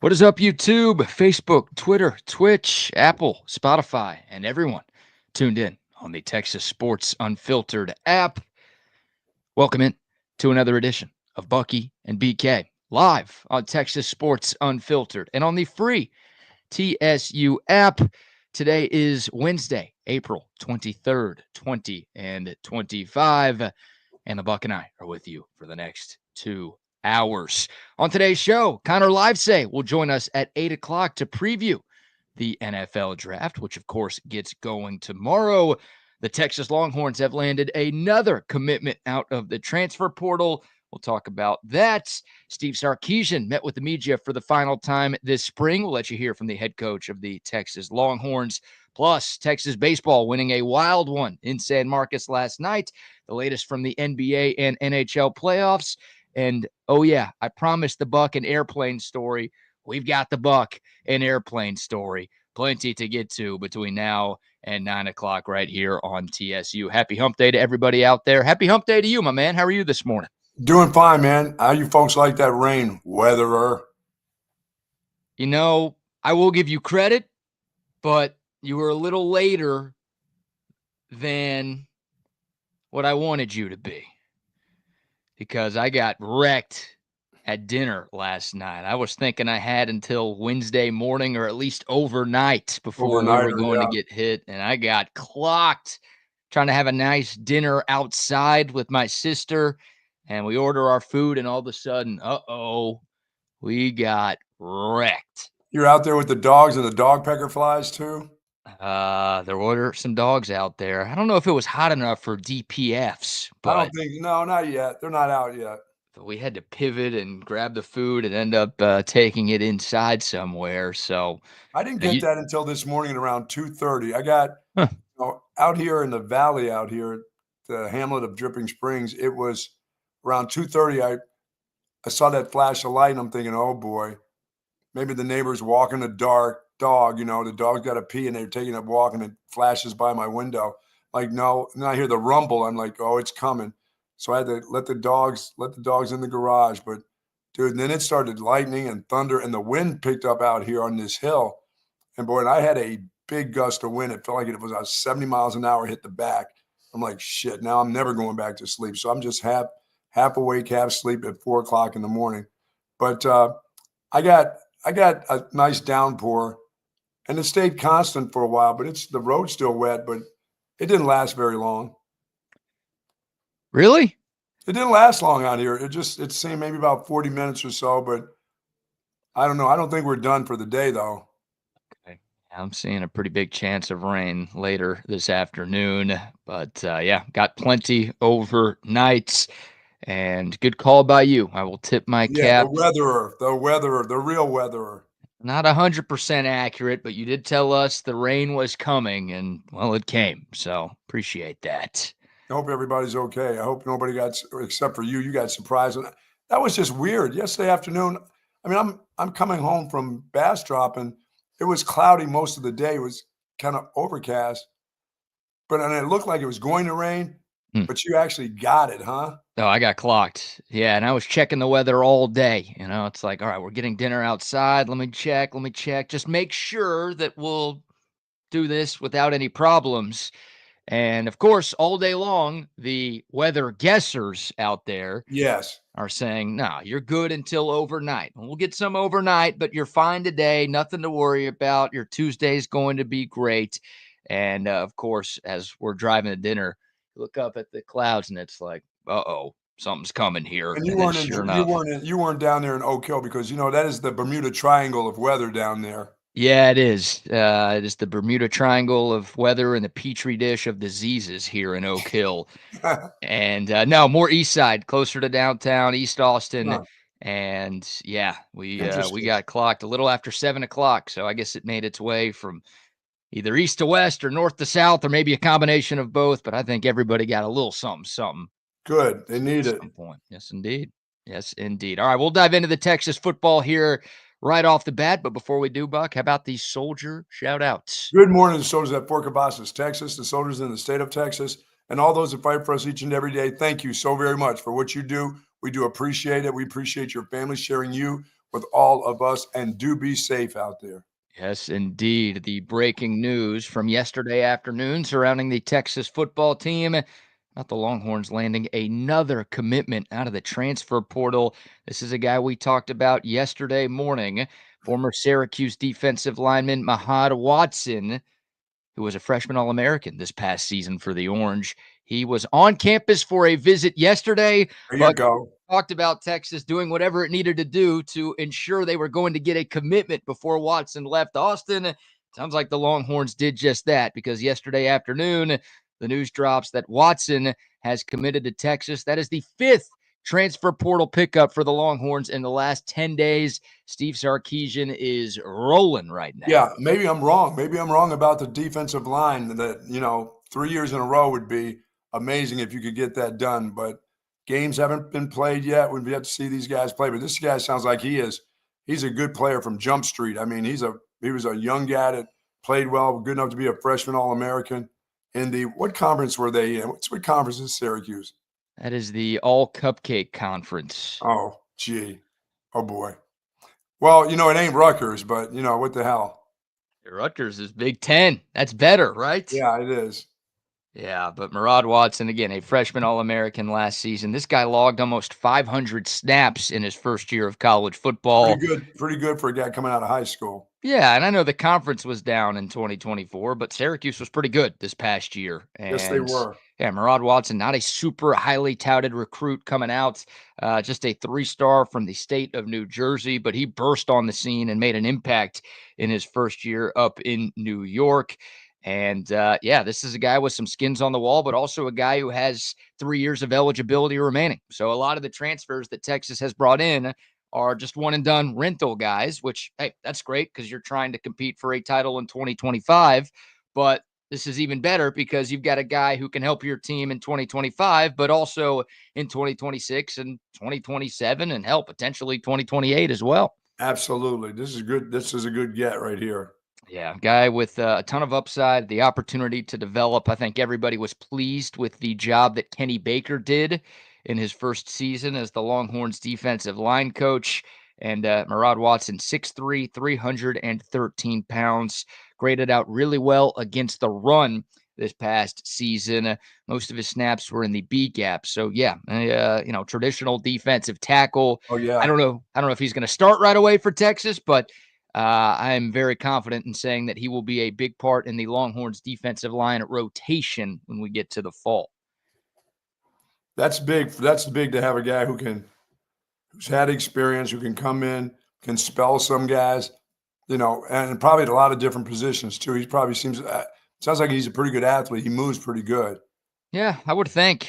What is up, YouTube, Facebook, Twitter, Twitch, Apple, Spotify, and everyone tuned in on the Texas Sports Unfiltered app? Welcome in to another edition of Bucky and BK live on Texas Sports Unfiltered and on the free TSU app. Today is Wednesday, April 23rd, 2025, and the Buck and I are with you for the next 2 hours. On today's show, Connor Livesay will join us at 8 o'clock to preview the NFL draft, which of course gets going tomorrow. The Texas Longhorns have landed another commitment out of the transfer portal. We'll talk about that. Steve Sarkisian met with the media for the final time this spring. We'll let you hear from the head coach of the Texas Longhorns. Plus, Texas baseball winning a wild one in San Marcos last night. The latest from the NBA and NHL playoffs. And, oh, yeah, I promised the Buck an airplane story. We've got the Buck an airplane story. Plenty to get to between now and 9 o'clock right here on TSU. Happy hump day to everybody out there. Happy hump day to you, my man. How are you this morning? Doing fine, man. How you folks like that rain, weatherer? You know, I will give you credit, but you were a little later than what I wanted you to be. Because I got wrecked at dinner last night. I was thinking I had until Wednesday morning or at least overnight before we were going to get hit, and I got clocked trying to have a nice dinner outside with my sister, and we order our food, and all of a sudden, we got wrecked. You're out there with the dogs and the dog pecker flies too? There were some dogs out there. I don't know if it was hot enough for DPFs, but I don't think, no, not yet. They're not out yet. We had to pivot and grab the food and end up taking it inside somewhere. So I didn't get that until this morning at around 2:30. I got out here in the valley, out here, the hamlet of Dripping Springs. It was around 2:30. I saw that flash of light, and I'm thinking, oh boy, maybe the neighbor's walking a dog. The dog's got to pee, and they're taking a walk, and it flashes by my window. Like, no, and then I hear the rumble. I'm like, oh, it's coming. So I had to let the dogs in the garage. But dude, and then it started lightning and thunder, and the wind picked up out here on this hill. And boy, and I had a big gust of wind. It felt like it was 70 miles an hour hit the back. I'm like, shit, now I'm never going back to sleep. So I'm just half awake, half asleep at 4 o'clock in the morning. But I got a nice downpour, and it stayed constant for a while, but the road's still wet, but it didn't last very long. Really? It didn't last long out here. It seemed maybe about 40 minutes or so, but I don't know. I don't think we're done for the day, though. Okay. I'm seeing a pretty big chance of rain later this afternoon, but yeah, got plenty overnight. And good call by you. I will tip my cap. The real weatherer. Not 100% accurate, but you did tell us the rain was coming, and, well, it came. So appreciate that. I hope everybody's okay. I hope nobody except for you got surprised. And that was just weird. Yesterday afternoon, I mean, I'm coming home from Bastrop, and it was cloudy most of the day. It was kind of overcast, and it looked like it was going to rain, but you actually got it, huh? Oh, I got clocked. Yeah, and I was checking the weather all day. It's like, all right, we're getting dinner outside. Let me check. Just make sure that we'll do this without any problems. And, of course, all day long, the weather guessers out there are saying, no, you're good until overnight. We'll get some overnight, but you're fine today. Nothing to worry about. Your Tuesday's going to be great. And, of course, as we're driving to dinner, look up at the clouds, and it's like, uh-oh, something's coming here. And you weren't down there in Oak Hill because, that is the Bermuda Triangle of weather down there. Yeah, it is. It is the Bermuda Triangle of weather and the petri dish of diseases here in Oak Hill. And no, more east side, closer to downtown, East Austin. Huh. And yeah, we got clocked a little after 7 o'clock. So I guess it made its way from either east to west or north to south, or maybe a combination of both. But I think everybody got a little something. Good. They need it. At some point. Yes, indeed. Yes, indeed. All right, we'll dive into the Texas football here right off the bat. But before we do, Buck, how about these soldier shout-outs? Good morning to the soldiers at Fort Cavazos, Texas, the soldiers in the state of Texas, and all those that fight for us each and every day. Thank you so very much for what you do. We do appreciate it. We appreciate your family sharing you with all of us, and do be safe out there. Yes, indeed. The breaking news from yesterday afternoon surrounding the Texas football team about the Longhorns landing another commitment out of the transfer portal. This is a guy we talked about yesterday morning, former Syracuse defensive lineman Mahad Watson, who was a freshman All-American this past season for the Orange. He was on campus for a visit yesterday. There you go. Talked about Texas doing whatever it needed to do to ensure they were going to get a commitment before Watson left Austin. Sounds like the Longhorns did just that, because yesterday afternoon, the news drops that Watson has committed to Texas. That is the 5th transfer portal pickup for the Longhorns in the last 10 days. Steve Sarkisian is rolling right now. Yeah, maybe I'm wrong. Maybe I'm wrong about the defensive line. That 3 years in a row would be amazing if you could get that done. But games haven't been played yet. We've yet to see these guys play. But this guy sounds like he's a good player from Jump Street. I mean, he was a young guy that played well, good enough to be a freshman All-American. What conference were they in? What conference is Syracuse? That is the All Cupcake Conference. Oh, gee. Oh, boy. Well, it ain't Rutgers, but, what the hell? Rutgers is Big Ten. That's better, right? Yeah, it is. Yeah, but Mahad Watson, again, a freshman All-American last season. This guy logged almost 500 snaps in his first year of college football. Pretty good for a guy coming out of high school. Yeah, and I know the conference was down in 2024, but Syracuse was pretty good this past year. And yes, they were. Yeah, Mahad Watson, not a super highly touted recruit coming out, just a 3-star from the state of New Jersey, but he burst on the scene and made an impact in his first year up in New York. And this is a guy with some skins on the wall, but also a guy who has 3 years of eligibility remaining. So a lot of the transfers that Texas has brought in are just one and done rental guys, which, hey, that's great because you're trying to compete for a title in 2025. But this is even better because you've got a guy who can help your team in 2025, but also in 2026 and 2027 and hell, potentially 2028 as well. Absolutely. This is good. This is a good get right here. Yeah, guy with a ton of upside, the opportunity to develop. I think everybody was pleased with the job that Kenny Baker did in his first season as the Longhorns defensive line coach. And Mahad Watson, 6'3", 313 pounds, graded out really well against the run this past season. Most of his snaps were in the B gap. So yeah, traditional defensive tackle. Oh yeah. I don't know if he's going to start right away for Texas, but I'm very confident in saying that he will be a big part in the Longhorns defensive line rotation when we get to the fall. That's big. That's big to have a guy who's had experience, who can come in, can spell some guys, and probably at a lot of different positions too. He probably sounds like he's a pretty good athlete. He moves pretty good. Yeah, I would think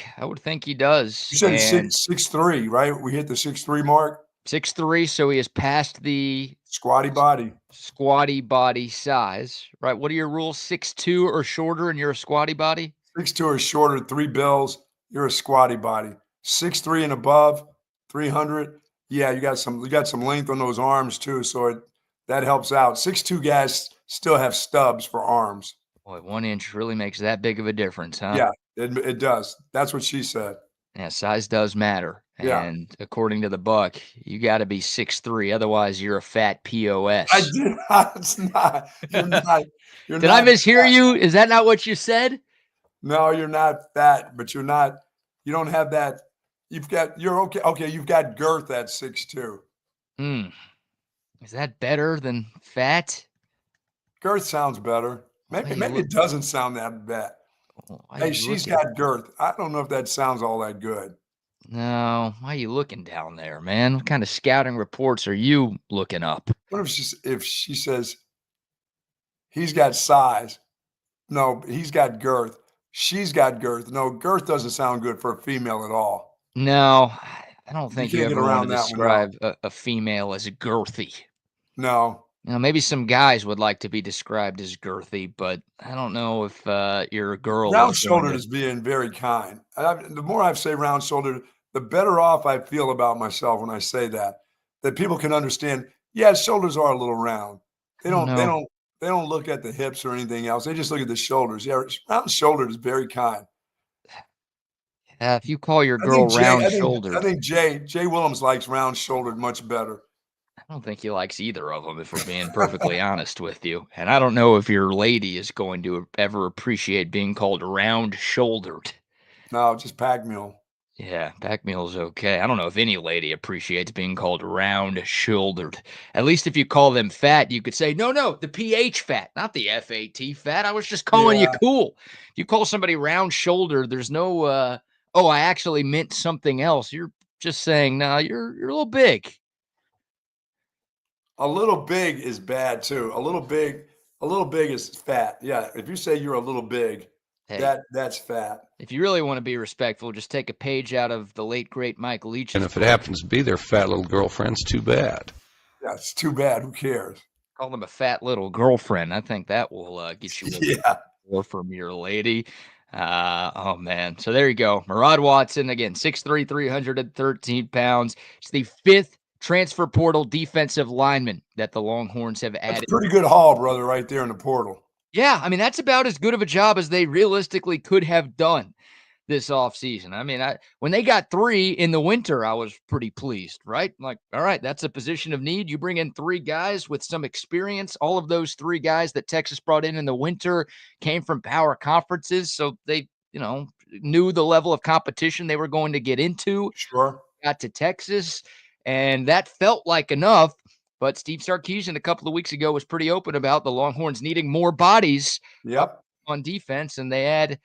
he does. You said 6'3", right? We hit the 6'3" mark. 6'3", so he has passed the squatty body size, right? What are your rules? 6'2" or shorter, and you're a squatty body? 6'2" or shorter, 3 bills, you're a squatty body. 6'3" and above, 300. Yeah, you got some length on those arms too, so that helps out. 6'2" guys still have stubs for arms. Boy, 1 inch really makes that big of a difference, huh? Yeah, it does. That's what she said. Yeah, size does matter. Yeah. And according to the Buck, you got to be 6'3", otherwise you're a fat POS. I did not. It's not. You're not. Did I mishear you? Is that not what you said? No, you're not fat, but you're not. You don't have that. You're okay. Okay, you've got girth at 6'2". Is that better than fat? Girth sounds better. Maybe it doesn't sound that bad. Hey, she's got girth. I don't know if that sounds all that good. No, why are you looking down there, man? What kind of scouting reports are you looking up? What if she says he's got size? No, he's got girth. She's got girth. No, girth doesn't sound good for a female at all. No, I don't think you ever want to describe a female as girthy. No. Maybe some guys would like to be described as girthy, but I don't know if you're a girl. Round-shouldered is being very kind. The more I say round-shouldered, the better off I feel about myself when I say that people can understand. Yeah, shoulders are a little round. They don't look at the hips or anything else. They just look at the shoulders. Yeah, round-shouldered is very kind. If you call your girl round-shouldered, I think Jay Willems likes round-shouldered much better. I don't think he likes either of them, if we're being perfectly honest with you. And I don't know if your lady is going to ever appreciate being called round-shouldered. No, just pack mule. Yeah, pack meal's okay. I don't know if any lady appreciates being called round-shouldered. At least if you call them fat, you could say, no, the PH fat, not the FAT fat. I was just calling you Yeah, cool. If you call somebody round-shouldered, there's no, oh, I actually meant something else. You're just saying, no, you're a little big. a little big is bad too. A little big is fat. Yeah, if you say you're a little big, Hey, that's fat. if you really want to be respectful, just take a page out of the late, great Mike Leach's And if it book. happens to be their fat little girlfriend's too bad. Yeah, it's too bad. Who cares? Call them a fat little girlfriend. I think that will get you a Yeah, more from your lady. Oh, man. So there you go. Murad Watson, again, 6'3", 313 pounds. It's the 5th transfer portal defensive lineman that the Longhorns have that's added. a pretty good haul, brother, right there in the portal. Yeah, I mean, that's about as good of a job as they realistically could have done this offseason. I mean, when they got 3 in the winter, I was pretty pleased, right? Like, all right, that's a position of need. You bring in 3 guys with some experience. All of those 3 guys that Texas brought in the winter came from power conferences, so they, knew the level of competition they were going to get into. Sure. Got to Texas, and that felt like enough. But Steve Sarkisian a couple of weeks ago was pretty open about the Longhorns needing more bodies Yep. on defense, and they had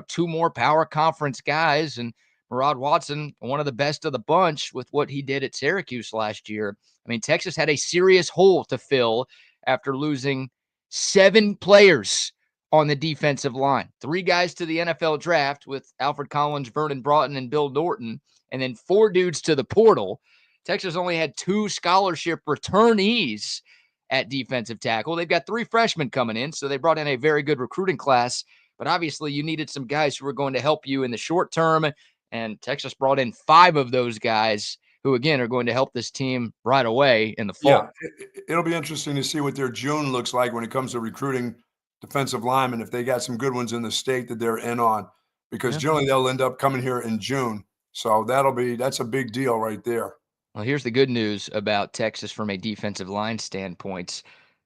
2 more power conference guys, and Murad Watson, one of the best of the bunch with what he did at Syracuse last year. I mean, Texas had a serious hole to fill after losing 7 players on the defensive line. 3 guys to the NFL draft with Alfred Collins, Vernon Broughton, and Bill Norton, and then 4 dudes to the portal. Texas only had 2 scholarship returnees at defensive tackle. They've got 3 freshmen coming in, so they brought in a very good recruiting class. But obviously, you needed some guys who were going to help you in the short term, and Texas brought in 5 of those guys who, again, are going to help this team right away in the fall. Yeah, it'll be interesting to see what their June looks like when it comes to recruiting defensive linemen, if they got some good ones in the state that they're in on, because generally they'll end up coming here in June. So that's a big deal right there. Well, here's the good news about Texas from a defensive line standpoint.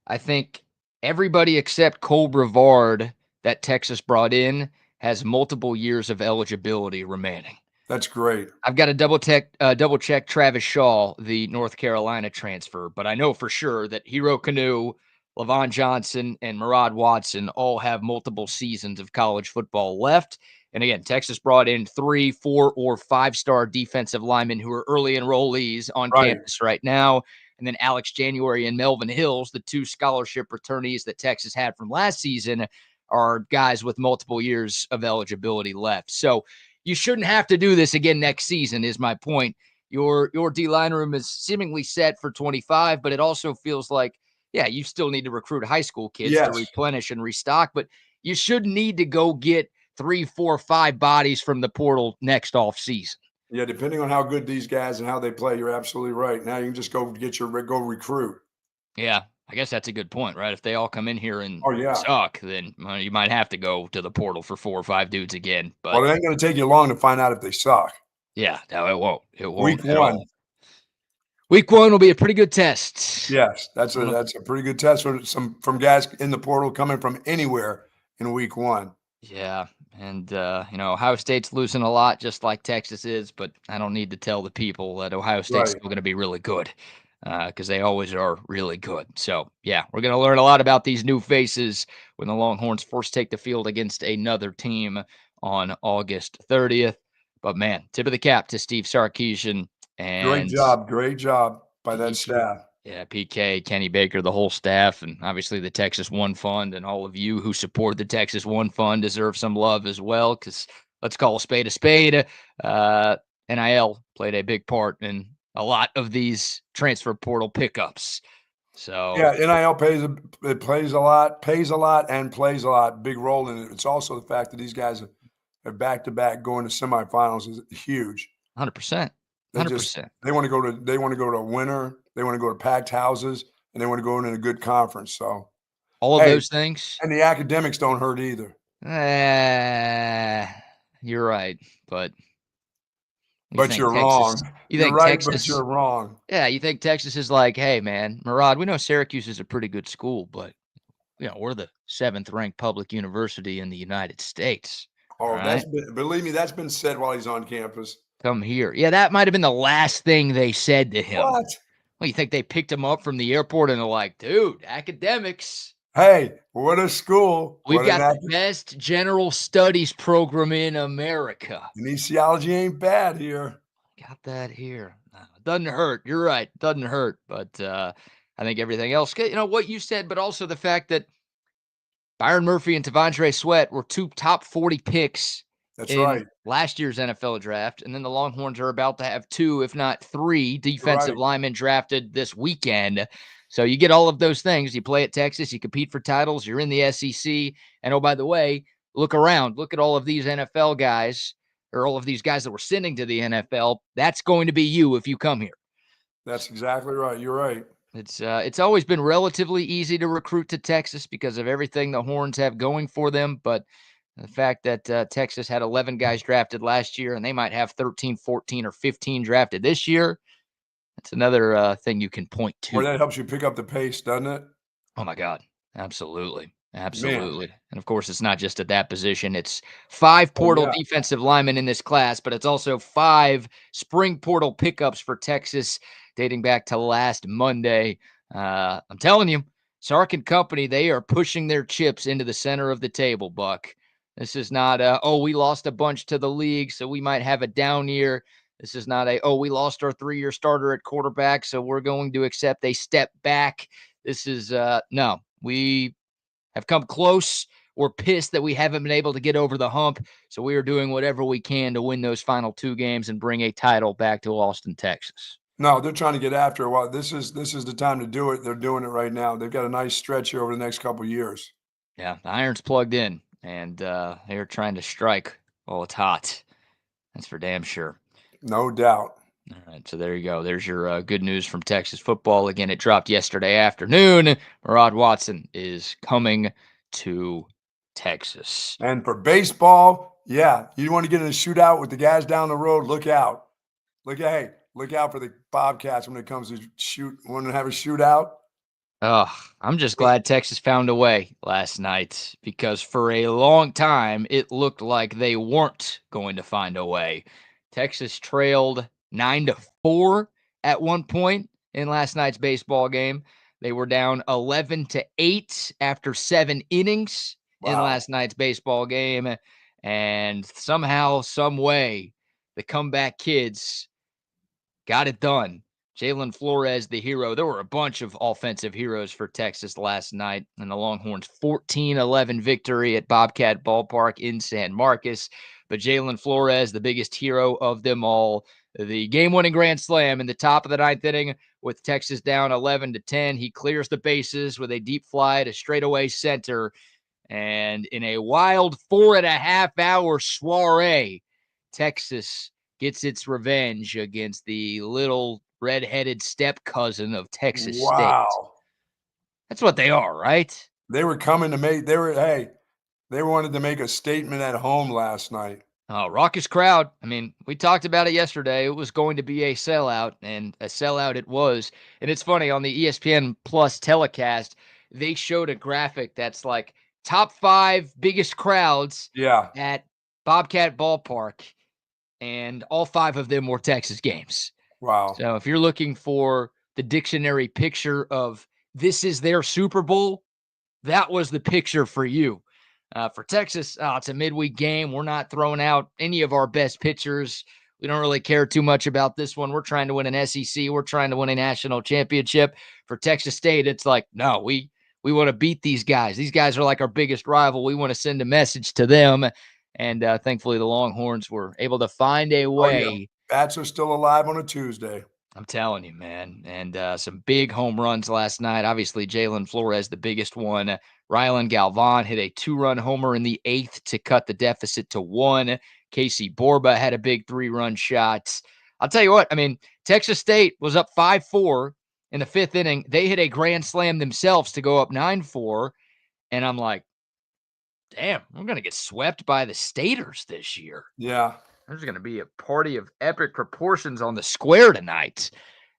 I think everybody except Cole Brevard that Texas brought in has multiple years of eligibility remaining. That's great. I've got to double check Travis Shaw, the North Carolina transfer, but I know for sure that Hero Kanu, Levon Johnson, and Murad Watson all have multiple seasons of college football left. And again, Texas brought in 3, 4, or 5-star defensive linemen who are early enrollees on campus right now. And then Alex January and Melvin Hills, the 2 scholarship returnees that Texas had from last season, are guys with multiple years of eligibility left. So you shouldn't have to do this again next season, is my point. Your D-line room is seemingly set for 25, but it also feels like, yeah, you still need to recruit high school kids to replenish and restock, but you shouldn't need to go get 3, 4, 5 bodies from the portal next off season. Yeah, depending on how good these guys and how they play, you're absolutely right. Now you can just go recruit. Yeah, I guess that's a good point, right? If they all come in here and yeah. suck, then you might have to go to the portal for 4 or 5 dudes again. But well, it ain't going to take you long to find out if they suck. Yeah, no, it won't. It won't. Week 1. Week 1 will be a pretty good test. Yes, that's a pretty good test from guys in the portal coming from anywhere in week 1. Yeah, and Ohio State's losing a lot, just like Texas is, but I don't need to tell the people that Ohio State's still going to be really good, because they always are really good. So yeah, we're going to learn a lot about these new faces when the Longhorns first take the field against another team on August 30th. But man, tip of the cap to Steve Sarkisian. And great job by that staff. Yeah, PK, Kenny Baker, the whole staff, and obviously the Texas One Fund, and all of you who support the Texas One Fund deserve some love as well, because let's call a spade a spade. NIL played a big part in a lot of these transfer portal pickups. So yeah, NIL pays a lot, and plays a lot, big role in it. It's also the fact that these guys are back-to-back going to semifinals is huge. 100%. 100%. They want to go to a winner. They want to go to packed houses, and they want to go in a good conference. So all of those things, and the academics don't hurt either. You're right, but But you're wrong. You You're think right, Texas, but you're wrong. Yeah, you think Texas is like, hey, man, Murad, we know Syracuse is a pretty good school, but, we're the 7th-ranked public university in the United States. All Oh, right? believe me, that's been said while he's on campus. Come here. Yeah, that might have been the last thing they said to him. What? Well, you think they picked him up from the airport and they're like, dude, academics. Hey, what a school. We've got the best general studies program in America. Kinesiology ain't bad here. Got that here. No, it doesn't hurt. You're right. It doesn't hurt. But I think everything else, what you said, but also the fact that Byron Murphy and T'Vondre Sweat were 2 top 40 picks in last year's NFL draft. And then the Longhorns are about to have 2, if not 3, defensive linemen drafted this weekend. So you get all of those things. You play at Texas, you compete for titles, you're in the SEC. And oh, by the way, look around. Look at all of these NFL guys, or all of these guys that we're sending to the NFL. That's going to be you if you come here. That's exactly right. You're right. It's always been relatively easy to recruit to Texas because of everything the Horns have going for them. But the fact that Texas had 11 guys drafted last year and they might have 13, 14, or 15 drafted this year, that's another thing you can point to. Well, that helps you pick up the pace, doesn't it? Oh, my God. Absolutely. Absolutely. Man. And, of course, it's not just at that position. It's 5 portal defensive linemen in this class, but it's also 5 spring portal pickups for Texas dating back to last Monday. I'm telling you, Sark and company, they are pushing their chips into the center of the table, Buck. This is not we lost a bunch to the league, so we might have a down year. This is not we lost our 3-year starter at quarterback, so we're going to accept a step back. This is no, we have come close. We're pissed that we haven't been able to get over the hump, so we are doing whatever we can to win those final 2 games and bring a title back to Austin, Texas. No, they're trying to get after it. Well, this is the time to do it. They're doing it right now. They've got a nice stretch here over the next couple of years. Yeah, the iron's plugged in, and they're trying to strike while it's hot. That's for damn sure. No doubt. All right, so there you go. There's your good news from Texas football. Again, it dropped yesterday afternoon. Murad Watson is coming to Texas. And for baseball, yeah, you want to get in a shootout with the guys down the road, look out. Look out for the Bobcats when it comes to want to have a shootout. Oh, I'm just glad Texas found a way last night, because for a long time it looked like they weren't going to find a way. Texas trailed 9-4 at one point in last night's baseball game. They were down 11-8 after 7 innings in last night's baseball game. And somehow, some way, the comeback kids got it done. Jalen Flores, the hero. There were a bunch of offensive heroes for Texas last night in the Longhorns' 14-11 victory at Bobcat Ballpark in San Marcos. But Jalen Flores, the biggest hero of them all, the game-winning grand slam in the top of the 9th inning with Texas down 11-10. He clears the bases with a deep fly to straightaway center. And in a wild 4.5-hour soiree, Texas gets its revenge against the little red-headed step cousin of Texas State. That's what they are, right? They were coming to make. They wanted to make a statement at home last night. Oh, raucous crowd. I mean, we talked about it yesterday. It was going to be a sellout, and a sellout it was. And it's funny, on the ESPN Plus telecast, they showed a graphic that's like top 5 biggest crowds at Bobcat Ballpark, and all 5 of them were Texas games. Wow. So if you're looking for the dictionary picture of this is their Super Bowl, that was the picture for you. For Texas, it's a midweek game. We're not throwing out any of our best pitchers. We don't really care too much about this one. We're trying to win an SEC. We're trying to win a national championship. For Texas State, it's like, no, we want to beat these guys. These guys are like our biggest rival. We want to send a message to them. And thankfully, the Longhorns were able to find a way. Oh, yeah. Bats are still alive on a Tuesday. I'm telling you, man. And some big home runs last night. Obviously, Jalen Flores, the biggest one. Rylan Galvan hit a 2-run homer in the 8th to cut the deficit to 1. Casey Borba had a big 3-run shot. I'll tell you what, I mean, Texas State was up 5-4 in the 5th inning. They hit a grand slam themselves to go up 9-4. And I'm like, damn, we're going to get swept by the Staters this year. Yeah. there's going to be a party of epic proportions on the square tonight.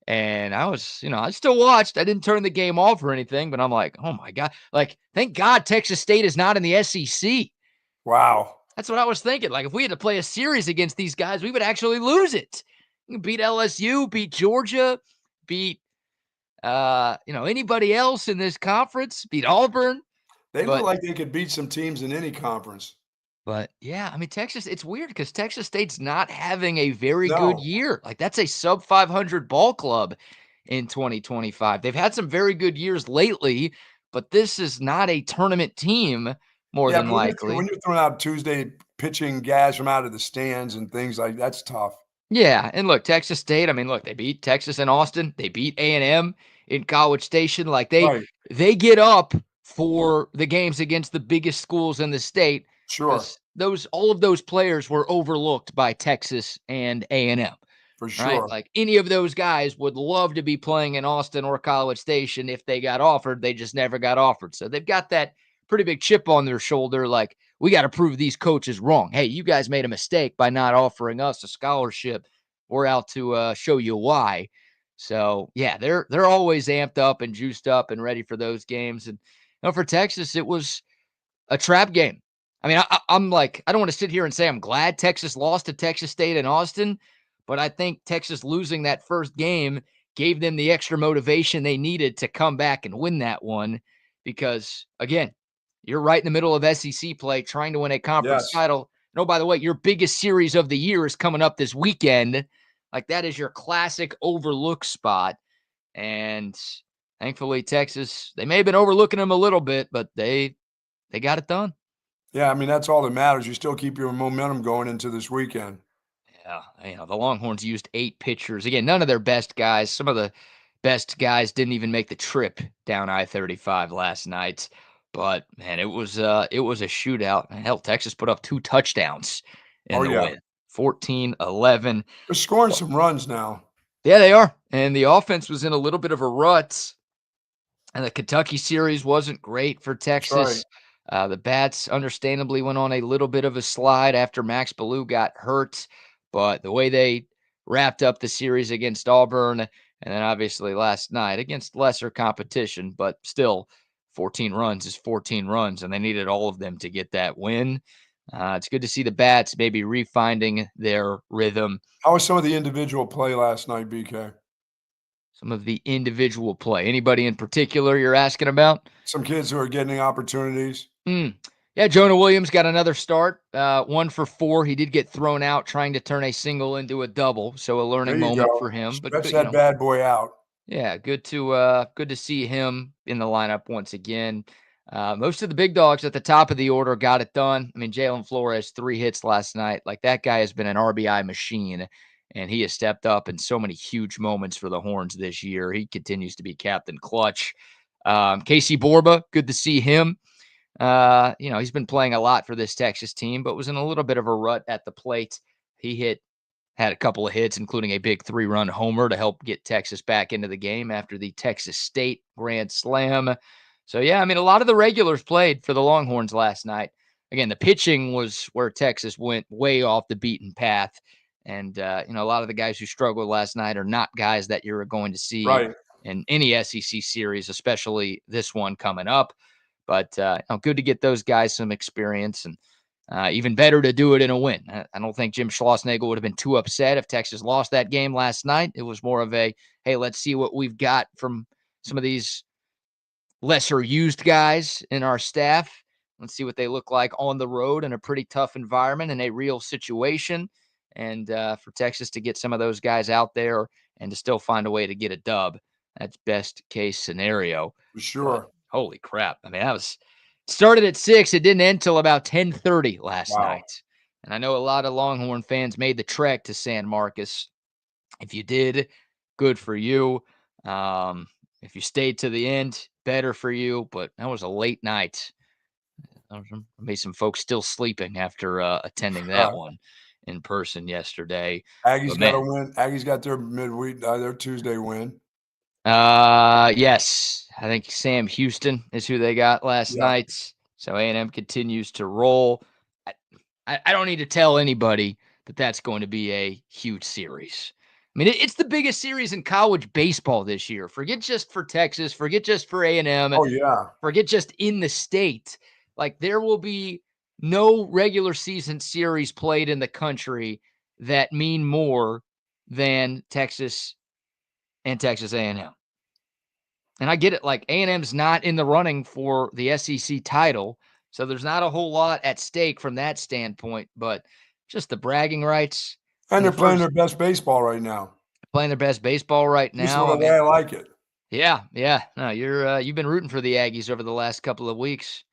And I was, I still watched. I didn't turn the game off or anything, but I'm like, oh my God. Like, thank God Texas State is not in the SEC. Wow. That's what I was thinking. Like, if we had to play a series against these guys, we would actually lose it. We can beat LSU, beat Georgia, beat anybody else in this conference, beat Auburn. They look But like they could beat some teams in any conference. But yeah, I mean, Texas, it's weird because Texas State's not having a very good No. year. Like, that's a sub 500 ball club in 2025. They've had some very good years lately, but this is not a tournament team, more Yeah, than but when likely. you're throwing out Tuesday pitching guys from out of the stands and things like that's tough. Yeah, and look, Texas State, I mean, look, they beat Texas and Austin. They beat A&M in College Station. Like, Right. they get up for the games against the biggest schools in the state. Sure. Because all of those players were overlooked by Texas and A&M, For right? sure. Like, any of those guys would love to be playing in Austin or College Station if they got offered. They just never got offered. So they've got that pretty big chip on their shoulder. Like, we got to prove these coaches wrong. Hey, you guys made a mistake by not offering us a scholarship. We're out to show you why. So yeah, they're always amped up and juiced up and ready for those games. And for Texas, it was a trap game. I mean, I'm like, I don't want to sit here and say I'm glad Texas lost to Texas State and Austin, but I think Texas losing that first game gave them the extra motivation they needed to come back and win that one. Because again, you're right in the middle of SEC play, trying to win a conference Yes. title. No, by the way, your biggest series of the year is coming up this weekend. Like, that is your classic overlook spot. And thankfully, Texas, they may have been overlooking them a little bit, but they got it done. Yeah, I mean, that's all that matters. You still keep your momentum going into this weekend. Yeah, the Longhorns used 8 pitchers. Again, none of their best guys. Some of the best guys didn't even make the trip down I-35 last night. But man, it was a shootout. Hell, Texas put up 2 touchdowns in Oh, the yeah. win. 14-11. They're scoring some runs now. Yeah, they are. And the offense was in a little bit of a rut. And the Kentucky series wasn't great for That's right. Texas. The Bats understandably went on a little bit of a slide after Max Ballou got hurt, but the way they wrapped up the series against Auburn, and then obviously last night against lesser competition, but still 14 runs is 14 runs, and they needed all of them to get that win. It's good to see the Bats maybe refinding their rhythm. How was some of the individual play last night, BK? Some of the individual play. Anybody in particular you're asking about? Some kids who are getting opportunities. Yeah, Jonah Williams got another start, 1 for 4. He did get thrown out trying to turn a single into a double, so a There learning you moment go. for him. But Stretch good, that bad boy out. yeah, good to see him in the lineup once again. Most of the big dogs at the top of the order got it done. I mean, Jalen Flores, 3 hits last night. Like, that guy has been an RBI machine, and he has stepped up in so many huge moments for the Horns this year. He continues to be Captain Clutch. Casey Borba, good to see him. He's been playing a lot for this Texas team, but was in a little bit of a rut at the plate. He had a couple of hits, including a big 3-run homer to help get Texas back into the game after the Texas State Grand Slam. So, yeah, I mean, a lot of the regulars played for the Longhorns last night. Again, the pitching was where Texas went way off the beaten path. And, a lot of the guys who struggled last night are not guys that you're going to see Right. in any SEC series, especially this one coming up. But good to get those guys some experience, and even better to do it in a win. I don't think Jim Schlossnagle would have been too upset if Texas lost that game last night. It was more of a, hey, let's see what we've got from some of these lesser used guys in our staff. Let's see what they look like on the road in a pretty tough environment in a real situation. And for Texas to get some of those guys out there and to still find a way to get a dub, that's best case scenario. For sure. Holy crap. I mean, started at 6. It didn't end till about 10:30 last Wow. night. And I know a lot of Longhorn fans made the trek to San Marcos. If you did, good for you. If you stayed to the end, better for you. But that was a late night. Made some folks still sleeping after attending that one in person yesterday. Aggies But got a man, win. Aggies got their midweek, their Tuesday win. yes, I think Sam Houston is who they got last night. So A&M continues to roll. I don't need to tell anybody that that's going to be a huge series. I mean, it's the biggest series in college baseball this year. Forget just for Texas, forget just for A&M, Oh, yeah. forget just in the state. Like, there will be no regular season series played in the country that mean more than Texas and Texas A&M. And I get it, like A&M's not in the running for the SEC title, so there's not a whole lot at stake from that standpoint, but just the bragging rights. And in the they're playing first- their best baseball right now. playing their best baseball right Just now. the way I like it. Yeah. No, you've been rooting for the Aggies over the last couple of weeks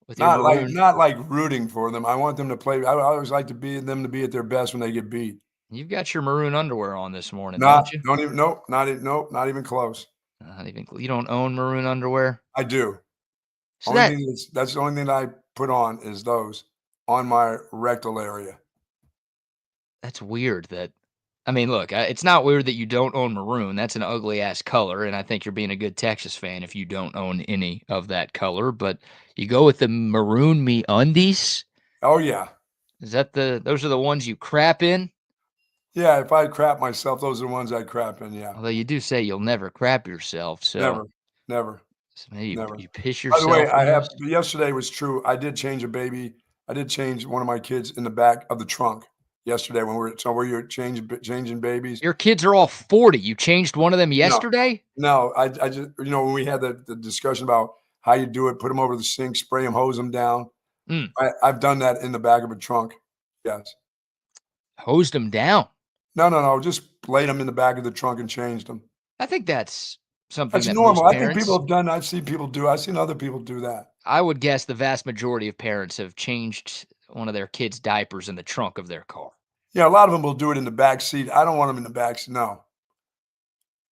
with your Not maroon. like rooting for them. I want them to play. I always like them to be at their best when they get beat. You've got your maroon underwear on this morning, Not don't you? not even close. Not even. You don't own maroon underwear. I do. So That's the only thing that I put on is those on my rectal area. that's weird. I mean, look, it's not weird that you don't own maroon. That's an ugly ass color, and I think you're being a good Texas fan if you don't own any of that color. But you go with the maroon me undies. Oh yeah. Is that those are the ones you crap in? Yeah, if I crap myself, those are the ones I crap in, yeah. Although you do say you'll never crap yourself, so Never. so maybe Never. you piss By the way, yourself. yesterday was true. I did change a baby. I did change one of my kids in the back of the trunk yesterday when were you changing babies? Your kids are all 40. You changed one of them yesterday? No, I just when we had the discussion about how you do it, put them over the sink, spray them, hose them down. I've done that in the back of a trunk. Yes. Hosed them down. No. Just laid them in the back of the trunk and changed them. I think that's something That's that normal. most I think parents, people have done. I've seen people do. I've seen other people do that. I would guess the vast majority of parents have changed one of their kids' diapers in the trunk of their car. Yeah, a lot of them will do it in the back seat. I don't want them in the back seat. No.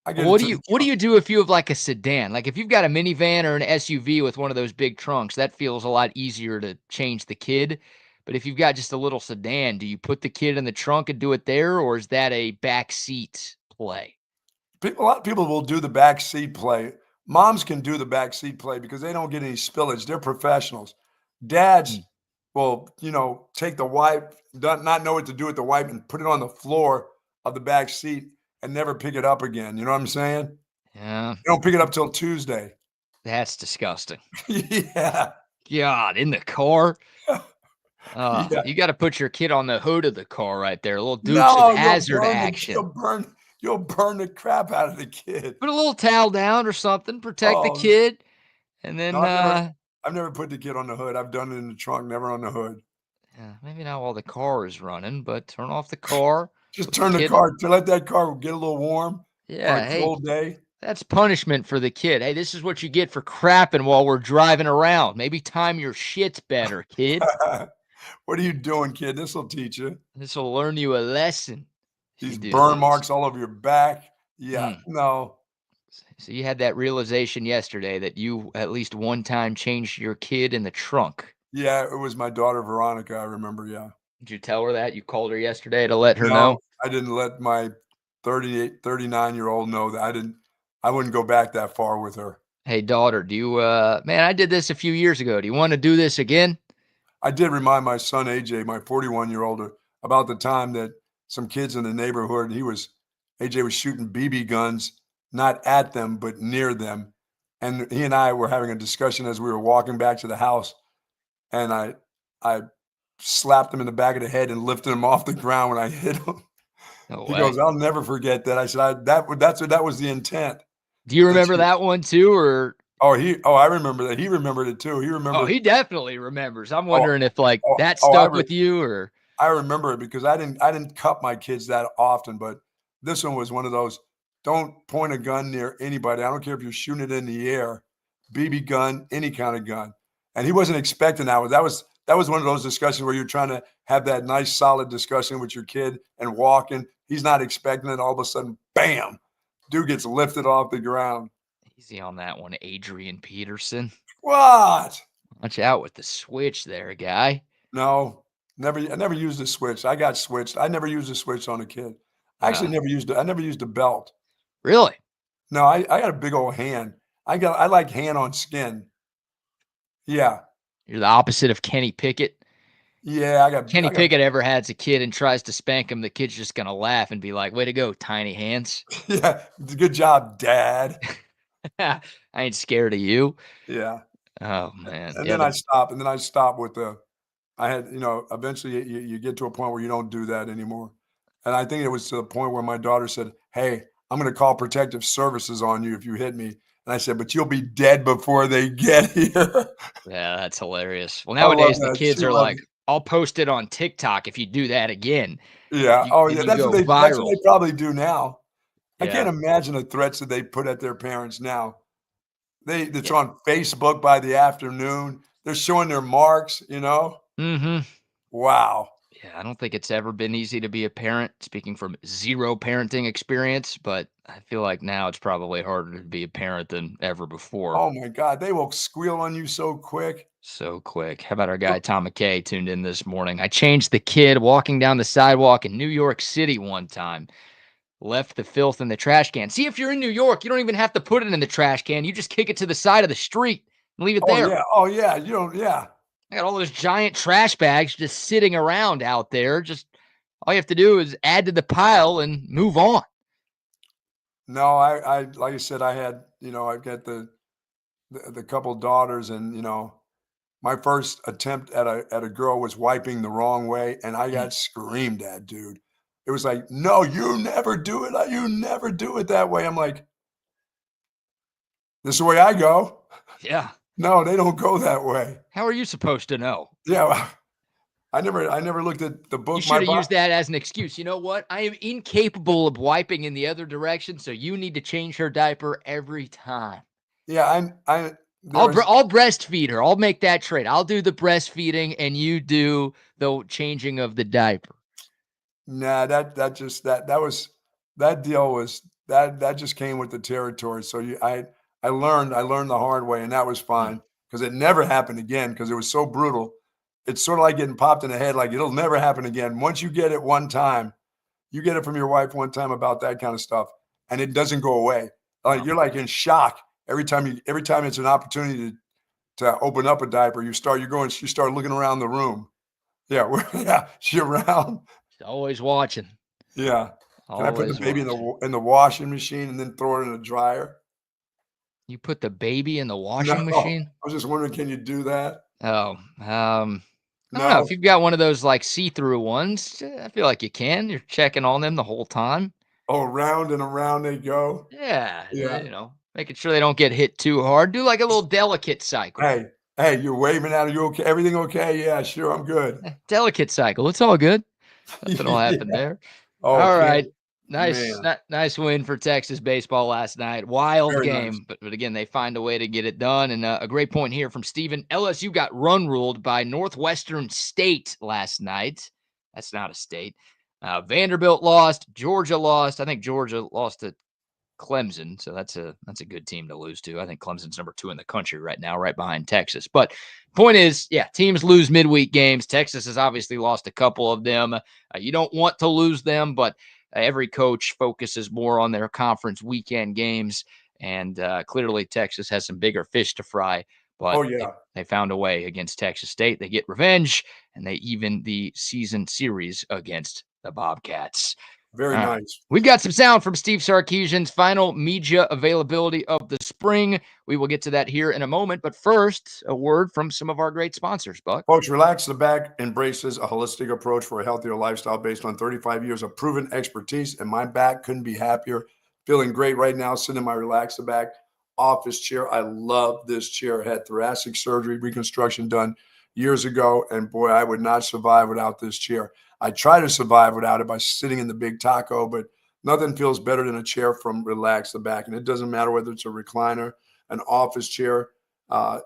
What do you do if you have like a sedan? Like if you've got a minivan or an SUV with one of those big trunks, that feels a lot easier to change the kid. But if you've got just a little sedan, do you put the kid in the trunk and do it there, or is that a back seat play? A lot of people will do the back seat play. Moms can do the back seat play because they don't get any spillage. They're professionals. Dads will, take the wipe, not know what to do with the wipe, and put it on the floor of the back seat and never pick it up again. You know what I'm saying? Yeah. They don't pick it up till Tuesday. That's disgusting. Yeah. God, in the car. Yeah. You got to put your kid on the hood of the car right there. A little Dukes of Hazzard action. You'll burn the crap out of the kid. Put a little towel down or something, protect the kid, and then. I've never put the kid on the hood. I've done it in the trunk, never on the hood. Yeah, maybe not while the car is running, but turn off the car. Just turn the car to let that car get a little warm. Yeah, on a cold day. That's punishment for the kid. Hey, this is what you get for crapping while we're driving around. Maybe time your shits better, kid. What are you doing, kid? This will teach you. This will learn you a lesson. These burn marks all over your back. Yeah, no. So you had that realization yesterday that you at least one time changed your kid in the trunk. Yeah, it was my daughter, Veronica. I remember, yeah. Did you tell her that? You called her yesterday to let her know? I didn't let my 39-year-old know that. I wouldn't go back that far with her. Hey, daughter, do you, man, I did this a few years ago. Do you want to do this again? I did remind my son, AJ, my 41-year-old, about the time that some kids in the neighborhood, AJ was shooting BB guns, not at them, but near them. And he and I were having a discussion as we were walking back to the house. And I slapped him in the back of the head and lifted him off the ground when I hit him. He goes, "I'll never forget that." I said, that was the intent. Do you remember that one too, or? I remember that. He remembered it too. He definitely remembers. I'm wondering if that stuck with you, or. I remember it because I didn't cup my kids that often, but this one was one of those. Don't point a gun near anybody. I don't care if you're shooting it in the air, BB gun, any kind of gun. And he wasn't expecting that. That was one of those discussions where you're trying to have that nice, solid discussion with your kid and walking. He's not expecting it. All of a sudden, bam, dude gets lifted off the ground. Easy on that one, Adrian Peterson. What? Watch out with the switch there, guy. No, never. I never used a switch. I got switched. I never used a switch on a kid. I actually never used it. I never used a belt. Really? No, I got a big old hand. I like hand on skin. Yeah. You're the opposite of Kenny Pickett. Yeah, Kenny Pickett ever has a kid and tries to spank him, the kid's just going to laugh and be like, way to go, tiny hands. Yeah, good job, Dad. I ain't scared of you. Yeah. Oh, man. And Yeah, then I stopped with I had, eventually you get to a point where you don't do that anymore. And I think it was to the point where my daughter said, "Hey, I'm going to call protective services on you if you hit me." And I said, "But you'll be dead before they get here." yeah, that's hilarious. Well, I love nowadays the that. kids She are loves like, I'll post it on TikTok if you do that again. Yeah. Oh, And yeah. you go That's what viral. they probably do now. I can't Yeah. imagine the threats that they put at their parents now. It's Yeah. on Facebook by the afternoon. They're showing their marks. Mm-hmm. Wow. Yeah, I don't think it's ever been easy to be a parent, speaking from zero parenting experience, but I feel like now it's probably harder to be a parent than ever before. Oh my God. They will squeal on you so quick. So quick. How about our guy Tom McKay tuned in this morning? I changed the kid walking down the sidewalk in New York City one time. Left the filth in the trash can. See, if you're in New York, you don't even have to put it in the trash can. You just kick it to the side of the street and leave it Oh, there. yeah. Oh, yeah. You don't yeah. I got all those giant trash bags just sitting around out there. Just all you have to do is add to the pile and move on. No, I like I said, I had, I've got the couple daughters and, my first attempt at a girl was wiping the wrong way, and I got screamed at, dude. It was like, "No, you never do it. You never do it that way." I'm like, "This is the way I go." Yeah. No, they don't go that way. How are you supposed to know? Yeah, well, I never looked at the You book. should have used that as an excuse. You know what? I am incapable of wiping in the other direction, so you need to change her diaper every time. Yeah, I'll breastfeed her. I'll make that trade. I'll do the breastfeeding and you do the changing of the diaper. nah, that deal was that just came with the territory. So I learned the hard way, and that was fine because it never happened again because it was so brutal. It's sort of like getting popped in the head, like it'll never happen again. Once you get it one time, you get it from your wife one time about that kind of stuff, and it doesn't go away. Like you're like in shock every time it's an opportunity to open up a diaper. You start looking around the room. Yeah, yeah, she around. Always watching. Yeah. Can I put the Always baby watching. in the washing machine and then throw it in the dryer? You put the baby in the No, washing I machine? was just wondering, can you do that? Oh, I don't know. If No? you've got one of those like see-through ones, I feel like you can. You're checking on them the whole time. Oh, round and around they go? Yeah, Yeah. making sure they don't get hit too hard. Do like a little delicate cycle. Hey, you're waving at her. You okay? Everything okay? Yeah, sure, I'm good. Delicate cycle. It's all good. Nothing will happen Yeah. there. Oh, All can't right. Nice, man, nice win for Texas baseball last night. Wild very nice. game, but again, they find a way to get it done. And a great point here from Steven. LSU got run ruled by Northwestern State last night. That's not a state. Vanderbilt lost. Georgia lost. I think Georgia lost to Clemson, so that's a good team to lose to. I think Clemson's number 2 in the country right now, right behind Texas. But point is, yeah, teams lose midweek games. Texas has obviously lost a couple of them. You don't want to lose them, but every coach focuses more on their conference weekend games, and clearly Texas has some bigger fish to fry. But Oh, yeah. they found a way against Texas State. They get revenge, and they even the season series against the Bobcats. Very All right. nice. We've got some sound from Steve Sarkisian's final media availability of the spring. We will get to that here in a moment. But first, a word from some of our great sponsors, Buck. Folks, Relax the Back embraces a holistic approach for a healthier lifestyle based on 35 years of proven expertise, and my back couldn't be happier. Feeling great right now, sitting in my Relax the Back office chair. I love this chair. I had thoracic surgery, reconstruction done years ago, and boy, I would not survive without this chair. I try to survive without it by sitting in the Big Taco, but nothing feels better than a chair from Relax the Back. And it doesn't matter whether it's a recliner, an office chair,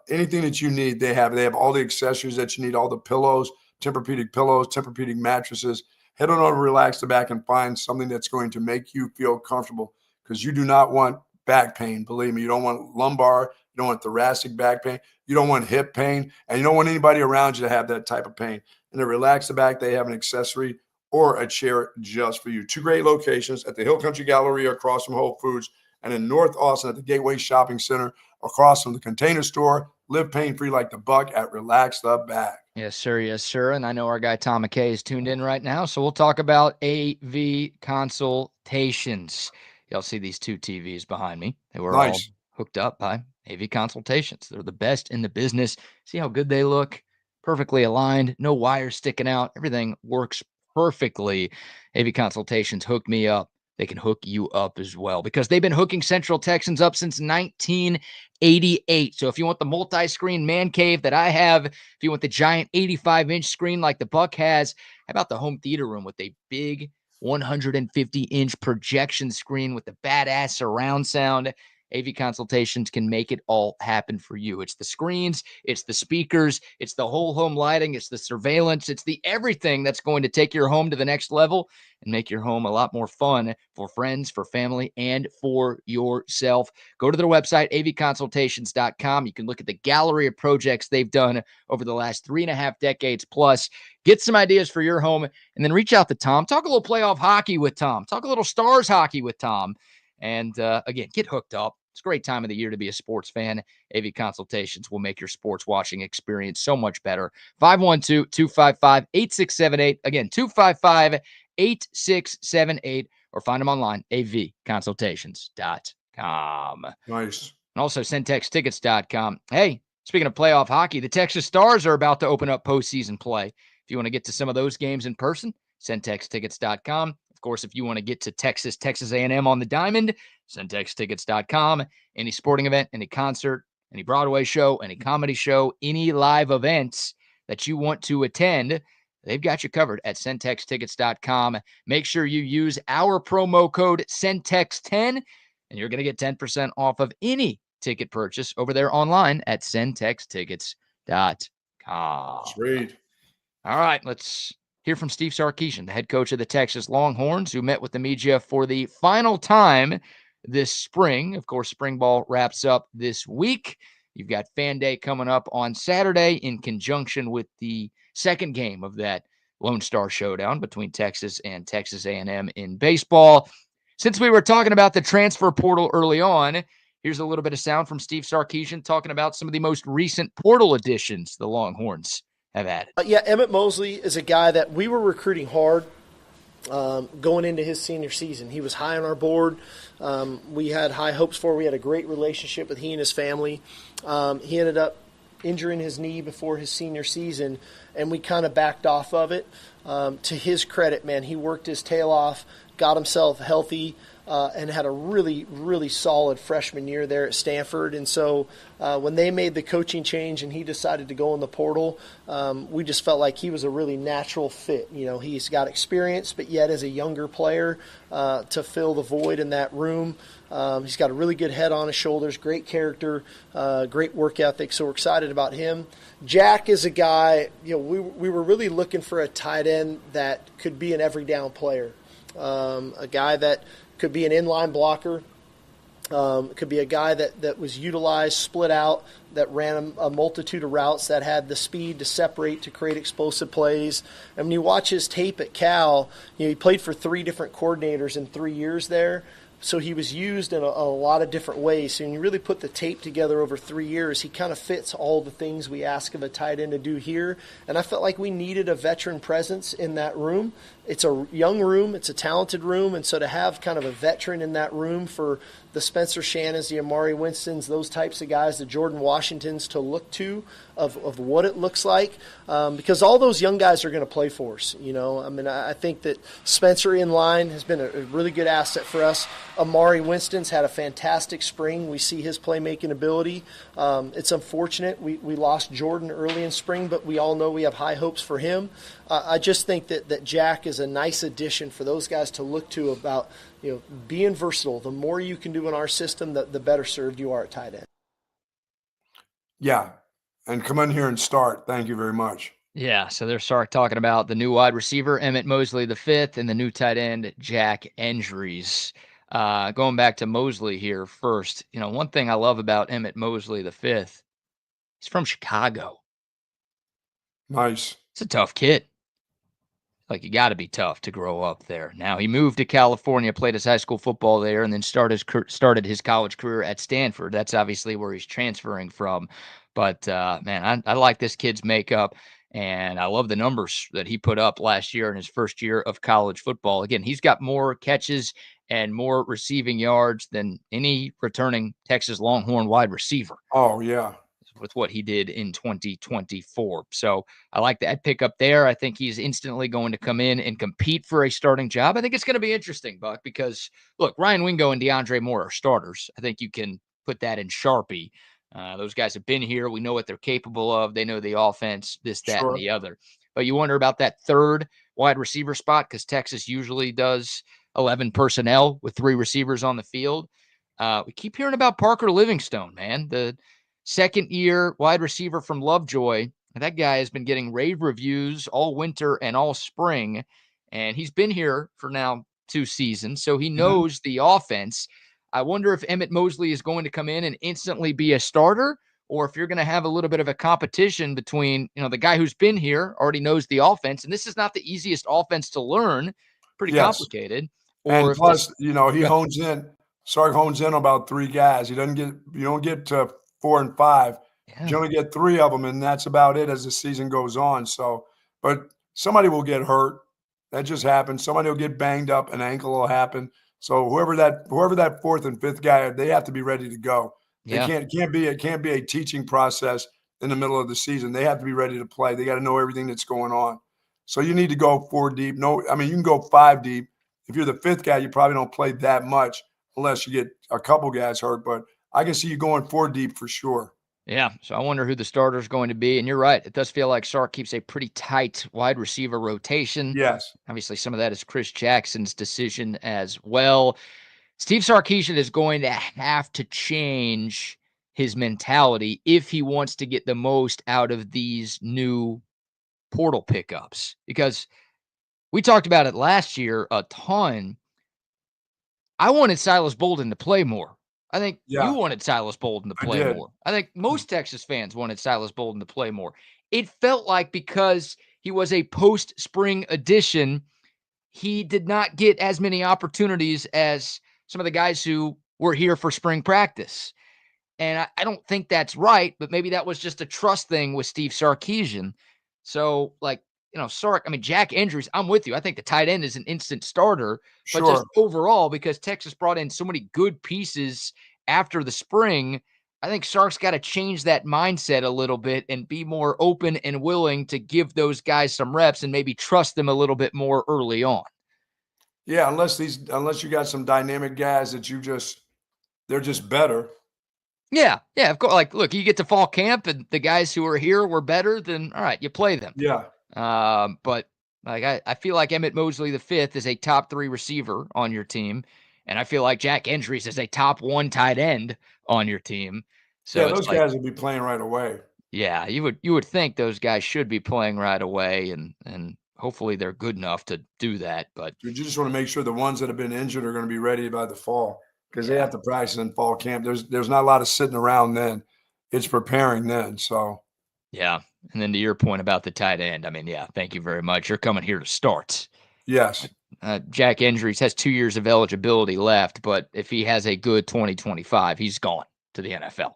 anything that you need, they have. They have all the accessories that you need, all the pillows, Tempur-Pedic pillows, Tempur-Pedic mattresses. Head on over to Relax the Back and find something that's going to make you feel comfortable, because you do not want back pain. Believe me, you don't want lumbar, you don't want thoracic back pain, you don't want hip pain, and you don't want anybody around you to have that type of pain. And at Relax the Back, they have an accessory or a chair just for you. 2 great locations at the Hill Country Galleria across from Whole Foods, and in North Austin at the Gateway Shopping Center across from the Container Store Live pain-free like the Buck at Relax the Back. Yes, sir. Yes, sir. And I know our guy Tom McKay is tuned in right now, so we'll talk about AV consultations. Y'all see these two TVs behind me. They were all hooked up by AV consultations. They're the best in the business. See how good they look? Perfectly aligned, no wires sticking out. Everything works perfectly. AV consultations hooked me up. They can hook you up as well because they've been hooking Central Texans up since 1988. So if you want the multi-screen man cave that I have, if you want the giant 85-inch screen like the Buck has, how about the home theater room with a big 150-inch projection screen with the badass surround sound? AV consultations can make it all happen for you. It's the screens, it's the speakers, it's the whole home lighting, it's the surveillance, it's the everything that's going to take your home to the next level and make your home a lot more fun for friends, for family, and for yourself. Go to their website, avconsultations.com. You can look at the gallery of projects they've done over the last 3.5 decades plus. Get some ideas for your home, and then reach out to Tom. Talk a little playoff hockey with Tom. Talk a little Stars hockey with Tom. And again, get hooked up. It's a great time of the year to be a sports fan. AV consultations will make your sports watching experience so much better. 512-255-8678. Again, 255-8678. Or find them online, avconsultations.com. Nice. And also centextickets.com. Hey, speaking of playoff hockey, the Texas Stars are about to open up postseason play. If you want to get to some of those games in person, centextickets.com. Of course, if you want to get to Texas A&M on the Diamond, centextickets.com. Any sporting event, any concert, any Broadway show, any comedy show, any live events that you want to attend, they've got you covered at centextickets.com. Make sure you use our promo code CENTEX10, and you're going to get 10% off of any ticket purchase over there online at centextickets.com. Sweet. All right, let's hear from Steve Sarkisian, the head coach of the Texas Longhorns, who met with the media for the final time this spring. Of course, spring ball wraps up this week. You've got Fan Day coming up on Saturday in conjunction with the second game of that Lone Star Showdown between Texas and Texas A&M in baseball. Since we were talking about the transfer portal early on, here's a little bit of sound from Steve Sarkisian talking about some of the most recent portal additions the Longhorns have added. Emmett Mosley is a guy that we were recruiting hard going into his senior season. He was high on our board. We had high hopes for. We had a great relationship with he and his family. He ended up injuring his knee before his senior season, and we kind of backed off of it. To his credit, man, he worked his tail off, got himself healthy, and had a really, really solid freshman year there at Stanford. And so when they made the coaching change and he decided to go in the portal, we just felt like he was a really natural fit. You know, he's got experience, but yet as a younger player to fill the void in that room. He's got a really good head on his shoulders, great character, great work ethic, so we're excited about him. Jack is a guy, you know, we were really looking for a tight end that could be an every down player, a guy that could be an inline blocker, could be a guy that was utilized, split out, that ran a multitude of routes, that had the speed to separate, to create explosive plays. And when you watch his tape at Cal, you know, he played for 3 different coordinators in 3 years there. So he was used in a lot of different ways. So when you really put the tape together over 3 years, he kind of fits all the things we ask of a tight end to do here. And I felt like we needed a veteran presence in that room. It's a young room. It's a talented room. And so to have kind of a veteran in that room for the Spencer Shannons, the Amari Winstons, those types of guys, the Jordan Washingtons to look to of what it looks like, because all those young guys are going to play for us. You know, I mean, I think that Spencer in line has been a really good asset for us. Amari Winston's had a fantastic spring. We see his playmaking ability. It's unfortunate we lost Jordan early in spring, but we all know we have high hopes for him. I just think that Jack is a nice addition for those guys to look to about, you know, being versatile. The more you can do in our system, the better served you are at tight end. Yeah. And come in here and start. Thank you very much. Yeah, so there's Sark talking about the new wide receiver, Emmett Mosley V, and the new tight end, Jack Endries. Going back to Mosley here first, you know, one thing I love about Emmett Mosley V, he's from Chicago. Nice. It's a tough kid. Like, you got to be tough to grow up there. Now, he moved to California, played his high school football there, and then started his college career at Stanford. That's obviously where he's transferring from. But, man, I like this kid's makeup, and I love the numbers that he put up last year in his first year of college football. Again, he's got more catches and more receiving yards than any returning Texas Longhorn wide receiver Oh, yeah. with what he did in 2024. So I like that pickup there. I think he's instantly going to come in and compete for a starting job. I think it's going to be interesting, Buck, because look, Ryan Wingo and DeAndre Moore are starters. I think you can put that in Sharpie. Those guys have been here. We know what they're capable of. They know the offense, this, that, and Sure. the other. But you wonder about that third wide receiver spot because Texas usually does 11 personnel with 3 receivers on the field. We keep hearing about Parker Livingstone, man. The second-year wide receiver from Lovejoy. That guy has been getting rave reviews all winter and all spring, and he's been here for now 2 seasons, so he knows the offense. I wonder if Emmett Mosley is going to come in and instantly be a starter, or if you're going to have a little bit of a competition between, the guy who's been here, already knows the offense, and this is not the easiest offense to learn, pretty Yes. complicated. And Or if plus, this, he Sark hones in about 3 guys. You don't get to 4 and 5. yeah, You only get 3 of them, and that's about it as the season goes on. So, but somebody will get hurt. That just happens. Somebody will get banged up. An ankle will happen. So whoever that 4th and 5th guy, they have to be ready to go. They yeah, can't be a teaching process in the middle of the season. They have to be ready to play. They got to know everything that's going on. So you need to go 4 deep. No, I mean you can go 5 deep. If you're the 5th guy, you probably don't play that much unless you get a couple guys hurt. But I can see you going 4 deep for sure. yeah. So I wonder who the starter is going to be. And you're right. It does feel like Sark keeps a pretty tight wide receiver rotation. Yes. Obviously, some of that is Chris Jackson's decision as well. Steve Sarkisian is going to have to change his mentality if he wants to get the most out of these new portal pickups, because we talked about it last year a ton. I wanted Silas Bolden to play more. I think you Yeah, wanted Silas Bolden to I play did. more. I think most Texas fans wanted Silas Bolden to play more. It felt like because he was a post-spring addition, he did not get as many opportunities as some of the guys who were here for spring practice. And I don't think that's right, but maybe that was just a trust thing with Steve Sarkisian. So, Sark, I mean, Jack Andrews, I'm with you. I think the tight end is an instant starter, but just Sure. overall, because Texas brought in so many good pieces after the spring, I think Sark's got to change that mindset a little bit and be more open and willing to give those guys some reps and maybe trust them a little bit more early on. Yeah, unless you got some dynamic guys that they're just better. Yeah, of course. Like, look, you get to fall camp and the guys who are here were better, then all right, you play them. Yeah. But I feel like Emmett Mosley the fifth is a top 3 receiver on your team, and I feel like Jack Andrews is a top 1 tight end on your team. So Yeah, it's those like, guys will be playing right away. yeah, you would think those guys should be playing right away, and hopefully they're good enough to do that. But You just want to make sure the ones that have been injured are going to be ready by the fall because they yeah, have to practice in fall camp. There's not a lot of sitting around then. It's preparing then. So yeah. And then to your point about the tight end, I mean, yeah, thank you very much. You're coming here to start. yes. Jack Andrews has 2 years of eligibility left, but if he has a good 2025, he's gone to the NFL.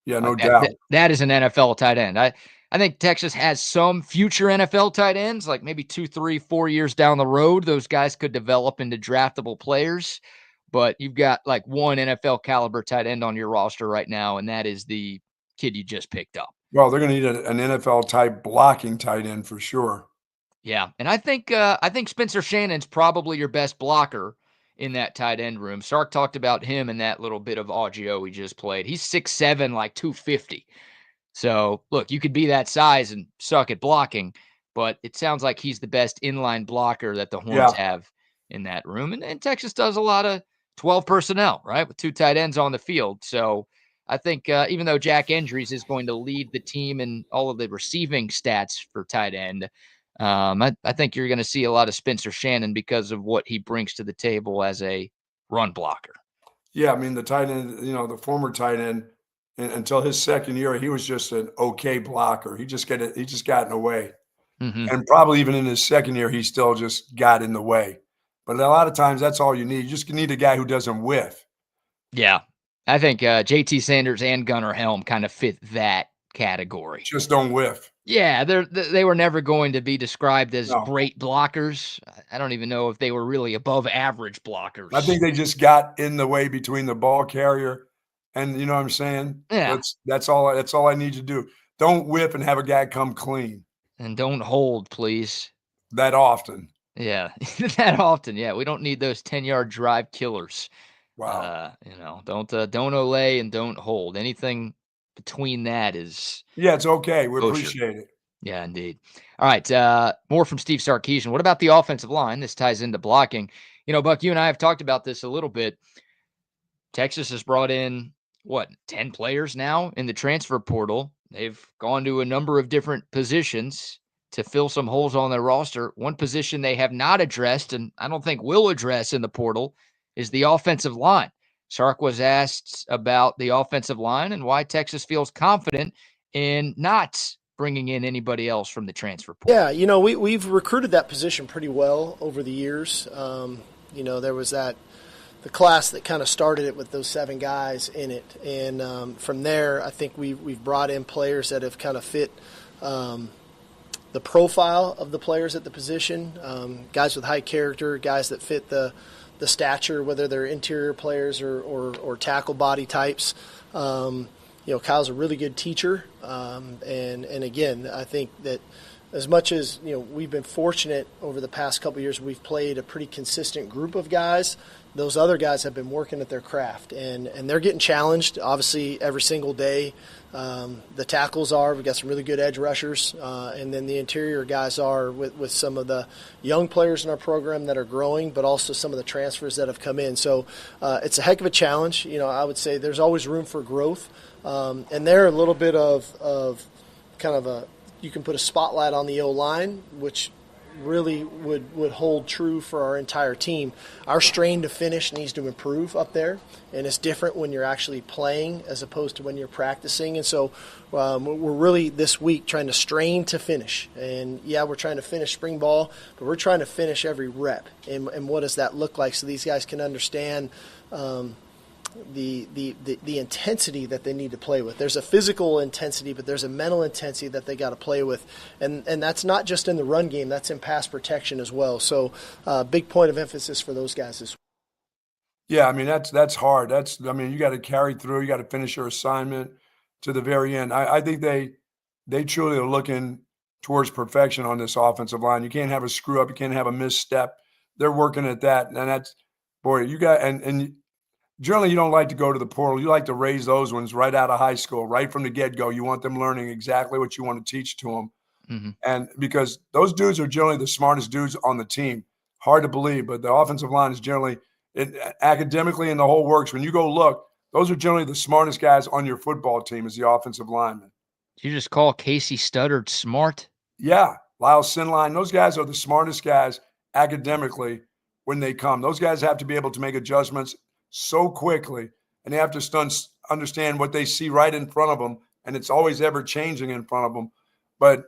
Yeah, no That, doubt. that is an NFL tight end. I think Texas has some future NFL tight ends, like maybe 2, 3, 4 years down the road. Those guys could develop into draftable players, but you've got like one NFL caliber tight end on your roster right now, and that is the kid you just picked up. Well, they're going to need an NFL type blocking tight end for sure. Yeah, and I think Spencer Shannon's probably your best blocker in that tight end room. Sark talked about him in that little bit of audio we just played. He's 6'7", like 250. So, look, you could be that size and suck at blocking, but it sounds like he's the best inline blocker that the Horns Yeah. have in that room. And Texas does a lot of 12 personnel, right, with 2 tight ends on the field. So I think even though Jack Andrews is going to lead the team in all of the receiving stats for tight end, I think you're going to see a lot of Spencer Shannon because of what he brings to the table as a run blocker. Yeah, I mean the tight end, the former tight end, until his second year, he was just an okay blocker. He just got in the way. Mm-hmm. And probably even in his second year, he still just got in the way. But a lot of times, that's all you need. You just need a guy who doesn't whiff. Yeah. I think JT Sanders and Gunnar Helm kind of fit that category. Just don't whiff. Yeah, they were never going to be described as No. great blockers. I don't even know if they were really above average blockers. I think they just got in the way between the ball carrier and, you know what I'm saying? Yeah. That's all I need you to do. Don't whip and have a guy come clean And don't hold, please. that often. Yeah, that often. Yeah, we don't need those 10-yard drive killers. Wow. Don't olay and don't hold. Anything between that is Yeah, it's okay. We kosher. appreciate it. Yeah, indeed. All right, more from Steve Sarkisian. What about the offensive line? This ties into blocking. Buck, you and I have talked about this a little bit. Texas has brought in, 10 players now in the transfer portal. They've gone to a number of different positions to fill some holes on their roster. One position they have not addressed, and I don't think will address in the portal, is the offensive line. Sark was asked about the offensive line and why Texas feels confident in not bringing in anybody else from the transfer portal. Yeah, we've recruited that position pretty well over the years. There was the class that kind of started it with those 7 guys in it, and from there, I think we've brought in players that have kind of fit the profile of the players at the position. Guys with high character, guys that fit the stature, whether they're interior players or tackle body types. Kyle's a really good teacher, and again, I think that as much as we've been fortunate over the past couple of years, we've played a pretty consistent group of guys. Those other guys have been working at their craft, and they're getting challenged, obviously, every single day. The tackles are. We've got some really good edge rushers, and then the interior guys are with some of the young players in our program that are growing, but also some of the transfers that have come in. So it's a heck of a challenge. I would say there's always room for growth, and they're a little bit of kind of you can put a spotlight on the O-line, which really would hold true for our entire team. Our strain to finish needs to improve up there, and it's different when you're actually playing as opposed to when you're practicing. And so we're really this week trying to strain to finish. And yeah, we're trying to finish spring ball, but we're trying to finish every rep. And what does that look like so these guys can understand the intensity that they need to play with. There's a physical intensity, but there's a mental intensity that they got to play with, and that's not just in the run game, that's in pass protection as well. So big point of emphasis for those guys this week. Yeah, I mean that's hard. You got to carry through, you got to finish your assignment to the very end. I think they truly are looking towards perfection on this offensive line. You can't have a screw up, you can't have a misstep. They're working at that, and that's, boy, you got and generally, you don't like to go to the portal. You like to raise those ones right out of high school, right from the get-go. You want them learning exactly what you want to teach to them. Mm-hmm. And because those dudes are generally the smartest dudes on the team. Hard to believe, but the offensive line is generally, academically in the whole works. When you go look, those are generally the smartest guys on your football team is the offensive linemen. Did you just call Casey Studdard smart? Yeah. Lyle Sinline. Those guys are the smartest guys academically when they come. Those guys have to be able to make adjustments so quickly, and they have to understand what they see right in front of them, and it's always ever changing in front of them. But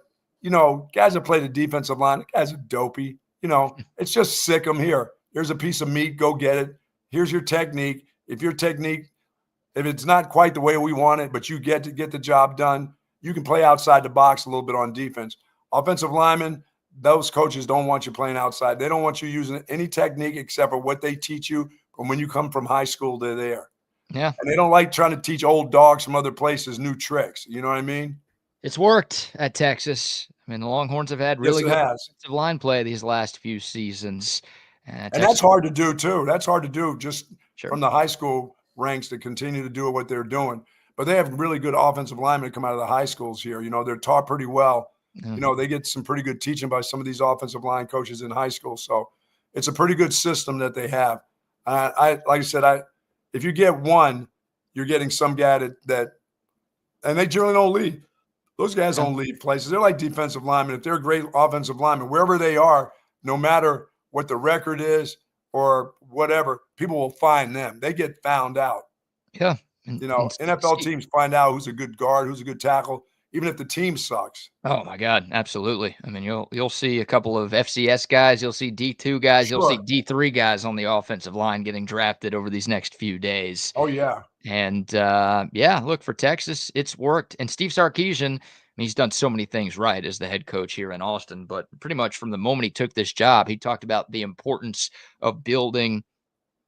guys that play the defensive line, guys are dopey. It's just sick them here. Here's a piece of meat, go get it. Here's your technique. If it's not quite the way we want it, but you get to get the job done, you can play outside the box a little bit on defense. Offensive linemen, those coaches don't want you playing outside. They don't want you using any technique except for what they teach you from when you come from high school to there. Yeah. And they don't like trying to teach old dogs from other places new tricks. You know what I mean? It's worked at Texas. The Longhorns have had really good offensive line play these last few seasons. And that's hard to do, too. That's hard to do just from the high school ranks to continue to do what they're doing. But they have really good offensive linemen come out of the high schools here. They're taught pretty well. Mm-hmm. They get some pretty good teaching by some of these offensive line coaches in high school. So it's a pretty good system that they have. Like I said, if you get one, you're getting some guy that and they generally don't leave. Those guys don't leave places. They're like defensive linemen. If they're great offensive linemen, wherever they are, no matter what the record is or whatever, people will find them. They get found out. Yeah. NFL teams find out who's a good guard, who's a good tackle. even if the team sucks. Oh my God, absolutely. I mean, you'll see a couple of FCS guys, you'll see D2 guys, you'll see Sure. D3 guys on the offensive line getting drafted over these next few days. Oh, yeah. And yeah, look, for Texas, it's worked. And Steve Sarkisian, I mean, he's done so many things right as the head coach here in Austin, but pretty much from the moment he took this job, he talked about the importance of building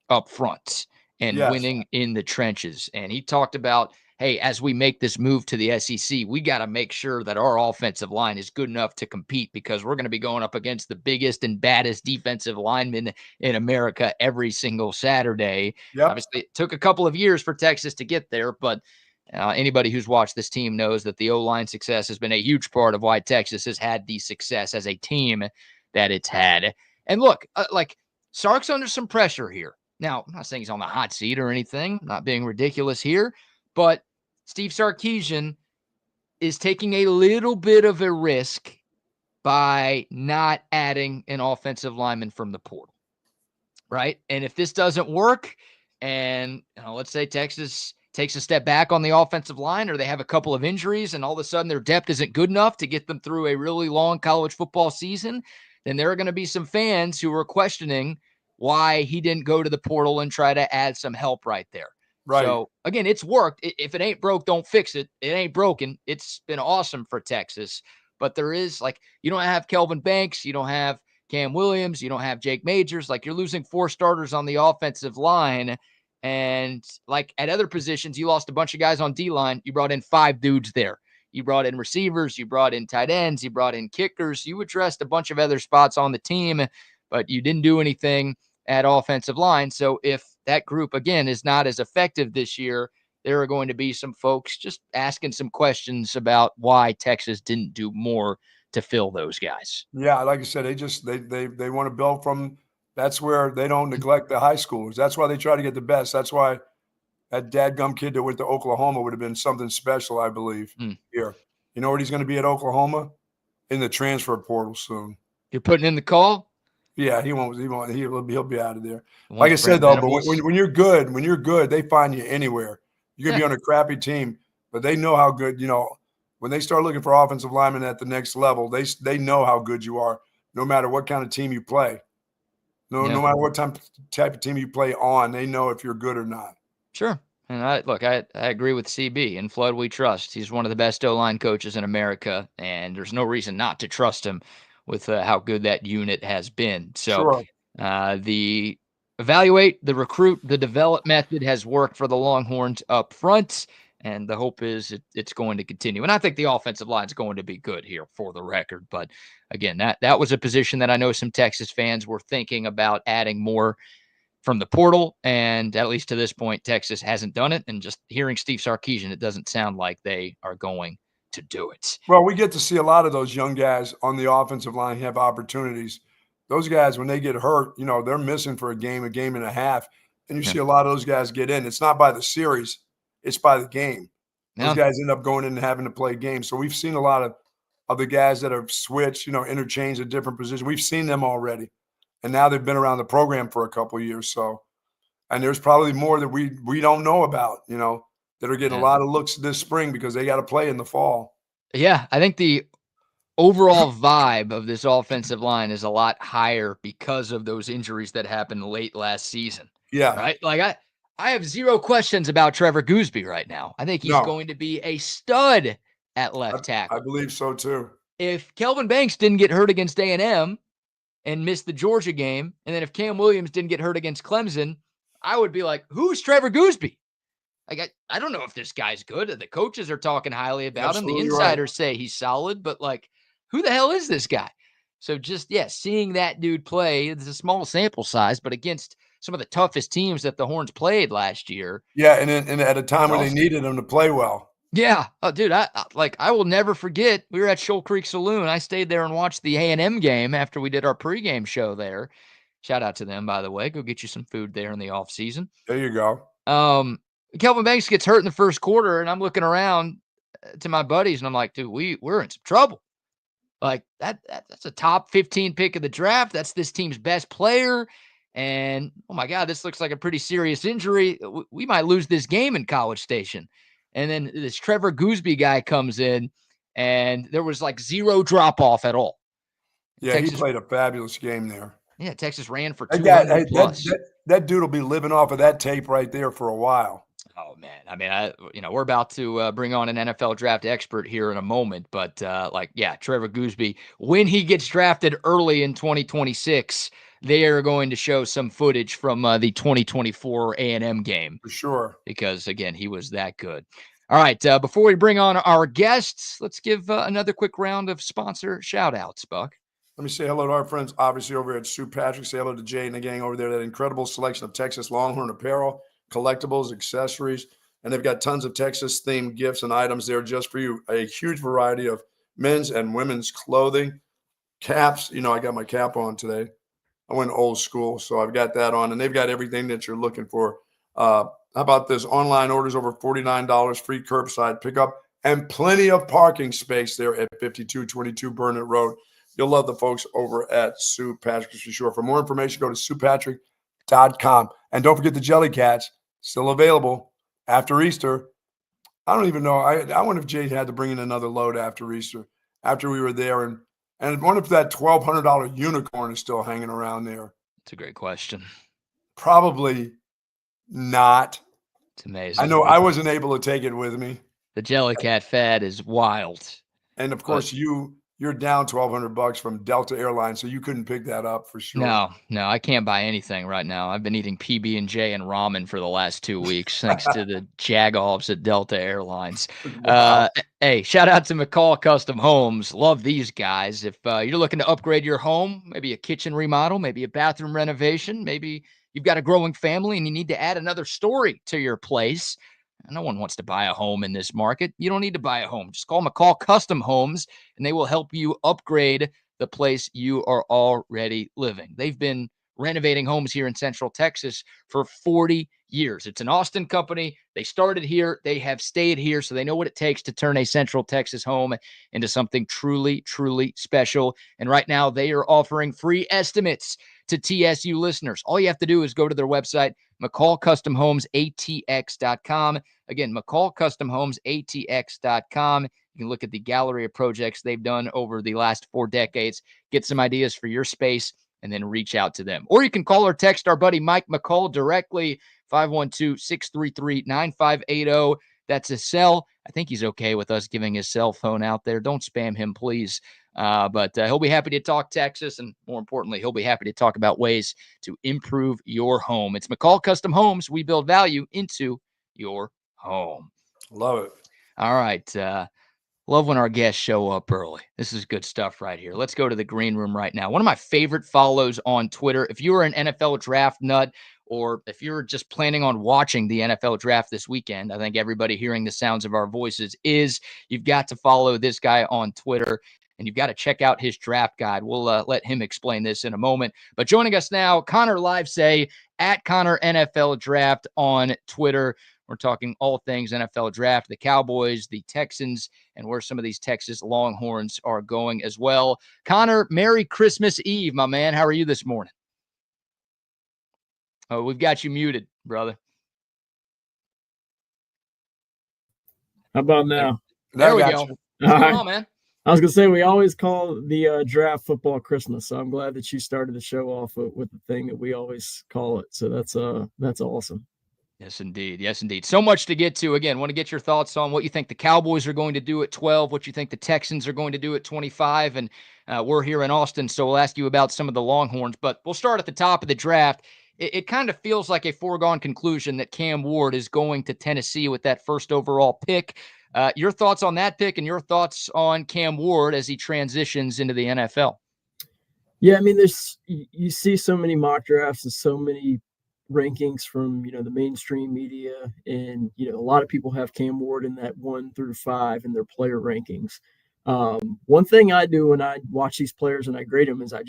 up front and Yes. winning in the trenches. And he talked about, hey, as we make this move to the SEC, we got to make sure that our offensive line is good enough to compete because we're going to be going up against the biggest and baddest defensive linemen in America every single Saturday. Yep. Obviously, it took a couple of years for Texas to get there, but anybody who's watched this team knows that the O-line success has been a huge part of why Texas has had the success as a team that it's had. And look, like Sark's under some pressure here. Now, I'm not saying he's on the hot seat or anything, I'm not being ridiculous here, but Steve Sarkisian is taking a little bit of a risk by not adding an offensive lineman from the portal, right? And if this doesn't work and let's say Texas takes a step back on the offensive line or they have a couple of injuries and all of a sudden their depth isn't good enough to get them through a really long college football season, then there are going to be some fans who are questioning why he didn't go to the portal and try to add some help right there. Right. So, again, it's worked. If it ain't broke, don't fix it. It ain't broken. It's been awesome for Texas. But there is, like, you don't have Kelvin Banks. You don't have Cam Williams. You don't have Jake Majors. Like, you're losing 4 starters on the offensive line. And, like, at other positions, you lost a bunch of guys on D-line. You brought in 5 dudes there. You brought in receivers. You brought in tight ends. You brought in kickers. You addressed a bunch of other spots on the team, but you didn't do anything at offensive line. So if that group, again, is not as effective this year, there are going to be some folks just asking some questions about why Texas didn't do more to fill those guys. Yeah, like I said, they want to build from. That's where they don't neglect the high schoolers. That's why they try to get the best. That's why that dadgum kid that went to Oklahoma would have been something special, I believe. Here, you know what he's going to be at Oklahoma? In the transfer portal soon. You're putting in the call? Yeah, he'll be out of there. Like I said, though, but when you're good, they find you anywhere. You're gonna be on a crappy team, but they know how good, when they start looking for offensive linemen at the next level, they know how good you are, no matter what kind of team you play. No matter what type of team you play on, they know if you're good or not. Sure. And I agree with CB. In Flood, we trust. He's one of the best O-line coaches in America, and there's no reason not to trust him with how good that unit has been. So Sure. The evaluate, the recruit, the develop method has worked for the Longhorns up front, and the hope is it's going to continue. And I think the offensive line is going to be good here for the record. But again, that was a position that I know some Texas fans were thinking about adding more from the portal, and at least to this point, Texas hasn't done it. And just hearing Steve Sarkisian, it doesn't sound like they are going to do it. Well, we get to see a lot of those young guys on the offensive line have opportunities. Those guys, when they get hurt, they're missing for a game and a half, and you see a lot of those guys get in. It's not by the series, it's by the game. Those guys end up going in and having to play games. So we've seen a lot of the guys that have switched, interchanged at different positions. We've seen them already. And now they've been around the program for a couple of years. So, and there's probably more that we don't know about, that are getting a lot of looks this spring because they got to play in the fall. Yeah, I think the overall vibe of this offensive line is a lot higher because of those injuries that happened late last season. Yeah. Right? Like I have 0 questions about Trevor Gooseby right now. I think he's going to be a stud at left tackle. I believe so too. If Kelvin Banks didn't get hurt against A&M and missed the Georgia game, and then if Cam Williams didn't get hurt against Clemson, I would be like, who's Trevor Gooseby? Like, I don't know if this guy's good. The coaches are talking highly about him. The insiders say he's solid, but like, who the hell is this guy? So just, seeing that dude play, it's a small sample size, but against some of the toughest teams that the Horns played last year. Yeah, and at a time when they needed him to play well. Yeah. Oh, dude, I will never forget. We were at Shoal Creek Saloon. I stayed there and watched the A&M game after we did our pregame show there. Shout out to them, by the way. Go get you some food there in the off season. There you go. Kelvin Banks gets hurt in the first quarter, and I'm looking around to my buddies, and I'm like, dude, we're in some trouble. Like that's a top 15 pick of the draft. That's this team's best player. And oh my God, this looks like a pretty serious injury. We might lose this game in College Station. And then this Trevor Gooseby guy comes in and there was like zero drop off at all. Yeah, Texas, he played a fabulous game there. Yeah, Texas ran for 200 plus. That dude will be living off of that tape right there for a while. Oh man, I mean, we're about to bring on an NFL draft expert here in a moment, but Trevor Gooseby, when he gets drafted early in 2026, they are going to show some footage from the 2024 A&M game for sure. Because again, he was that good. All right, before we bring on our guests, let's give another quick round of sponsor shout outs, Buck. Let me say hello to our friends, obviously, over at Sue Patrick. Say hello to Jay and the gang over there. That incredible selection of Texas Longhorn apparel, collectibles, accessories, and they've got tons of Texas-themed gifts and items there just for you. A huge variety of men's and women's clothing, caps. You know, I got my cap on today. I went old school, so I've got that on, and they've got everything that you're looking for. How about this? Online orders over $49, free curbside pickup, and plenty of parking space there at 5222 Burnett Road. You'll love the folks over at Sue Patrick for sure. For more information, go to SuePatrick.com. And don't forget the Jelly Cats, still available after Easter. I don't even know. I wonder if Jade had to bring in another load after Easter, after we were there. And I wonder if that $1,200 unicorn is still hanging around there. It's a great question. Probably not. It's amazing. I know I wasn't able to take it with me. The Jelly Cat fad is wild. And of course, you're down $1,200 from Delta Airlines, so you couldn't pick that up for sure. No, I can't buy anything right now. I've been eating PB&J and ramen for the last 2 weeks, thanks to the jagoffs at Delta Airlines. Wow. Hey, shout out to McCall Custom Homes. Love these guys. If you're looking to upgrade your home, maybe a kitchen remodel, maybe a bathroom renovation, maybe you've got a growing family and you need to add another story to your place. No one wants to buy a home in this market. You don't need to buy a home. Just call McCall Custom Homes, and they will help you upgrade the place you are already living. They've been renovating homes here in Central Texas for 40 years. It's an Austin company. They started here. They have stayed here, so they know what it takes to turn a Central Texas home into something truly, truly special. And right now, they are offering free estimates to TSU listeners. All you have to do is go to their website, McCallCustomHomesATX.com. Again, McCallCustomHomesATX.com. You can look at the gallery of projects they've done over the last 4 decades, get some ideas for your space, and then reach out to them. Or you can call or text our buddy Mike McCall directly, 512-633-9580. That's his cell. I think he's okay with us giving his cell phone out there. Don't spam him, please. But he'll be happy to talk Texas, and more importantly, he'll be happy to talk about ways to improve your home. It's McCall Custom Homes. We build value into your home. Love it. All right. Love when our guests show up early. This is good stuff right here. Let's go to the green room right now. One of my favorite follows on Twitter. If you are an NFL draft nut, or if you're just planning on watching the NFL draft this weekend, I think everybody hearing the sounds of our voices you've got to follow this guy on Twitter. And you've got to check out his draft guide. We'll let him explain this in a moment. But joining us now, Connor Livesay at Connor NFL Draft on Twitter. We're talking all things NFL Draft, the Cowboys, the Texans, and where some of these Texas Longhorns are going as well. Connor, Merry Christmas Eve, my man. How are you this morning? Oh, we've got you muted, brother. How about now? There we go. What's going on, man? I was going to say, we always call the draft football Christmas, so I'm glad that you started the show off with the thing that we always call it. So that's awesome. Yes, indeed. Yes, indeed. So much to get to. Again, want to get your thoughts on what you think the Cowboys are going to do at 12, what you think the Texans are going to do at 25, and we're here in Austin, so we'll ask you about some of the Longhorns. But we'll start at the top of the draft. It kind of feels like a foregone conclusion that Cam Ward is going to Tennessee with that first overall pick. Your thoughts on that pick and your thoughts on Cam Ward as he transitions into the NFL? Yeah, I mean, you see so many mock drafts and so many rankings from, the mainstream media, and, a lot of people have Cam Ward in that 1 through 5 in their player rankings. One thing I do when I watch these players and I grade them is I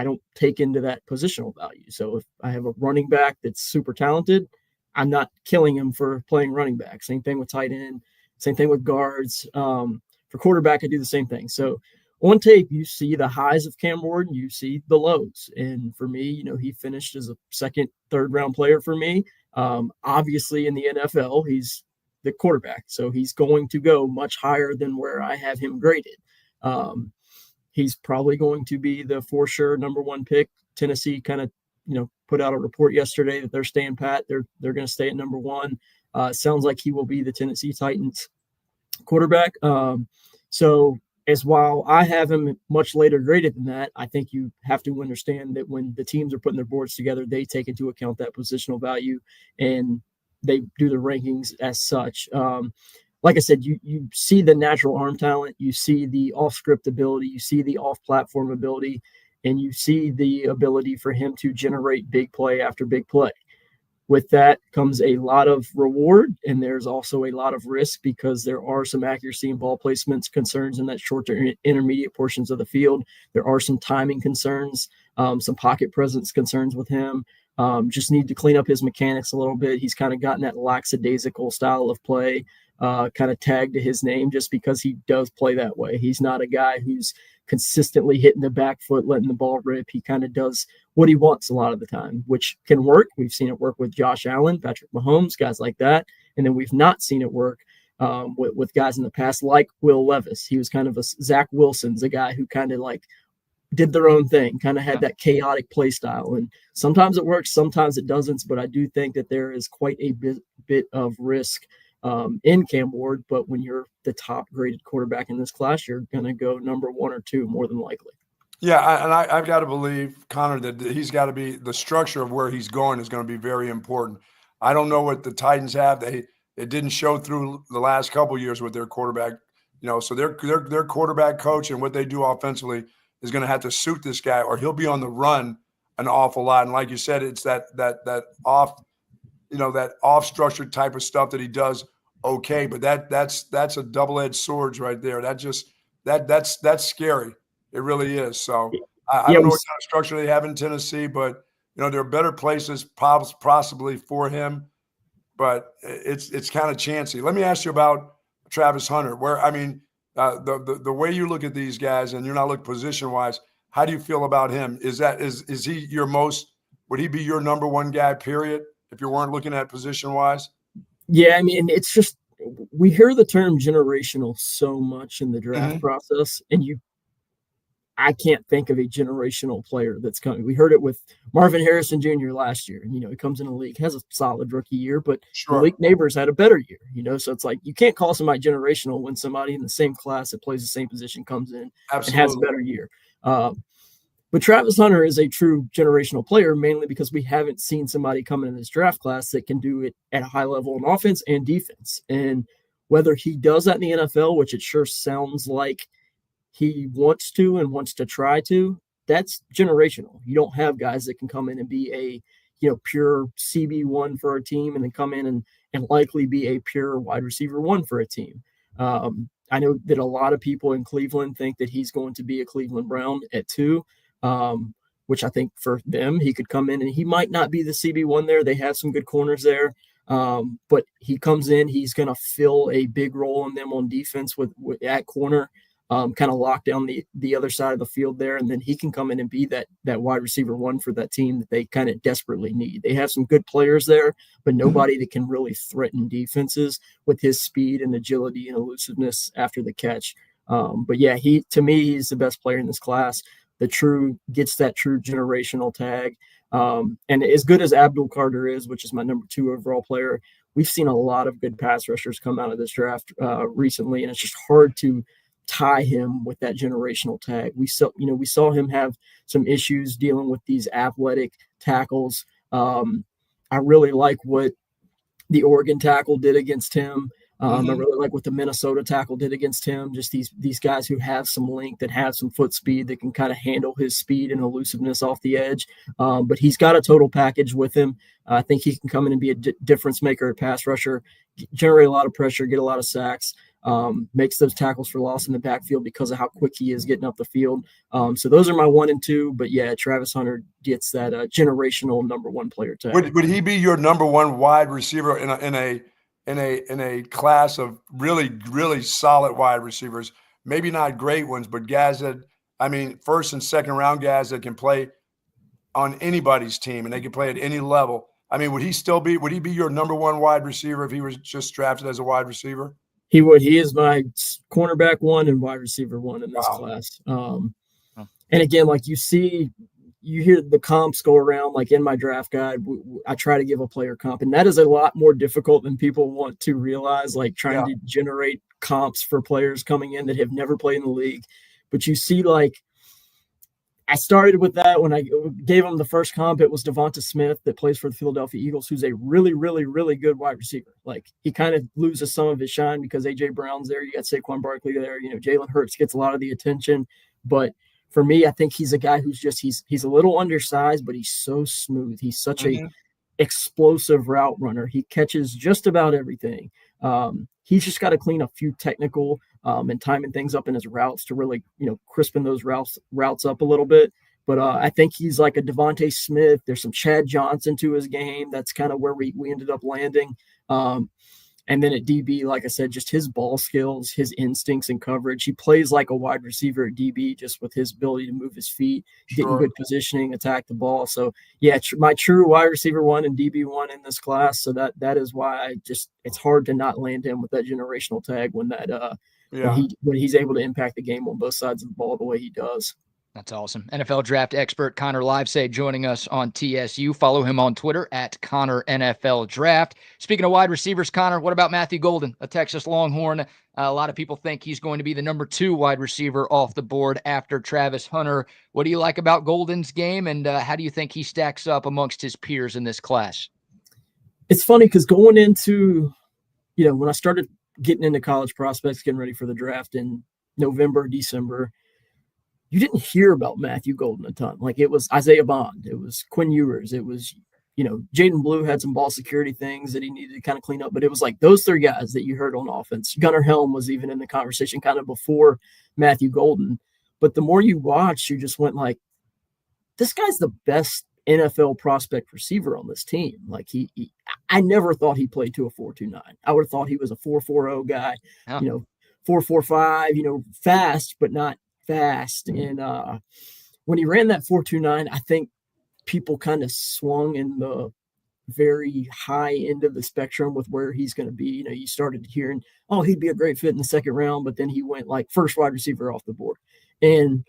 don't take into that positional value. So if I have a running back that's super talented, I'm not killing him for playing running back. Same thing with tight end. Same thing with guards. For quarterback, I do the same thing. So on tape, you see the highs of Cam Ward, and you see the lows. And for me, he finished as a second, third round player for me. Obviously in the NFL, he's the quarterback. So he's going to go much higher than where I have him graded. He's probably going to be the for sure number one pick. Tennessee kind of, put out a report yesterday that they're staying pat. They're going to stay at number one. Sounds like he will be the Tennessee Titans quarterback. So as while I have him much later graded than that, I think you have to understand that when the teams are putting their boards together, they take into account that positional value and they do the rankings as such. Like I said, you see the natural arm talent, you see the off-script ability, you see the off-platform ability, and you see the ability for him to generate big play after big play. With that comes a lot of reward, and there's also a lot of risk because there are some accuracy and ball placements concerns in that short to intermediate portions of the field. There are some timing concerns, some pocket presence concerns with him. Just need to clean up his mechanics a little bit. He's kind of gotten that lackadaisical style of play kind of tagged to his name just because he does play that way. He's not a guy who's consistently hitting the back foot, letting the ball rip. He kind of does what he wants a lot of the time, which can work. We've seen it work with Josh Allen, Patrick Mahomes, guys like that. And then we've not seen it work with guys in the past like Will Levis. He was kind of a Zach Wilson's, a guy who kind of like did their own thing, kind of had that chaotic play style. And sometimes it works, sometimes it doesn't. But I do think that there is quite a bit of risk in Cam Ward. But when you're the top graded quarterback in this class, you're going to go number one or two more than likely. Yeah, I've got to believe, Connor, that he's got to be – the structure of where he's going is going to be very important. I don't know what the Titans have. It didn't show through the last couple of years with their quarterback. So their quarterback coach and what they do offensively is going to have to suit this guy, or he'll be on the run an awful lot. And like you said, it's that off – that off-structured type of stuff that he does okay. But that's a double-edged sword right there. That's scary. It really is. So I don't know what kind of structure they have in Tennessee, but there are better places possibly for him. But it's kind of chancy. Let me ask you about Travis Hunter. The way you look at these guys, and you're not looking position-wise, how do you feel about him? Is he your most? Would he be your number one guy? Period. If you weren't looking at position-wise. Yeah, it's just we hear the term generational so much in the draft process, and I can't think of a generational player that's coming. We heard it with Marvin Harrison Jr. last year. He comes in the league, has a solid rookie year, but Malik Neighbors had a better year, so it's like you can't call somebody generational when somebody in the same class that plays the same position comes in and has a better year. But Travis Hunter is a true generational player, mainly because we haven't seen somebody come in this draft class that can do it at a high level in offense and defense. And whether he does that in the NFL, which it sure sounds like he wants to and wants to try to, that's generational. You don't have guys that can come in and be a pure CB1 for a team and then come in and likely be a pure wide receiver one for a team. I know that a lot of people in Cleveland think that he's going to be a Cleveland Brown at 2, which I think for them, he could come in and he might not be the CB1 there. They have some good corners there. But he comes in, he's going to fill a big role in them on defense with at corner. Kind of lock down the other side of the field there, and then he can come in and be that wide receiver one for that team that they kind of desperately need. They have some good players there, but nobody that can really threaten defenses with his speed and agility and elusiveness after the catch. But yeah, to me, he's the best player in this class. Gets that true generational tag. And as good as Abdul Carter is, which is my number 2 overall player, we've seen a lot of good pass rushers come out of this draft recently, and it's just hard to tie him with that generational tag. We saw him have some issues dealing with these athletic tackles. I really like what the Oregon tackle did against him. I really like what the Minnesota tackle did against him. Just these guys who have some length and have some foot speed that can kind of handle his speed and elusiveness off the edge. But he's got a total package with him. I think he can come in and be a difference maker at pass rusher, generate a lot of pressure, get a lot of sacks. Makes those tackles for loss in the backfield because of how quick he is getting up the field. So those are my 1 and 2. But yeah, Travis Hunter gets that generational number 1 player tag. Would he be your number 1 wide receiver in a class of really, really solid wide receivers? Maybe not great ones, but guys that first and second round guys that can play on anybody's team and they can play at any level. I mean, would he be your number one wide receiver if he was just drafted as a wide receiver? He would. He is my cornerback 1 and wide receiver 1 in this class. And again, like you hear the comps go around, like in my draft guide, I try to give a player comp, and that is a lot more difficult than people want to realize, like trying to generate comps for players coming in that have never played in the league. But you see, like, I started with that when I gave him the first comp. It was Devonta Smith that plays for the Philadelphia Eagles, who's a really, really, really good wide receiver. Like, he kind of loses some of his shine because A.J. Brown's there. You got Saquon Barkley there. You know, Jalen Hurts gets a lot of the attention. But for me, I think he's a guy who's just he's a little undersized, but he's so smooth. He's such a explosive route runner. He catches just about everything. He's just got to clean a few technical and timing things up in his routes to really, you know, crispen those routes up a little bit. But I think he's like a Devontae Smith. There's some Chad Johnson to his game. That's kind of where we ended up landing. And then at DB, like I said, just his ball skills, his instincts and coverage. He plays like a wide receiver at DB, just with his ability to move his feet, get in good positioning, attack the ball. So, yeah, my true wide receiver 1 and DB 1 in this class. So that is why it's hard to not land him with that generational tag when he's able to impact the game on both sides of the ball the way he does. That's awesome. NFL draft expert Connor Livesay joining us on TSU. Follow him on Twitter at Connor NFL Draft. Speaking of wide receivers, Connor, what about Matthew Golden, a Texas Longhorn? A lot of people think he's going to be the number 2 wide receiver off the board after Travis Hunter. What do you like about Golden's game, and how do you think he stacks up amongst his peers in this class? It's funny because going into, you know, when I started getting into college prospects, getting ready for the draft in November, December, you didn't hear about Matthew Golden a ton. Like, it was Isaiah Bond. It was Quinn Ewers. It was, you know, Jaden Blue had some ball security things that he needed to kind of clean up. But it was like those 3 guys that you heard on offense. Gunnar Helm was even in the conversation kind of before Matthew Golden. But the more you watch, you just went like, this guy's the best NFL prospect receiver on this team. Like, I never thought he played to a 4.29. I would have thought he was a 4.40 guy, you know, 4.45, you know, fast, but not fast. And when he ran that 4.29, I think people kind of swung in the very high end of the spectrum with where he's going to be. You know, you started hearing, oh, he'd be a great fit in the second round, but then he went like first wide receiver off the board. And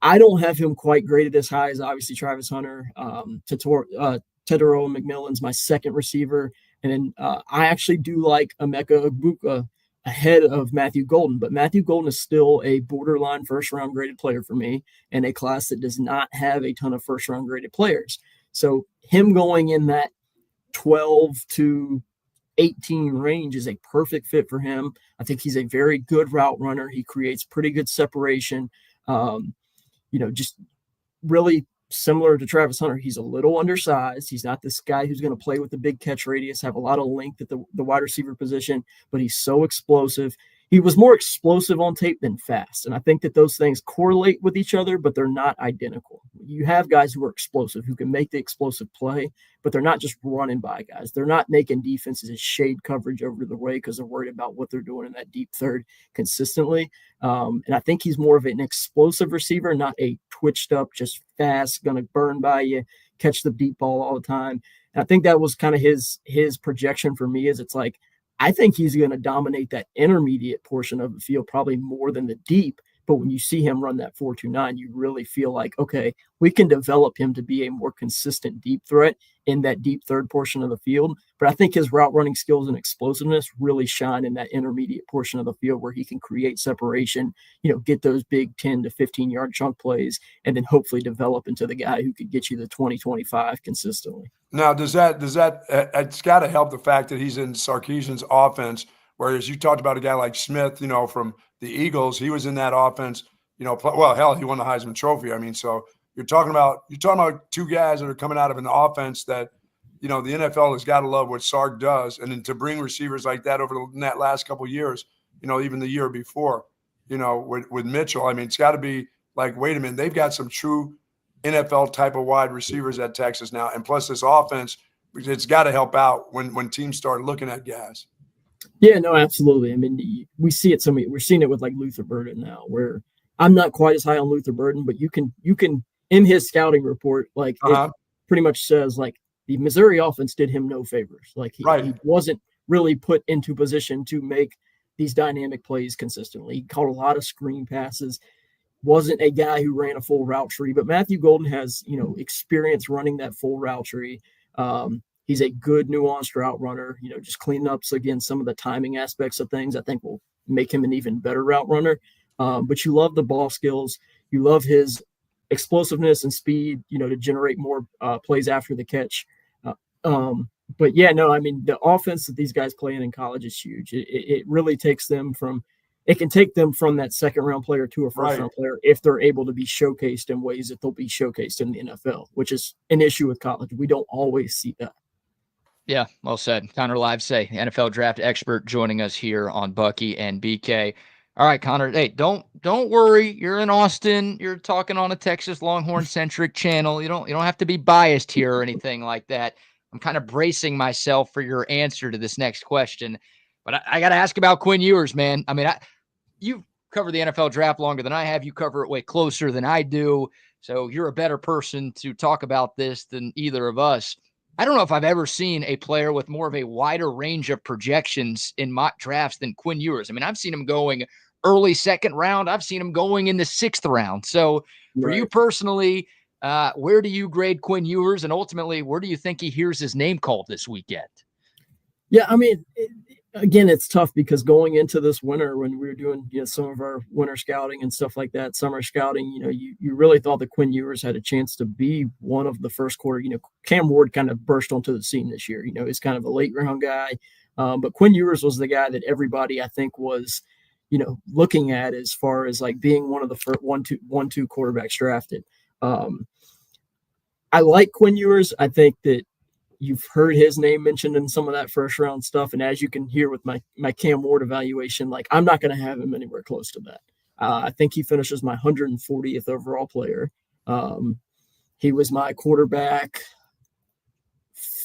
I don't have him quite graded as high as obviously Travis Hunter. Tetairoa McMillan's my second receiver. And then I actually do like Emeka Egbuka ahead of Matthew Golden, but Matthew Golden is still a borderline first-round graded player for me in a class that does not have a ton of first-round graded players. So him going in that 12 to 18 range is a perfect fit for him. I think he's a very good route runner. He creates pretty good separation. You know, just really similar to Travis Hunter. He's a little undersized. He's not this guy who's going to play with the big catch radius, have a lot of length at the wide receiver position, but he's so explosive. He was more explosive on tape than fast. And I think that those things correlate with each other, but they're not identical. You have guys who are explosive, who can make the explosive play, but they're not just running by guys. They're not making defenses shade coverage over the way because they're worried about what they're doing in that deep third consistently. And I think he's more of an explosive receiver, not a twitched up, just fast, going to burn by you, catch the deep ball all the time. And I think that was kind of his projection for me, is it's like, I think he's going to dominate that intermediate portion of the field probably more than the deep. But when you see him run that 4.29, you really feel like, okay, we can develop him to be a more consistent deep threat in that deep third portion of the field. But I think his route running skills and explosiveness really shine in that intermediate portion of the field where he can create separation, you know, get those big 10 to 15 yard chunk plays, and then hopefully develop into the guy who could get you the 20-25 consistently. Now, does that it's got to help the fact that he's in Sarkisian's offense, whereas you talked about a guy like Smith, you know, from the Eagles, he was in that offense, you know, well, hell, he won the Heisman Trophy. I mean, so you're talking about 2 guys that are coming out of an offense that, you know, the NFL has got to love what Sark does. And then to bring receivers like that over in that last couple of years, you know, even the year before, you know, with Mitchell, I mean, it's got to be like, wait a minute, they've got some true NFL type of wide receivers at Texas now. And plus this offense, it's got to help out when teams start looking at guys. Yeah, no, absolutely. I mean, we see it. We're seeing it with like Luther Burden now, where I'm not quite as high on Luther Burden, but you can in his scouting report, like it pretty much says like the Missouri offense did him no favors. Like he wasn't really put into position to make these dynamic plays consistently. He caught a lot of screen passes, wasn't a guy who ran a full route tree, but Matthew Golden has, experience running that full route tree. He's a good nuanced route runner, just cleaning up, again, some of the timing aspects of things I think will make him an even better route runner. But you love the ball skills. You love his explosiveness and speed, to generate more plays after the catch. But yeah, no, I mean, the offense that these guys play in college is huge. It really takes them from that second round player to a first round player if they're able to be showcased in ways that they'll be showcased in the NFL, which is an issue with college. We don't always see that. Yeah, well said. Connor Livesay, NFL draft expert, joining us here on Bucky and BK. All right, Connor. Hey, don't worry. You're in Austin. You're talking on a Texas Longhorn centric channel. You don't have to be biased here or anything like that. I'm kind of bracing myself for your answer to this next question, but I got to ask about Quinn Ewers, man. I mean, you cover the NFL draft longer than I have. You cover it way closer than I do, so you're a better person to talk about this than either of us. I don't know if I've ever seen a player with more of a wider range of projections in mock drafts than Quinn Ewers. I mean, I've seen him going early second round. I've seen him going in the sixth round. So for you personally, where do you grade Quinn Ewers, and ultimately, where do you think he hears his name called this weekend? Yeah, I mean, again, it's tough because going into this winter, when we were doing some of our winter scouting and stuff like that, summer scouting, you really thought that Quinn Ewers had a chance to be one of the first quarter. Cam Ward kind of burst onto the scene this year. He's kind of a late round guy, but Quinn Ewers was the guy that everybody I think was looking at as far as like being one of the first 1-2 quarterbacks drafted. I like Quinn Ewers. I think that you've heard his name mentioned in some of that first round stuff. And as you can hear with my Cam Ward evaluation, like I'm not going to have him anywhere close to that. I think he finishes my 140th overall player. He was my quarterback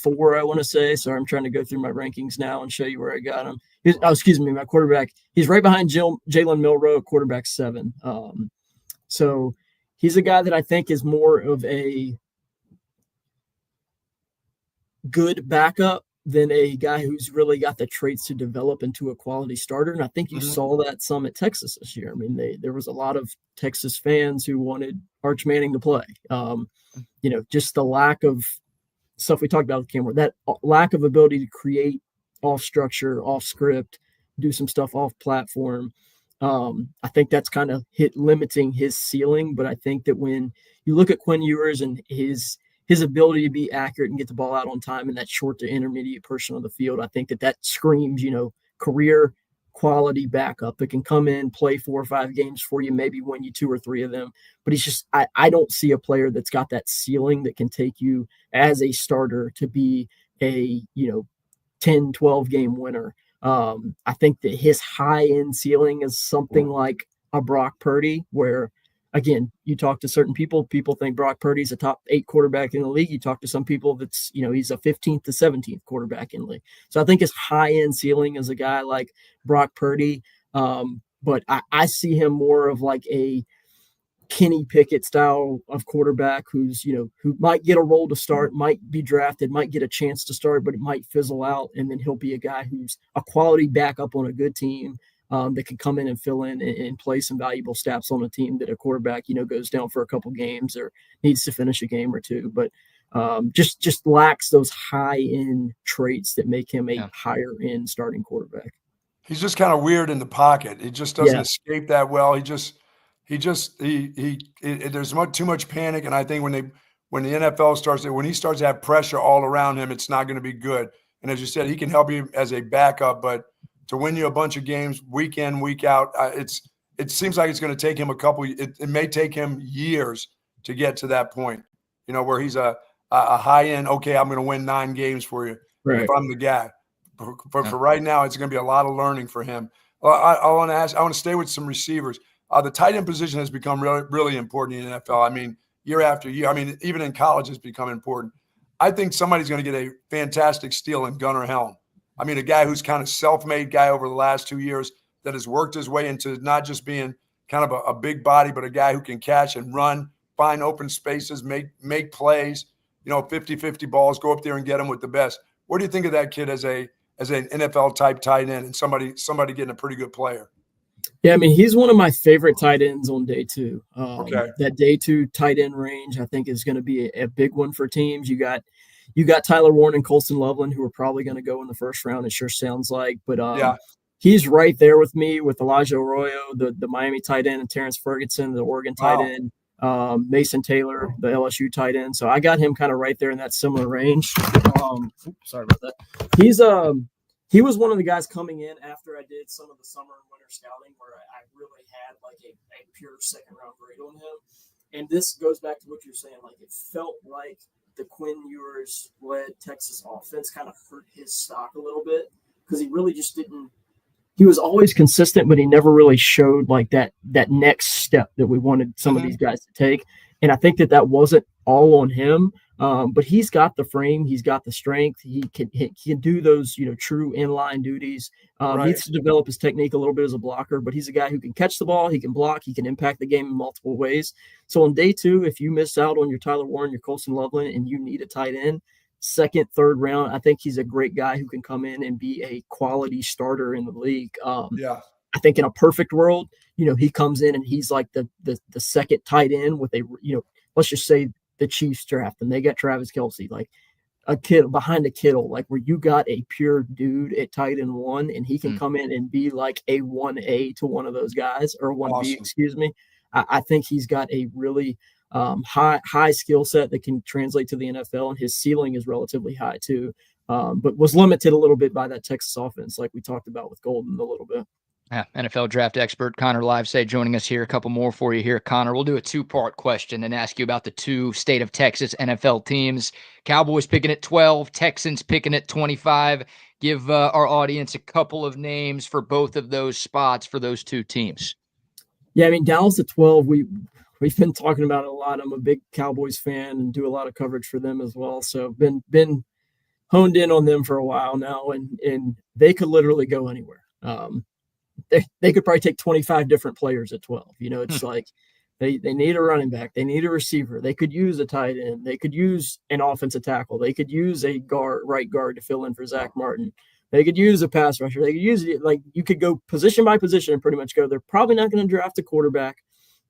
4, I want to say. So I'm trying to go through my rankings now and show you where I got him. My quarterback. He's right behind Jalen Milroe, quarterback 7. So he's a guy that I think is more of a good backup than a guy who's really got the traits to develop into a quality starter. And I think you saw that some at Texas this year. I mean, there was a lot of Texas fans who wanted Arch Manning to play. Just the lack of stuff we talked about with Cam Ward, that lack of ability to create off structure, off script, do some stuff off platform. I think that's kind of limiting his ceiling. But I think that when you look at Quinn Ewers and his ability to be accurate and get the ball out on time in that short to intermediate portion of the field, I think that screams, career quality backup that can come in, play 4 or 5 games for you, maybe win you 2 or 3 of them. But he's just, I don't see a player that's got that ceiling that can take you as a starter to be a, 10, 12 game winner. I think that his high end ceiling is something like a Brock Purdy, where again, you talk to certain people think Brock Purdy's a top 8 quarterback in the league. You talk to some people that's, he's a 15th to 17th quarterback in the league. So I think his high end ceiling is a guy like Brock Purdy. But I see him more of like a Kenny Pickett style of quarterback who's, who might get a role to start, might be drafted, might get a chance to start, but it might fizzle out. And then he'll be a guy who's a quality backup on a good team. That can come in and fill in and play some valuable snaps on a team that a quarterback, goes down for a couple games or needs to finish a game or 2, but just lacks those high end traits that make him a higher end starting quarterback. He's just kind of weird in the pocket. He just doesn't escape that well. There's too much panic. And I think when the NFL starts, when he starts to have pressure all around him, it's not going to be good. And as you said, he can help you as a backup, but to win you a bunch of games week in, week out, it seems like it's going to take him it may take him years to get to that point, where he's a high end, okay, I'm going to win 9 games for you if I'm the guy. For right now, it's going to be a lot of learning for him. I want to stay with some receivers. The tight end position has become really, really important in the NFL. I mean, year after year. I mean, even in college, it's become important. I think somebody's going to get a fantastic steal in Gunnar Helm. I mean, a guy who's kind of self-made guy over the last 2 years that has worked his way into not just being kind of a big body, but a guy who can catch and run, find open spaces, make plays. 50-50 balls, go up there and get them with the best. What do you think of that kid as an NFL type tight end and somebody getting a pretty good player? Yeah, I mean, he's one of my favorite tight ends on day two. Okay. That day two tight end range, I think, is going to be a big one for teams. You got Tyler Warren and Colston Loveland, who are probably going to go in the first round. It sure sounds like, but he's right there with me with Elijah Arroyo, the Miami tight end, and Terrence Ferguson, the Oregon tight end, Mason Taylor, the LSU tight end. So I got him kind of right there in that similar range. Sorry about that. He was one of the guys coming in after I did some of the summer and winter scouting where I really had like a pure second round grade on him. And this goes back to what you're saying. Like, it felt like the Quinn Ewers led Texas offense kind of hurt his stock a little bit because he really just didn't. He was always consistent, but he never really showed like that next step that we wanted some of these guys to take. And I think that wasn't all on him. But he's got the frame, he's got the strength, he can do those, true inline duties. Needs to develop his technique a little bit as a blocker, but he's a guy who can catch the ball, he can block, he can impact the game in multiple ways. So on day two, if you miss out on your Tyler Warren, your Colston Loveland, and you need a tight end, second, third round, I think he's a great guy who can come in and be a quality starter in the league. I think in a perfect world, he comes in and he's like the second tight end with let's just say the Chiefs draft and they got Travis Kelce, like a kid behind a Kittle, like where you got a pure dude at tight end one and he can come in and be like a 1A to one of those guys, or 1B, excuse me. I think he's got a really high skill set that can translate to the NFL, and his ceiling is relatively high too, but was limited a little bit by that Texas offense like we talked about with Golden a little bit. Yeah, NFL draft expert Connor Livesay joining us here. A couple more for you here, Connor. We'll do a two-part question and ask you about the two state of Texas NFL teams. Cowboys picking at 12, Texans picking at 25. Give our audience a couple of names for both of those spots for those two teams. Yeah, I mean, Dallas at 12, we've been talking about it a lot. I'm a big Cowboys fan and do a lot of coverage for them as well. So been honed in on them for a while now, and they could literally go anywhere. They could probably take 25 different players at 12. It's like they need a running back. They need a receiver. They could use a tight end. They could use an offensive tackle. They could use a right guard to fill in for Zach Martin. They could use a pass rusher. They could use it. Like, you could go position by position and pretty much go. They're probably not going to draft a quarterback.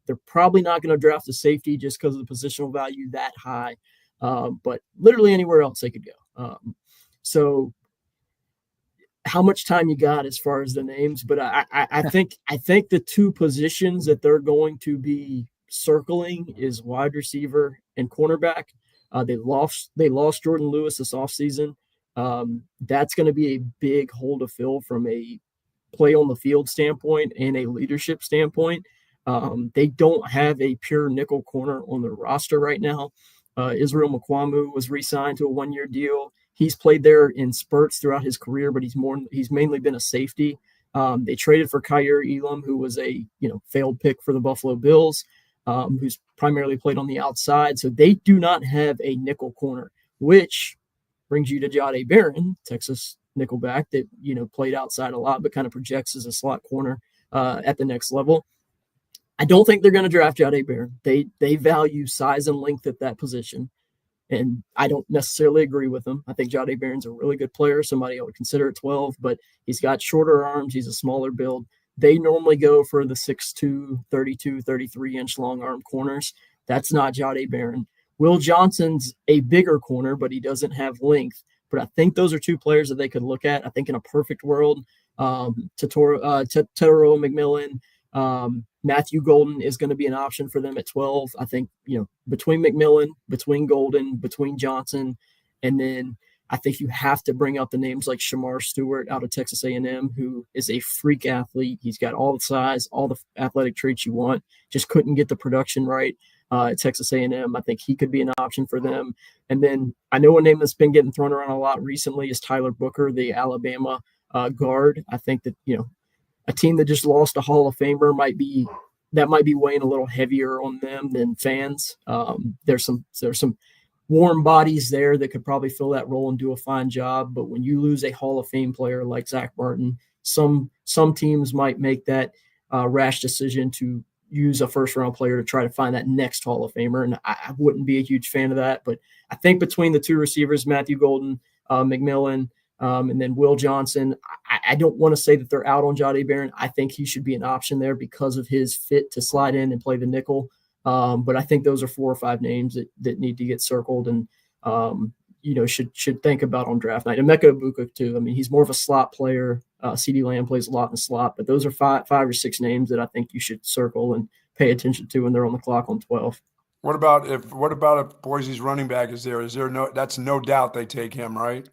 They're probably not going to draft a safety just because of the positional value that high. But literally anywhere else they could go. So how much time you got as far as the names, but I think the two positions that they're going to be circling is wide receiver and cornerback. They lost Jordan Lewis this offseason. That's going to be a big hole to fill from a play on the field standpoint and a leadership standpoint. They don't have a pure nickel corner on their roster right now. Israel Mukwamu was re-signed to a 1-year deal. He's played there in spurts throughout his career, but he's mainly been a safety. They traded for Collier Elam, who was a failed pick for the Buffalo Bills, who's primarily played on the outside. So they do not have a nickel corner, which brings you to Jahdae Barron, Texas nickelback that played outside a lot, but kind of projects as a slot corner at the next level. I don't think they're going to draft Jahdae Barron. They value size and length at that position. And I don't necessarily agree with him. I think Jahdae Barron's a really good player, somebody I would consider at 12, but he's got shorter arms. He's a smaller build. They normally go for the 6'2", 32, 33-inch long arm corners. That's not Jahdae Barron. Will Johnson's a bigger corner, but he doesn't have length. But I think those are two players that they could look at. I think in a perfect world, Tetoro McMillan, Matthew Golden is going to be an option for them at 12. I think, between McMillan, between Golden, between Johnson, and then I think you have to bring up the names like Shamar Stewart out of Texas A&M, who is a freak athlete. He's got all the size, all the athletic traits you want, just couldn't get the production right at Texas A&M. I think he could be an option for them. And then I know a name that's been getting thrown around a lot recently is Tyler Booker, the Alabama guard. I think that, a team that just lost a Hall of Famer might be weighing a little heavier on them than fans. There's some warm bodies there that could probably fill that role and do a fine job. But when you lose a Hall of Fame player like Zach Martin, some teams might make that rash decision to use a first-round player to try to find that next Hall of Famer, and I wouldn't be a huge fan of that. But I think between the two receivers, Matthew Golden, McMillan, and then Will Johnson, I don't want to say that they're out on Jahdae Barron. I think he should be an option there because of his fit to slide in and play the nickel. But I think those are 4 or 5 names that need to get circled and, should think about on draft night. Emeka Egbuka too. I mean, he's more of a slot player. CeeDee Lamb plays a lot in the slot, but those are 5 or 6 names that I think you should circle and pay attention to when they're on the clock on 12. What about if Boise's running back is there? That's no doubt they take him, right?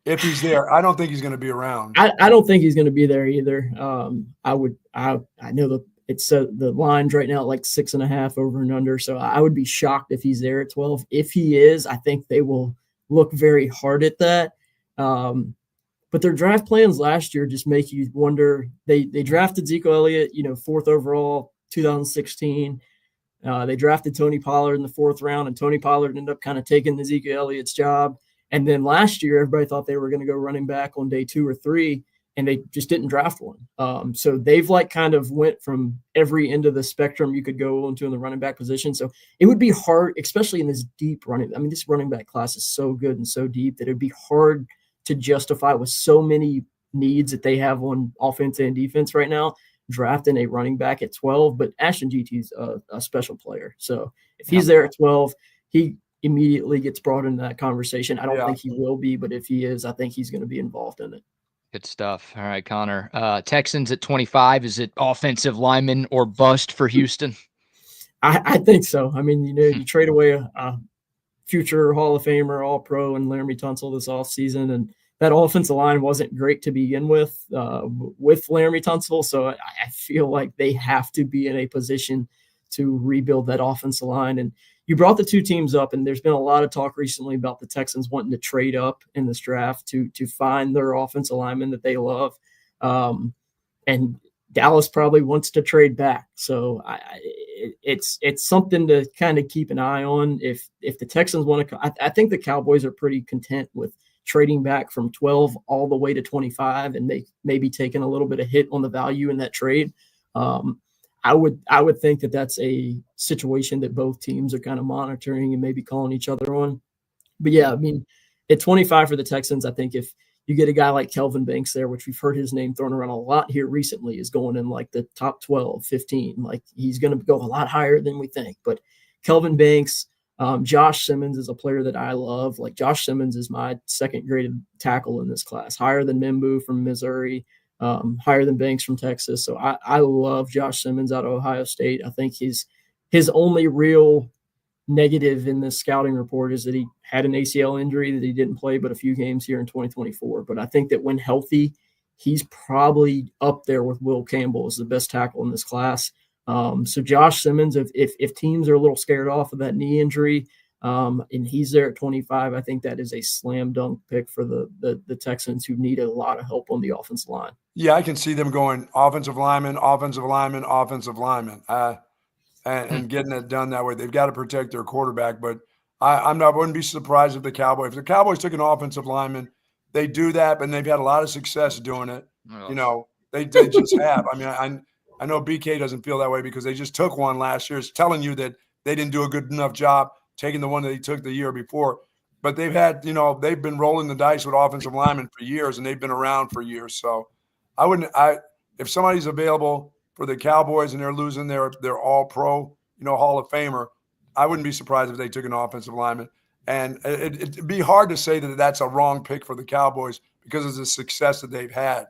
If he's there, I don't think he's going to be around. I don't think he's going to be there either. I know it's the line's right now at like 6.5 over and under. So I would be shocked if he's there at 12. If he is, I think they will look very hard at that. But their draft plans last year just make you wonder. They drafted Zeke Elliott, 4th overall, 2016. They drafted Tony Pollard in the 4th round, and Tony Pollard ended up kind of taking the Zeke Elliott's job. And then last year, everybody thought they were going to go running back on day 2 or 3, and they just didn't draft one. So they've kind of went from every end of the spectrum you could go into in the running back position. So it would be hard, especially in this deep running. I mean, this running back class is so good and so deep that it'd be hard to justify with so many needs that they have on offense and defense right now, drafting a running back at 12. But Ashton GT's a special player. So if he's there at 12, he immediately gets brought into that conversation. I don't think he will be, but if he is, I think he's going to be involved in it. Good stuff. All right, Connor. Texans at 25. Is it offensive lineman or bust for Houston? I think so. I mean, you trade away a future Hall of Famer, All-Pro, and Laramie Tunsil this offseason, and that offensive line wasn't great to begin with Laramie Tunsil. So I feel like they have to be in a position to rebuild that offensive line. And you brought the 2 teams up, and there's been a lot of talk recently about the Texans wanting to trade up in this draft to find their offensive lineman that they love. And Dallas probably wants to trade back. So it's something to kind of keep an eye on. If the Texans want to, I think the Cowboys are pretty content with trading back from 12 all the way to 25, and they maybe taking a little bit of hit on the value in that trade. I would think that that's a situation that both teams are kind of monitoring and maybe calling each other on. But yeah, I mean, at 25 for the Texans, I think if you get a guy like Kelvin Banks there, which we've heard his name thrown around a lot here recently, is going in like the top 12, 15. Like he's going to go a lot higher than we think. But Kelvin Banks, Josh Simmons is a player that I love. Like Josh Simmons is my 2nd graded tackle in this class, higher than Mimbu from Missouri, higher than Banks from Texas. So I love Josh Simmons out of Ohio State. I think his only real negative in this scouting report is that he had an ACL injury that he didn't play but a few games here in 2024. But I think that when healthy, he's probably up there with Will Campbell as the best tackle in this class. So Josh Simmons, if teams are a little scared off of that knee injury, and he's there at 25, I think that is a slam dunk pick for the Texans, who need a lot of help on the offensive line. Yeah, I can see them going offensive lineman, offensive lineman, offensive lineman, and getting it done that way. They've got to protect their quarterback, but I wouldn't be surprised if the Cowboys took an offensive lineman. They do that, and they've had a lot of success doing it. Oh. They just have. I mean, I know BK doesn't feel that way because they just took one last year. It's telling you that they didn't do a good enough job taking the one that he took the year before. But they've had, they've been rolling the dice with offensive linemen for years, and they've been around for years. So if somebody's available for the Cowboys and they're losing their All-Pro, Hall of Famer, I wouldn't be surprised if they took an offensive lineman. And it'd be hard to say that that's a wrong pick for the Cowboys because of the success that they've had,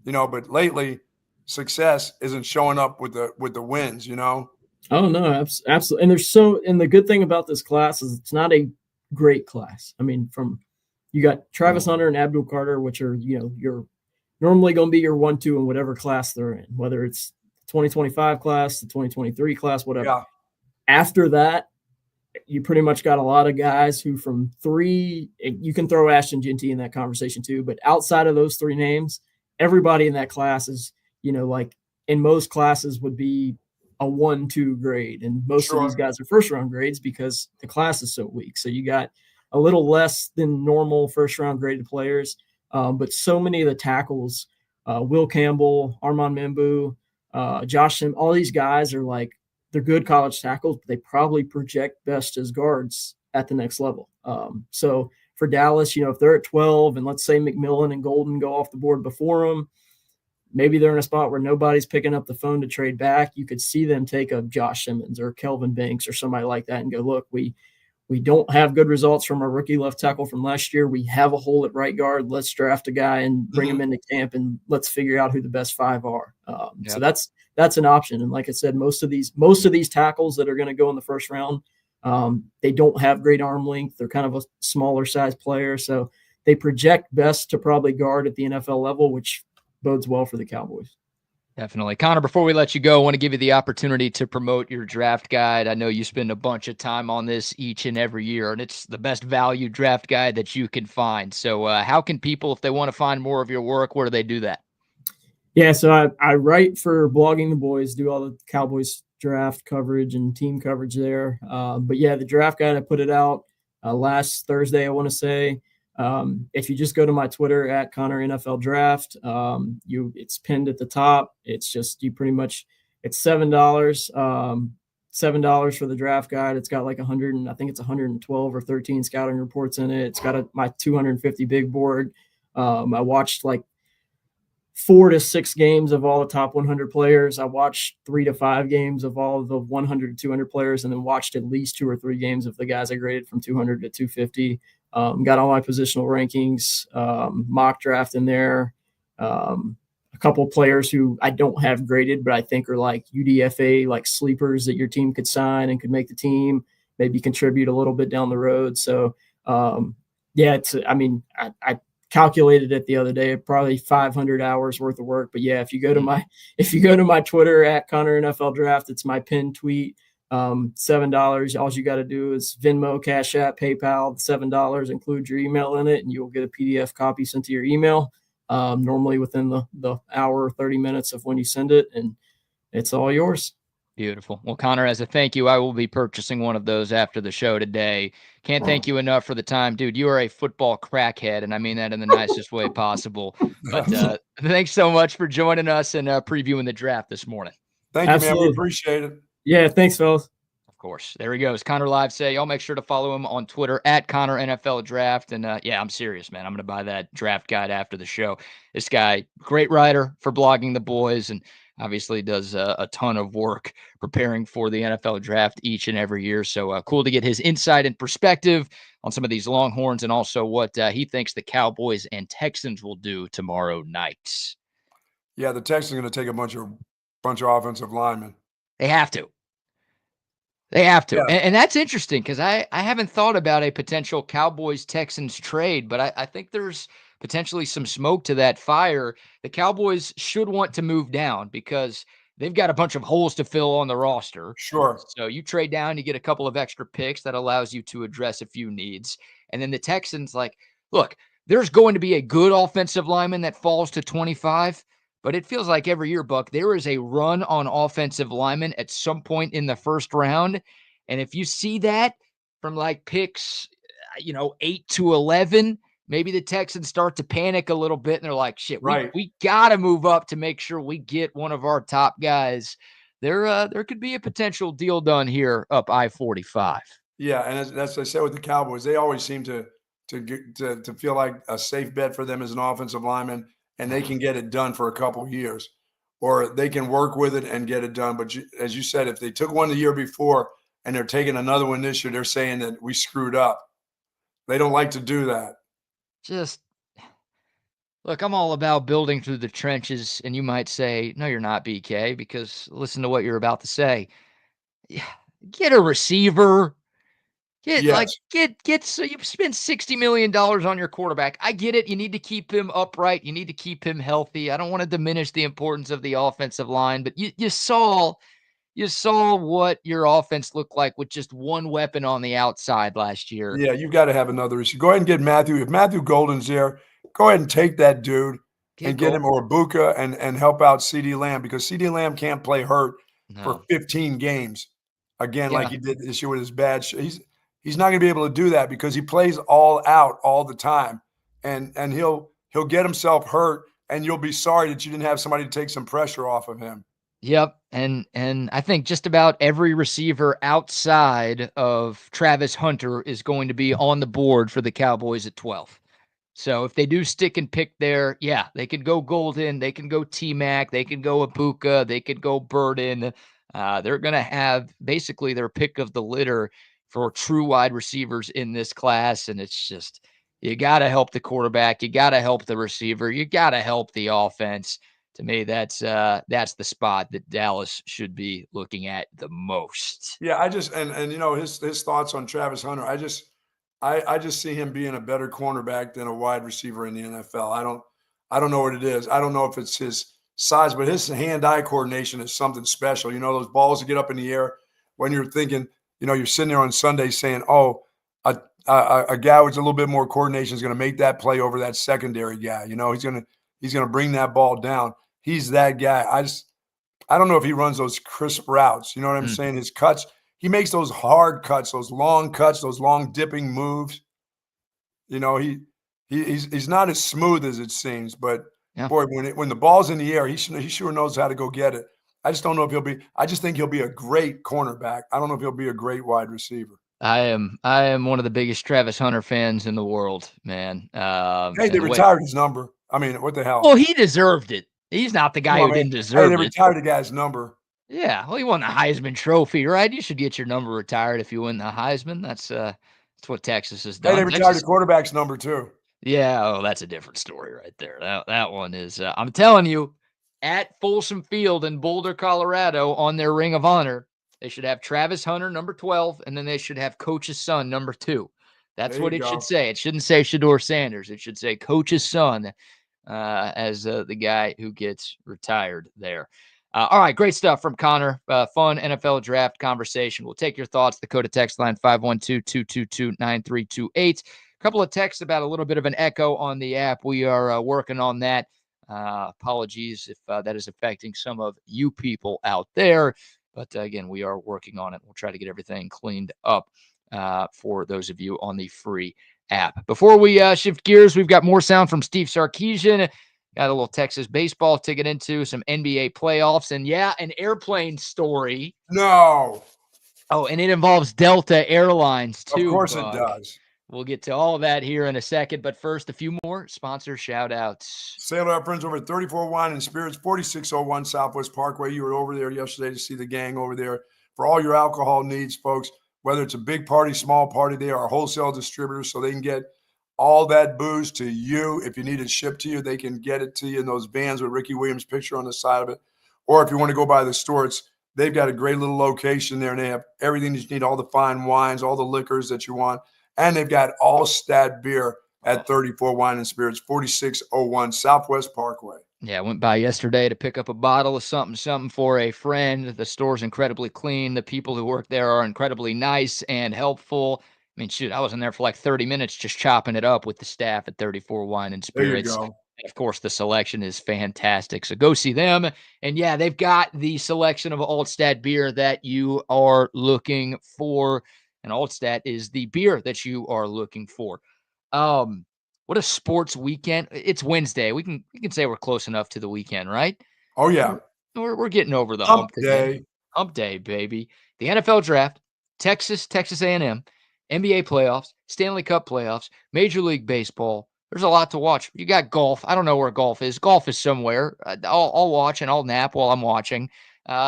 but lately success isn't showing up with the wins, Oh no, absolutely. And the good thing about this class is it's not a great class. I mean, you got Travis Hunter and Abdul Carter, which are, you're normally going to be your 1-2 in whatever class they're in, whether it's 2025 class, the 2023 class, whatever. Yeah. After that, you pretty much got a lot of guys who from 3, you can throw Ashton Genty in that conversation too, but outside of those 3 names, everybody in that class is, like in most classes would be a 1-2 grade. And most of these guys are first round grades because the class is so weak. So you got a little less than normal first round graded players. But so many of the tackles, Will Campbell, Armand Mimbu, Josh, all these guys are like, they're good college tackles, but they probably project best as guards at the next level. So for Dallas, if they're at 12 and let's say McMillan and Golden go off the board before them, maybe they're in a spot where nobody's picking up the phone to trade back. You could see them take a Josh Simmons or Kelvin Banks or somebody like that and go, look, we don't have good results from our rookie left tackle from last year. We have a hole at right guard. Let's draft a guy and bring him into camp and let's figure out who the best 5 are. So that's an option. And like I said, most of these tackles that are going to go in the first round, they don't have great arm length. They're kind of a smaller size player. So they project best to probably guard at the NFL level, which bodes well for the Cowboys. Definitely. Connor, before we let you go, I want to give you the opportunity to promote your draft guide. I know you spend a bunch of time on this each and every year, and it's the best value draft guide that you can find. So how can people, if they want to find more of your work, where do they do that? Yeah, so I write for Blogging the Boys, do all the Cowboys draft coverage and team coverage there. But yeah, the draft guide, I put it out last Thursday, I want to say. If you just go to my Twitter at Connor NFL Draft, it's pinned at the top. It's just, it's $7, $7 for the draft guide. It's got like 112 or 13 scouting reports in it. It's got my 250 big board. I watched like 4 to 6 games of all the top 100 players. I watched 3 to 5 games of all of the 100 to 200 players, and then watched at least 2 or 3 games of the guys I graded from 200 to 250. Got all my positional rankings, mock draft in there. A couple of players who I don't have graded, but I think are like UDFA, like sleepers that your team could sign and could make the team, maybe contribute a little bit down the road. So, I calculated it the other day, probably 500 hours worth of work. But yeah, if you go to my Twitter at Connor NFL Draft, it's my pinned tweet. $7. All you got to do is Venmo, Cash App, PayPal. $7, include your email in it, and you'll get a PDF copy sent to your email. Normally within the hour or 30 minutes of when you send it, and it's all yours. Beautiful. Well, Connor, as a thank you, I will be purchasing one of those after the show today. Can't thank you enough for the time. Dude, you are a football crackhead, and I mean that in the nicest way possible. But thanks so much for joining us and previewing the draft this morning. Thank you, man. We appreciate it. Yeah, thanks, fellas. Of course. There he goes. Connor Livesay. Y'all make sure to follow him on Twitter at Connor NFL Draft. And I'm serious, man. I'm going to buy that draft guide after the show. This guy, great writer for Blogging the Boys, and obviously does a ton of work preparing for the NFL draft each and every year. So cool to get his insight and perspective on some of these Longhorns, and also what he thinks the Cowboys and Texans will do tomorrow night. Yeah, the Texans are going to take a bunch of offensive linemen. They have to. They have to. Yeah. And that's interesting because I haven't thought about a potential Cowboys-Texans trade, but I think there's potentially some smoke to that fire. The Cowboys should want to move down because they've got a bunch of holes to fill on the roster. Sure. So you trade down, you get a couple of extra picks that allows you to address a few needs. And then the Texans, look, there's going to be a good offensive lineman that falls to 25, but it feels like every year, Buck, there is a run on offensive linemen at some point in the first round. And if you see that from picks, 8 to 11, maybe the Texans start to panic a little bit, and they're like, shit, we got to move up to make sure we get one of our top guys. There could be a potential deal done here up I-45. Yeah, and as I said with the Cowboys, they always seem to feel like a safe bet for them as an offensive lineman, and they can get it done for a couple of years, or they can work with it and get it done. But as you said, if they took one the year before and they're taking another one this year, they're saying that we screwed up. They don't like to do that. Just look, I'm all about building through the trenches, and you might say, no, you're not, BK, because listen to what you're about to say. Get a receiver. So you spend $60 million on your quarterback. I get it. You need to keep him upright. You need to keep him healthy. I don't want to diminish the importance of the offensive line, but you saw what your offense looked like with just one weapon on the outside last year. Yeah, you've got to have another receiver. Go ahead and get Matthew. If Matthew Golden's there, go ahead and take that dude and get him, or Buka, and help out CeeDee Lamb, because CeeDee Lamb can't play hurt for 15 games again, like he did this year with his bad. He's not going to be able to do that because he plays all out all the time, and he'll get himself hurt, and you'll be sorry that you didn't have somebody to take some pressure off of him. Yep. And I think just about every receiver outside of Travis Hunter is going to be on the board for the Cowboys at 12. So if they do stick and pick there, yeah, they could go Golden, they can go T-Mac, they could go Ibuka, they could go Burden. They're going to have basically their pick of the litter for true wide receivers in this class. And it's just, you got to help the quarterback. You got to help the receiver. You got to help the offense. To me, that's the spot that Dallas should be looking at the most. Yeah, I just and you know his thoughts on Travis Hunter. I just see him being a better cornerback than a wide receiver in the NFL. I don't know what it is. I don't know if it's his size, but his hand-eye coordination is something special. You know, those balls that get up in the air when you're thinking, you know, you're sitting there on Sunday saying, "Oh, a guy with a little bit more coordination is going to make that play over that secondary guy. You know, he's going to bring that ball down. He's that guy." I don't know if he runs those crisp routes. You know what I'm saying? His cuts, he makes those hard cuts, those long dipping moves. You know, he's not as smooth as it seems, but boy, when the ball's in the air, he sure knows how to go get it. I just don't know if I just think he'll be a great cornerback. I don't know if he'll be a great wide receiver. I am one of the biggest Travis Hunter fans in the world, man. Hey, they retired his number. I mean, what the hell? Well, he deserved it. He's not the guy who didn't deserve it. They retired the guy's number. Yeah, well, he won the Heisman Trophy, right? You should get your number retired if you win the Heisman. That's what Texas has done. Hey, they retired the quarterback's number too. Yeah, oh, that's a different story right there. That one is, I'm telling you, at Folsom Field in Boulder, Colorado, on their Ring of Honor, they should have Travis Hunter, number 12, and then they should have Coach's son, number 2. That's what it should say. It shouldn't say Shedeur Sanders. It should say Coach's son as the guy who gets retired there. All right, great stuff from Connor. Fun NFL draft conversation. We'll take your thoughts. The Coda text line 512-222-9328. A couple of texts about a little bit of an echo on the app. We are working on that. Apologies if that is affecting some of you people out there. But again, we are working on it. We'll try to get everything cleaned up for those of you on the free app. Before we shift gears, we've got more sound from Steve Sarkisian. Got a little Texas baseball to get into, some NBA playoffs, and yeah, an airplane story. No. Oh, and it involves Delta Airlines too. Of course it does. We'll get to all that here in a second, but first, a few more sponsor shout-outs. Say hello to our friends over at 34 Wine and Spirits, 4601 Southwest Parkway. You were over there yesterday to see the gang over there for all your alcohol needs, folks. Whether it's a big party, small party, they are wholesale distributors, so they can get all that booze to you. If you need it shipped to you, they can get it to you in those vans with Ricky Williams' picture on the side of it. Or if you want to go by the store, they've got a great little location there, and they have everything that you need, all the fine wines, all the liquors that you want. And they've got Altstadt Beer at 34 Wine and Spirits, 4601 Southwest Parkway. Yeah, I went by yesterday to pick up a bottle of something for a friend. The store's incredibly clean. The people who work there are incredibly nice and helpful. I mean, shoot, I was in there for like 30 minutes just chopping it up with the staff at 34 Wine and Spirits. There you go. And of course, the selection is fantastic. So go see them. And yeah, they've got the selection of Altstadt beer that you are looking for. And Altstadt is the beer that you are looking for. What a sports weekend. It's Wednesday. We can say we're close enough to the weekend, right? Oh, yeah. We're getting over the hump day. Hump day, baby. The NFL draft, Texas A&M, NBA playoffs, Stanley Cup playoffs, Major League Baseball. There's a lot to watch. You got golf. I don't know where golf is. Golf is somewhere. I'll watch and I'll nap while I'm watching.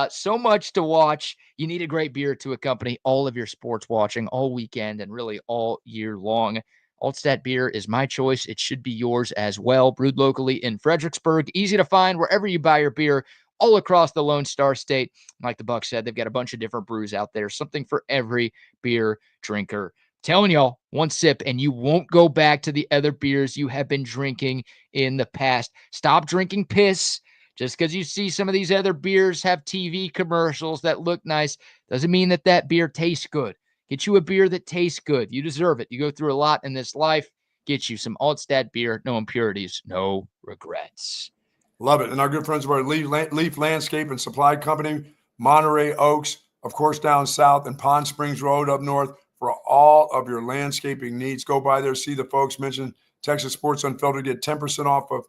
So much to watch. You need a great beer to accompany all of your sports watching all weekend and really all year long. Altstadt Beer is my choice. It should be yours as well. Brewed locally in Fredericksburg. Easy to find wherever you buy your beer all across the Lone Star State. Like the Buck said, they've got a bunch of different brews out there. Something for every beer drinker. Telling y'all, one sip and you won't go back to the other beers you have been drinking in the past. Stop drinking piss. Just because you see some of these other beers have TV commercials that look nice doesn't mean that beer tastes good. Get you a beer that tastes good. You deserve it. You go through a lot in this life. Get you some Altstadt beer. No impurities, no regrets. Love it. And our good friends over at Leaf Landscape and Supply Company, Monterey Oaks, of course, down south, and Pond Springs Road up north for all of your landscaping needs. Go by there, see the folks. Mention Texas Sports Unfiltered. Get 10% off of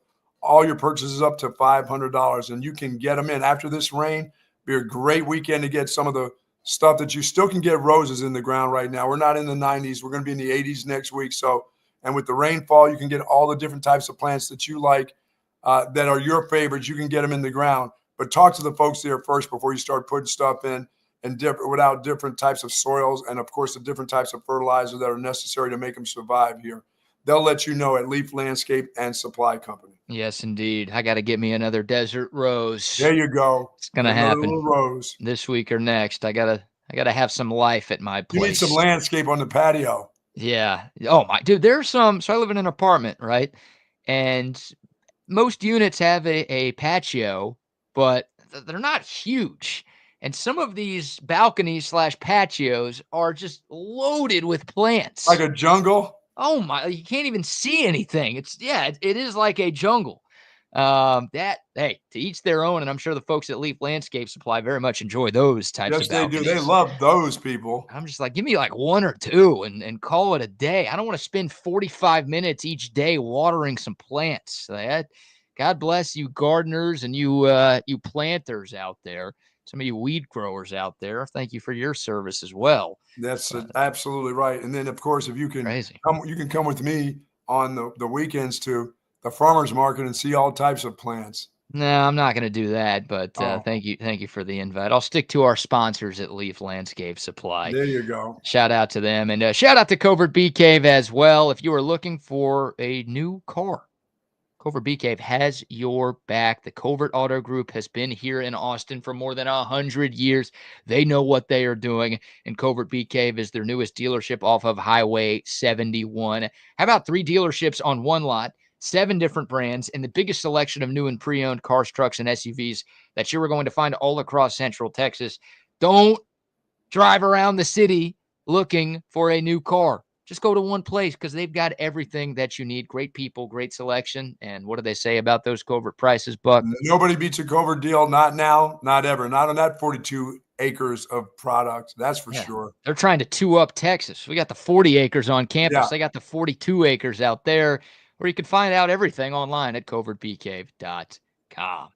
all your purchases up to $500, and you can get them in after this rain. Be a great weekend to get some of the stuff that you still can get roses in the ground right now. We're not in the 90s. We're going to be in the 80s next week. So, and with the rainfall, you can get all the different types of plants that you like that are your favorites. You can get them in the ground. But talk to the folks there first before you start putting stuff in and without different types of soils and, of course, the different types of fertilizer that are necessary to make them survive here. They'll let you know at Leaf Landscape and Supply Company. Yes, indeed. I got to get me another desert rose. There you go. It's gonna happen. Little rose this week or next. I gotta have some life at my place. You need some landscape on the patio. Yeah. Oh my dude, there's some. So I live in an apartment, right? And most units have a patio, but they're not huge. And some of these balconies / patios are just loaded with plants. Like a jungle? Oh my, you can't even see anything. It is like a jungle. Hey, to each their own, and I'm sure the folks at Leaf Landscape Supply very much enjoy those types of balconies. Yes, they do. They love those people. I'm just like, give me like one or two and call it a day. I don't want to spend 45 minutes each day watering some plants. God bless you gardeners and you planters out there. Some of you weed growers out there. Thank you for your service as well. That's absolutely right. And then, of course, if you can come, you can come with me on the weekends to the farmers market and see all types of plants. No, I'm not going to do that, but thank you for the invite. I'll stick to our sponsors at Leaf Landscape Supply. There you go. Shout out to them, and shout out to Covert Bee Cave as well. If you are looking for a new car, Covert Bee Cave has your back. The Covert Auto Group has been here in Austin for more than 100 years. They know what they are doing, and Covert Bee Cave is their newest dealership off of Highway 71. How about 3 dealerships on one lot? 7 different brands and the biggest selection of new and pre-owned cars, trucks, and SUVs that you are going to find all across Central Texas. Don't drive around the city looking for a new car. Just go to one place because they've got everything that you need. Great people, great selection. And what do they say about those Covert prices, Buck? Nobody beats a Covert deal. Not now, not ever. Not on that 42 acres of product. That's for sure. They're trying to 2 up Texas. We got the 40 acres on campus. Yeah. They got the 42 acres out there, where you can find out everything online at covertbeecave.com.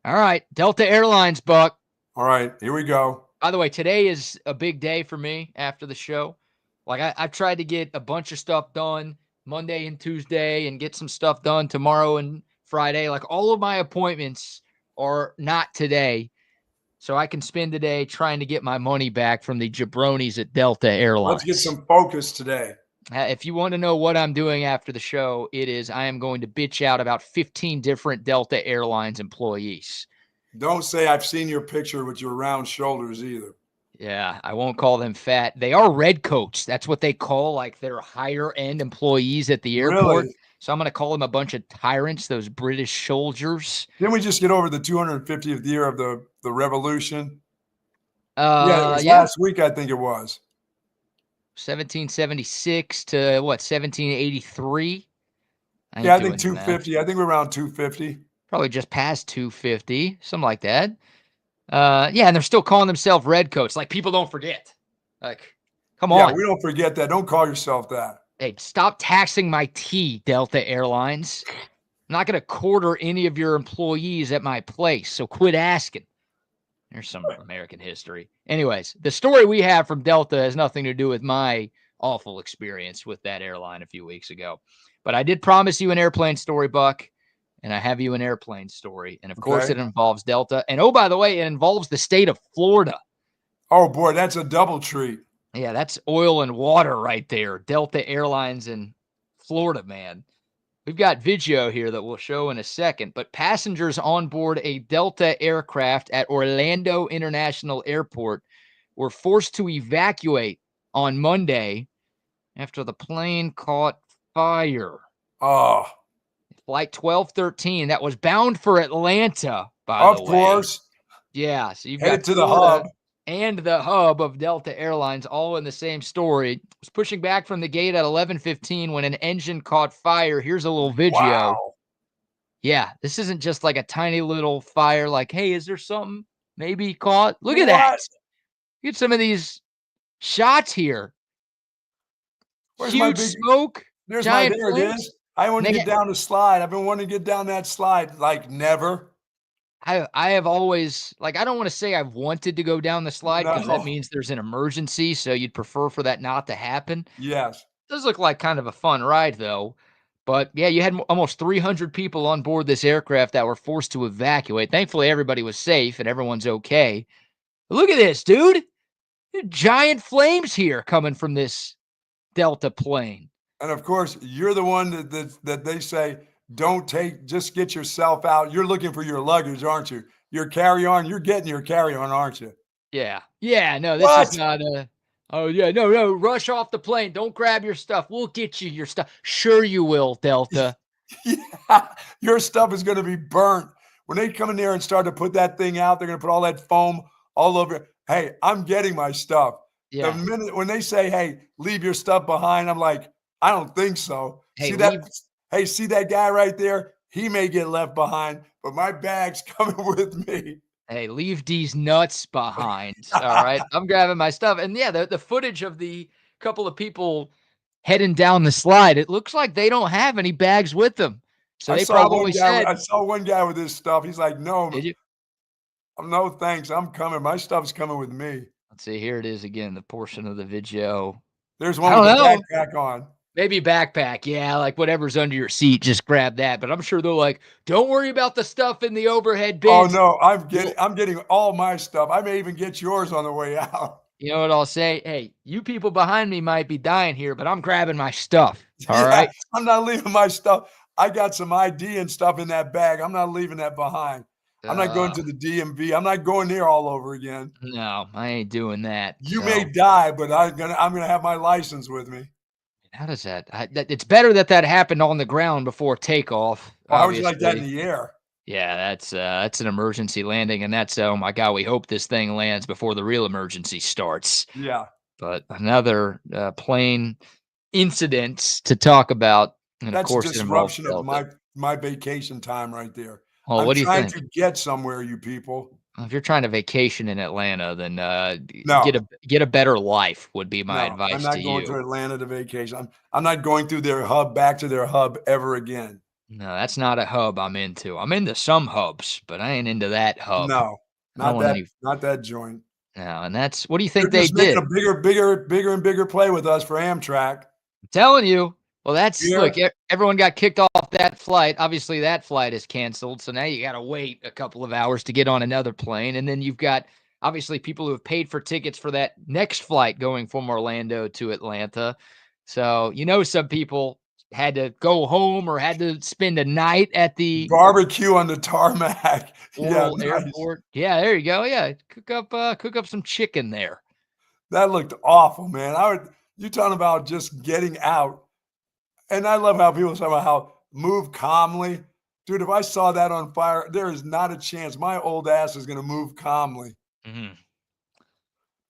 All right, Delta Airlines, Buck. All right, here we go. By the way, today is a big day for me after the show. Like, I've tried to get a bunch of stuff done Monday and Tuesday and get some stuff done tomorrow and Friday. Like, all of my appointments are not today, so I can spend the day trying to get my money back from the jabronis at Delta Airlines. Let's get some focus today. If you want to know what I'm doing after the show, I am going to bitch out about 15 different Delta Airlines employees. Don't say I've seen your picture with your round shoulders either. Yeah, I won't call them fat. They are redcoats. That's what they call like their higher end employees at the airport. Really? So I'm going to call them a bunch of tyrants, those British soldiers. Didn't we just get over the 250th year of the revolution? Yeah, it was last week, I think it was. 1776 to what, 1783? Yeah, I think 250. I think we're around 250. Probably just past 250, something like that. Yeah, and they're still calling themselves redcoats. Like, people don't forget. Like, come on. Yeah, we don't forget that. Don't call yourself that. Hey, stop taxing my tea, Delta Airlines. I'm not going to quarter any of your employees at my place, so quit asking. There's some American history. Anyways, the story we have from Delta has nothing to do with my awful experience with that airline a few weeks ago. But I did promise you an airplane story, Buck, and I have you an airplane story. And, of course, it involves Delta. And, oh, by the way, it involves the state of Florida. Oh, boy, that's a double treat. Yeah, that's oil and water right there. Delta Airlines in Florida, man. We've got video here that we'll show in a second, but passengers on board a Delta aircraft at Orlando International Airport were forced to evacuate on Monday after the plane caught fire. Oh. Flight 1213 that was bound for Atlanta, by the way. Of course. Yeah, so you've headed got to the hub. And the hub of Delta Airlines, all in the same story. It was pushing back from the gate at 11:15 when an engine caught fire. Here's a little video. Wow. Yeah, this isn't just like a tiny little fire like, hey, is there something maybe caught? Look at that. Look at some of these shots here. Where's huge my big smoke. There's giant my, there flames. it is. I want to get down the slide. I've been wanting to get down that slide like never. I have always, like, I don't want to say I've wanted to go down the slide because that No. means there's an emergency, so you'd prefer for that not to happen. Yes. Does look like kind of a fun ride, though. But, yeah, you had almost 300 people on board this aircraft that were forced to evacuate. Thankfully, everybody was safe and everyone's okay. But look at this, dude. Giant flames here coming from this Delta plane. And, of course, you're the one that they say, don't just get yourself out. You're looking for your luggage, aren't you? Your carry-on, you're getting your carry-on, aren't you? Yeah. Yeah, no, this is not a... Oh, yeah, no, rush off the plane. Don't grab your stuff. We'll get you your stuff. Sure you will, Delta. Yeah, your stuff is going to be burnt. When they come in there and start to put that thing out, they're going to put all that foam all over. Hey, I'm getting my stuff. Yeah. The minute when they say, hey, leave your stuff behind, I'm like, I don't think so. Hey, see that guy right there? He may get left behind, but my bag's coming with me. Hey, leave these nuts behind. All right. I'm grabbing my stuff. And yeah, the footage of the couple of people heading down the slide, it looks like they don't have any bags with them. So they probably said, I saw one guy with his stuff. He's like, no, did you? No, thanks. I'm coming. My stuff's coming with me. Let's see. Here it is again, the portion of the video. There's one with a backpack on. Maybe backpack. Yeah, like whatever's under your seat, just grab that. But I'm sure they're like, don't worry about the stuff in the overhead bins. Oh, no, I'm getting all my stuff. I may even get yours on the way out. You know what I'll say? Hey, you people behind me might be dying here, but I'm grabbing my stuff. All right? I'm not leaving my stuff. I got some ID and stuff in that bag. I'm not leaving that behind. I'm not going to the DMV. I'm not going there all over again. No, I ain't doing that. You may die, but I'm gonna have my license with me. How does that? It's better that happened on the ground before takeoff. Oh, I was like that in the air. Yeah, that's an emergency landing, and that's, oh my God, we hope this thing lands before the real emergency starts. Yeah. But another plane incident to talk about, and that's of course, disruption of my vacation time right there. Oh, what do you think? I'm trying to get somewhere, you people. If you're trying to vacation in Atlanta, then get a better life would be my advice to you. I'm not going to Atlanta to vacation. I'm not going through their hub, back to their hub ever again. No, that's not a hub I'm into. I'm into some hubs, but I ain't into that hub. No, not that joint. No, and that's, what do you think They're they just did? Making a bigger and bigger play with us for Amtrak. I'm telling you. Well, look, everyone got kicked off that flight. Obviously, that flight is canceled. So now you got to wait a couple of hours to get on another plane. And then you've got, obviously, people who have paid for tickets for that next flight going from Orlando to Atlanta. So, some people had to go home or had to spend a night at the barbecue on the tarmac. Airport. Yeah, there you go. Yeah, cook up some chicken there. That looked awful, man. You talking about just getting out. And I love how people talk about how move calmly. Dude, if I saw that on fire, there is not a chance my old ass is going to move calmly. Mm-hmm.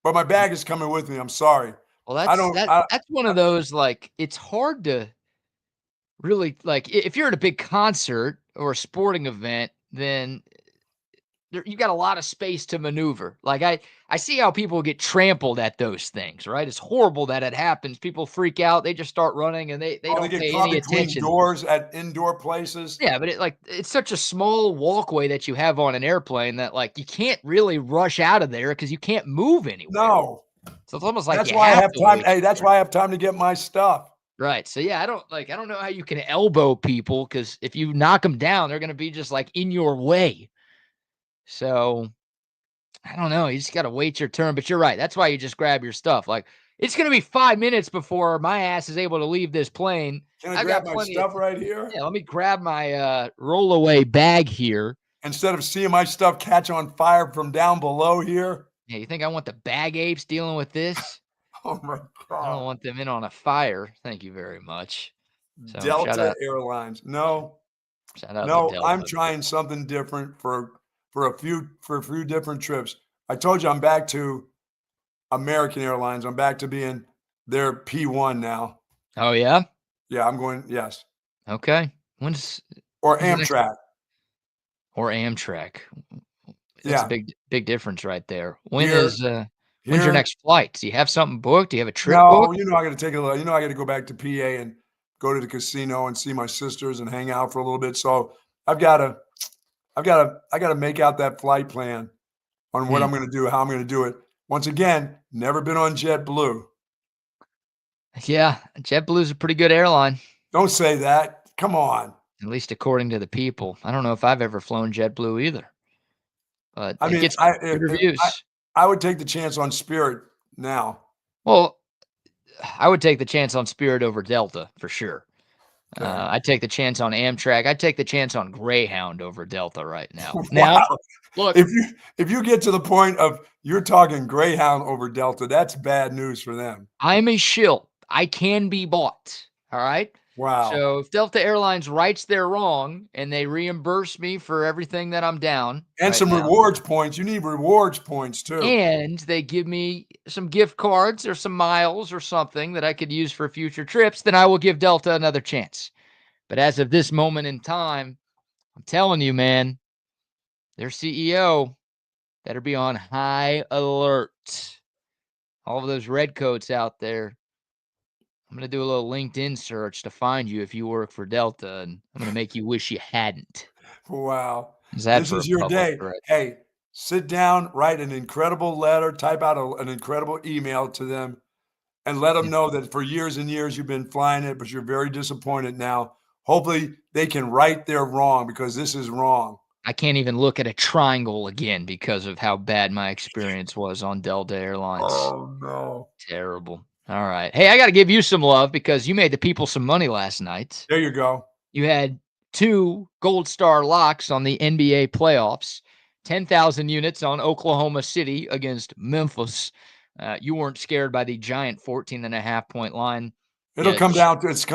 But my bag is coming with me. I'm sorry. Well, that's one of those, like, it's hard to really, like, if you're at a big concert or a sporting event, then you got a lot of space to maneuver. Like, I see how people get trampled at those things, right? It's horrible that it happens. People freak out. They just start running, and they don't pay any attention. Doors at indoor places. Yeah, but it's such a small walkway that you have on an airplane that, like, you can't really rush out of there because you can't move anywhere. No. So it's almost like that's why I have time. Hey, that's why I have time to get my stuff. Right. So yeah, I don't know how you can elbow people, because if you knock them down, they're going to be just like in your way. So I don't know. You just got to wait your turn. But you're right. That's why you just grab your stuff. Like, it's going to be 5 minutes before my ass is able to leave this plane. Can I grab my stuff right here? Yeah, let me grab my rollaway bag here. Instead of seeing my stuff catch on fire from down below here. Yeah, you think I want the bag apes dealing with this? Oh, my God. I don't want them in on a fire. Thank you very much. So, Delta Airlines. No. I'm trying something different for a few different trips. I told you I'm back to American Airlines. I'm back to being their P1 now. Oh, yeah? Yeah, I'm going, yes. Okay. Or Amtrak. Or Amtrak. That's a big difference right there. When's your next flight? Do you have something booked? Do you have a trip booked? I got to take a look. I got to go back to PA and go to the casino and see my sisters and hang out for a little bit. So I got to make out that flight plan on what I'm going to do, how I'm going to do it. Once again, never been on JetBlue. Yeah, JetBlue's a pretty good airline. Don't say that. Come on. At least according to the people. I don't know if I've ever flown JetBlue either. But I it mean, gets good reviews. I would take the chance on Spirit now. Well, I would take the chance on Spirit over Delta for sure. Okay. I'd take the chance on Amtrak. I'd take the chance on Greyhound over Delta right now. Wow. Now, look, if you get to the point of you're talking Greyhound over Delta, that's bad news for them. I'm a shill. I can be bought. All right. Wow. So if Delta Airlines rights their wrong and they reimburse me for everything that I'm down, and right some now, rewards points. You need rewards points too. and they give me some gift cards or some miles or something that I could use for future trips, then I will give Delta another chance. But as of this moment in time, I'm telling you, man, their CEO better be on high alert. All of those redcoats out there, I'm going to do a little LinkedIn search to find you if you work for Delta, and I'm going to make you wish you hadn't. Wow. This is your day. Threat? Hey, sit down, write an incredible letter, type out an incredible email to them, and let them know that for years and years you've been flying it, but you're very disappointed now. Hopefully they can right their wrong, because this is wrong. I can't even look at a triangle again because of how bad my experience was on Delta Airlines. Oh, no. Terrible. All right. Hey, I got to give you some love because you made the people some money last night. There you go. You had 2 Gold Star locks on the NBA playoffs, 10,000 units on Oklahoma City against Memphis. You weren't scared by the giant 14.5-point line. It's going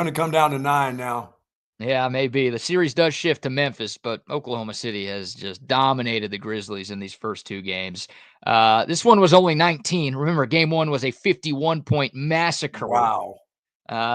to come down to 9 now. Yeah, maybe. The series does shift to Memphis, but Oklahoma City has just dominated the Grizzlies in these first 2 games. This one was only 19. Remember, game 1 was a 51-point massacre. Wow.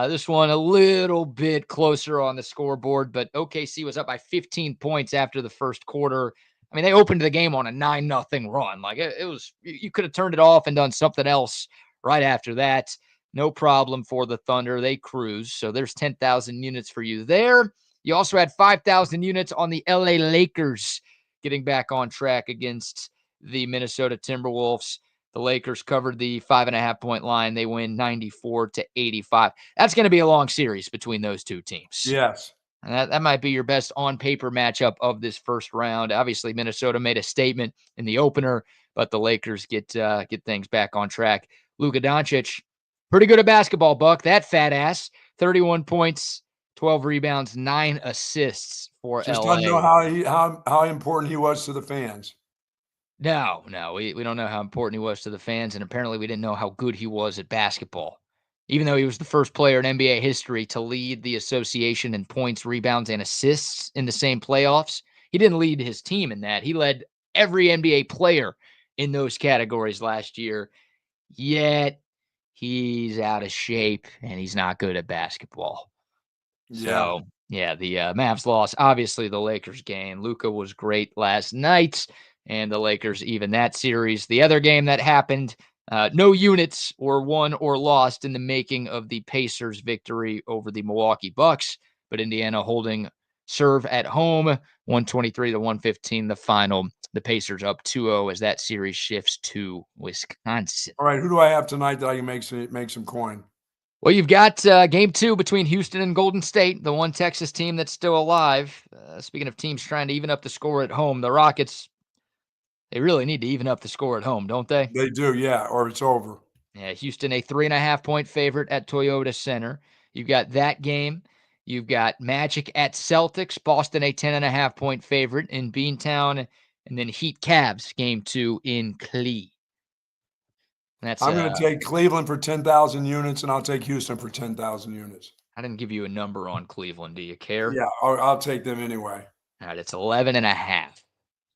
This one a little bit closer on the scoreboard, but OKC was up by 15 points after the first quarter. I mean, they opened the game on a 9-0 run. Like it was, you could have turned it off and done something else right after that. No problem for the Thunder. They cruise. So there's 10,000 units for you there. You also had 5,000 units on the LA Lakers getting back on track against the Minnesota Timberwolves. The Lakers covered the 5.5-point line. They win 94-85. That's going to be a long series between those 2 teams. Yes. And that might be your best on-paper matchup of this first round. Obviously, Minnesota made a statement in the opener, but the Lakers get things back on track. Luka Doncic, pretty good at basketball, Buck. That fat ass, 31 points, 12 rebounds, 9 assists for Just LA. don't know how important he was to the fans. No, we don't know how important he was to the fans, and apparently we didn't know how good he was at basketball. Even though he was the first player in NBA history to lead the association in points, rebounds, and assists in the same playoffs, he didn't lead his team in that. He led every NBA player in those categories last year, yet he's out of shape, and he's not good at basketball. Yeah. So, yeah, the Mavs lost. Obviously, the Lakers gained. Luka was great last night, and the Lakers even that series. The other game that happened, no units were won or lost in the making of the Pacers' victory over the Milwaukee Bucks, but Indiana holding serve at home, 123-115, the final. The Pacers up 2-0 as that series shifts to Wisconsin. All right, who do I have tonight that I can make some coin? Well, you've got game 2 between Houston and Golden State, the one Texas team that's still alive. Speaking of teams trying to even up the score at home, the Rockets, they really need to even up the score at home, don't they? They do, yeah, or it's over. Yeah, Houston, a 3.5-point favorite at Toyota Center. You've got that game. You've got Magic at Celtics. Boston, a 10.5-point favorite in Beantown. And then Heat Cavs, game 2 in Cleveland. I'm going to take Cleveland for 10,000 units, and I'll take Houston for 10,000 units. I didn't give you a number on Cleveland. Do you care? Yeah, I'll take them anyway. All right, it's 11.5.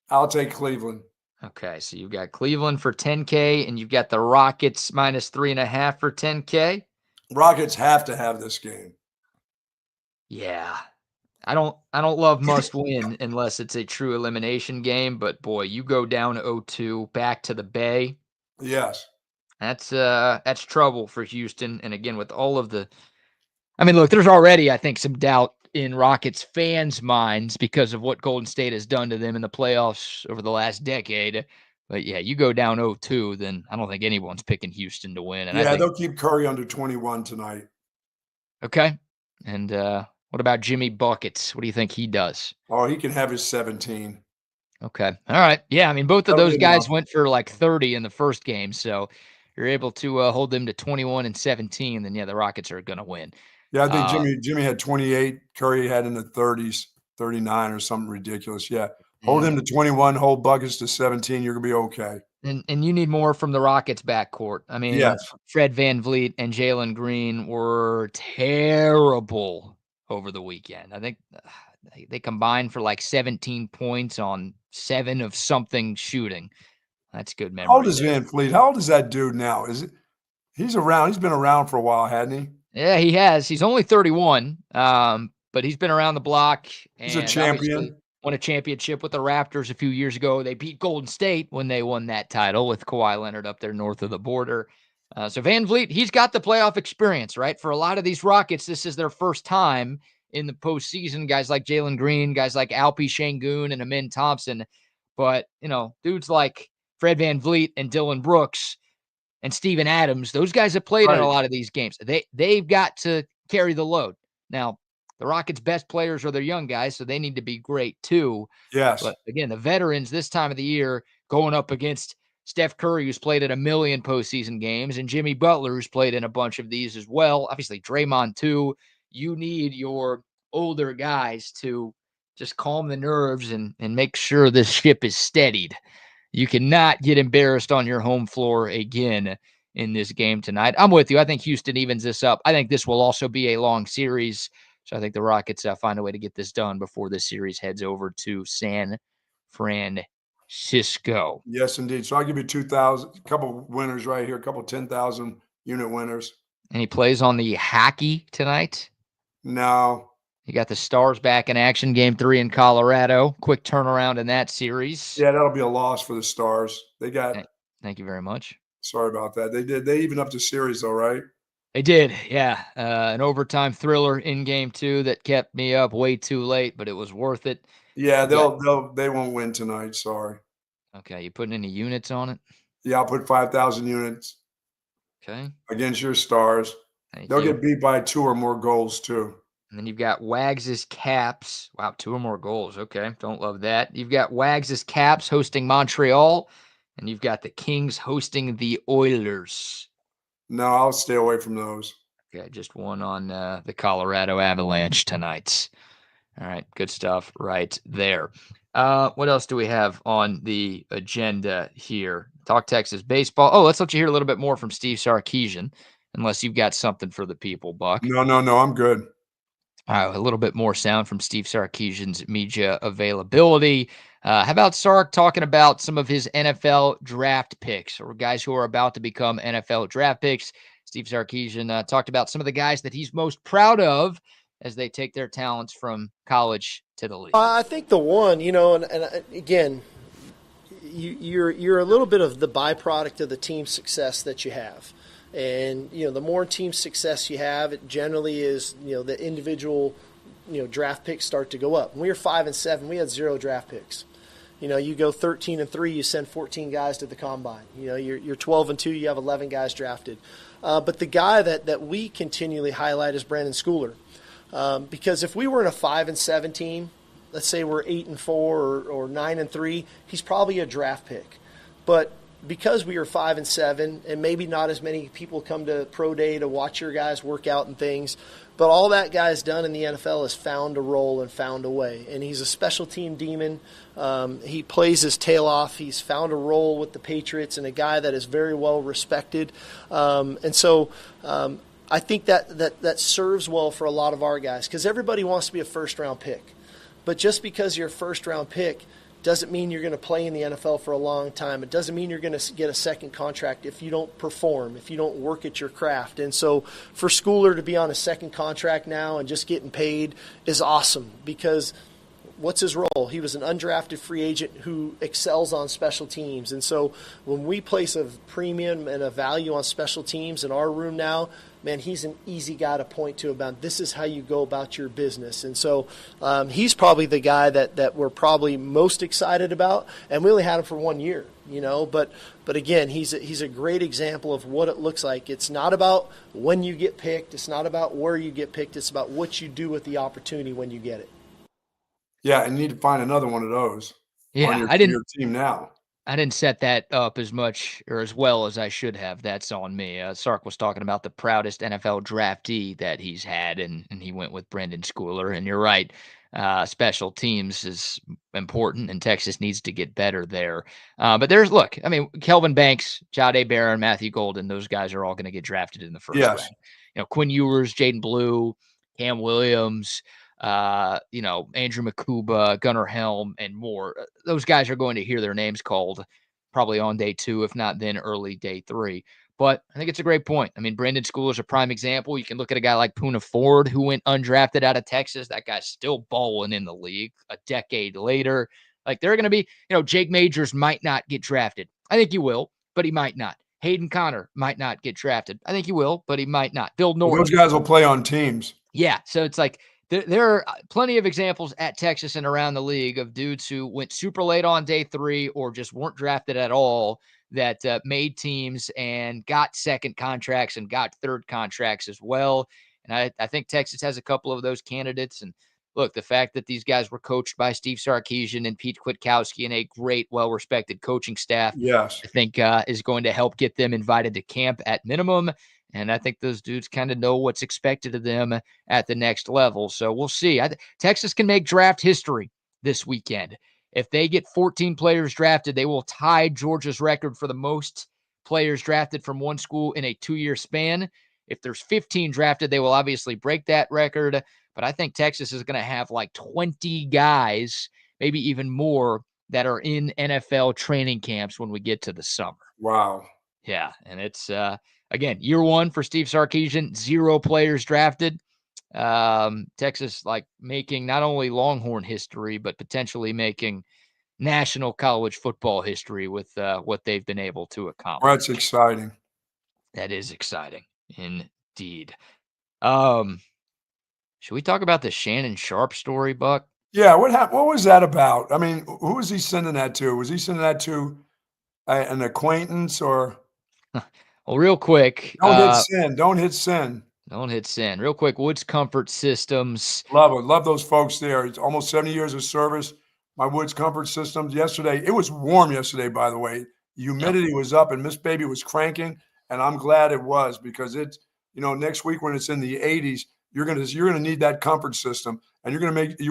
I'll take Cleveland. Okay, so you've got Cleveland for 10K, and you've got the Rockets minus 3.5 for 10K. Rockets have to have this game. Yeah. I don't love must win unless it's a true elimination game, but boy, you go down 0-2 back to the Bay. Yes. That's trouble for Houston. And again, with all of the I mean, look, there's already, I think, some doubt in Rockets fans' minds because of what Golden State has done to them in the playoffs over the last decade. But yeah, you go down 0-2, then I don't think anyone's picking Houston to win. And I Yeah, think, they'll keep Curry under 21 tonight. okay. And what about Jimmy Buckets? What do you think he does? Oh, he can have his 17. Okay. All right. Yeah, I mean, both of That'll those be guys enough. went for like 30 in the first game, so you're able to hold them to 21 and 17, then yeah, the Rockets are going to win. Yeah, I think Jimmy had 28. Curry had in the 30s, 39 or something ridiculous. Yeah. Hold him to 21, hold Buckets to 17. You're going to be okay. And you need more from the Rockets backcourt. I mean, Yes. Fred VanVleet and Jalen Green were terrible over the weekend. I think they combined for like 17 points on 7 of something shooting. That's good memory. How old is VanVleet? How old is that dude now? He's around? He's been around for a while, hadn't he? Yeah, he has. He's only 31, but he's been around the block. And He's a champion. Won a championship with the Raptors a few years ago. They beat Golden State when they won that title with Kawhi Leonard up there north of the border. So VanVleet, he's got the playoff experience, right? For a lot of these Rockets, this is their first time in the postseason. Guys like Jalen Green, guys like Alpi Şengün and Amin Thompson. But, dudes like Fred VanVleet and Dylan Brooks and Steven Adams, those guys have played in a lot of these games. They've got to carry the load. Now, the Rockets' best players are their young guys, so they need to be great too. Yes. But again, the veterans this time of the year going up against Steph Curry, who's played in 1 million postseason games, and Jimmy Butler, who's played in a bunch of these as well. Obviously, Draymond too. You need your older guys to just calm the nerves and make sure this ship is steadied. You cannot get embarrassed on your home floor again in this game tonight. I'm with you. I think Houston evens this up. I think this will also be a long series. So I think the Rockets find a way to get this done before this series heads over to San Francisco. Yes, indeed. So I'll give you 2,000, a couple winners right here, a couple 10,000 unit winners. And he plays on the hockey tonight? No. You got the Stars back in action, Game 3 in Colorado. Quick turnaround in that series. Yeah, that'll be a loss for the Stars. They got. Thank you very much. Sorry about that. They even up the series though, right? They did, yeah. An overtime thriller in Game 2 that kept me up way too late, but it was worth it. Yeah, they won't win tonight. Sorry. Okay, you putting any units on it? Yeah, I'll put 5,000 units. Okay. Against your Stars. They'll get beat by 2 or more goals too. And then you've got Wags' Caps. Wow, 2 or more goals. Okay, don't love that. You've got Wags' Caps hosting Montreal, and you've got the Kings hosting the Oilers. No, I'll stay away from those. Okay, just one on the Colorado Avalanche tonight. All right, good stuff right there. What else do we have on the agenda here? Talk Texas baseball. Oh, let's let you hear a little bit more from Steve Sarkisian, unless you've got something for the people, Buck. No, I'm good. A little bit more sound from Steve Sarkisian's media availability. How about Sark talking about some of his NFL draft picks or guys who are about to become NFL draft picks? Steve Sarkisian talked about some of the guys that he's most proud of as they take their talents from college to the league. I think the one, and again, you're a little bit of the byproduct of the team success that you have. And, the more team success you have, it generally is, the individual, draft picks start to go up. When we were 5-7, we had 0 draft picks. You go 13-3, you send 14 guys to the combine. You're 12-2, you have 11 guys drafted. But the guy that we continually highlight is Brandon Schooler. Because if we were in a 5-7 team, let's say we're 8-4 or 9-3, he's probably a draft pick. But because we are 5-7, and maybe not as many people come to pro day to watch your guys work out and things, but all that guy's done in the NFL is found a role and found a way. And he's a special team demon. He plays his tail off. He's found a role with the Patriots and a guy that is very well respected. And so I think that serves well for a lot of our guys because everybody wants to be a first-round pick. But just because you're a first-round pick doesn't mean you're going to play in the NFL for a long time. It doesn't mean you're going to get a second contract if you don't perform, if you don't work at your craft. And so for Schooler to be on a second contract now and just getting paid is awesome because what's his role? He was an undrafted free agent who excels on special teams. And so when we place a premium and a value on special teams in our room now, man, he's an easy guy to point to about this is how you go about your business. And so he's probably the guy that we're probably most excited about. And we only had him for 1 year, but again, he's a great example of what it looks like. It's not about when you get picked. It's not about where you get picked. It's about what you do with the opportunity when you get it. Yeah, and you need to find another one of those on your team now. I didn't set that up as much or as well as I should have. That's on me. Sark was talking about the proudest NFL draftee that he's had, and he went with Brendan Schooler. And you're right, special teams is important, and Texas needs to get better there. But Kelvin Banks, Jahdae Barron, Matthew Golden, those guys are all going to get drafted in the first round. Quinn Ewers, Jaden Blue, Cam Williams, Andrew Makuba, Gunnar Helm, and more. Those guys are going to hear their names called probably on day 2, if not then early day 3. But I think it's a great point. I mean, Brendan Schooler is a prime example. You can look at a guy like Poona Ford, who went undrafted out of Texas. That guy's still balling in the league a decade later. Like, they're going to be, Jake Majors might not get drafted. I think he will, but he might not. Hayden Connor might not get drafted. I think he will, but he might not. Bill Norton. Those guys will play on teams. Yeah, so it's like, there are plenty of examples at Texas and around the league of dudes who went super late on day 3 or just weren't drafted at all that made teams and got second contracts and got third contracts as well. And I think Texas has a couple of those candidates. And look, the fact that these guys were coached by Steve Sarkisian and Pete Kwiatkowski and a great, well-respected coaching staff, yes, I think is going to help get them invited to camp at minimum. And I think those dudes kind of know what's expected of them at the next level. So we'll see. Texas can make draft history this weekend. If they get 14 players drafted, they will tie Georgia's record for the most players drafted from one school in a 2-year span. If there's 15 drafted, they will obviously break that record. But I think Texas is going to have like 20 guys, maybe even more, that are in NFL training camps when we get to the summer. Wow. Yeah, and it's again, year 1 for Steve Sarkisian, 0 players drafted. Texas making not only Longhorn history, but potentially making national college football history with what they've been able to accomplish. That's exciting. That is exciting indeed. Should we talk about the Shannon Sharpe story, Buck? Yeah, what happened? What was that about? I mean, who was he sending that to? Was he sending that to an acquaintance or? Well, real quick. Don't hit send. Don't hit send. Don't hit send. Real quick, Woods Comfort Systems. Love it. Love those folks there. It's almost 70 years of service. My Woods Comfort Systems yesterday. It was warm yesterday, by the way. Humidity was up and Miss Baby was cranking. And I'm glad it was because it's, next week when it's in the 80s, you're gonna need that comfort system. And you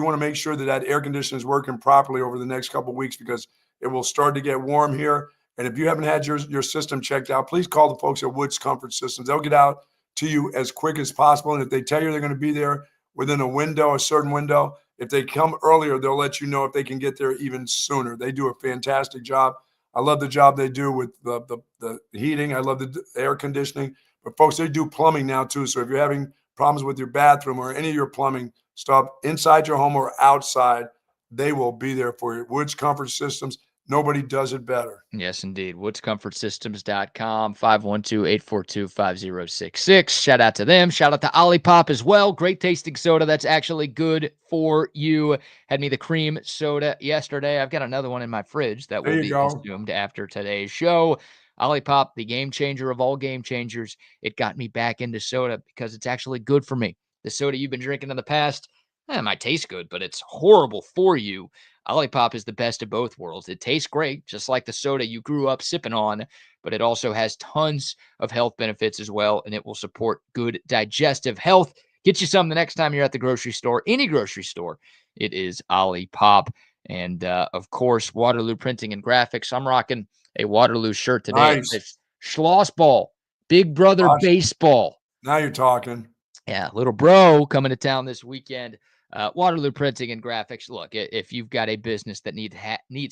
want to make sure that air conditioner is working properly over the next couple of weeks because it will start to get warm here. And if you haven't had your system checked out, please call the folks at Woods Comfort Systems. They'll get out to you as quick as possible. And if they tell you they're going to be there within a certain window, if they come earlier, they'll let you know if they can get there even sooner. They do a fantastic job. I love the job they do with the heating. I love the air conditioning. But folks, they do plumbing now too. So if you're having problems with your bathroom or any of your plumbing stuff inside your home or outside, they will be there for you. Woods Comfort Systems. Nobody does it better. Yes, indeed. WoodsComfortSystems.com, 512-842-5066. Shout out to them. Shout out to OLIPOP as well. Great tasting soda that's actually good for you. Had me the cream soda yesterday. I've got another one in my fridge that will be consumed after today's show. OLIPOP, the game changer of all game changers. It got me back into soda because it's actually good for me. The soda you've been drinking in the past, it might taste good, but it's horrible for you. OLIPOP is the best of both worlds. It tastes great, just like the soda you grew up sipping on, but it also has tons of health benefits as well, and it will support good digestive health. Get you some the next time you're at the grocery store, any grocery store. It is OLIPOP. And, of course, Waterloo Printing and Graphics. I'm rocking a Waterloo shirt today. Nice. It's Schlossball, Big Brother Baseball. Now you're talking. Yeah, little bro coming to town this weekend. Waterloo Printing and Graphics. Look, if you've got a business that needs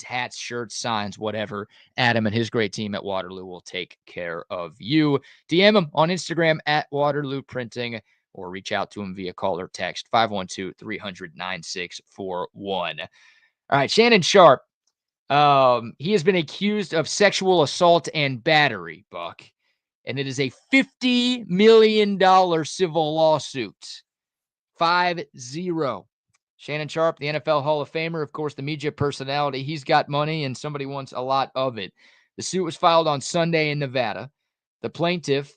hats, shirts, signs, whatever, Adam and his great team at Waterloo will take care of you. DM him on Instagram at Waterloo Printing or reach out to him via call or text 512-300-9641. All right, Shannon Sharpe. He has been accused of sexual assault and battery, Buck. and it is a $50 million civil lawsuit. 5-0. Shannon Sharpe, the NFL Hall of Famer, of course, the media personality. He's got money, and somebody wants a lot of it. The suit was filed on Sunday in Nevada. The plaintiff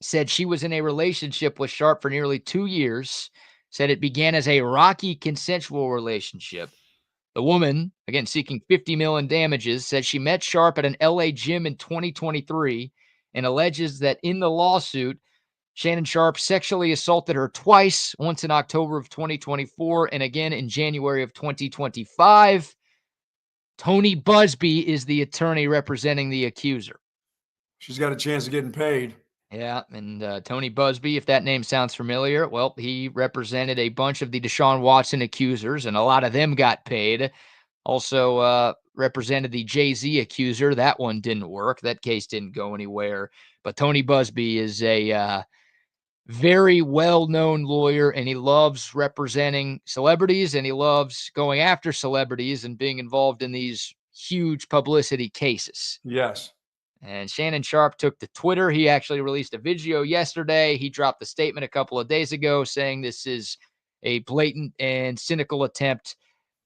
said she was in a relationship with Sharpe for nearly 2 years, said it began as a rocky consensual relationship. The woman, again seeking $50 million damages, said she met Sharpe at an LA gym in 2023 and alleges that in the lawsuit, Shannon Sharpe sexually assaulted her twice, once in October of 2024 and again in January of 2025. Tony Busby is the attorney representing the accuser. She's got a chance of getting paid. Yeah, and Tony Busby, if that name sounds familiar, well, he represented a bunch of the Deshaun Watson accusers, and a lot of them got paid. Also represented the Jay-Z accuser. That one didn't work. That case didn't go anywhere. But Tony Busby is a very well-known lawyer, and he loves representing celebrities, and he loves going after celebrities and being involved in these huge publicity cases. Yes. And Shannon Sharpe took to Twitter. He actually released a video yesterday. He dropped a statement a couple of days ago saying this is a blatant and cynical attempt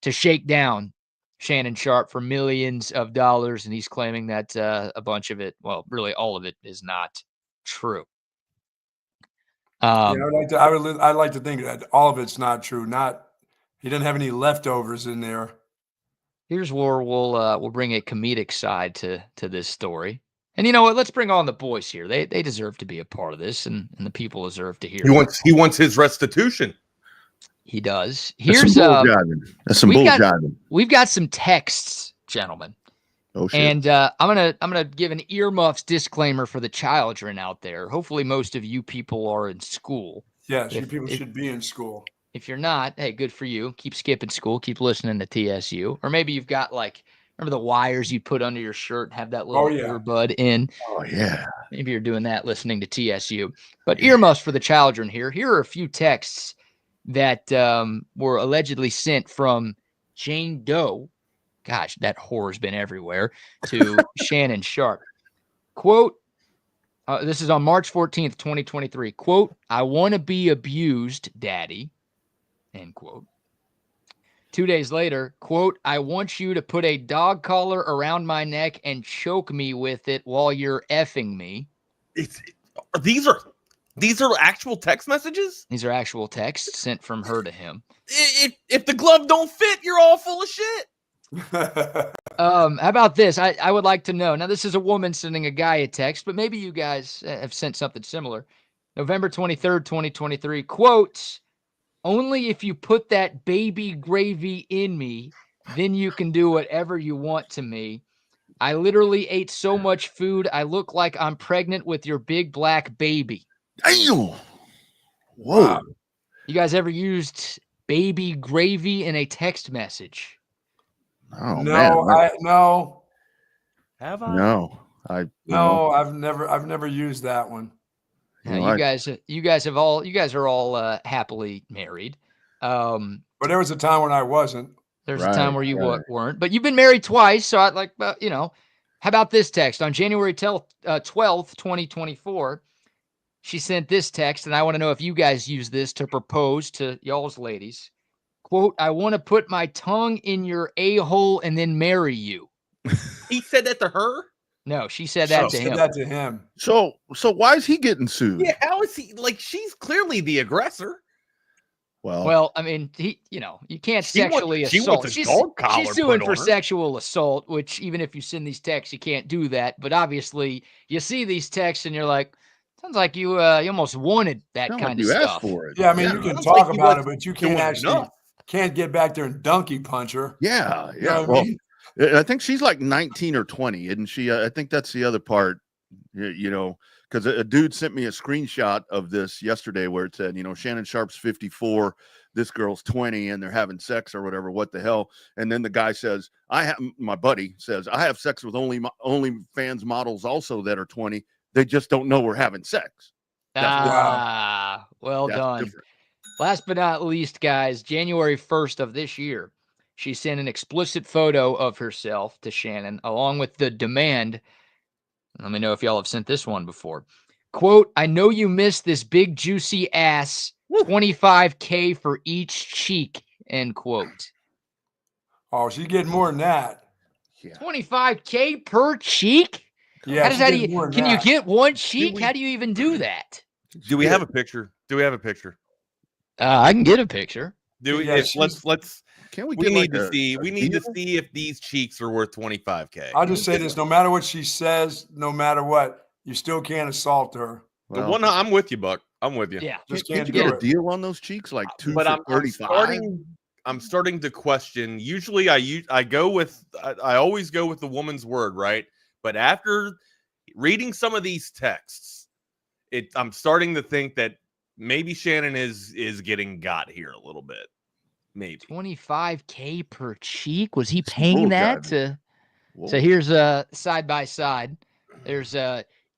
to shake down Shannon Sharpe for millions of dollars, and he's claiming that a bunch of it, well, really all of it, is not true. Yeah, I'd like to think that all of it's not true. He didn't have any leftovers in there. Here's where we'll bring a comedic side to this story. And you know what? Let's bring on the boys here. They deserve to be a part of this, and the people deserve to hear. He wants his restitution. He does. Here's That's some bull-jiving. We've got some texts, gentlemen. Oh shit. And I'm gonna give an earmuffs disclaimer for the children out there. Hopefully, most of you people are in school. Yes, you people should be in school. If you're not, hey, good for you. Keep skipping school. Keep listening to TSU. Or maybe you've got remember the wires you put under your shirt and have that little earbud in? Oh yeah. Maybe you're doing that listening to TSU. But earmuffs for the children here. Here are a few texts that were allegedly sent from Jane Doe. Gosh, that whore's been everywhere. To Shannon Sharpe. Quote, this is on March 14th, 2023. Quote, "I want to be abused, daddy." End quote. 2 days later, quote, "I want you to put a dog collar around my neck and choke me with it while you're effing me." These are actual text messages? These are actual texts sent from her to him. If the glove don't fit, you're all full of shit. How about this? I would like to know. Now, this is a woman sending a guy a text, but maybe you guys have sent something similar. November 23rd, 2023. Quote, "Only if you put that baby gravy in me, then you can do whatever you want to me. I literally ate so much food, I look like I'm pregnant with your big black baby." Damn. Whoa. Wow. You guys ever used baby gravy in a text message? Oh, No, man. no. Have I? No. I've never used that one. Yeah, you guys are all happily married. But there was a time when I wasn't. There's a time where you weren't, but you've been married twice. So I'd like, how about this text on January 12th, 2024? She sent this text, and I want to know if you guys use this to propose to y'all's ladies. Quote, "I want to put my tongue in your a-hole and then marry you." He said that to her? No, she said that to him. Said that to him. So why is he getting sued? Yeah, how is he? She's clearly the aggressor. Well, I mean, you can't sexually assault. She's suing for sexual assault, which even if you send these texts, you can't do that. But obviously, you see these texts and you're like, sounds like you almost wanted that kind of stuff. You asked for it. Yeah, I mean, you can talk about it, but you can't get back there and donkey punch her. Yeah, You know yeah. what I mean? I think she's like 19 or 20, isn't she? I think that's the other part, because a dude sent me a screenshot of this yesterday where it said, Shannon Sharpe's 54, this girl's 20, and they're having sex or whatever. What the hell? And then the guy says, my buddy says, "I have sex with OnlyFans models also that are 20. They just don't know we're having sex." Well That's done. different. Last but not least, guys, January 1st of this year, she sent an explicit photo of herself to Shannon, along with the demand. Let me know if y'all have sent this one before. Quote, I know you missed this big juicy ass, $25K for each cheek, end quote. Oh, she's getting more than that. Yeah. $25K per cheek? Yeah, How does she's that getting more than can you that. get one cheek? How do you even do that? Do we have a picture? I can get a picture. Do we? Yeah, Let's. Can we We get need like to see. We need to deal? see if these cheeks are worth $25K. I'll just say this: no matter what she says, no matter what, you still can't assault her. Well, I'm with you, Buck. I'm with you. Yeah. Just can't can't you get do a it. deal on those cheeks like 2 But for I'm 35? starting to question. Usually, I go with I always go with the woman's word, right? But after reading some of these texts, I'm starting to think that maybe Shannon is getting got here a little bit. Maybe $25K per cheek. Was he Some paying bull that? jiving. So here's side by side. There's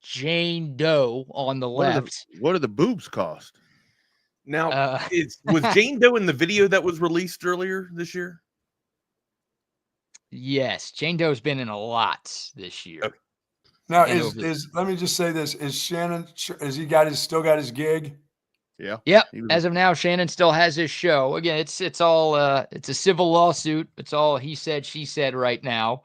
Jane Doe on the left. What do the boobs cost? now was Jane Doe in the video that was released earlier this year? Yes, Jane Doe's been in a lot this year. Okay. Now, And let me just say this: is Shannon? Has he still got his gig? Yeah. Yep. He was- As of now, Shannon still has his show. Again, it's all it's a civil lawsuit. It's all he said, she said right now.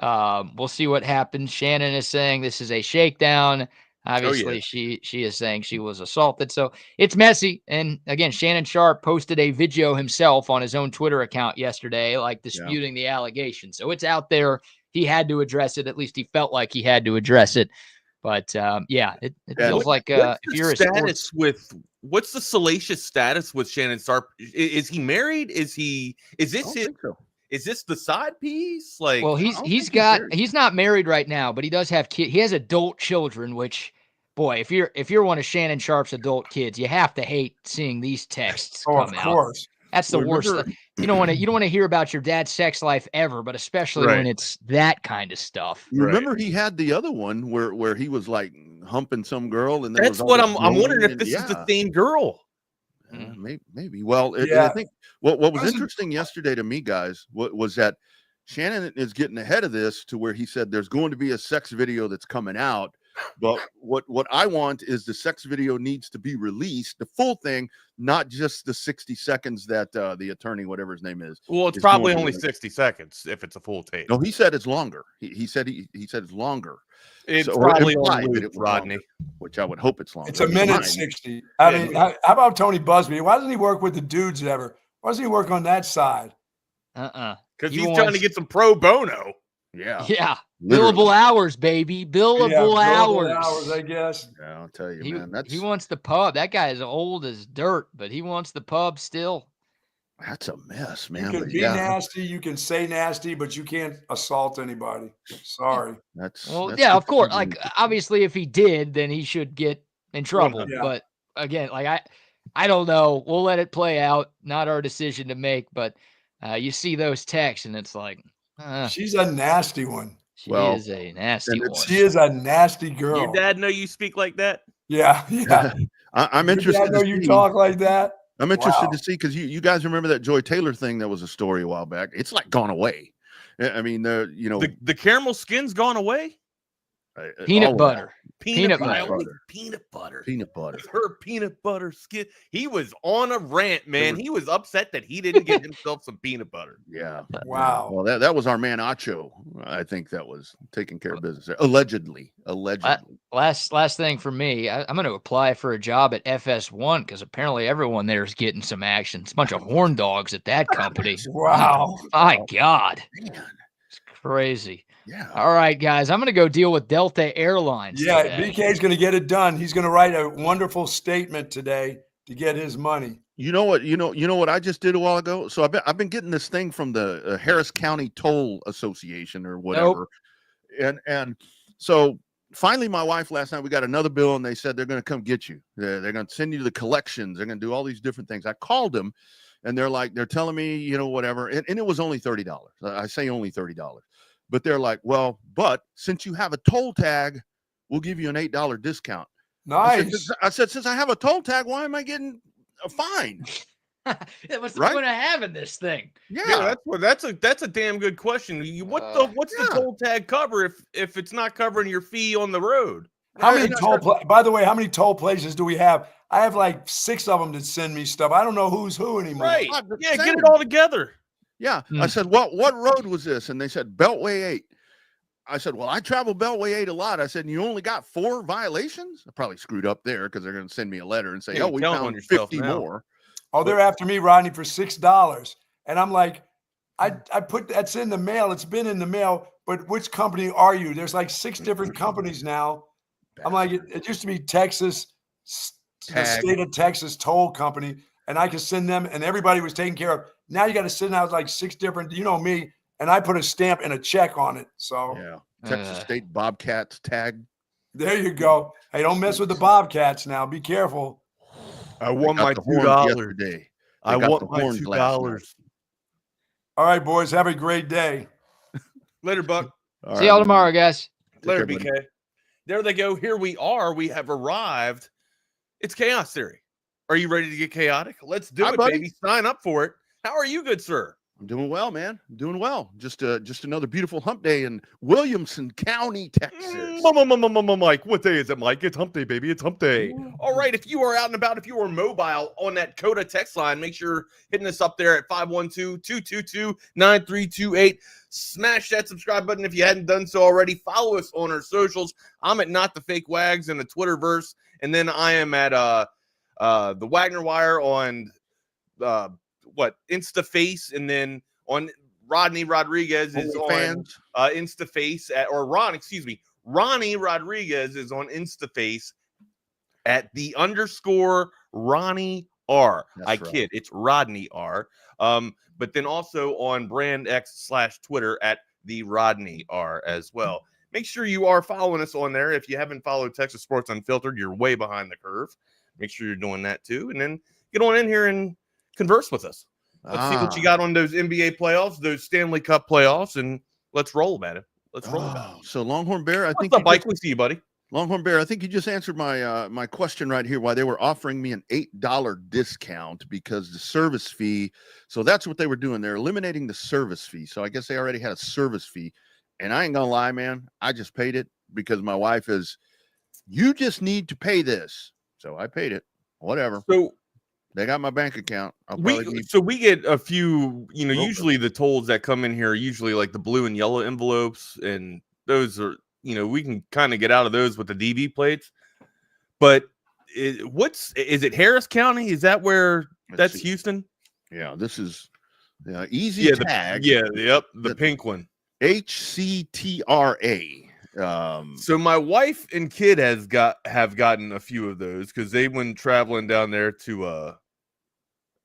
We'll see what happens. Shannon is saying this is a shakedown. Obviously, she is saying she was assaulted. So it's messy. And again, Shannon Sharp posted a video himself on his own Twitter account yesterday, like disputing the allegation. So it's out there. He had to address it. At least he felt like he had to address it. But it feels like if you're a sports what's the salacious status with Shannon Sharp? Is he married? Is this the side piece? Like, well, he's not married right now, but he does have kids. He has adult children, which, boy, if you're one of Shannon Sharp's adult kids, you have to hate seeing these texts come out. Of course. That's the worst. You don't want to hear about your dad's sex life ever, but especially when it's that kind of stuff. Remember, he had the other one where he was like humping some girl, and that's what I'm wondering if this is the same girl. Maybe. Well, I think what was interesting yesterday to me, guys, was that Shannon is getting ahead of this to where he said there's going to be a sex video that's coming out. But what I want is the sex video needs to be released, the full thing, not just the 60 seconds that the attorney, whatever his name is. Well, it's probably only 60 seconds if it's a full tape. No, he said it's longer. He said it's longer. It's probably on loop, Rodney. Longer, which I would hope it's longer. It's a minute 60. I mean, how about Tony Busby? Why doesn't he work with the dudes ever? Why doesn't he work on that side? Because he's trying to get some pro bono. Yeah. Billable hours, baby. Billable hours, I guess. Yeah, I'll tell you, man. He wants the pub. That guy is old as dirt, but he wants the pub still. That's a mess, man. You can be nasty, you can say nasty, but you can't assault anybody. Sorry. That's of course. Like, obviously, if he did, then he should get in trouble. Yeah. But again, like I don't know. We'll let it play out. Not our decision to make. But you see those texts, and it's like, she's a nasty one. She is a nasty one. She is a nasty girl. Your dad know you speak like that? Yeah. I'm interested. I know you talk like that. I'm interested to see, because you guys remember that Joy Taylor thing that was a story a while back. It's like gone away. I mean, the caramel skin's gone away. Peanut butter. Peanut butter. Her peanut butter skin. He was on a rant, man. He was upset that he didn't get himself some peanut butter. Yeah. Wow. Well, that was our man Acho. I think that was taking care of business there. Allegedly. Last thing for me, I'm going to apply for a job at FS1 because apparently everyone there is getting some action. It's a bunch of horn dogs at that company. Wow. My God. Man. It's crazy. Yeah. All right, guys. I'm going to go deal with Delta Airlines. Yeah, today. BK's going to get it done. He's going to write a wonderful statement today to get his money. You know what I just did a while ago? So I've been getting this thing from the Harris County Toll Association or whatever. Nope. And so finally my wife last night, we got another bill and they said they're going to come get you. They're going to send you to the collections. They're going to do all these different things. I called them and they're telling me, whatever. And it was only $30. I say only $30. But they're like, well, but since you have a toll tag, we'll give you an $8 discount. Nice. I said, since I have a toll tag, why am I getting a fine? What's the Right? point of having this thing? Yeah, that's a damn good question. What's the toll tag cover if it's not covering your fee on the road? How many by the way, how many toll places do we have? I have like 6 of them that send me stuff. I don't know who's who anymore. Right. Yeah, get it all together. Yeah. I said, what road was this? And they said, Beltway 8. I said, well, I travel Beltway 8 a lot. I said, and you only got 4 violations? I probably screwed up there because they're going to send me a letter and say, Yeah, we found 50 more. Oh, they're after me, Rodney, for $6. And I'm like, I put that's in the mail. It's been in the mail, but which company are you? There's like 6 different companies now. I'm like, it used to be Texas, the state of Texas toll company, and I could send them, and everybody was taken care of. Now you got to send out like 6 different, you know me, and I put a stamp and a check on it. So Texas State Bobcats tag. There you go. Hey, don't mess with the Bobcats now. Be careful. I want my $2. I want my $2. All right, boys. Have a great day. Later, Buck. See y'all tomorrow, guys. Later, BK. There they go. Here we are. We have arrived. It's Chaos Theory. Are you ready to get chaotic? Let's do it, buddy. baby. Sign up for it. How are you, good sir? I'm doing well, man. I'm doing well. Just another beautiful hump day in Williamson County, Texas. Mike, what day is it, Mike? It's hump day, baby. It's hump day. All right. If you are out and about, if you are mobile on that Coda text line, make sure you're hitting us up there at 512-222-9328. Smash that subscribe button if you hadn't done so already. Follow us on our socials. I'm at Not the Fake Wags in the Twitterverse, and then I am at the Wagner Wire on InstaFace, and then on Rodney Rodriguez is on InstaFace Ronnie Rodriguez is on InstaFace at the _ Ronnie R. Kid, it's Rodney R. But then also on Brand X/Twitter at the Rodney R as well. Make sure you are following us on there. If you haven't followed Texas Sports Unfiltered, you're way behind the curve. Make sure you're doing that too. And then get on in here and converse with us. Let's see what you got on those NBA playoffs, those Stanley Cup playoffs, and let's roll about it. So Longhorn Bear, I think. What's up, Mike? We see you, buddy. Longhorn Bear, I think you just answered my question right here. Why they were offering me an $8 discount because the service fee. So that's what they were doing. They're eliminating the service fee. So I guess they already had a service fee, and I ain't gonna lie, man. I just paid it because my wife is. You just need to pay this, so I paid it. Whatever. So. They got my bank account. We get a few, usually the tolls that come in here are usually like the blue and yellow envelopes, and those are, we can kind of get out of those with the DV plates. But is it Harris County? Is that where that's Houston? Yeah, this is easy tag. The pink one. HCTRA. So my wife and kid have gotten a few of those because they went traveling down there to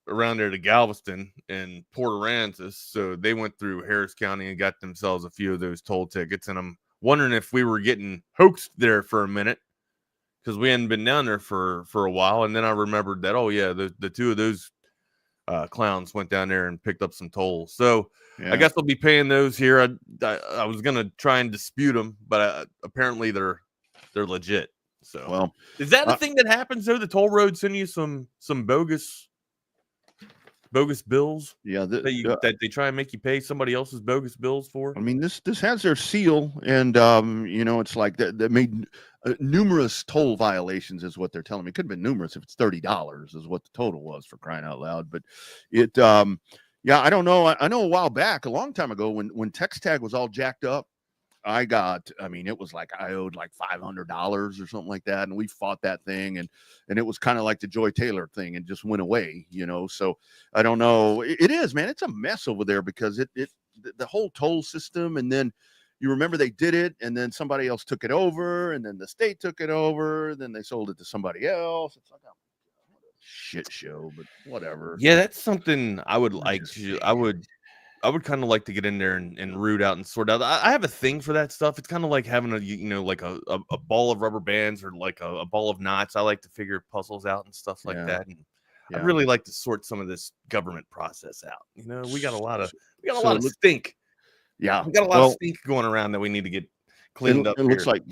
around there to Galveston and Port Aransas. So they went through Harris County and got themselves a few of those toll tickets. And I'm wondering if we were getting hoaxed there for a minute because we hadn't been down there for a while. And then I remembered that, the 2 of those clowns went down there and picked up some tolls. So I guess I'll be paying those here. I was gonna try and dispute them, but apparently they're legit. So, well, is that a thing that happens though? The toll road send you some bogus bills? Yeah, that they try and make you pay somebody else's bogus bills for. I mean, this has their seal, and it's like that made numerous toll violations is what they're telling me. It could have been numerous if it's $30 is what the total was, for crying out loud. But it. I don't know. I know a while back, a long time ago, when text tag was all jacked up, it was like I owed like $500 or something like that. And we fought that thing. And it was kind of like the Joy Taylor thing and just went away, So I don't know. It is, man. It's a mess over there because the whole toll system. And then you remember they did it and then somebody else took it over and then the state took it over. Then they sold it to somebody else. It's like a shit show, but whatever. Yeah, that's something I would like to. I would kind of like to get in there and root out and sort out. I have a thing for that stuff. It's kind of like having a ball of rubber bands or like a ball of knots. I like to figure puzzles out and stuff like that. And I'd really like to sort some of this government process out. We got a lot of stink. Yeah, we got a lot of stink going around that we need to get cleaned up. It looks like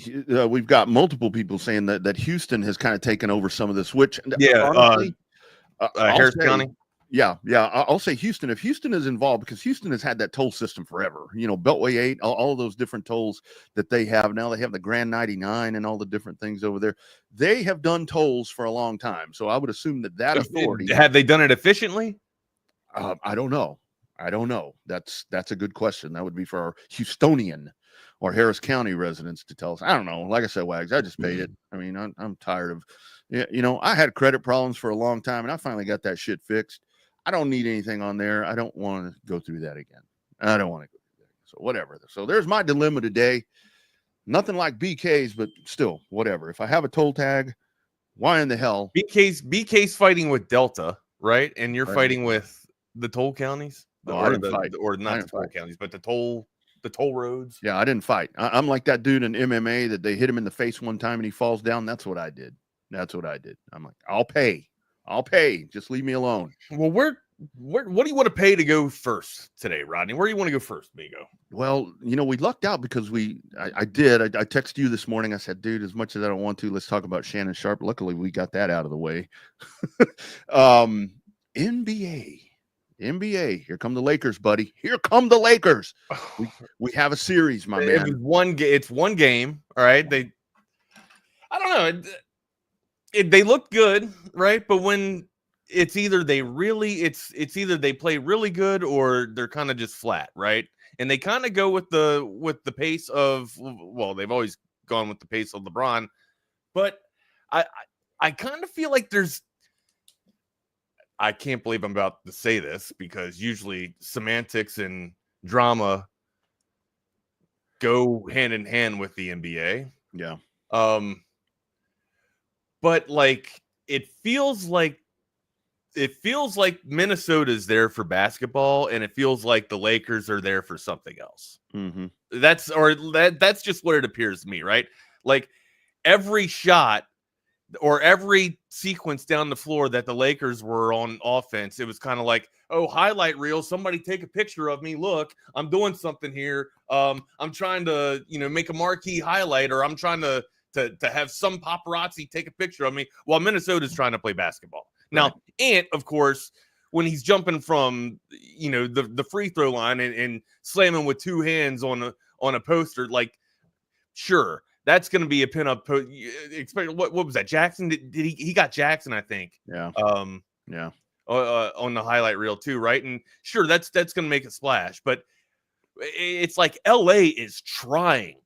we've got multiple people saying that Houston has kind of taken over some of this, which honestly, Harris County. Yeah. I'll say Houston. If Houston is involved, because Houston has had that toll system forever, Beltway 8, all of those different tolls that they have. Now they have the Grand 99 and all the different things over there. They have done tolls for a long time. So I would assume that authority. Have they done it efficiently? I don't know. That's a good question. That would be for our Houstonian or Harris County residents to tell us. I don't know. Like I said, Wags, I just paid it. I mean, I'm tired of, I had credit problems for a long time, and I finally got that shit fixed. I don't need anything on there. I don't want to go through that again. I don't want to go through that. So whatever. So there's my dilemma today. Nothing like BK's, but still, whatever. If I have a toll tag, why in the hell? BK's fighting with Delta, right? And you're fighting with the toll counties? I didn't fight. Or not the toll counties, but the toll roads. Yeah, I didn't fight. I'm like that dude in MMA that they hit him in the face one time and he falls down. That's what I did. I'm like, I'll pay. Just leave me alone. Well, what do you want to pay to go first today, Rodney? Where do you want to go first, amigo? Well, we lucked out because I texted you this morning. I said, dude, as much as I don't want to, let's talk about Shannon Sharp. Luckily, we got that out of the way. NBA. Here come the Lakers, buddy. Here come the Lakers. We have a series, my man. It's one game. All right. I don't know. They look good, right? But when it's either they play really good or they're kind of just flat, right? And they kind of go with the pace of, well, they've always gone with the pace of LeBron, but I kind of feel like I can't believe I'm about to say this because usually semantics and drama go hand in hand with the NBA. Yeah. But it feels like Minnesota's there for basketball, and it feels like the Lakers are there for something else. Mm-hmm. That's just what it appears to me, right? Like every shot or every sequence down the floor that the Lakers were on offense, it was kind of like, oh, highlight reel, somebody take a picture of me. Look, I'm doing something here. I'm trying to, make a marquee highlight, or I'm trying to have some paparazzi take a picture of me while Minnesota's trying to play basketball. Now, right. Ant, of course, when he's jumping from, the free throw line and slamming with two hands on a poster, like, sure, that's going to be a pinup. What was that? Jackson? Did he got Jackson, I think. Yeah. Yeah. On the highlight reel too, right? And sure, that's going to make a splash, but it's like LA is trying.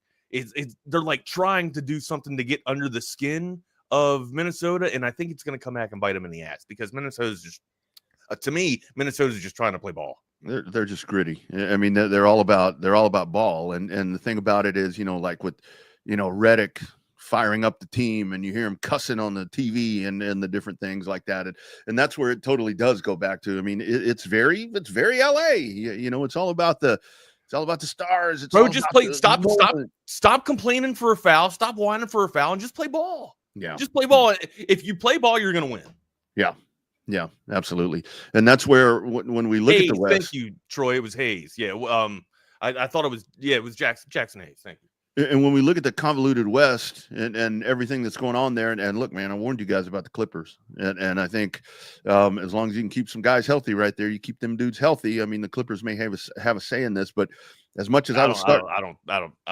They're like trying to do something to get under the skin of Minnesota, and I think it's going to come back and bite them in the ass because Minnesota's just, to me, Minnesota's just trying to play ball. They're just gritty. I mean, they're all about ball, and the thing about it is, like with, Reddick firing up the team, and you hear him cussing on the TV and the different things like that, and that's where it totally does go back to. I mean, it's very LA. It's all about the. It's all about the stars. It's Bro, just play. Stop complaining for a foul. Stop whining for a foul, and just play ball. Yeah, just play ball. If you play ball, you're gonna win. Yeah, absolutely. And that's where when we look at the West. Thank you, Troy. It was Hayes. Yeah. I thought it was. Yeah, it was Jackson Hayes. Thank you. And when we look at the convoluted West and everything that's going on there, and look, man, I warned you guys about the Clippers, and I think as long as you can keep some guys healthy right there, you keep them dudes healthy. I mean, the Clippers may have a say in this, but as much as I'm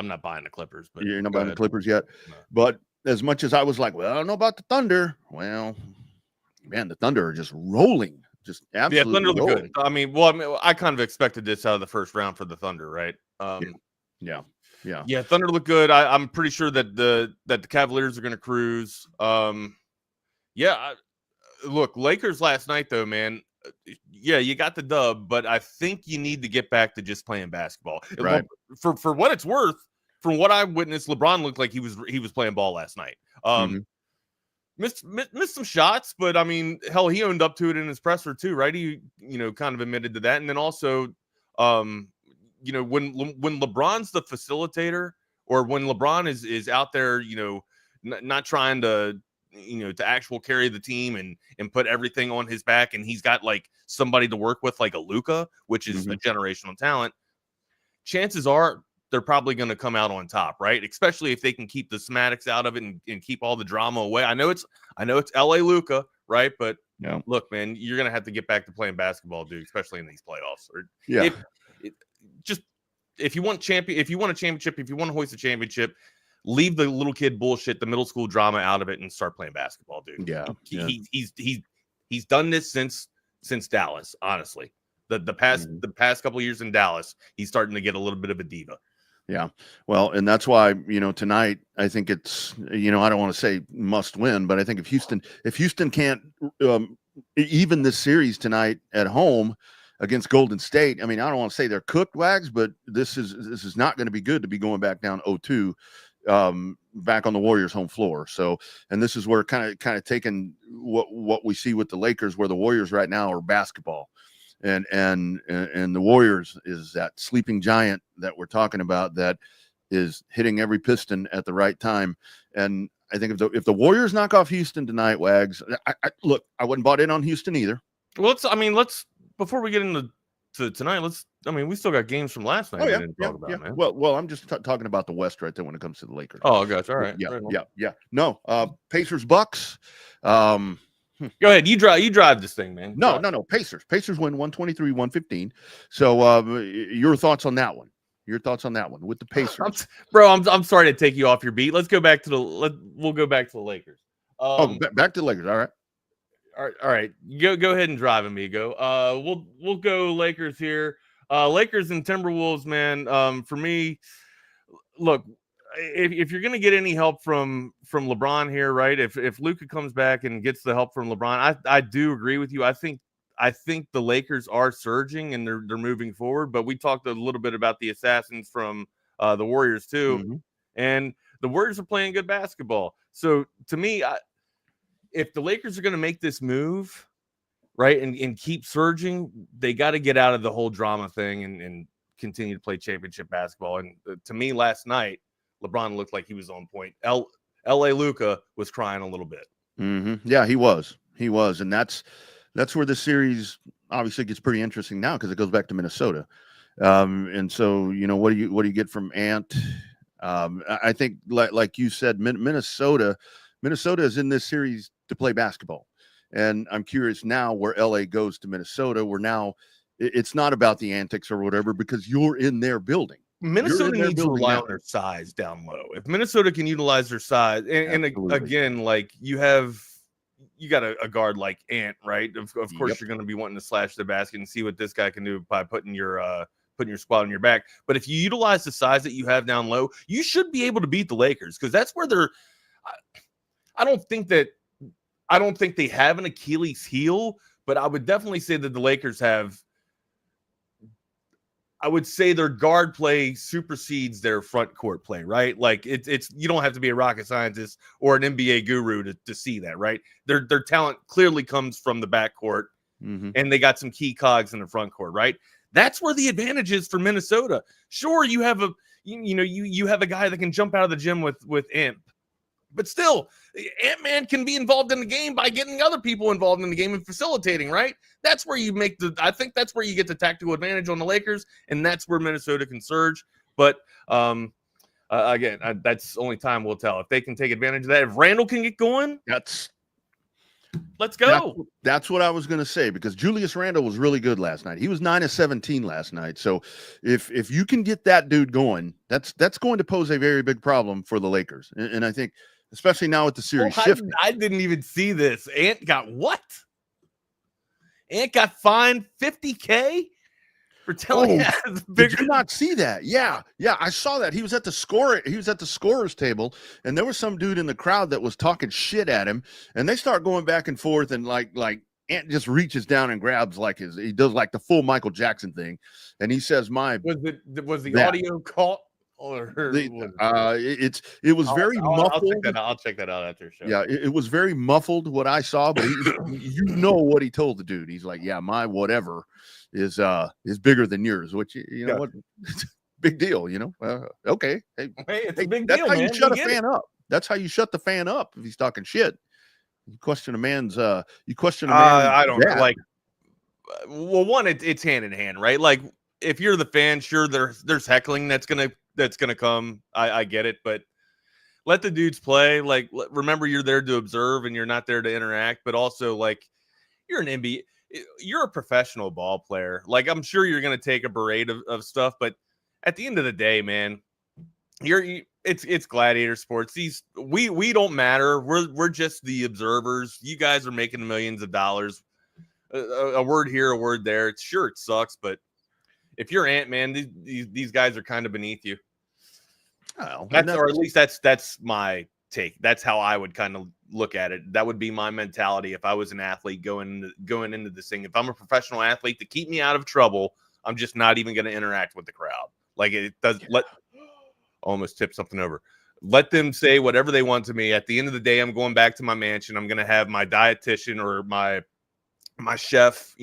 not buying the Clippers. But you're not buying the Clippers yet. No. But as much as I was like, well, I don't know about the Thunder. Well, man, the Thunder are just rolling, just absolutely. Yeah, Thunder look rolling. good. I mean, I kind of expected this out of the first round for the Thunder, right? Yeah, Thunder look good. I'm pretty sure that the Cavaliers are going to cruise. Look, Lakers last night though, man. Yeah, you got the dub, but I think you need to get back to just playing basketball. Right. For what it's worth, from what I witnessed, LeBron looked like he was playing ball last night. Missed some shots, but I mean, hell, he owned up to it in his presser too, right? He kind of admitted to that, and then also when LeBron's the facilitator, or when LeBron is out there, not trying to, to actual carry the team and put everything on his back, and he's got like somebody to work with, like a Luka, which is a generational talent. Chances are they're probably going to come out on top, right? Especially if they can keep the semantics out of it and keep all the drama away. I know it's LA Luka, right? But Yeah. Look, man, you're gonna have to get back to playing basketball, dude, especially in these playoffs. Or Yeah. If you want a championship, if you want to hoist a championship, leave the little kid bullshit, the middle school drama out of it, and start playing basketball, dude. Yeah. He's done this since Dallas. Honestly, the past couple of years in Dallas, he's starting to get a little bit of a diva. Yeah. Well, and that's why, tonight, I think it's, I don't want to say must win, but I think if Houston can't even this series tonight at home against Golden State, I mean, I don't want to say they're cooked, Wags, but this is not going to be good to be going back down 0-2 back on the Warriors home floor. So, and this is where kind of taking what we see with the Lakers, where the Warriors right now are basketball. And the Warriors is that sleeping giant that we're talking about that is hitting every piston at the right time. And I think if the Warriors knock off Houston tonight, Wags, I wasn't bought in on Houston either. Well, let's before we get into tonight, we still got games from last night. Oh, yeah, we didn't talk about, man. Well, I'm just talking about the West right there when it comes to the Lakers. Oh, gosh. All right. Yeah. No, Pacers, Bucks. Go ahead. You drive this thing, man. No. Pacers win 123-115. So your thoughts on that one? With the Pacers? I'm sorry to take you off your beat. Let's go back to we'll go back to the Lakers. Back to the Lakers. All right. All right. Go ahead and drive, amigo. We'll go Lakers here. Lakers and Timberwolves, man. For me, look, if you're going to get any help from LeBron here, right? If Luka comes back and gets the help from LeBron, I do agree with you. I think the Lakers are surging and they're moving forward. But we talked a little bit about the assassins from the Warriors too, and the Warriors are playing good basketball. So to me, if the Lakers are going to make this move, right, and keep surging, they got to get out of the whole drama thing and continue to play championship basketball. And to me, last night, LeBron looked like he was on point. L.A. Luka was crying a little bit. Yeah, he was, and that's where the series obviously gets pretty interesting now because it goes back to Minnesota. And so what do you get from Ant? I think like you said, Minnesota is in this series to play basketball, and I'm curious now where LA goes to Minnesota. Where now it's not about the antics or whatever because you're in their building. Minnesota needs to rely on their size down low. If Minnesota can utilize their size, and again, like you got a guard like Ant, right? Of course, you're going to be wanting to slash the basket and see what this guy can do by putting your squad on your back. But if you utilize the size that you have down low, you should be able to beat the Lakers because that's where they're. I don't think they have an Achilles heel, but I would definitely say that the Lakers have. I would say their guard play supersedes their front court play, right? Like it's you don't have to be a rocket scientist or an NBA guru to see that, right? Their talent clearly comes from the backcourt, and they got some key cogs in the front court, right? That's where the advantage is for Minnesota. Sure, you have you have a guy that can jump out of the gym with Imp, but still, Ant-Man can be involved in the game by getting other people involved in the game and facilitating, right? That's where you I think that's where you get the tactical advantage on the Lakers, and that's where Minnesota can surge. But again, that's only time will tell. If they can take advantage of that, if Randall can get going, let's go. That's what I was going to say because Julius Randle was really good last night. He was 9 of 17 last night. So if you can get that dude going, that's going to pose a very big problem for the Lakers. And I think – especially now with the series shifting. I didn't even see this. Ant got what? Ant got fined $50K for telling Did you not see that? Yeah, I saw that. He was at the scorer's table, and there was some dude in the crowd that was talking shit at him, and they start going back and forth, and like Ant just reaches down and grabs he does like the full Michael Jackson thing, and he says, was the audio caught? It was very muffled. I'll check that out after the show. Yeah, it was very muffled what I saw, but what he told the dude. He's like, yeah, my whatever is bigger than yours, which you know what, big deal, okay, hey, it's a big that's deal, how man. You shut a fan up. That's how you shut the fan up if he's talking shit. You question a man's. I don't know. Like, well, one, it's hand in hand, right? Like, if you're the fan, sure, there's heckling that's gonna come. I get it, but let the dudes play. Like, remember, you're there to observe and you're not there to interact. But also, like, you're an NBA, you're a professional ball player. Like, I'm sure you're going to take a parade of stuff, but at the end of the day, man, it's gladiator sports. We don't matter. We're just the observers. You guys are making millions of dollars. A word here, a word there. It sucks, but if you're Ant-Man, these guys are kind of beneath you. Oh, or at least that's my take. That's how I would kind of look at it. That would be my mentality if I was an athlete going into this thing. If I'm a professional athlete, to keep me out of trouble, I'm just not even going to interact with the crowd. Like, it does. Almost tipped something over. Let them say whatever they want to me. At the end of the day, I'm going back to my mansion. I'm going to have my dietitian or my chef,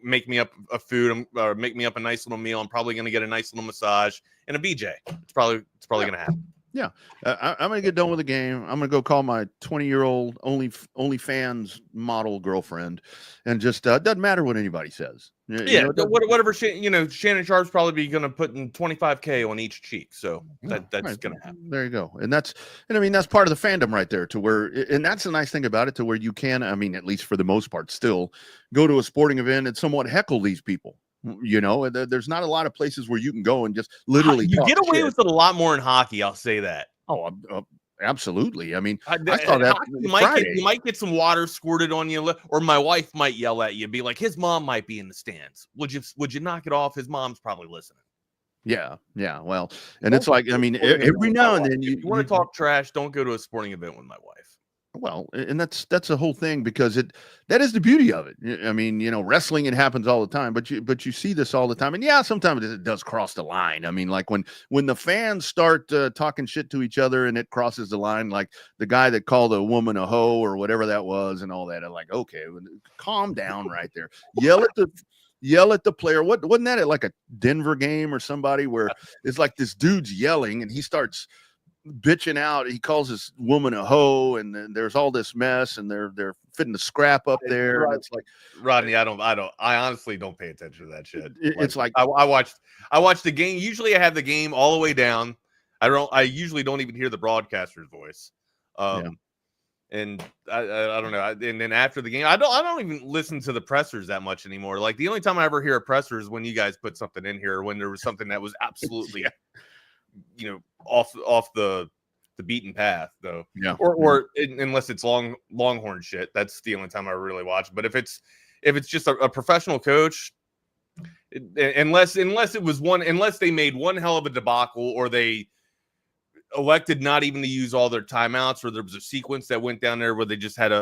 make me up a food, or make me up a nice little meal. I'm probably going to get a nice little massage and a BJ. It's probably going to happen. Yeah, I'm going to get done with the game. I'm going to go call my 20-year-old OnlyFans model girlfriend, and just doesn't matter what anybody says. Whatever. Shannon Sharp's probably going to put in $25K on each cheek, so that's right. Going to happen. There you go, and that's part of the fandom right there. To where, and that's the nice thing about it, to where you can, at least for the most part, still go to a sporting event and somewhat heckle these people. There's not a lot of places where you can go and just literally you get away with it a lot more in hockey. I'll say that. Oh, absolutely. I saw that. You might get some water squirted on you, or my wife might yell at you, be like, his mom might be in the stands. Would you knock it off? His mom's probably listening. Yeah. Well, and it's like, every now and then, if you want to talk trash, don't go to a sporting event with my wife. Well, and that's the whole thing, because that is the beauty of it. Wrestling, it happens all the time, but you see this all the time, and yeah, sometimes it does cross the line. Like when the fans start talking shit to each other and it crosses the line, like the guy that called a woman a hoe or whatever that was, and all that. I'm like, okay, calm down right there. Yell at the player. Wasn't that at like a Denver game or somebody where it's like this dude's yelling and he starts bitching out? He calls this woman a hoe, and then there's all this mess, and they're fitting the scrap up there. And it's like, Rodney, I honestly don't pay attention to that shit. It's like I watched the game. Usually I have the game all the way down. I usually don't even hear the broadcaster's voice. And I don't know. And then after the game, I don't even listen to the pressers that much anymore. Like, the only time I ever hear a presser is when you guys put something in here, when there was something that was absolutely off the beaten path, though. Yeah. Or unless it's Longhorn shit, that's the only time I really watch. But if it's just a professional coach, unless they made one hell of a debacle, or they elected not even to use all their timeouts, or there was a sequence that went down there where they just had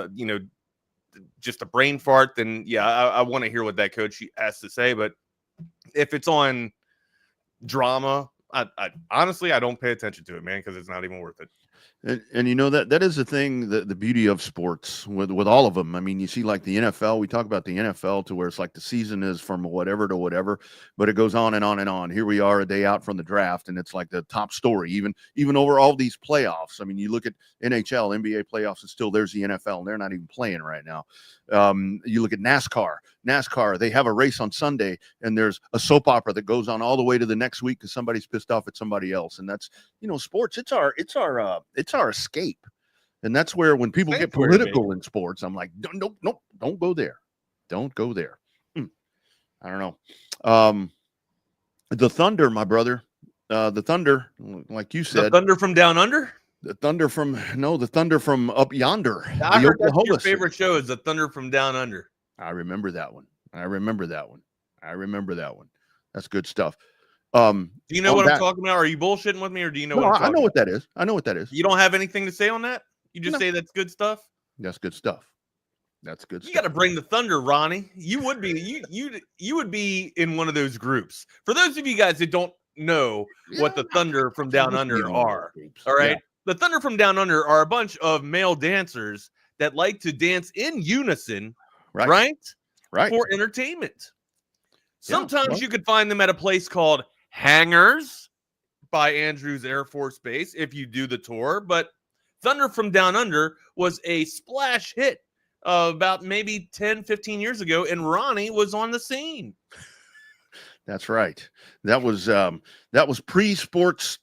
just a brain fart, then I want to hear what that coach has to say. But if it's on drama, I honestly, I don't pay attention to it, man, because it's not even worth it. And that is the thing, the beauty of sports with all of them. You see, like the NFL, we talk about the NFL to where it's like the season is from whatever to whatever, but it goes on and on and on. Here we are a day out from the draft, and it's like the top story, even over all these playoffs. You look at NHL, NBA playoffs, and still there's the NFL, and they're not even playing right now. You look at NASCAR, they have a race on Sunday, and there's a soap opera that goes on all the way to the next week because somebody's pissed off at somebody else. And that's, sports, it's our escape. And that's where, when people get political in sports, I'm like, don't go there. Don't go there. I don't know. The Thunder, my brother, the Thunder, like you said, the Thunder from down under. The Thunder from up yonder. I heard that's your favorite show is the Thunder from Down Under. I remember that one. That's good stuff. Do you know what I'm talking about? Are you bullshitting with me, or do you know what I'm talking about? I know what that is. You don't have anything to say on that? You just say that's good stuff? That's good stuff. You got to bring the Thunder, Ronnie. You would be you would be in one of those groups. For those of you guys that don't know what the Thunder from Down Under are, all right? Yeah. The Thunder from Down Under are a bunch of male dancers that like to dance in unison, right? For entertainment. Sometimes you could find them at a place called Hangars by Andrews Air Force Base if you do the tour. But Thunder from Down Under was a splash hit about maybe 10, 15 years ago, and Ronnie was on the scene. That's right. That was pre-sports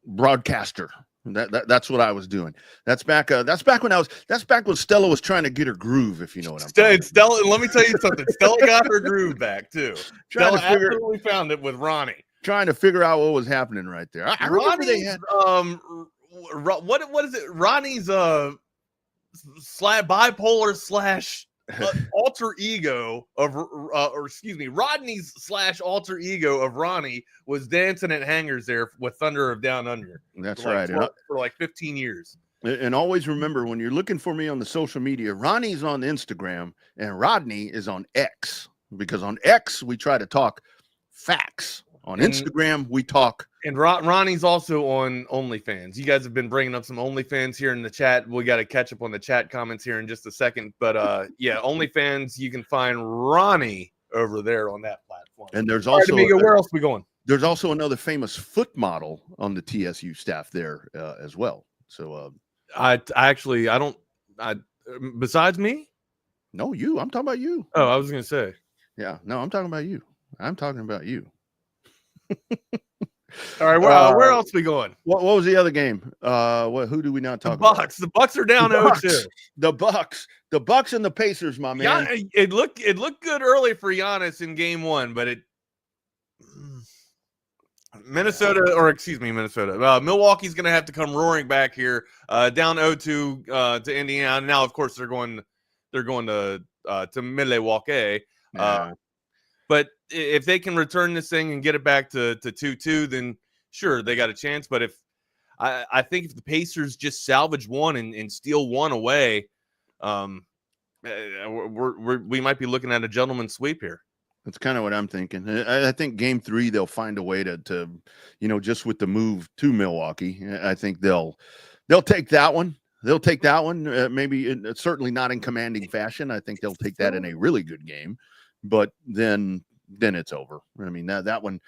broadcaster That's what I was doing. That's back when Stella was trying to get her groove, if you know what I'm saying. Stella, let me tell you something. Stella got her groove back too. Stella absolutely found it with Ronnie. Trying to figure out what was happening right there. I remember they had what is it? Ronnie's bipolar / alter ego of Rodney's / alter ego of Ronnie was dancing at hangers there with Thunder of Down Under. That's for right. For like 15 years. And always remember, when you're looking for me on the social media, Ronnie's on Instagram and Rodney is on X, because on X we try to talk facts. On Instagram, we talk. And Ronnie's also on OnlyFans. You guys have been bringing up some OnlyFans here in the chat. We got to catch up on the chat comments here in just a second. But yeah, OnlyFans, you can find Ronnie over there on that platform. And there's also Amigo, where else are we going? There's also another famous foot model on the TSU staff there as well. So besides me? No, you. I'm talking about you. Oh, I was gonna say. Yeah, no, I'm talking about you. I'm talking about you. All right, where else are we going? What was the other game? Who do we not talk about? The Bucks are down 0-2. The Bucks and the Pacers, my man. Yeah, it looked good early for Giannis in game 1, but Minnesota. Milwaukee's going to have to come roaring back here, down 0-2 to Indiana. Now, of course, they're going to Milwaukee. Yeah. But if they can return this thing and get it back to 2-2, then sure, they got a chance. But I think if the Pacers just salvage one and steal one away, we might be looking at a gentleman's sweep here. That's kind of what I'm thinking. I think game 3, they'll find a way to just with the move to Milwaukee, I think they'll take that one. They'll take that one. Maybe certainly not in commanding fashion. I think they'll take that in a really good game. But then it's over. I mean, that one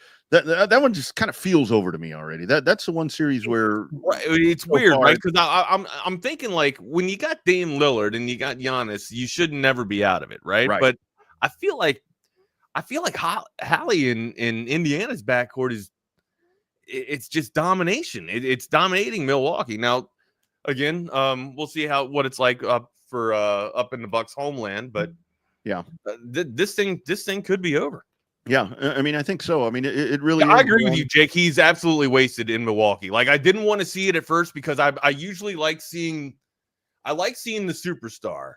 just kind of feels over to me already. That's the one series where it's weird, right? Because I'm thinking, like, when you got Dame Lillard and you got Giannis, you should never be out of it, right? But I feel like Hallie in Indiana's backcourt it's just domination. It's dominating Milwaukee. Now, again, we'll see what it's like up in the Bucks' homeland, but. Yeah, this thing could be over. Yeah, I mean, I think so. I mean, it really. Yeah, I agree with you, Jake. He's absolutely wasted in Milwaukee. Like, I didn't want to see it at first because I usually like seeing the superstar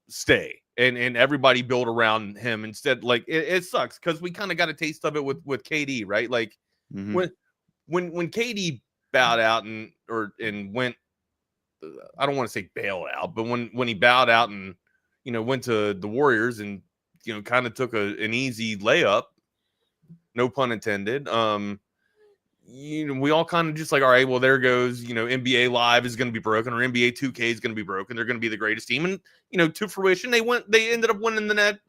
stay and everybody build around him instead. Like, it sucks because we kind of got a taste of it with KD, right? Like when KD bowed out and went, I don't want to say bailed out, but when he bowed out and went to the Warriors and, kind of took an easy layup, no pun intended. We all kind of just like, all right, well, there goes, NBA Live is going to be broken or NBA 2K is going to be broken. They're going to be the greatest team. And, to fruition, they ended up winning the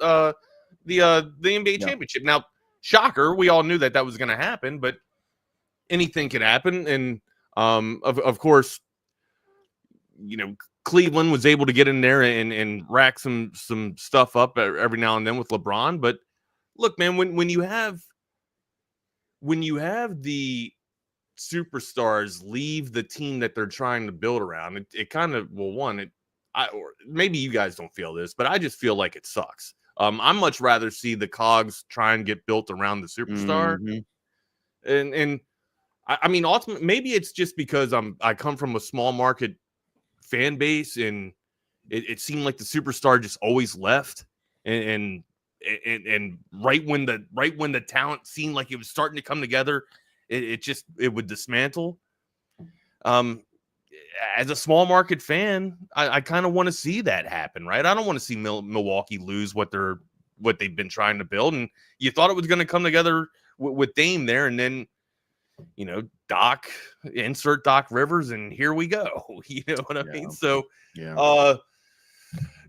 NBA championship. Now, shocker, we all knew that was going to happen, but anything can happen. And, of course, Cleveland was able to get in there and rack some stuff up every now and then with LeBron. But look, man, when you have the superstars leave the team that they're trying to build around, it kind of, or maybe you guys don't feel this, but I just feel like it sucks. I much rather see the cogs try and get built around the superstar. Mm-hmm. And I mean, ultimately, maybe it's just because I come from a small market fan base, and it seemed like the superstar just always left, and right when the talent seemed like it was starting to come together, it would dismantle. As a small market fan, I kind of want to see that happen, right? I don't want to see Milwaukee lose what they've been trying to build, and you thought it was going to come together with Dame there, and then insert Doc Rivers, and here we go. You know what I mean? So,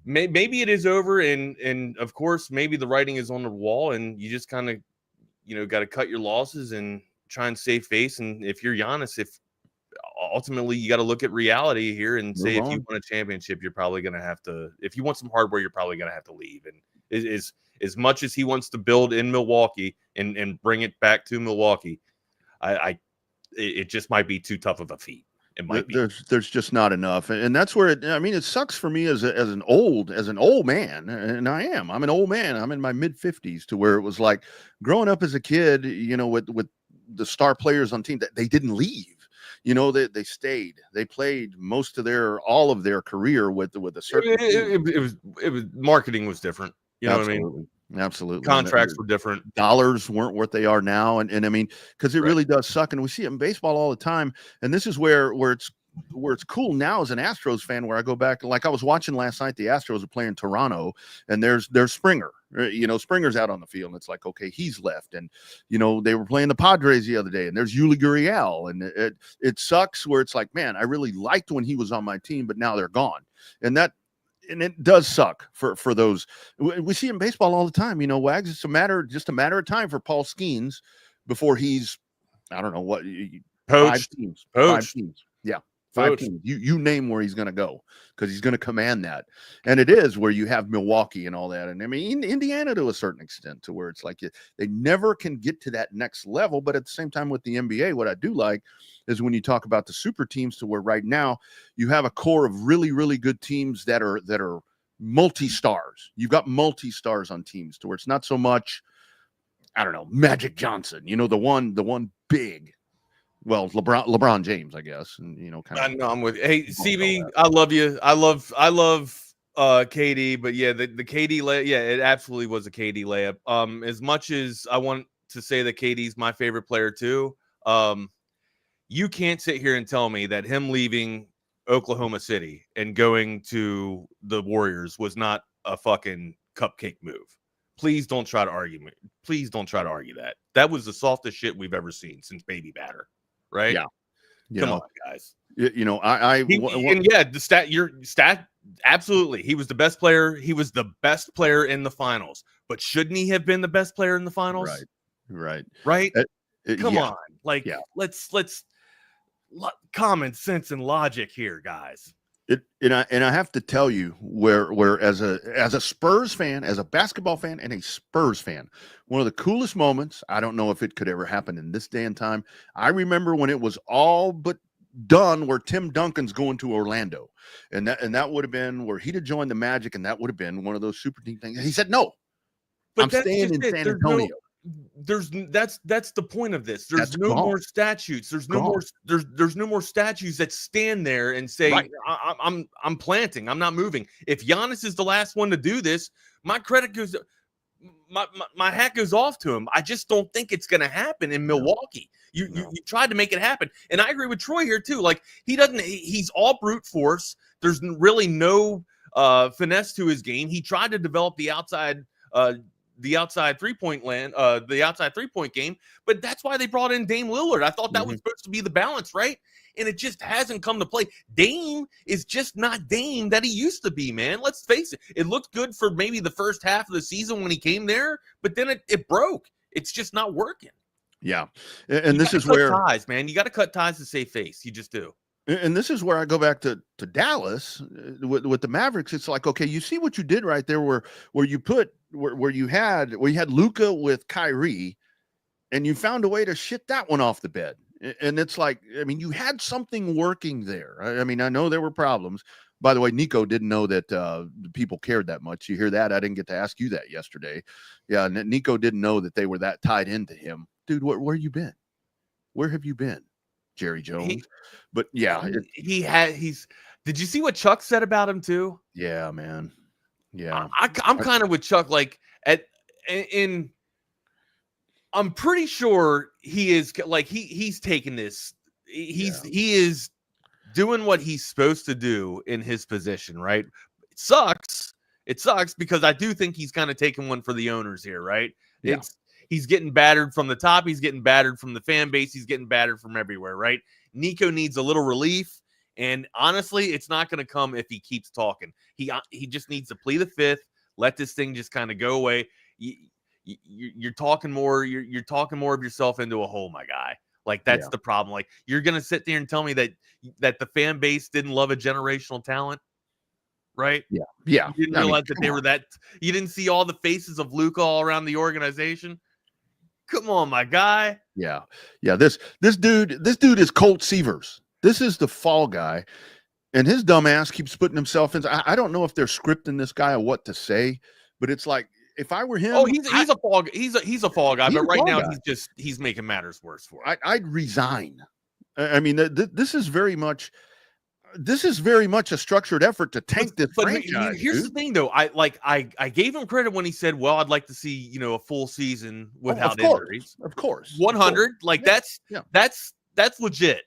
maybe it is over, and of course, maybe the writing is on the wall, and you just kind of, got to cut your losses and try and save face. And if you're Giannis, if ultimately you got to look at reality here and say, if you want a championship, you're probably going to have to. If you want some hardware, you're probably going to have to leave. And as much as he wants to build in Milwaukee and bring it back to Milwaukee, it just might be too tough of a feat. It might be. There's just not enough, and that's where it sucks for me as an old man, and I'm an old man. I'm in my mid-50s, to where it was like growing up as a kid, with the star players on team, that they didn't leave. They stayed. They played all of their career with a certain. It was marketing was different. You know what I mean? Absolutely. Contracts were different. Dollars weren't what they are now. And I mean, because it really does suck. And we see it in baseball all the time. And this is where it's cool now as an Astros fan, where I go back, like I was watching last night, the Astros are playing Toronto, and there's Springer. Springer's out on the field, and it's like, okay, he's left. And, they were playing the Padres the other day, and there's Yuli Gurriel. And it sucks where it's like, man, I really liked when he was on my team, but now they're gone. And it does suck for those. We see in baseball all the time, Wags. It's just a matter of time for Paul Skeens before he's, I don't know what, Poached. 5 teams. Yeah. 5 teams. You name where he's going to go, because he's going to command that. And it is where you have Milwaukee and all that. And I mean, Indiana to a certain extent, to where it's like they never can get to that next level. But at the same time with the NBA, what I do like is when you talk about the super teams, to where right now you have a core of really, really good teams that are multi-stars. You've got multi-stars on teams, to where it's not so much, I don't know, Magic Johnson, the one big. Well, LeBron James, I guess, and kind of. I know, I'm with you. Hey, CB, I love you. I love KD, but yeah, the KD layup, yeah, it absolutely was a KD layup. As much as I want to say that KD's my favorite player too, you can't sit here and tell me that him leaving Oklahoma City and going to the Warriors was not a fucking cupcake move. Please don't try to argue me. Please don't try to argue that. That was the softest shit we've ever seen since Baby Batter. Right? Yeah. Come on, guys. The stat. Absolutely. He was the best player. He was the best player in the finals. But shouldn't he have been the best player in the finals? Right. Come on. Let's common sense and logic here, guys. And I have to tell you, where as a Spurs fan, as a basketball fan and a Spurs fan, one of the coolest moments, I don't know if it could ever happen in this day and time, I remember when it was all but done, where Tim Duncan's going to Orlando, and that would have been where he'd have joined the Magic, and that would have been one of those super team things. He said, no, I'm staying in San Antonio. That's the point of this. There's no more statutes. There's no more statues that stand there and say, right, I'm planting. I'm not moving. If Giannis is the last one to do this, my credit goes, my hat goes off to him. I just don't think it's going to happen in Milwaukee. You tried to make it happen, and I agree with Troy here too. Like, he's all brute force. There's really no finesse to his game. He tried to develop the outside 3-point the outside 3-point game, but that's why they brought in Dame Lillard. I thought that was supposed to be the balance, right? And it just hasn't come to play. Dame is just not Dame that he used to be, man. Let's face it. It looked good for maybe the first half of the season when he came there, but then it broke. It's just not working. Yeah. And this is where ties, man. You got to cut ties to save face. You just do. And this is where I go back to Dallas with the Mavericks. It's like, okay, you see what you did right there, where you had Luka with Kyrie, and you found a way to shit that one off the bed. And it's like, I mean, you had something working there. I mean, I know there were problems. By the way, Nico didn't know that people cared that much. You hear that? I didn't get to ask you that yesterday. Yeah, Nico didn't know that they were that tied into him. Dude, where you been? Where have you been, Jerry Jones? But yeah, did you see what Chuck said about him too? Yeah, man. Yeah. I'm kind of with Chuck, like I'm pretty sure he is like, he's taking this. He is doing what he's supposed to do in his position, right? It sucks because I do think he's kind of taking one for the owners here, right? Yeah. He's getting battered from the top. He's getting battered from the fan base. He's getting battered from everywhere, right? Nico needs a little relief, and honestly, it's not going to come if he keeps talking. He just needs to plead the fifth, let this thing just kind of go away. You're talking more. You're talking more of yourself into a hole, my guy. Like, that's the problem. Like, you're going to sit there and tell me that the fan base didn't love a generational talent, right? Yeah. You didn't realize that they were that. You didn't see all the faces of Luka all around the organization. Come on, my guy. Yeah. This dude is Colt Seavers. This is the fall guy, and his dumb ass keeps putting himself in. I don't know if they're scripting this guy or what to say, but it's like if I were him, he's a fall guy. He's a fall guy, but right now guy. he's making matters worse for him. I'd resign. I mean, this is very much a structured effort to tank this franchise. Here's the thing, though. I gave him credit when he said, "Well, I'd like to see a full season without injuries." Of course, 100. Like that's legit.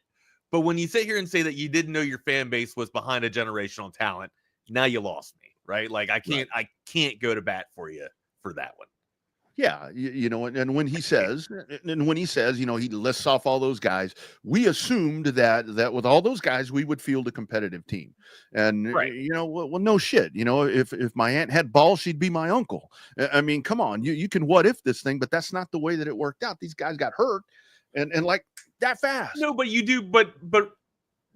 But when you sit here and say that you didn't know your fan base was behind a generational talent, now you lost me, right? Like I can't go to bat for you for that one. Yeah, and when he says, he lists off all those guys, we assumed that with all those guys, we would field a competitive team. And, well, no shit. If my aunt had balls, she'd be my uncle. I mean, come on, you can what if this thing, but that's not the way that it worked out. These guys got hurt and like that fast. No, but you do, but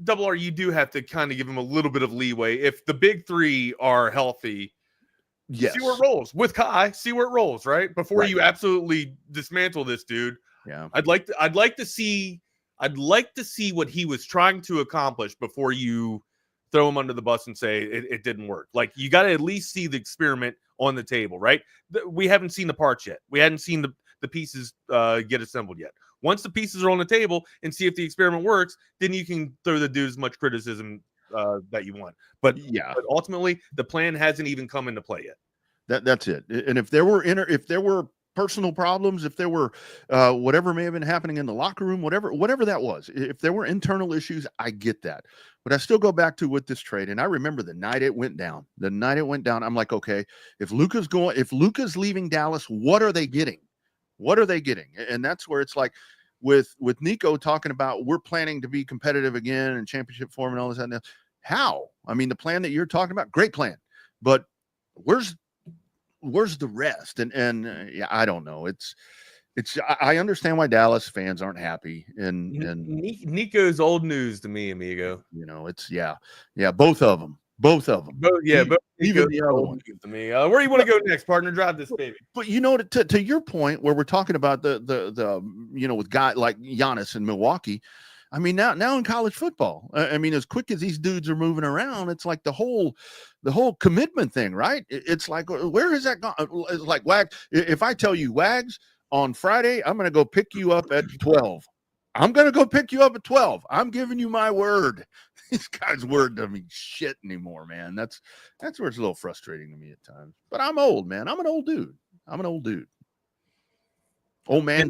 Double R, you do have to kind of give them a little bit of leeway. If the big three are healthy, yes. See where it rolls with Kai. See where it rolls, right? Before you absolutely dismantle this dude. Yeah, I'd like to see what he was trying to accomplish before you throw him under the bus and say it didn't work. Like you got to at least see the experiment on the table, right? We haven't seen the parts yet. We hadn't seen the pieces get assembled yet. Once the pieces are on the table and see if the experiment works, then you can throw the dude as much criticism that you want. But ultimately, the plan hasn't even come into play yet. That's it. And if there were personal problems, if there were whatever may have been happening in the locker room, whatever that was, if there were internal issues, I get that. But I still go back to with this trade, and I remember the night it went down. I'm like, okay, if Luka's leaving Dallas, what are they getting? What are they getting? And that's where it's like with Nico talking about we're planning to be competitive again and championship form and all this and that. How? I mean, the plan that you're talking about, great plan, but where's the rest? And I don't know. I understand why Dallas fans aren't happy. And Nico's old news to me, amigo. It's both of them. But even the other one to me. Where do you want to go next, partner? Drive this baby. But to your point, where we're talking about the with guys like Giannis in Milwaukee. I mean, now in college football, I mean, as quick as these dudes are moving around, it's like the whole commitment thing, right? It's like, where is that gone? It's like Wags. If I tell you, Wags, on Friday, I'm going to go pick you up at 12. I'm going to go pick you up at 12. I'm giving you my word. This guy's word doesn't mean shit anymore, man. That's where it's a little frustrating to me at times. But I'm old, man. I'm an old dude. Old man.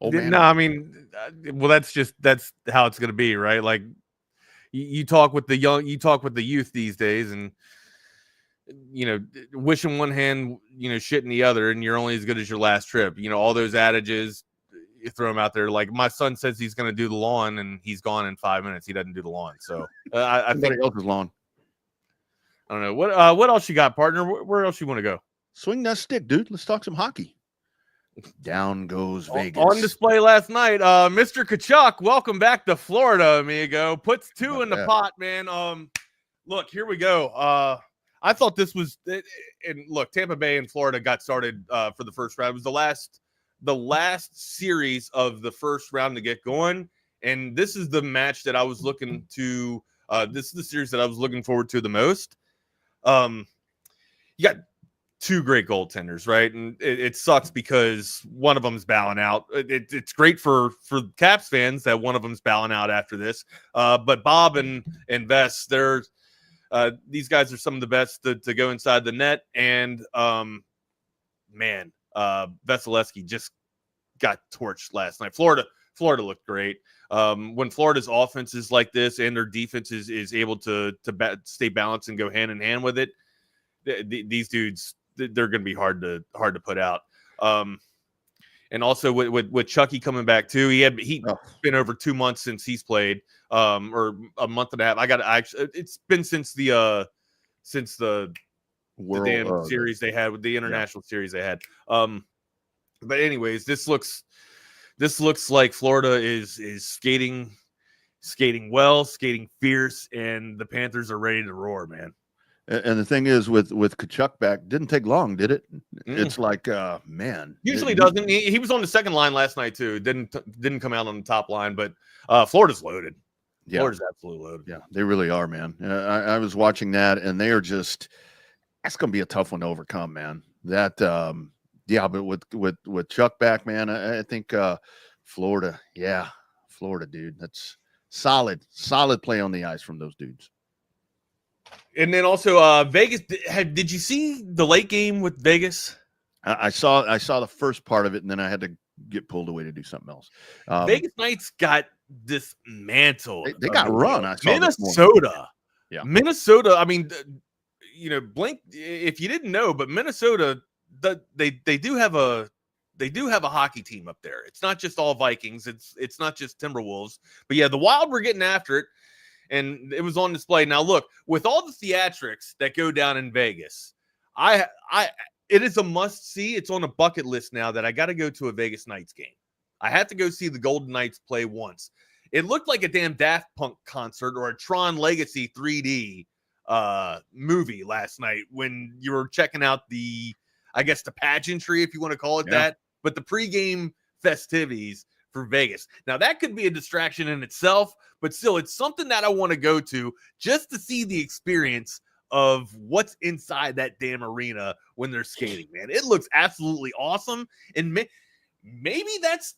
No, I mean, well, that's how it's going to be, right? Like you talk with the youth these days, and wish in one hand, shit in the other, and you're only as good as your last trip. All those adages, you throw them out there. Like my son says he's going to do the lawn, and he's gone in 5 minutes. He doesn't do the lawn, so I think else's lawn. I don't know what else you got, partner. Where else you want to go? Swing that stick, dude. Let's talk some hockey. Down goes Vegas. On display last night, Mr. Tkachuk, welcome back to Florida, amigo. Puts two in the pot, man. Look, here we go. I thought this was, and look, Tampa Bay and Florida got started for the first round. It was the last series of the first round to get going, and this is the match that I was looking to. This is the series that I was looking forward to the most. You got two great goaltenders, right? And it sucks because one of them's bowing out. It's great for Caps fans that one of them's bowing out after this. But Bob and Vess, these guys are some of the best to go inside the net. And Vasilevsky just got torched last night. Florida looked great. When Florida's offense is like this and their defense is able to stay balanced and go hand in hand with it, these dudes, they're going to be hard to put out. And also with Chucky coming back too, he's been over 2 months since he's played, or a month and a half. It's been since the damn series they had with the international series they had. But anyways, this looks like Florida is skating well, skating fierce, and the Panthers are ready to roar, man. And the thing is, with Tkachuk back, didn't take long, did it? It's like, man. Usually doesn't. He was on the second line last night too. Didn't come out on the top line, but Florida's loaded. Yeah. Florida's absolutely loaded. Yeah, they really are, man. I was watching that, and they are just. That's going to be a tough one to overcome, man. That, but with Chuck back, man, I think Florida, Florida, dude. That's solid play on the ice from those dudes. And then also Vegas. Did you see the late game with Vegas? I saw the first part of it, and then I had to get pulled away to do something else. Vegas Knights got dismantled. They got run. I saw Minnesota. Yeah, Minnesota. I mean, blink if you didn't know, but Minnesota, they do have a hockey team up there. It's not just all Vikings. It's not just Timberwolves. But yeah, the Wild were getting after it, and it was on display. Now look, with all the theatrics that go down in Vegas, it is a must see. It's on a bucket list now that I got to go to a Vegas Knights game. I had to go see the Golden Knights play once. It looked like a damn Daft Punk concert or a Tron Legacy 3D movie last night when you were checking out the pageantry, if you want to call it that, but the pregame festivities for Vegas. Now that could be a distraction in itself, but still it's something that I want to go to just to see the experience of what's inside that damn arena when they're skating, man. It looks absolutely awesome. And maybe that's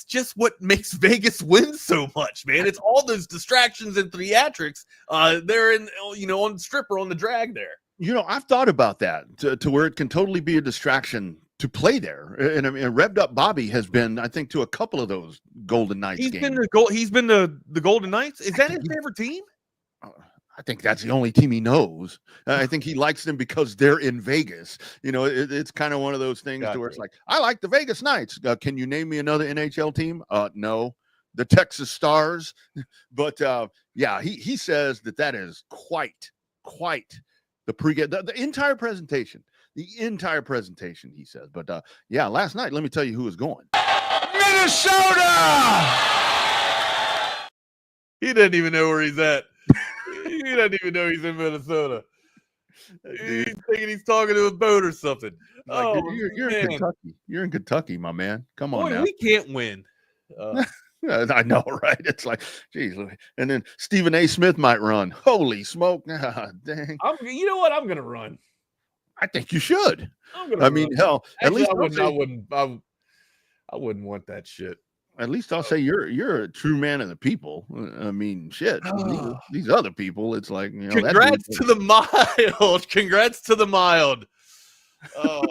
just what makes Vegas win so much, man. It's all those distractions and theatrics. They're in, on the strip or on the drag there. I've thought about that to where it can totally be a distraction to play there. And Revved Up Bobby has been, I think, to a couple of those Golden Knights games. He's been the Golden Knights. Is that his favorite team? I think that's the only team he knows. I think he likes them because they're in Vegas. It's kind of one of those things to where it's like, I like the Vegas Knights. Can you name me another NHL team? No, the Texas Stars. But he says that is quite the pregame, the entire presentation. The entire presentation, he says. But last night, let me tell you who was going. Minnesota! He doesn't even know where he's at. He doesn't even know he's in Minnesota. He's thinking he's talking to a boat or something. Like, you're in Kentucky. You're in Kentucky, my man. Come on now. We can't win. I know, right? It's like, geez. And then Stephen A. Smith might run. Holy smoke. Dang. You know what? I'm going to run. I think you should. Run. Hell, actually, at least I wouldn't want that shit. At least I'll say you're a true man of the people. I mean, shit. These other people, it's like, congrats to the mild. Congrats to the mild. Oh,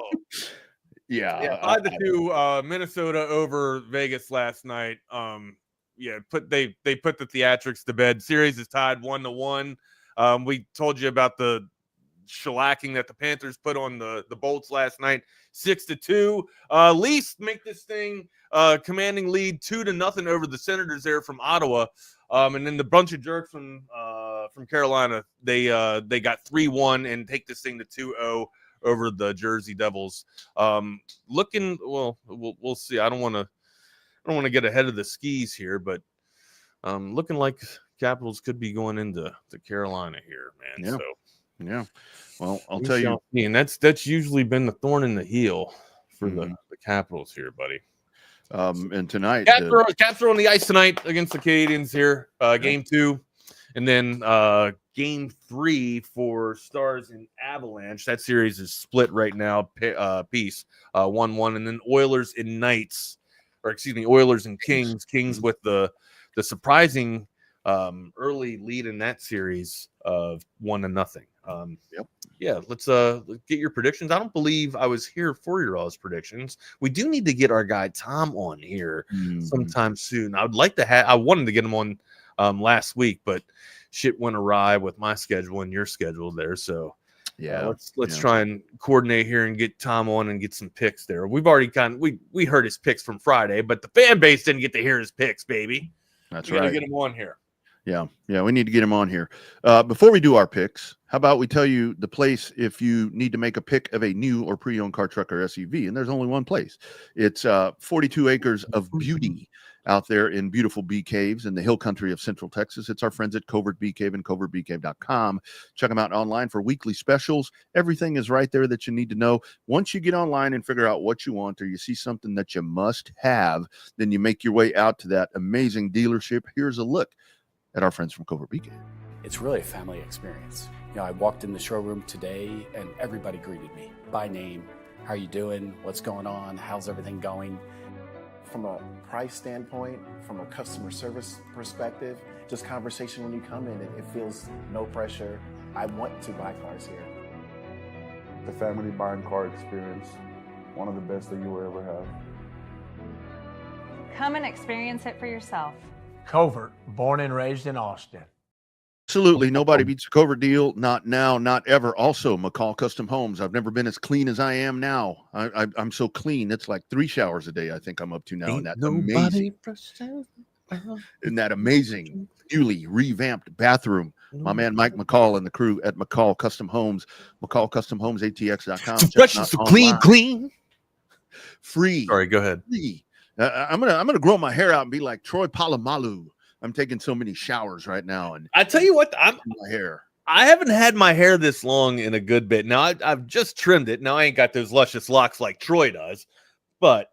yeah. 5-2, Minnesota over Vegas last night. They put the theatrics to bed. Series is tied 1-1. We told you about the shellacking that the Panthers put on the Bolts last night, 6-2. Leafs make this thing commanding lead 2-0 over the Senators there from Ottawa, and then the bunch of jerks from Carolina, they got 3-1 and take this thing to 2-0 over the Jersey Devils. Looking well, we'll see. I don't want to get ahead of the skis here, but looking like Capitals could be going into Carolina here, man. Yeah. So. Yeah, well, I'll tell you, and that's usually been the thorn in the heel for the Capitals here, buddy. And tonight, Caps are on the ice tonight against the Canadiens here, game 2, and then game 3 for Stars and Avalanche. That series is split right now, piece 1-1, and then Oilers and Knights, Oilers and Kings. Kings with the surprising early lead in that series of 1-0. Yeah, let's get your predictions. I don't believe I was here for your all's predictions. We do need to get our guy Tom on here sometime soon. I wanted to get him on last week, but shit went awry with my schedule and your schedule there. So let's try and coordinate here and get Tom on and get some picks there. We've already we heard his picks from Friday, but the fan base didn't get to hear his picks, baby. That's right. Gotta get him on here. Yeah, we need to get him on here. Before we do our picks, how about we tell you the place if you need to make a pick of a new or pre-owned car, truck, or SUV, and there's only one place. It's 42 acres of beauty out there in beautiful bee caves in the hill country of Central Texas. It's our friends at Covert Bee Cave and covertbeecave.com. Check them out online for weekly specials. Everything is right there that you need to know. Once you get online and figure out what you want, or you see something that you must have, then you make your way out to that amazing dealership. Here's a look at our friends from Covert Beacon. It's really a family experience. I walked in the showroom today and everybody greeted me by name. How are you doing? What's going on? How's everything going? From a price standpoint, from a customer service perspective, just conversation when you come in, it feels no pressure. I want to buy cars here. The family buying car experience, one of the best that you will ever have. Come and experience it for yourself. Covert, born and raised in Austin. Absolutely. Nobody beats a Covert deal. Not now, not ever. Also, McCall Custom Homes. I've never been as clean as I am now. I'm so clean. It's like 3 showers a day I think I'm up to now. And that's amazing. In that amazing, newly revamped bathroom. My man Mike McCall and the crew at McCall Custom Homes. McCall Custom Homes, ATX.com. So fresh, so clean. Free. Sorry, go ahead. Free. I'm gonna grow my hair out and be like Troy Polamalu. I'm taking so many showers right now, and I tell you what, my hair. I haven't had my hair this long in a good bit. Now I've just trimmed it. Now I ain't got those luscious locks like Troy does, but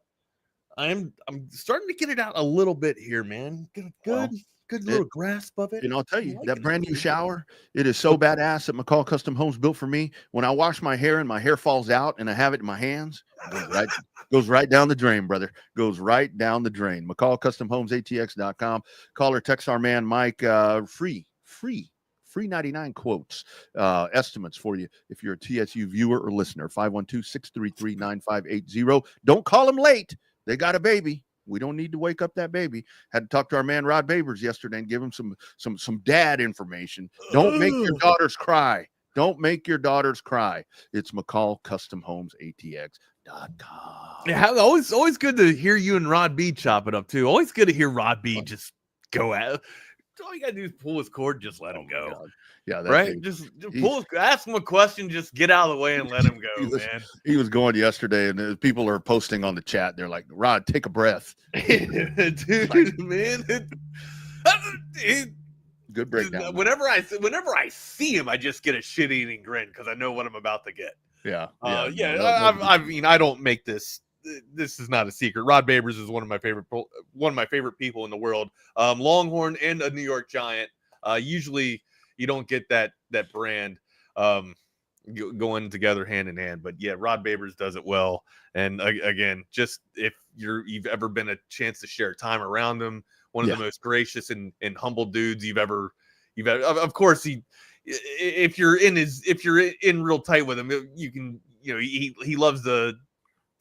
I'm starting to get it out a little bit here, man. Good little grasp of it. I'll tell you, that brand new shower, it is so badass at McCall Custom Homes, built for me. When I wash my hair and my hair falls out and I have it in my hands, goes right down the drain, brother. Goes right down the drain. McCall Custom Homes, ATX.com. Call or text our man Mike. Free 99 quotes, estimates for you if you're a TSU viewer or listener. 512-633-9580. Don't call them late. They got a baby. We don't need to wake up that baby. Had to talk to our man Rod Babers yesterday and give him some dad information. Don't make your daughters cry. Don't make your daughters cry. It's McCall Custom Homes, ATX.com. Yeah, always good to hear you and Rod B chop it up too. Always good to hear Rod B just go at it. All you gotta do is pull his cord, just let him go. God. Yeah, right. Just pull. Ask him a question. Just get out of the way and let him go, man. He was going yesterday, and people are posting on the chat. They're like, "Rod, take a breath, dude, man." Good breakdown. Whenever I see him, I just get a shit-eating grin because I know what I'm about to get. Yeah. I mean, I don't make this. This is not a secret. Rod Babers is one of my favorite people in the world. Longhorn and a New York Giant. Usually you don't get that brand going together hand in hand, but yeah, Rod Babers does it well. And again, just if you've ever been a chance to share time around him, one of the most gracious and humble dudes you've ever. Of course, if you're in real tight with him, you can, he loves to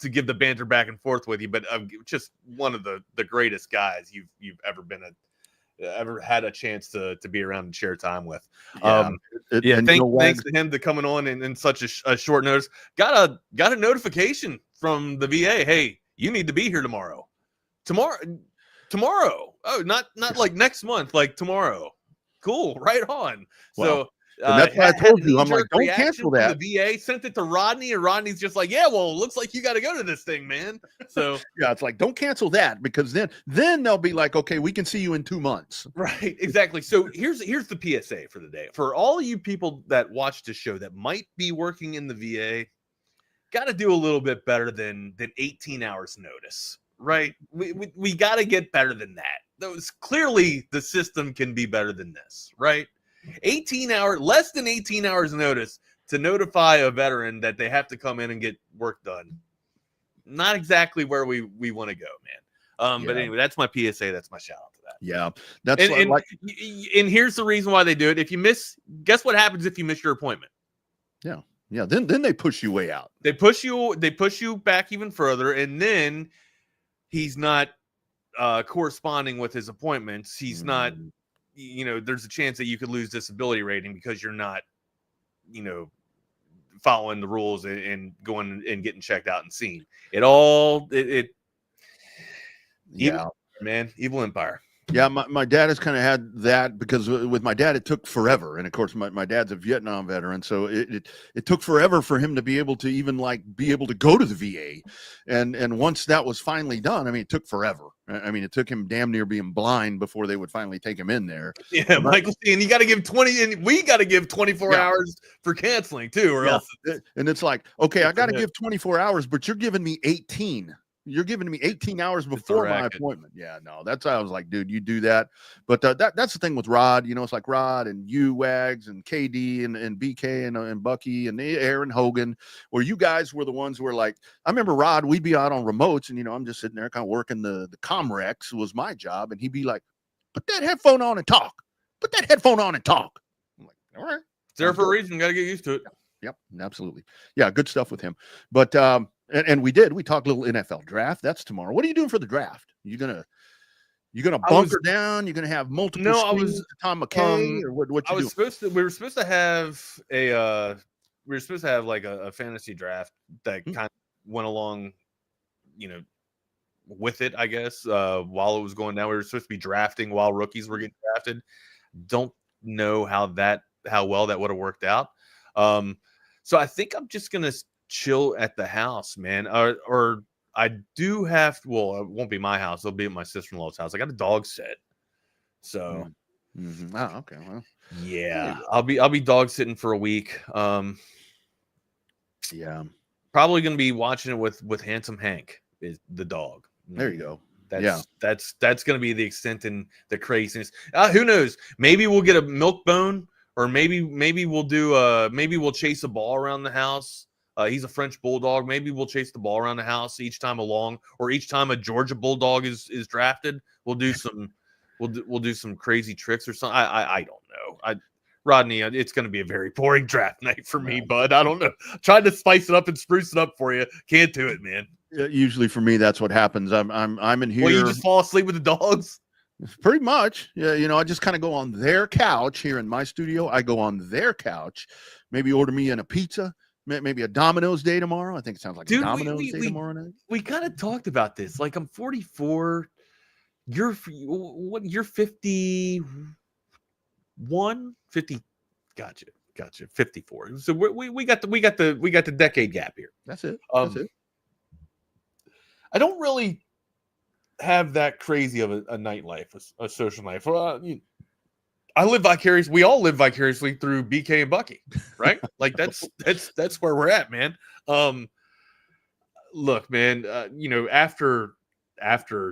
give the banter back and forth with you, but just one of the greatest guys you've ever had a chance to be around and share time with. Thanks to him to coming on in such a short notice. Got a notification from the VA. Hey, you need to be here tomorrow. Oh, not like next month, like tomorrow. Cool, right on. Wow. So that's why I told you, I'm like, don't cancel that. The VA sent it to Rodney, and Rodney's just like, yeah, well, it looks like you got to go to this thing, man. So yeah, it's like, don't cancel that, because then they'll be like, okay, we can see you in 2 months. Right, exactly. So here's the PSA for the day. For all you people that watch the show that might be working in the VA, got to do a little bit better than 18 hours notice, right? We got to get better than that. Clearly the system can be better than this, right? Less than 18 hours notice to notify a veteran that they have to come in and get work done. Not exactly where we want to go, man. But anyway, that's my PSA. That's my shout out to that. Yeah. That's and here's the reason why they do it. If you miss, guess what happens if you miss your appointment? Yeah. Yeah. Then they push you way out. They push you back even further. And then he's not corresponding with his appointments. He's not, there's a chance that you could lose disability rating because you're not, following the rules and going and getting checked out and seen. Evil empire. Yeah, my dad has kind of had that, because with my dad, it took forever. And of course, my dad's a Vietnam veteran. So it took forever for him to be able to even be able to go to the VA. And once that was finally done, I mean, it took forever. I mean, it took him damn near being blind before they would finally take him in there. Yeah, Michael, and you got to give 20, and we got to give 24 hours for canceling too, or else. And it's like, okay, I got to give 24 hours, but you're giving me 18. You're giving me 18 hours before my appointment. Yeah, no, that's how I was like, dude, you do that. But that's the thing with Rod. You know, it's like Rod and you, Wags, and KD and BK and Bucky and Aaron Hogan, where you guys were the ones who were like, I remember Rod, we'd be out on remotes and, you know, I'm just sitting there kind of working the Comrex was my job. And he'd be like, put that headphone on and talk. Put that headphone on and talk. I'm like, all right. It's there for a reason. Got to get used to it. Yep, absolutely. Yeah, good stuff with him. But and we talked a little NFL draft. That's tomorrow. What are you doing for the draft? You gonna bunker down? You're gonna have multiple? No, I was Tom McCall or what? I was supposed to. We were supposed to have a. We were supposed to have like a fantasy draft that kind of went along, you know, with it. I guess while it was going down, we were supposed to be drafting while rookies were getting drafted. Don't know how well that would have worked out. So I think I'm just gonna chill at the house, man. Or I do have to, well, it won't be my house, it'll be at my sister-in-law's house. I got a dog set. So oh, okay. Well, yeah, I'll be dog sitting for a week. Yeah. Probably gonna be watching it with Handsome Hank, is the dog. There you go. That's gonna be the extent and the craziness. Who knows? Maybe we'll get a milk bone. Or maybe we'll do maybe we'll chase a ball around the house. He's a French bulldog. Maybe we'll chase the ball around the house each time or each time a Georgia bulldog is drafted. We'll do some crazy tricks or something. I don't know. Rodney, it's going to be a very boring draft night for me, bud. I don't know. Tried to spice it up and spruce it up for you. Can't do it, man. Usually for me, that's what happens. I'm in here. Well, you just fall asleep with the dogs. Pretty much. Yeah, you know, I just kind of go on their couch here in my studio. I go on their couch, maybe order me in a pizza, maybe a Domino's day tomorrow. I think it sounds like a Domino's day tomorrow night. We kind of talked about this. Like, I'm 44. You're 51, 50. Gotcha. 54. So we got the decade gap here. That's it. I don't really have that crazy of a nightlife, a social life. I live vicariously. We all live vicariously through BK and Bucky, right? Like that's where we're at, man. Look, man. You know, after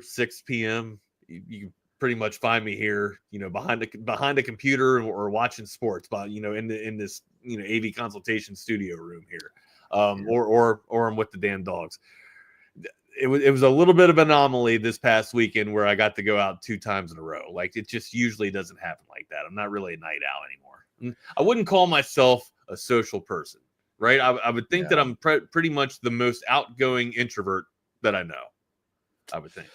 6 p.m., you pretty much find me here. You know, behind a computer or watching sports. But you know, in this AV consultation studio room here, or I'm with the damn dogs. It was a little bit of an anomaly this past weekend where I got to go out 2 times in a row. Like, it just usually doesn't happen like that. I'm not really a night out anymore. I wouldn't call myself a social person, right? I would think that I'm pretty much the most outgoing introvert that I know, I would think.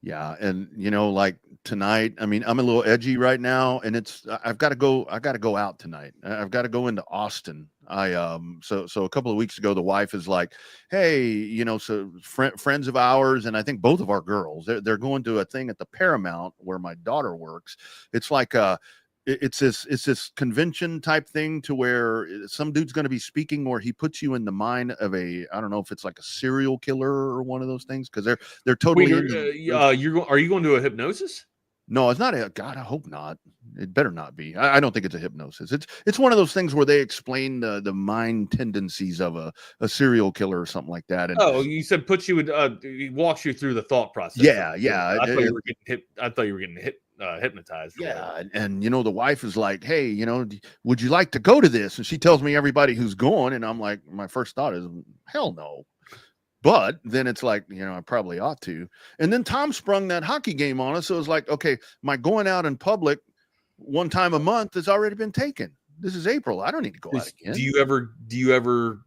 Yeah. And, you know, like tonight, I mean, I'm a little edgy right now, and I got to go out tonight. I've got to go into Austin. So a couple of weeks ago, the wife is like, hey, you know, so friends of ours, and I think both of our girls, they're going to a thing at the Paramount where my daughter works. It's like it's this convention type thing to where some dude's going to be speaking, or he puts you in the mind of I don't know if it's like a serial killer or one of those things, because they're totally. Are you going to a hypnosis? No, it's not God, I hope not. It better not be. I don't think it's a hypnosis. It's one of those things where they explain the mind tendencies of a serial killer or something like that. And, you said he walks you through the thought process. Yeah. I thought you were getting I thought you were getting hypnotized. Yeah, and you know, the wife is like, hey, you know, would you like to go to this? And she tells me everybody who's going, and I'm like, my first thought is, hell no. But then it's like, you know, I probably ought to. And then Tom sprung that hockey game on us. So it was like, okay, my going out in public one time a month has already been taken. This is April. I don't need to go out again. Do you ever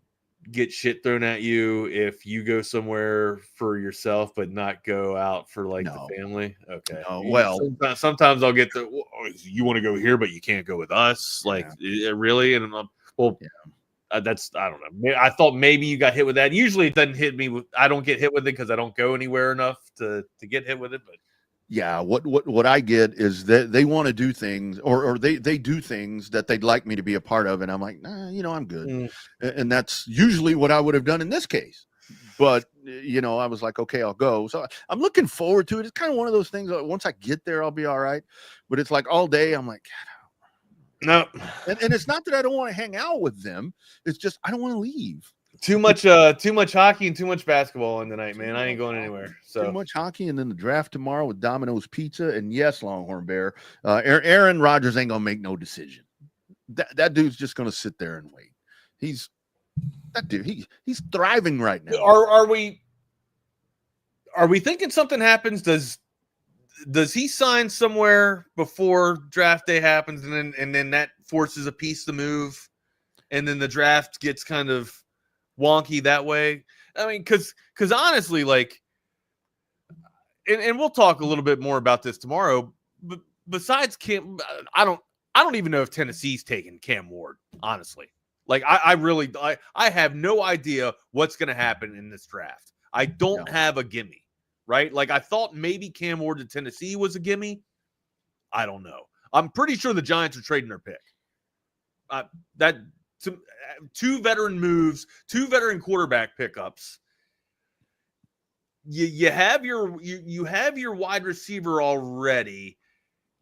get shit thrown at you if you go somewhere for yourself but not go out for the family? Okay. No, well, sometimes I'll get you want to go here, but you can't go with us. Like, really? And that's, I don't know. I thought maybe you got hit with that. Usually it doesn't hit me. I don't get hit with it because I don't go anywhere enough to get hit with it. But yeah, what I get is that they want to do things, or they do things that they'd like me to be a part of, and I'm like, nah, you know, I'm good. And that's usually what I would have done in this case. But you know, I was like, okay, I'll go. So I'm looking forward to it. It's kind of one of those things. Once I get there, I'll be all right. But it's like all day, I'm like, no. And it's not that I don't want to hang out with them. It's just I don't want to leave. Too much hockey and too much basketball on tonight, man. I ain't going anywhere. So too much hockey, and then the draft tomorrow with Domino's Pizza. And yes, Longhorn Bear, Aaron Rodgers ain't gonna make no decision. That dude's just gonna sit there and wait. He's thriving right now. Are we thinking something happens? Does he sign somewhere before draft day happens, and then that forces a piece to move, and then the draft gets kind of wonky that way? I mean, because honestly, like, and we'll talk a little bit more about this tomorrow. But besides Cam, I don't even know if Tennessee's taking Cam Ward. Honestly, like, I have no idea what's going to happen in this draft. I don't have a gimme. Right? Like, I thought maybe Cam Ward to Tennessee was a gimme. I don't know. I'm pretty sure the Giants are trading their pick. Two veteran moves, two veteran quarterback pickups. You have your wide receiver already.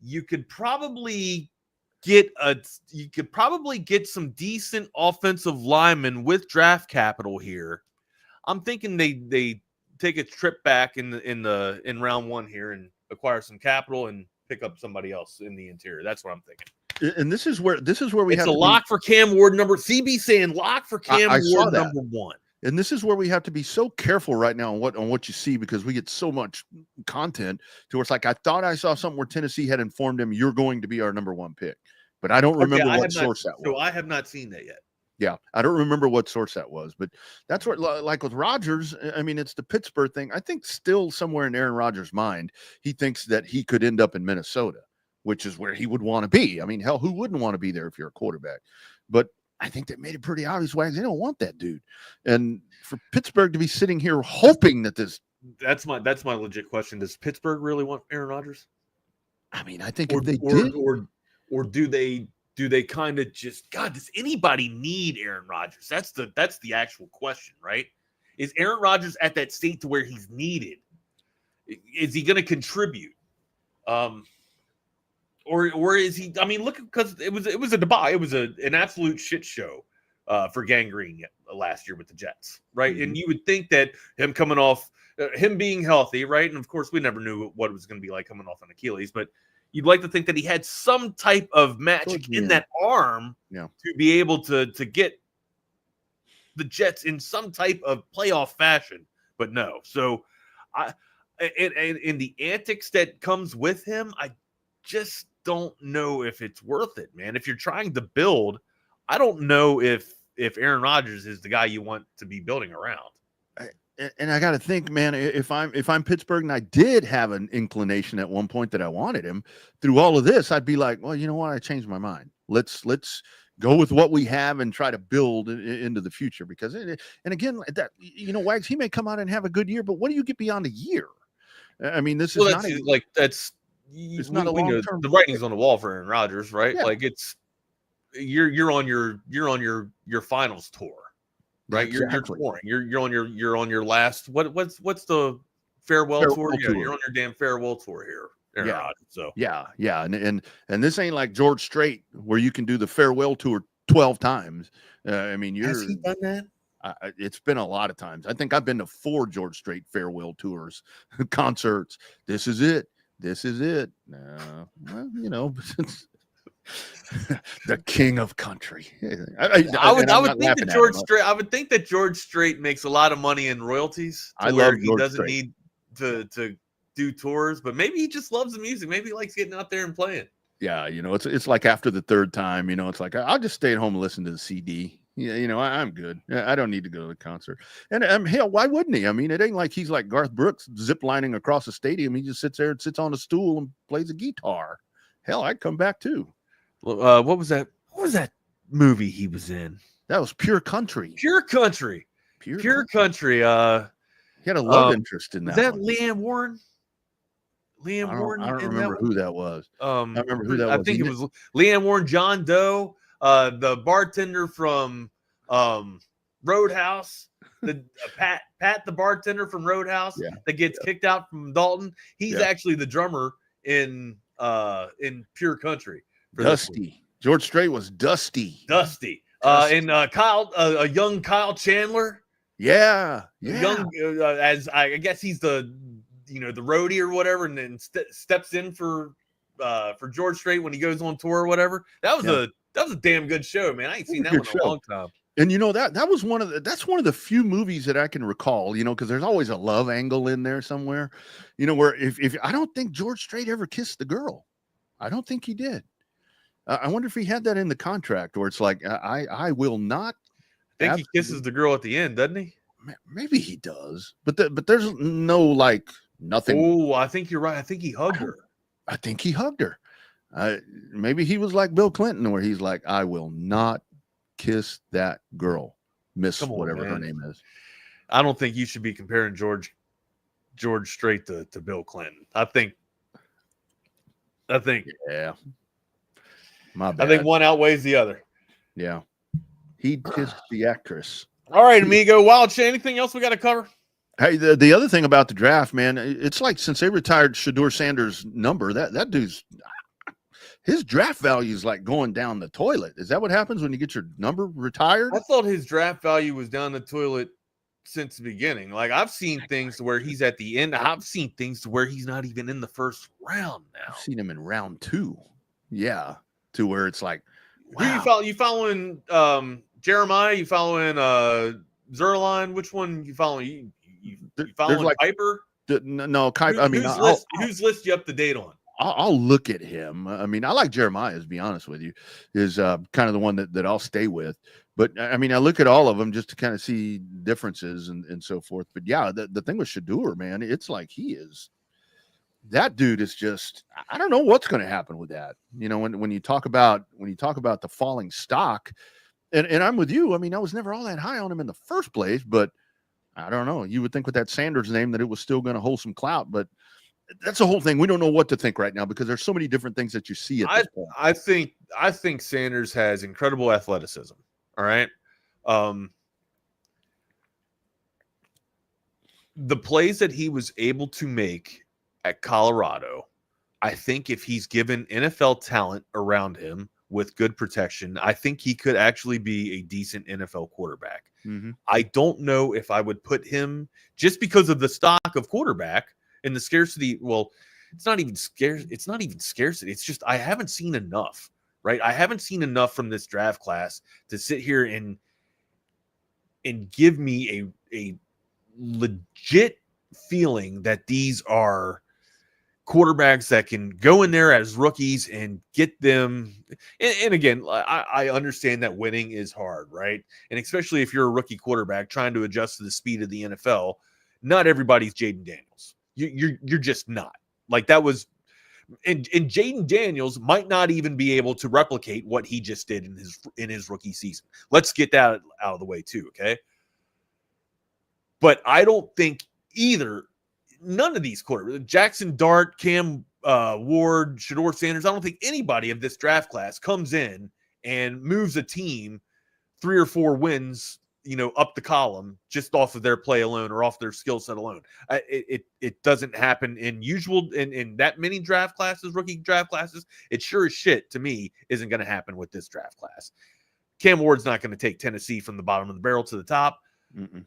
You could probably get some decent offensive linemen with draft capital here. I'm thinking they take a trip back in round one here and acquire some capital and pick up somebody else in the interior. That's what I'm thinking. And this is where we have a lock for Cam Ward CB saying lock for Cam Ward number one. And this is where we have to be so careful right now on what you see, because we get so much content to where it's like, I thought I saw something where Tennessee had informed him you're going to be our number one pick, but I don't remember what source that was. So I have not seen that yet. Yeah, I don't remember what source that was, but that's what, like with Rodgers, I mean, it's the Pittsburgh thing. I think still somewhere in Aaron Rodgers' mind, he thinks that he could end up in Minnesota, which is where he would want to be. I mean, hell, who wouldn't want to be there if you're a quarterback? But I think they made it pretty obvious why they don't want that dude. And for Pittsburgh to be sitting here hoping that this. That's my legit question. Does Pittsburgh really want Aaron Rodgers? I mean, I think if they did. Or do they kind of just, God, does anybody need Aaron Rodgers? That's the actual question, right? Is Aaron Rodgers at that state to where he's needed? Is he going to contribute? Or is he? I mean, look, because it was a debacle. It was an absolute shit show for Gangrene last year with the Jets, right? Mm-hmm. And you would think that him coming off, him being healthy, right? And of course, we never knew what it was going to be like coming off an Achilles, but you'd like to think that he had some type of magic in that arm to be able to get the Jets in some type of playoff fashion, but no. So, in the antics that comes with him, I just don't know if it's worth it, man. If you're trying to build, I don't know if Aaron Rodgers is the guy you want to be building around. And I got to think, man, if I'm Pittsburgh and I did have an inclination at one point that I wanted him, through all of this, I'd be like, well, you know what? I changed my mind. Let's go with what we have and try to build into the future. Because, and again, that, you know, Wags, he may come out and have a good year, but what do you get beyond a year? I mean, this is not it's not a long-term. The writing's on the wall for Aaron Rodgers, right? Yeah. Like, it's you're on your finals tour. Right, exactly. You're touring. You're on your last. What's the farewell tour? Yeah, you're on your damn farewell tour here, Aaron Rodgers. So yeah, and this ain't like George Strait where you can do the farewell tour 12 times. I mean, has he done that? It's been a lot of times. I think I've been to 4 George Strait farewell tours, concerts. This is it. Well, you know. The king of country. I would think that George Strait makes a lot of money in royalties. I love George he doesn't Strait. Need to do tours, but maybe he just loves the music. Maybe he likes getting out there and playing. Yeah, you know, it's like after the third time, you know, it's like I'll just stay at home and listen to the CD. Yeah, you know, I'm good. I don't need to go to the concert. And hell, why wouldn't he? I mean, it ain't like he's like Garth Brooks ziplining across the stadium. He just sits there and sits on a stool and plays a guitar. Hell, I'd come back too. What was that? What was that movie he was in? That was Pure Country. Pure Country. He had a love interest in that. Is that one. Leanne Warren? Warren. I don't remember who that was. I remember who that was. I think it was Leanne Warren, John Doe, the bartender from Roadhouse, Pat the bartender from Roadhouse that gets kicked out from Dalton. He's actually the drummer in Pure Country. Dusty. George Strait was Dusty. And Kyle, a young Kyle Chandler. Yeah. Young, as I guess he's the roadie or whatever, and then steps in for George Strait when he goes on tour or whatever. That was a damn good show, man. I ain't seen that one in a long time. And that was one of the few movies that I can recall, because there's always a love angle in there somewhere, where if I don't think George Strait ever kissed the girl. I don't think he did. I wonder if he had that in the contract, where it's like, I will not. I think he kisses the girl at the end, doesn't he? Maybe he does, but there's no like nothing. Oh, I think you're right. I think he hugged her. I think he hugged her. Maybe he was like Bill Clinton, where he's like, I will not kiss that girl, whatever her name is. I don't think you should be comparing George Strait to Bill Clinton. I think. Yeah. My bad. I think one outweighs the other. Yeah. He kissed the actress. All right, amigo. Wild Shane, anything else we got to cover? Hey, the other thing about the draft, man, it's like since they retired Shedeur Sanders' number, that dude's his draft value is like going down the toilet. Is that what happens when you get your number retired? I thought his draft value was down the toilet since the beginning. Like, I've seen things to where he's at the end. I've seen things to where he's not even in the first round now. I've seen him in round 2. Yeah. To where it's like, wow. Who you following Jeremiah? You following Zerline? Which one you following? You following like, Piper? No, Kuiper. Whose list you up to date on? I'll look at him. I mean, I like Jeremiah, to be honest with you, is kind of the one that I'll stay with. But I mean, I look at all of them just to kind of see differences and so forth. But yeah, the thing with Shedeur, man, it's like that dude is just, I don't know what's going to happen with that. When you talk about the falling stock, and I'm with you. I mean, I was never all that high on him in the first place, but I don't know. You would think with that Sanders name that it was still going to hold some clout, but that's the whole thing. We don't know what to think right now because there's so many different things that you see at this point. I think Sanders has incredible athleticism. All right. The plays that he was able to make at Colorado, I think if he's given NFL talent around him with good protection, I think he could actually be a decent NFL quarterback. Mm-hmm. I don't know if I would put him, just because of the stock of quarterback and the scarcity. Well, it's not even scarce. It's not even scarcity. It's just I haven't seen enough, right? I haven't seen enough from this draft class to sit here and give me a legit feeling that these are quarterbacks that can go in there as rookies and get them. And again, I understand that winning is hard, right? And especially if you're a rookie quarterback trying to adjust to the speed of the NFL, not everybody's Jaden Daniels. You're just not. Like that was, and Jaden Daniels might not even be able to replicate what he just did in his rookie season. Let's get that out of the way too, okay? But I don't think none of these quarterbacks, Jackson Dart, Cam Ward, Shedeur Sanders, I don't think anybody of this draft class comes in and moves a team 3 or 4 wins, up the column just off of their play alone or off their skill set alone. It doesn't happen in that many draft classes, rookie draft classes. It sure as shit to me isn't going to happen with this draft class. Cam Ward's not going to take Tennessee from the bottom of the barrel to the top. Mm-mm.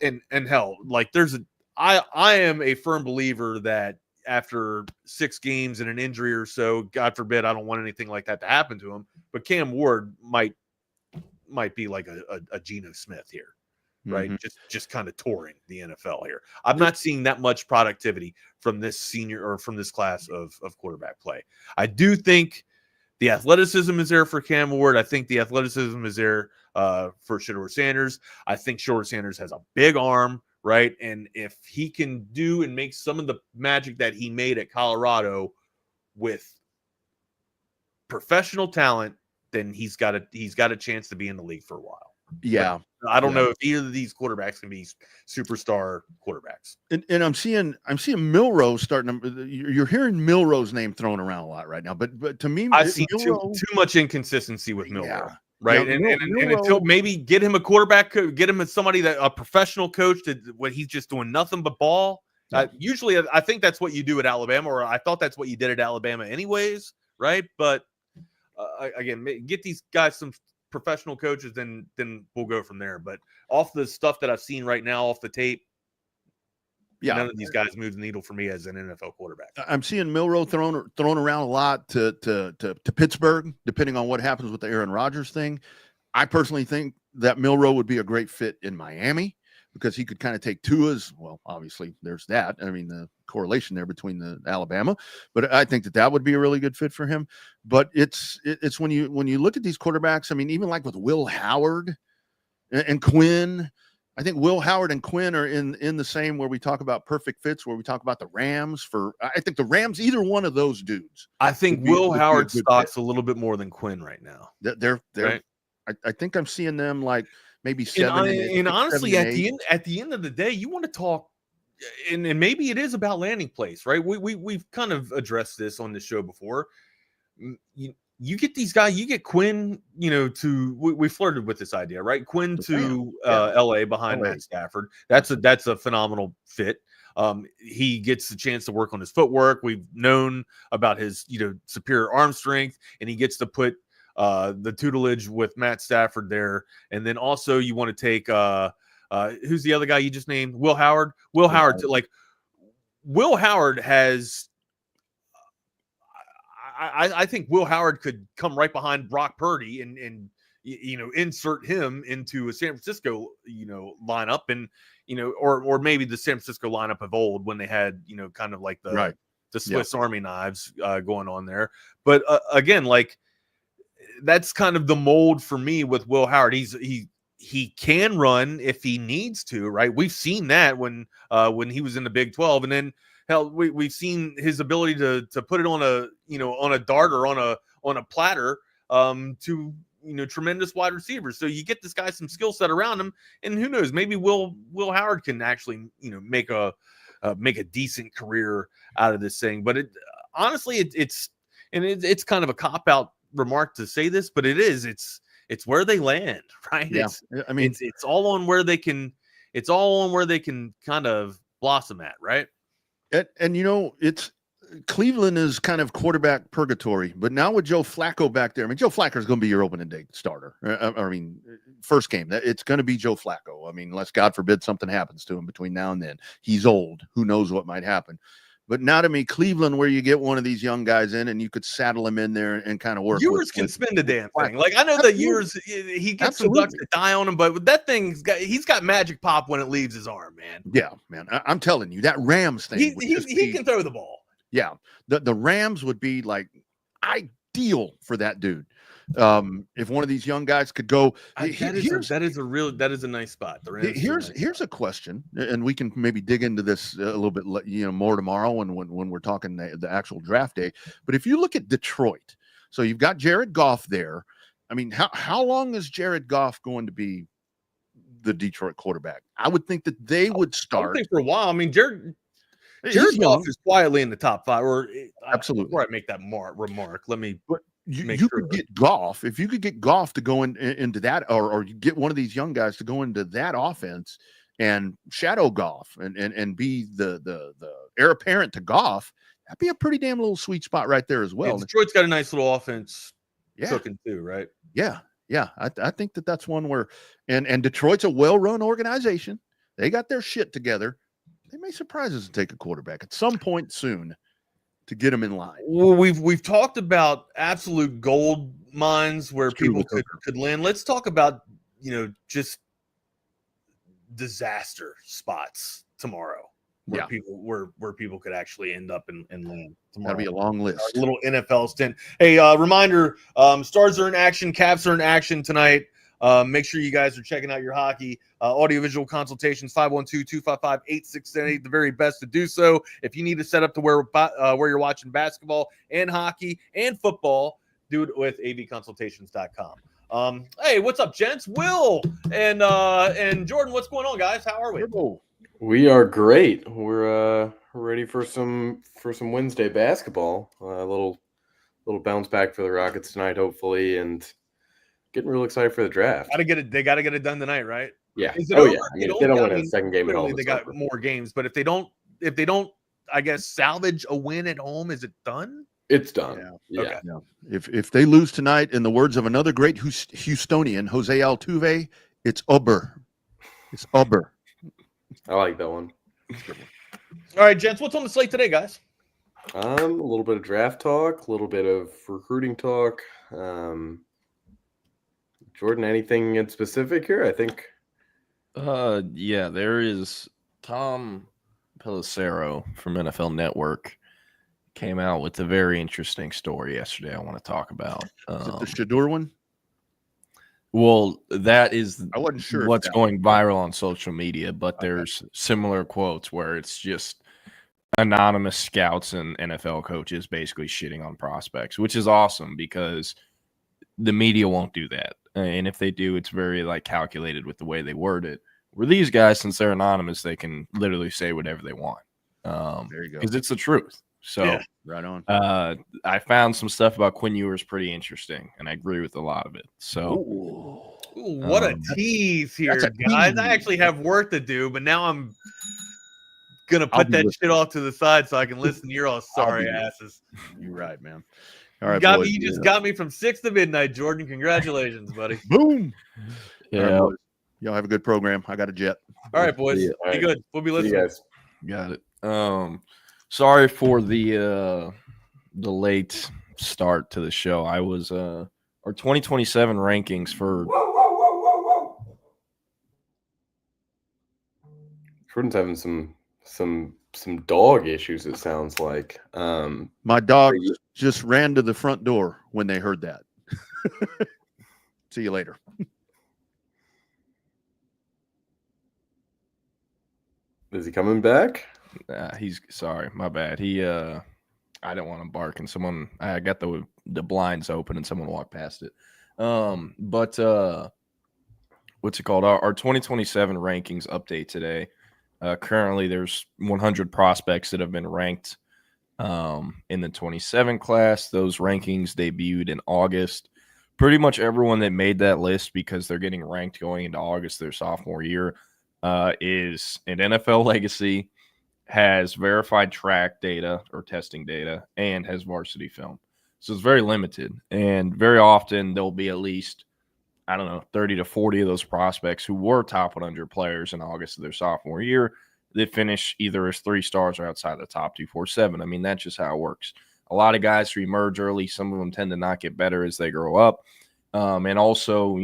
And hell, like I am a firm believer that after 6 games and an injury or so, God forbid, I don't want anything like that to happen to him, but Cam Ward might be like a Geno Smith here, right? Mm-hmm. Just kind of touring the NFL here. I'm not seeing that much productivity from this senior or from this class of quarterback play. I do think the athleticism is there for Cam Ward. I think the athleticism is there for Shedeur Sanders. I think Shedeur Sanders has a big arm, right? And if he can do and make some of the magic that he made at Colorado with professional talent, then he's got a chance to be in the league for a while. Yeah. But I don't know if either of these quarterbacks can be superstar quarterbacks. And I'm seeing Milrose starting to, you're hearing Milrose's name thrown around a lot right now, but to me, I've seen too much inconsistency with Milrow. Yeah. Right. Yeah, and until maybe get him a quarterback, get him somebody a professional coach when he's just doing nothing but ball. Usually I think that's what you do at Alabama, or I thought that's what you did at Alabama anyways. Right. But again, get these guys professional coaches, then we'll go from there. But off the stuff that I've seen right now, off the tape, none of these guys move the needle for me as an NFL quarterback. I'm seeing Milroe thrown around a lot to Pittsburgh, depending on what happens with the Aaron Rodgers thing. I personally think that Milroe would be a great fit in Miami because he could kind of take Tua's. Well, obviously there's that. I mean, the correlation there between the Alabama, but I think that would be a really good fit for him. But it's when you look at these quarterbacks, I mean, even like with Will Howard and Quinn, I think Will Howard and Quinn are in the same where we talk about perfect fits, where we talk about the Rams I think the Rams, either one of those dudes. I think Will Howard stocks a little bit more than Quinn right now. They're right? I think I'm seeing them like maybe 7 and honestly, 7 and at the end of the day, you want to talk, and maybe it is about landing place, right? We've kind of addressed this on the show before. You get these guys, you get Quinn, we flirted with this idea, right? Quinn to LA behind Matt Stafford. That's a phenomenal fit. He gets the chance to work on his footwork. We've known about his, superior arm strength, and he gets to put the tutelage with Matt Stafford there. And then also you want to take who's the other guy you just named? Will Howard. Will Howard has I think Will Howard could come right behind Brock Purdy and insert him into a San Francisco lineup, and or maybe the San Francisco lineup of old when they had kind of like the Swiss Army knives going on there. But again, like that's kind of the mold for me with Will Howard. He can run if he needs to, right? We've seen that when he was in the Big 12, and then hell, we've seen his ability to put it on a dart or on a platter to tremendous wide receivers. So you get this guy some skill set around him, and who knows, maybe Will Howard can actually make a decent career out of this thing. But honestly, it's kind of a cop out remark to say this, but it's where they land, right? Yeah. It's all on where they can kind of blossom at, right? And it's Cleveland is kind of quarterback purgatory, but now with Joe Flacco back there, I mean, Joe Flacco is going to be your opening day starter. I mean, first game, it's going to be Joe Flacco. I mean, unless God forbid something happens to him between now and then. He's old. Who knows what might happen? But now to me, Cleveland, where you get one of these young guys in and you could saddle him in there and kind of work. Ewers can spin the damn thing. Like I know that Ewers, he gets some ducks to die on him, but with that thing, he's got magic pop when it leaves his arm, man. Yeah, man. I'm telling you, that Rams thing. He can throw the ball. Yeah, the Rams would be like ideal for that dude. If one of these young guys could go, that is a nice spot. Here's a question, and we can maybe dig into this a little bit, more tomorrow when we're talking the actual draft day. But if you look at Detroit, so you've got Jared Goff there. I mean, how long is Jared Goff going to be the Detroit quarterback? I would think that they would start. I would think for a while. I mean, Jared Goff is quietly in the top 5. Or absolutely. Before I make that remark, let me. You could get Goff, if you could get Goff to go into that, or you get one of these young guys to go into that offense and shadow Goff and be the heir apparent to Goff. That'd be a pretty damn little sweet spot right there as well. Yeah, Detroit's got a nice little offense cooking too, right? Yeah. I think that's one where, and Detroit's a well-run organization. They got their shit together. They may surprise us to take a quarterback at some point soon to get them in line. Well, we've talked about absolute gold mines where people could land. Let's talk about just disaster spots tomorrow where people could actually end up and land tomorrow. That'll be a long list. A little NFL stint. Hey, reminder, Stars are in action, Caps are in action tonight. Make sure you guys are checking out your hockey audiovisual consultations, 512-255-8678, the very best to do so. If you need to set up to where you're watching basketball and hockey and football, do it with avconsultations.com. Hey, what's up, gents? Will and Jordan, what's going on, guys? How are we? We are great. We're ready for some Wednesday basketball. A little bounce back for the Rockets tonight, hopefully, and getting real excited for the draft. They got to get it done tonight, right? Yeah. Yeah. I mean, if they don't win a second game at home, they got more games. But if they don't, I guess salvage a win at home, is it done? It's done. Yeah. Okay. Yeah. If they lose tonight, in the words of another great Houstonian, Jose Altuve, it's Uber. It's Uber. I like that one. All right, gents, what's on the slate today, guys? A little bit of draft talk, a little bit of recruiting talk. Jordan, anything in specific here? I think. Yeah, there is Tom Pelissero from NFL Network came out with a very interesting story yesterday I want to talk about. Is it the Shador one? Well, that is I wasn't sure what's going viral on social media, but there's similar quotes where it's just anonymous scouts and NFL coaches basically shitting on prospects, which is awesome because the media won't do that. And if they do, it's very like calculated with the way they word it. Where these guys, since they're anonymous, they can literally say whatever they want. There you go. Because it's the truth. So yeah, right on. I found some stuff about Quinn Ewers pretty interesting, and I agree with a lot of it. So Ooh, what a tease here, guys. I actually have work to do, but now I'm gonna put that shit off to the side so I can listen to your all sorry asses. You're right, man. All right, got boys. me. You just got me from 6 to midnight, Jordan. Congratulations, buddy. Boom. Yeah. All right, y'all have a good program. I got a jet. All right, boys. All Be right. good. We'll be See you listening. guys. Got it. Sorry for the late start to the show. I was our 2027 rankings for Jordan's having some dog issues, it sounds like. My dog just ran to the front door when they heard that. See you later. Is he coming back? he's sorry, my bad. He I didn't want to bark and I got the blinds open and someone walked past it. But what's it called? Our 2027 rankings update today. Currently there's 100 prospects that have been ranked in the 27 class. Those rankings debuted in August. Pretty much everyone that made that list, because they're getting ranked going into August their sophomore year, is an NFL legacy, has verified track data or testing data, and has varsity film. So it's very limited. And very often there'll be at least, 30 to 40 of those prospects who were top 100 players in August of their sophomore year that finish either as 3 stars or outside the top 247. I mean, that's just how it works. A lot of guys who emerge early, some of them tend to not get better as they grow up. And also,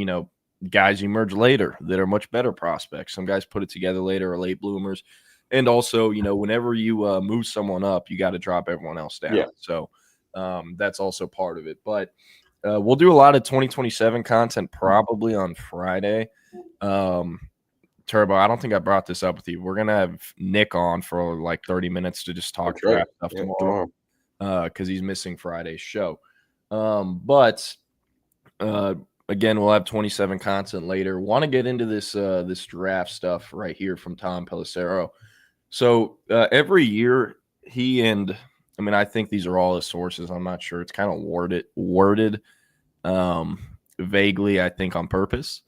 guys emerge later that are much better prospects. Some guys put it together later, or late bloomers. And also, whenever you move someone up, you got to drop everyone else down. Yeah. So that's also part of it. But we'll do a lot of 2027 content probably on Friday. Turbo, I don't think I brought this up with you. We're going to have Nick on for like 30 minutes to just talk draft stuff tomorrow because he's missing Friday's show. Again, we'll have 27 content later. Want to get into this draft stuff right here from Tom Pelissero. So every year I think these are all his sources. I'm not sure. It's kind of worded vaguely, I think on purpose.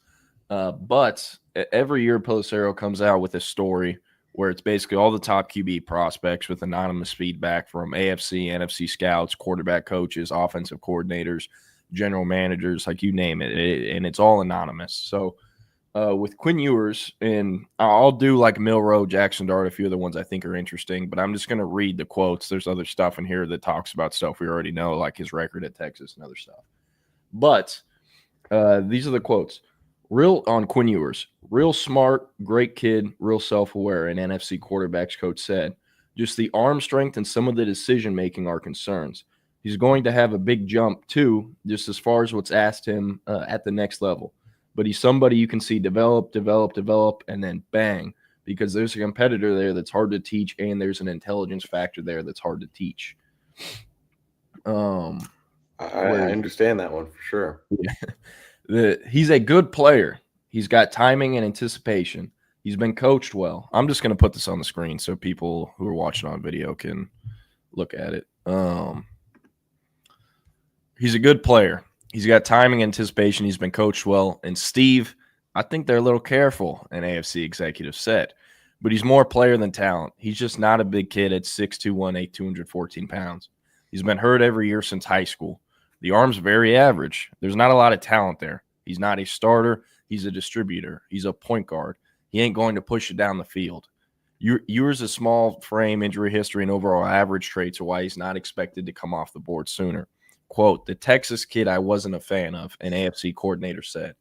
But every year Pelissero comes out with a story where it's basically all the top QB prospects with anonymous feedback from AFC, NFC scouts, quarterback coaches, offensive coordinators, general managers, like you name it, and it's all anonymous. So with Quinn Ewers, and I'll do like Milroe, Jackson Dart, a few of the ones I think are interesting, but I'm just going to read the quotes. There's other stuff in here that talks about stuff we already know, like his record at Texas and other stuff. But these are the quotes. Real on Quinn Ewers, real smart, great kid, real self-aware, an NFC quarterbacks coach said. Just the arm strength and some of the decision-making are concerns. He's going to have a big jump, too, just as far as what's asked him at the next level. But he's somebody you can see develop, and then bang, because there's a competitor there that's hard to teach, and there's an intelligence factor there that's hard to teach. I understand that one for sure. He's a good player. He's got timing and anticipation. He's been coached well. I'm just going to put this on the screen so people who are watching on video can look at it. He's a good player. He's got timing and anticipation. He's been coached well. And Steve, I think they're a little careful, an AFC executive said. But he's more player than talent. He's just not a big kid at 6'2", 180, 214 pounds. He's been hurt every year since high school. The arm's very average. There's not a lot of talent there. He's not a starter. He's a distributor. He's a point guard. He ain't going to push it down the field. Yours a small frame, injury history, and overall average traits are why he's not expected to come off the board sooner. Quote, the Texas kid I wasn't a fan of, an AFC coordinator said.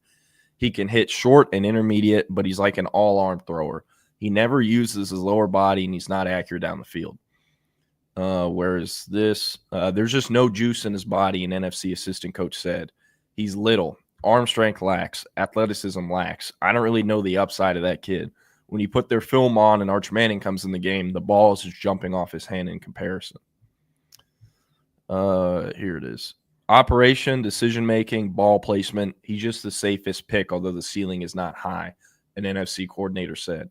He can hit short and intermediate, but he's like an all-arm thrower. He never uses his lower body, and he's not accurate down the field. Whereas this, there's just no juice in his body, an NFC assistant coach said. He's little. Arm strength lacks. Athleticism lacks. I don't really know the upside of that kid. When you put their film on and Arch Manning comes in the game, the ball is just jumping off his hand in comparison. Here it is. Operation, decision-making, ball placement. He's just the safest pick, although the ceiling is not high, an NFC coordinator said.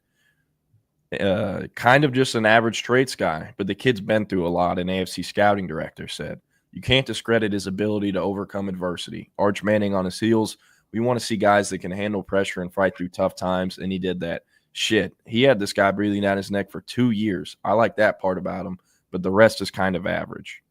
Kind of just an average traits guy, but the kid's been through a lot, an AFC scouting director said. You can't discredit his ability to overcome adversity. Arch Manning on his heels. We want to see guys that can handle pressure and fight through tough times, and he did that. Shit, he had this guy breathing down his neck for 2 years. I like that part about him, but the rest is kind of average.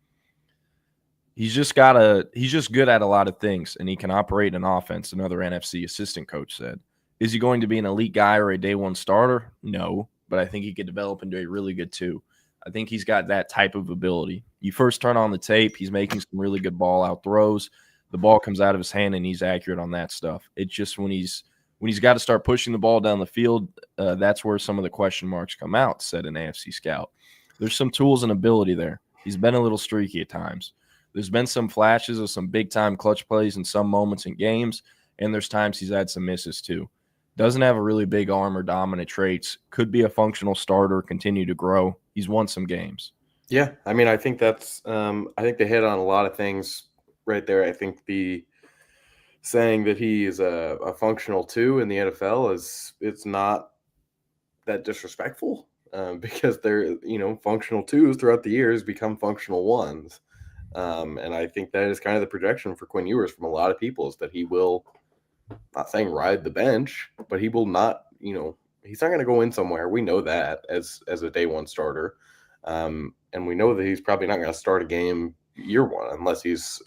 He's just good at a lot of things, and he can operate an offense, another NFC assistant coach said. Is he going to be an elite guy or a day one starter? No, but I think he could develop into a really good two. I think he's got that type of ability. You first turn on the tape, he's making some really good ball out throws. The ball comes out of his hand, and he's accurate on that stuff. It's just when he's got to start pushing the ball down the field, that's where some of the question marks come out, said an AFC scout. There's some tools and ability there. He's been a little streaky at times. There's been some flashes of some big-time clutch plays in some moments in games, and there's times he's had some misses too. Doesn't have a really big arm or dominant traits. Could be a functional starter, continue to grow. He's won some games. Yeah, I mean, I think that's I think they hit on a lot of things right there. I think the saying that he is a functional two in the NFL it's not that disrespectful because they're, functional twos throughout the years become functional ones. And I think that is kind of the projection for Quinn Ewers from a lot of people is that he will, not saying ride the bench, but he will not, he's not going to go in somewhere. We know that as a day one starter. And we know that he's probably not going to start a game year one unless he's,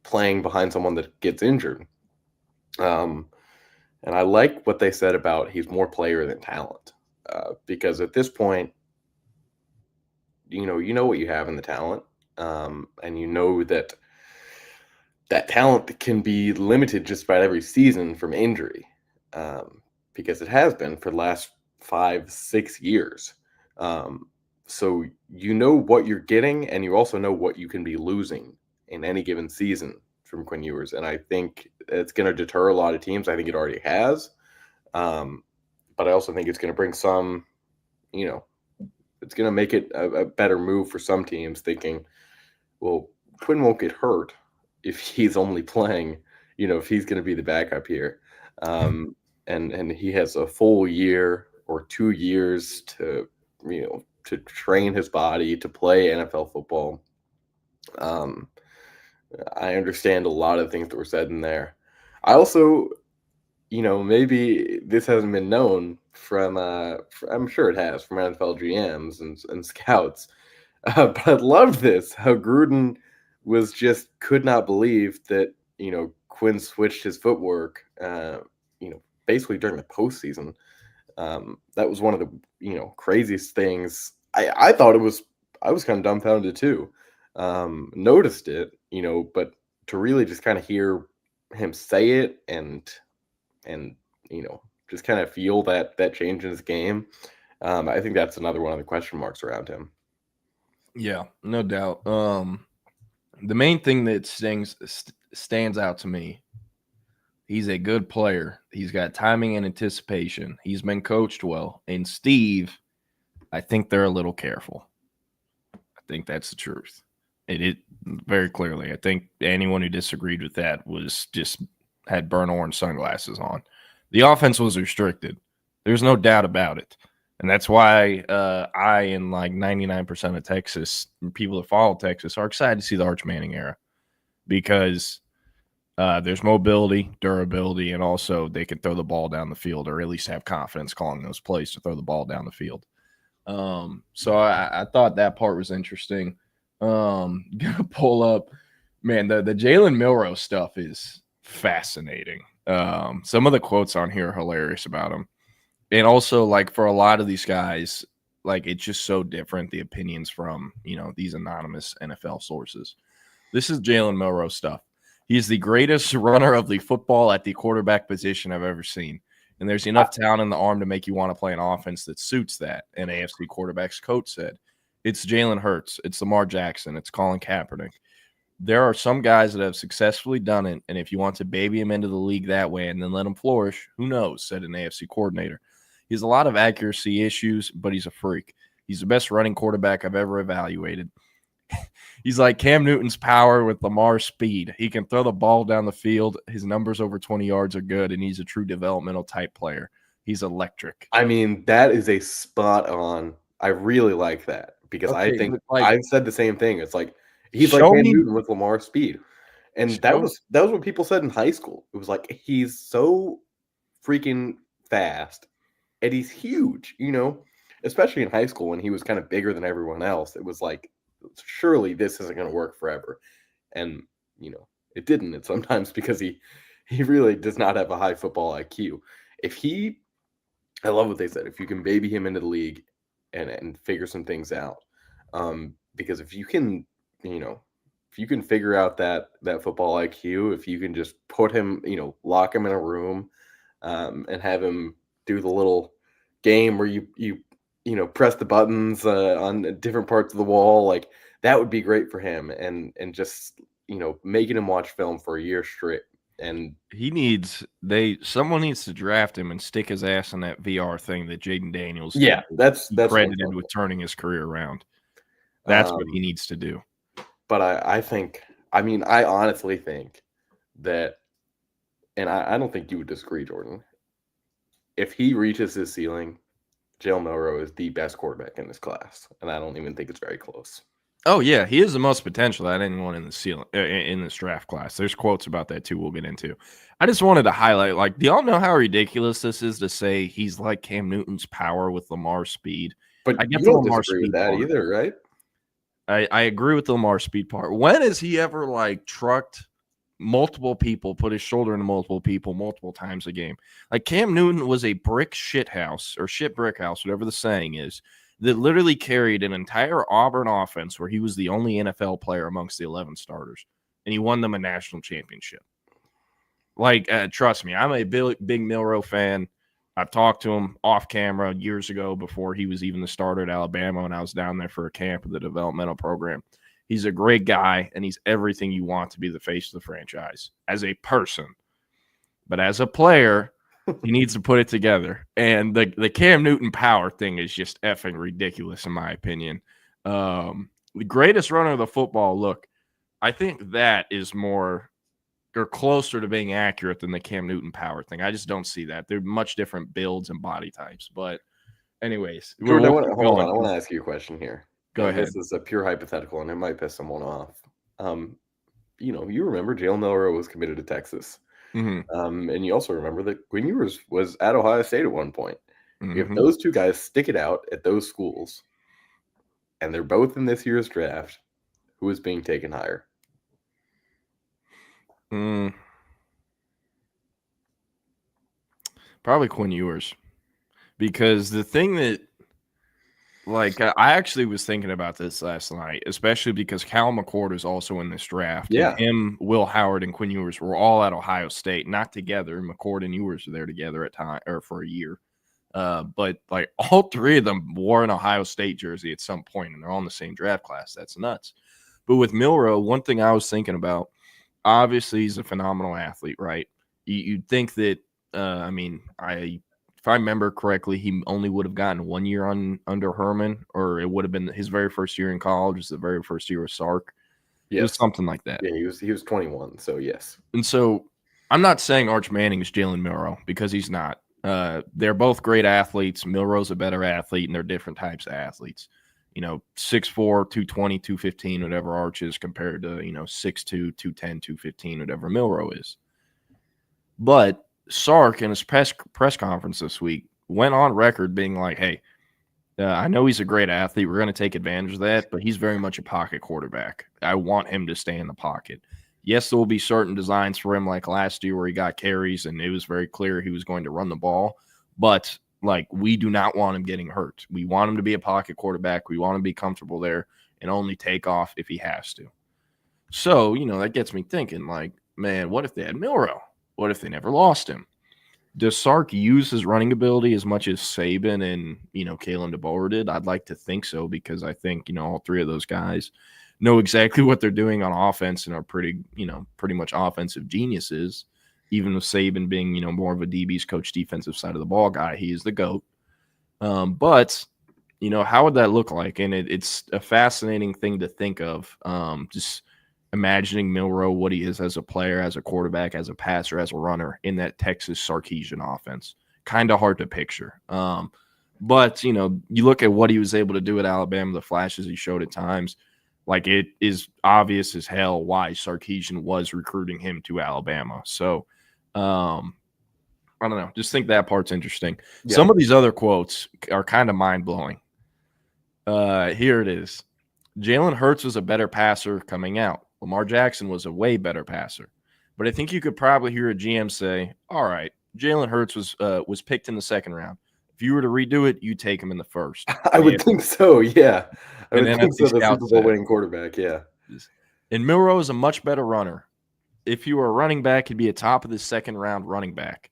playing behind someone that gets injured. And I like what they said about he's more player than talent because at this point, you know what you have in the talent. And you know that talent can be limited just about every season from injury because it has been for the last 5-6 years. So you know what you're getting, and you also know what you can be losing in any given season from Quinn Ewers. And I think it's going to deter a lot of teams. I think it already has. But I also think it's going to bring some, it's going to make it a better move for some teams thinking, well, Quinn won't get hurt if he's only playing, if he's going to be the backup here. And he has a full year or 2 years to, to train his body to play NFL football. I understand a lot of things that were said in there. I also, maybe this hasn't been known from, I'm sure it has from NFL GMs and scouts. But I love this, how Gruden could not believe that, Quinn switched his footwork, basically during the postseason. That was one of the, craziest things. I thought I was kind of dumbfounded too. Noticed it, but to really just kind of hear him say it and just kind of feel that change in his game. I think that's another one of the question marks around him. Yeah, no doubt. The main thing that stands out to me, he's a good player. He's got timing and anticipation. He's been coached well. And Steve, I think they're a little careful. I think that's the truth. It very clearly. I think anyone who disagreed with that was just had burnt orange sunglasses on. The offense was restricted. There's no doubt about it. And that's why I and like 99% of Texas, people that follow Texas, are excited to see the Arch Manning era because there's mobility, durability, and also they can throw the ball down the field or at least have confidence calling those plays to throw the ball down the field. So I thought that part was interesting. Gonna pull up, man. The Jalen Milroe stuff is fascinating. Some of the quotes on here are hilarious about him, and also like for a lot of these guys, like it's just so different. The opinions from these anonymous NFL sources. This is Jalen Milroe stuff. He's the greatest runner of the football at the quarterback position I've ever seen. And there's enough talent in the arm to make you want to play an offense that suits that, an AFC quarterback's coach said. It's Jalen Hurts. It's Lamar Jackson. It's Colin Kaepernick. There are some guys that have successfully done it, and if you want to baby him into the league that way and then let him flourish, who knows, said an AFC coordinator. He has a lot of accuracy issues, but he's a freak. He's the best running quarterback I've ever evaluated. He's like Cam Newton's power with Lamar's speed. He can throw the ball down the field. His numbers over 20 yards are good, and he's a true developmental type player. He's electric. I mean, that is a spot on. I really like that because I think I've said the same thing. It's like he's like Cam Newton with Lamar's speed. And that was what people said in high school. It was like he's so freaking fast and he's huge, especially in high school when he was kind of bigger than everyone else. It was like, surely this isn't going to work forever. And, it didn't. It's sometimes because he really does not have a high football IQ. I love what they said, if you can baby him into the league and figure some things out. Because if you can, if you can figure out that football IQ, if you can just put him, lock him in a room and have him do the little game where you press the buttons on different parts of the wall, like that would be great for him. And just, making him watch film for a year straight. And someone needs to draft him and stick his ass in that VR thing that Jaden Daniels that's credited with turning his career around. That's what he needs to do. But I honestly think that, and I don't think you would disagree, Jordan, if he reaches his ceiling, Jalen Milroe is the best quarterback in this class, and I don't even think it's very close. Oh yeah, he is the most potential at anyone in this draft class. There's quotes about that too. We'll get into. I just wanted to highlight, like, do y'all know how ridiculous this is to say he's like Cam Newton's power with Lamar's speed? But I get you don't disagree with that either, right? I agree with the Lamar speed part. When has he ever like trucked multiple people, put his shoulder into multiple people multiple times a game? Like Cam Newton was a brick shit house or shit brick house, whatever the saying is, that literally carried an entire Auburn offense where he was the only NFL player amongst the 11 starters, and he won them a national championship. Like, trust me, I'm a big Milroe fan. I've talked to him off camera years ago before he was even the starter at Alabama when I was down there for a camp of the developmental program. He's a great guy, and he's everything you want to be the face of the franchise as a person. But as a player, he needs to put it together. And the Cam Newton power thing is just effing ridiculous, in my opinion. The greatest runner of the football, look, I think that is more or closer to being accurate than the Cam Newton power thing. I just don't see that. They're much different builds and body types. But anyways. Jordan, I want to ask you a question here. Go ahead. This is a pure hypothetical, and it might piss someone off. You remember Jalen Milroe was committed to Texas. Mm-hmm. And you also remember that Quinn Ewers was at Ohio State at one point. Mm-hmm. If those two guys stick it out at those schools, and they're both in this year's draft, who is being taken higher? Probably Quinn Ewers. Because the thing that, like, I actually was thinking about this last night, especially because Cal McCord is also in this draft. Yeah. And him, Will Howard, and Quinn Ewers were all at Ohio State, not together. McCord and Ewers were there together for a year. But like all three of them wore an Ohio State jersey at some point, and they're all in the same draft class. That's nuts. But with Milroe, one thing I was thinking about, obviously he's a phenomenal athlete, right? You'd think that, if I remember correctly, he only would have gotten 1 year under Herman, or it would have been his very first year in college, was the very first year with Sark. Yes. It was something like that. Yeah, he was 21, so yes. And so I'm not saying Arch Manning is Jalen Milroe, because he's not. They're both great athletes. Milroe's a better athlete, and they're different types of athletes. 6'4", 220, 215, whatever Arch is, compared to, 6'2", 210, 215, whatever Milroe is. But Sark, in his press conference this week, went on record being like, hey, I know he's a great athlete. We're going to take advantage of that, but he's very much a pocket quarterback. I want him to stay in the pocket. Yes, there will be certain designs for him like last year where he got carries and it was very clear he was going to run the ball. But, we do not want him getting hurt. We want him to be a pocket quarterback. We want him to be comfortable there and only take off if he has to. So, that gets me thinking, man, what if they had Milroe? What if they never lost him? Does Sark use his running ability as much as Saban and, Kalen DeBoer did? I'd like to think so because I think, all three of those guys know exactly what they're doing on offense and are pretty much offensive geniuses. Even with Saban being, more of a DB's coach, defensive side of the ball guy, he is the GOAT. But, how would that look like? And it's a fascinating thing to think of. Just imagining Milroe, what he is as a player, as a quarterback, as a passer, as a runner in that Texas Sarkisian offense. Kind of hard to picture. But, you look at what he was able to do at Alabama, the flashes he showed at times, it is obvious as hell why Sarkisian was recruiting him to Alabama. So, I don't know. Just think that part's interesting. Yeah. Some of these other quotes are kind of mind-blowing. Here it is. Jalen Hurts was a better passer coming out. Lamar Jackson was a way better passer. But I think you could probably hear a GM say, all right, Jalen Hurts was picked in the second round. If you were to redo it, you take him in the first. I would think so, yeah. I would think so, the Super Bowl winning quarterback, yeah. And Milroe is a much better runner. If you were a running back, he'd be a top of the second round running back.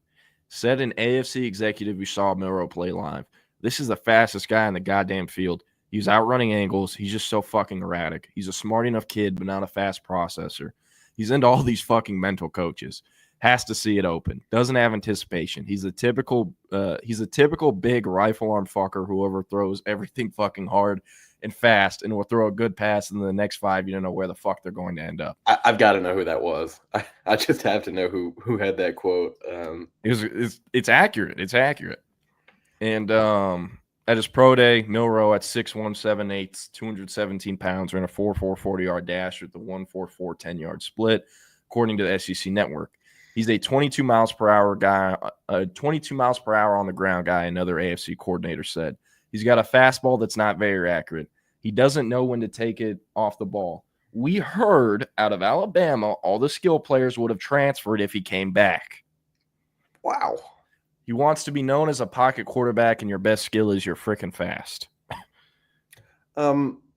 Said an AFC executive who saw Milroe play live. This is the fastest guy in the goddamn field. He's outrunning angles. He's just so fucking erratic. He's a smart enough kid, but not a fast processor. He's into all these fucking mental coaches. Has to see it open. Doesn't have anticipation. He's a typical big rifle arm fucker who overthrows everything fucking hard and fast and will throw a good pass, and in the next 5 you don't know where the fuck they're going to end up. I've got to know who that was. I just have to know who had that quote. It's accurate. It's accurate. And at his pro day, Milroe at 6'1", 7/8", 217 pounds, ran a 4.4 40-yard dash with the 1.44 10-yard split, according to the SEC Network. He's a 22 miles per hour guy, 22 miles per hour on the ground guy, another AFC coordinator said. He's got a fastball that's not very accurate. He doesn't know when to take it off the ball. We heard out of Alabama all the skill players would have transferred if he came back. Wow. He wants to be known as a pocket quarterback, and your best skill is you're freaking fast.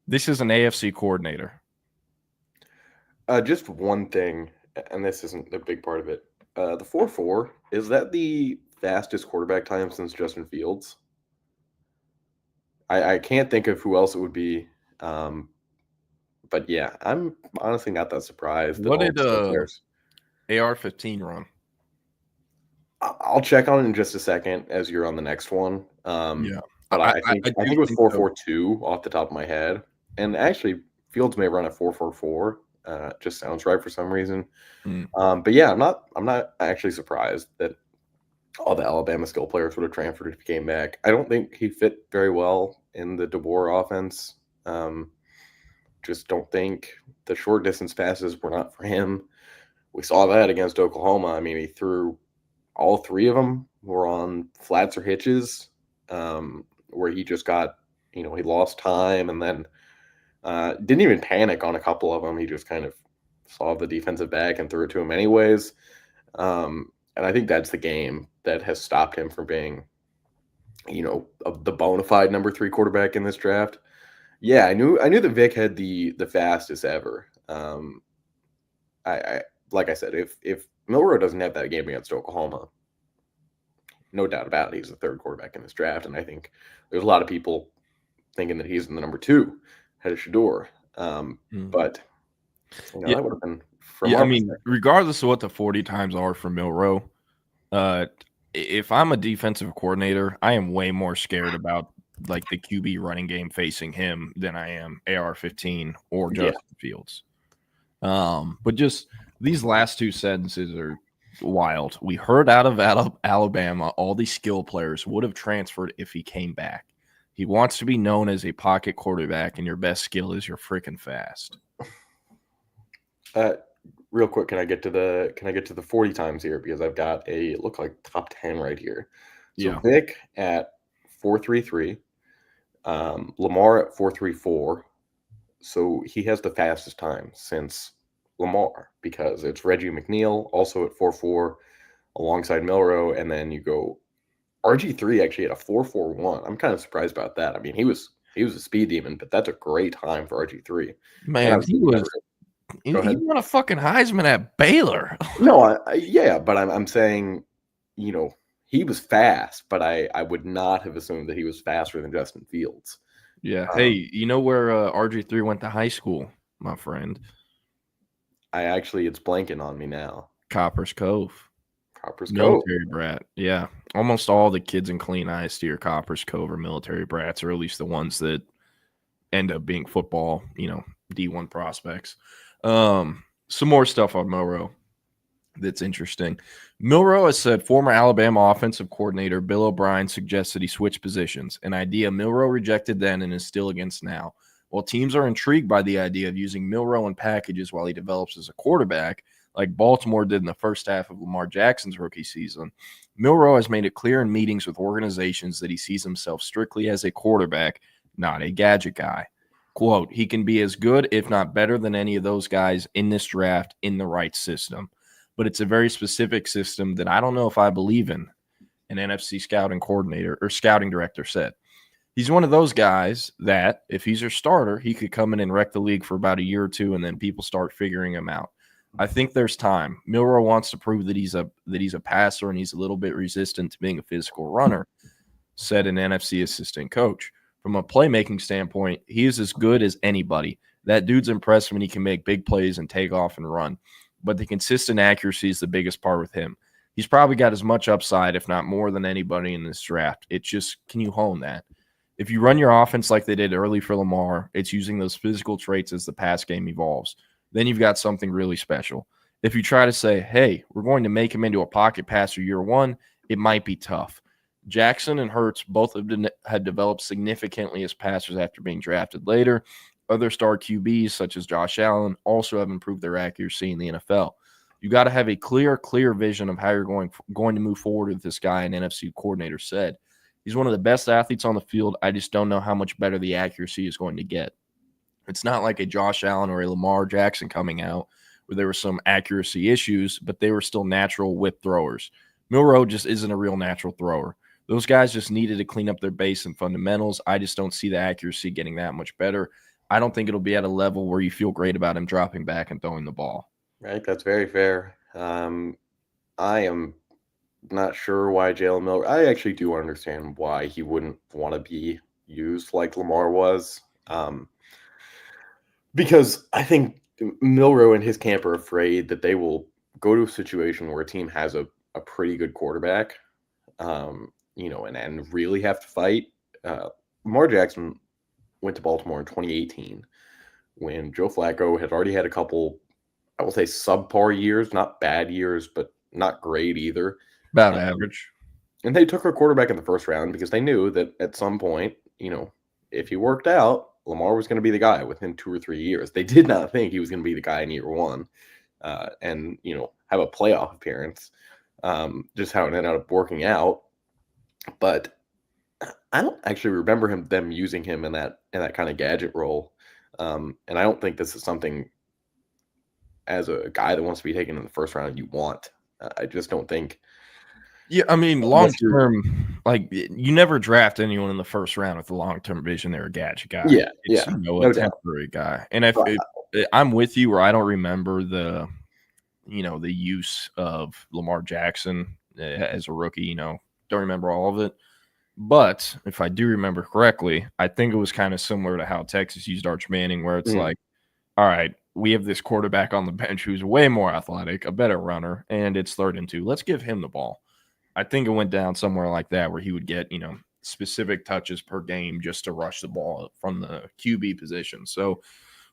This is an AFC coordinator. Just one thing, and this isn't a big part of it. The 4.4, is that the fastest quarterback time since Justin Fields? I can't think of who else it would be. But yeah, I'm honestly not that surprised. What did AR-15 run? I'll check on it in just a second as you're on the next one. Yeah. But I think it was 4.42 off the top of my head. And actually, Fields may run at 4.44. Just sounds right for some reason. But yeah, I'm not actually surprised that all the Alabama skill players would have transferred if he came back. I don't think he fit very well in the DeBoer offense. Just don't think the short distance passes were not for him. We saw that against Oklahoma. I mean, he threw all three of them were on flats or hitches, where he just got, he lost time and then didn't even panic on a couple of them. He just kind of saw the defensive back and threw it to him anyways. And I think that's the game that has stopped him from being, the bona fide number 3 quarterback in this draft. Yeah, I knew that Vic had the fastest ever. I like I said, if Milroe doesn't have that game against Oklahoma, no doubt about it, he's the 3rd quarterback in this draft. And I think there's a lot of people thinking that he's in the number 2 ahead of Shedeur. But that would have been regardless of what the 40 times are for Milroe, if I'm a defensive coordinator, I am way more scared about the QB running game facing him than I am AR-15 or Justin Fields. But just these last 2 sentences are wild. We heard out of Alabama all these skill players would have transferred if he came back. He wants to be known as a pocket quarterback, and your best skill is you're freaking fast. Real quick, can I get to the 40 times here, because I've got look like top 10 right here. So Vic at 4.33, Lamar at 4.34. So he has the fastest time since Lamar because it's Reggie McNeil also at 4.4 alongside Milroe. And then you go RG3 actually at a 4.41. I'm kind of surprised about that. I mean, he was a speed demon, but that's a great time for RG3. Man, he won a fucking Heisman at Baylor. No, but I'm saying, he was fast, but I would not have assumed that he was faster than Justin Fields. Yeah. Hey, you know where RG3 went to high school, my friend? It's blanking on me now. Copper's Cove. Military brat. Yeah. Almost all the kids in Clean ISD or Copper's Cove are military brats, or at least the ones that end up being football, D1 prospects. Some more stuff on Milroe that's interesting. Milroe has said former Alabama offensive coordinator Bill O'Brien suggested he switch positions, an idea Milroe rejected then and is still against now. While teams are intrigued by the idea of using Milroe in packages while he develops as a quarterback, like Baltimore did in the first half of Lamar Jackson's rookie season, Milroe has made it clear in meetings with organizations that he sees himself strictly as a quarterback, not a gadget guy. Quote, he can be as good, if not better than any of those guys in this draft in the right system. But it's a very specific system that I don't know if I believe in, an NFC scouting coordinator or scouting director said. He's one of those guys that if he's your starter, he could come in and wreck the league for about a year or two, and then people start figuring him out. I think there's time. Milroe wants to prove that he's a passer and he's a little bit resistant to being a physical runner, said an NFC assistant coach. From a playmaking standpoint, he is as good as anybody. That dude's impressive when he can make big plays and take off and run. But the consistent accuracy is the biggest part with him. He's probably got as much upside, if not more, than anybody in this draft. It's just, can you hone that? If you run your offense like they did early for Lamar, it's using those physical traits as the pass game evolves. Then you've got something really special. If you try to say, hey, we're going to make him into a pocket passer year one, it might be tough. Jackson and Hurts both had developed significantly as passers after being drafted later. Other star QBs, such as Josh Allen, also have improved their accuracy in the NFL. You got to have a clear vision of how you're going to move forward with this guy, an NFC coordinator said. He's one of the best athletes on the field. I just don't know how much better the accuracy is going to get. It's not like a Josh Allen or a Lamar Jackson coming out where there were some accuracy issues, but they were still natural whip throwers. Milroe just isn't a real natural thrower. Those guys just needed to clean up their base and fundamentals. I just don't see the accuracy getting that much better. I don't think it'll be at a level where you feel great about him dropping back and throwing the ball. Right, that's very fair. I am not sure why Jalen Milroe. I actually do understand why he wouldn't want to be used like Lamar was. Because I think Milroe and his camp are afraid that they will go to a situation where a team has a pretty good quarterback, and really have to fight. Lamar Jackson went to Baltimore in 2018 when Joe Flacco had already had a couple, I will say, subpar years, not bad years, but not great either. About average. And they took a quarterback in the first round because they knew that at some point, if he worked out, Lamar was going to be the guy within 2 or 3 years. They did not think he was going to be the guy in year one and have a playoff appearance, just how it ended up working out. But I don't actually remember them using him in that kind of gadget role. And I don't think this is something as a guy that wants to be taken in the first round you want. I just don't think. Yeah, I mean, long-term, like, you never draft anyone in the first round with a long-term vision. They're a gadget guy. It's, a temporary guy. And if I'm with you, or I don't remember the use of Lamar Jackson as a rookie, don't remember all of it. But if I do remember correctly, I think it was kind of similar to how Texas used Arch Manning, where it's like, all right, we have this quarterback on the bench who's way more athletic, a better runner, and it's 3rd and 2. Let's give him the ball. I think it went down somewhere like that where he would get, specific touches per game just to rush the ball from the QB position. So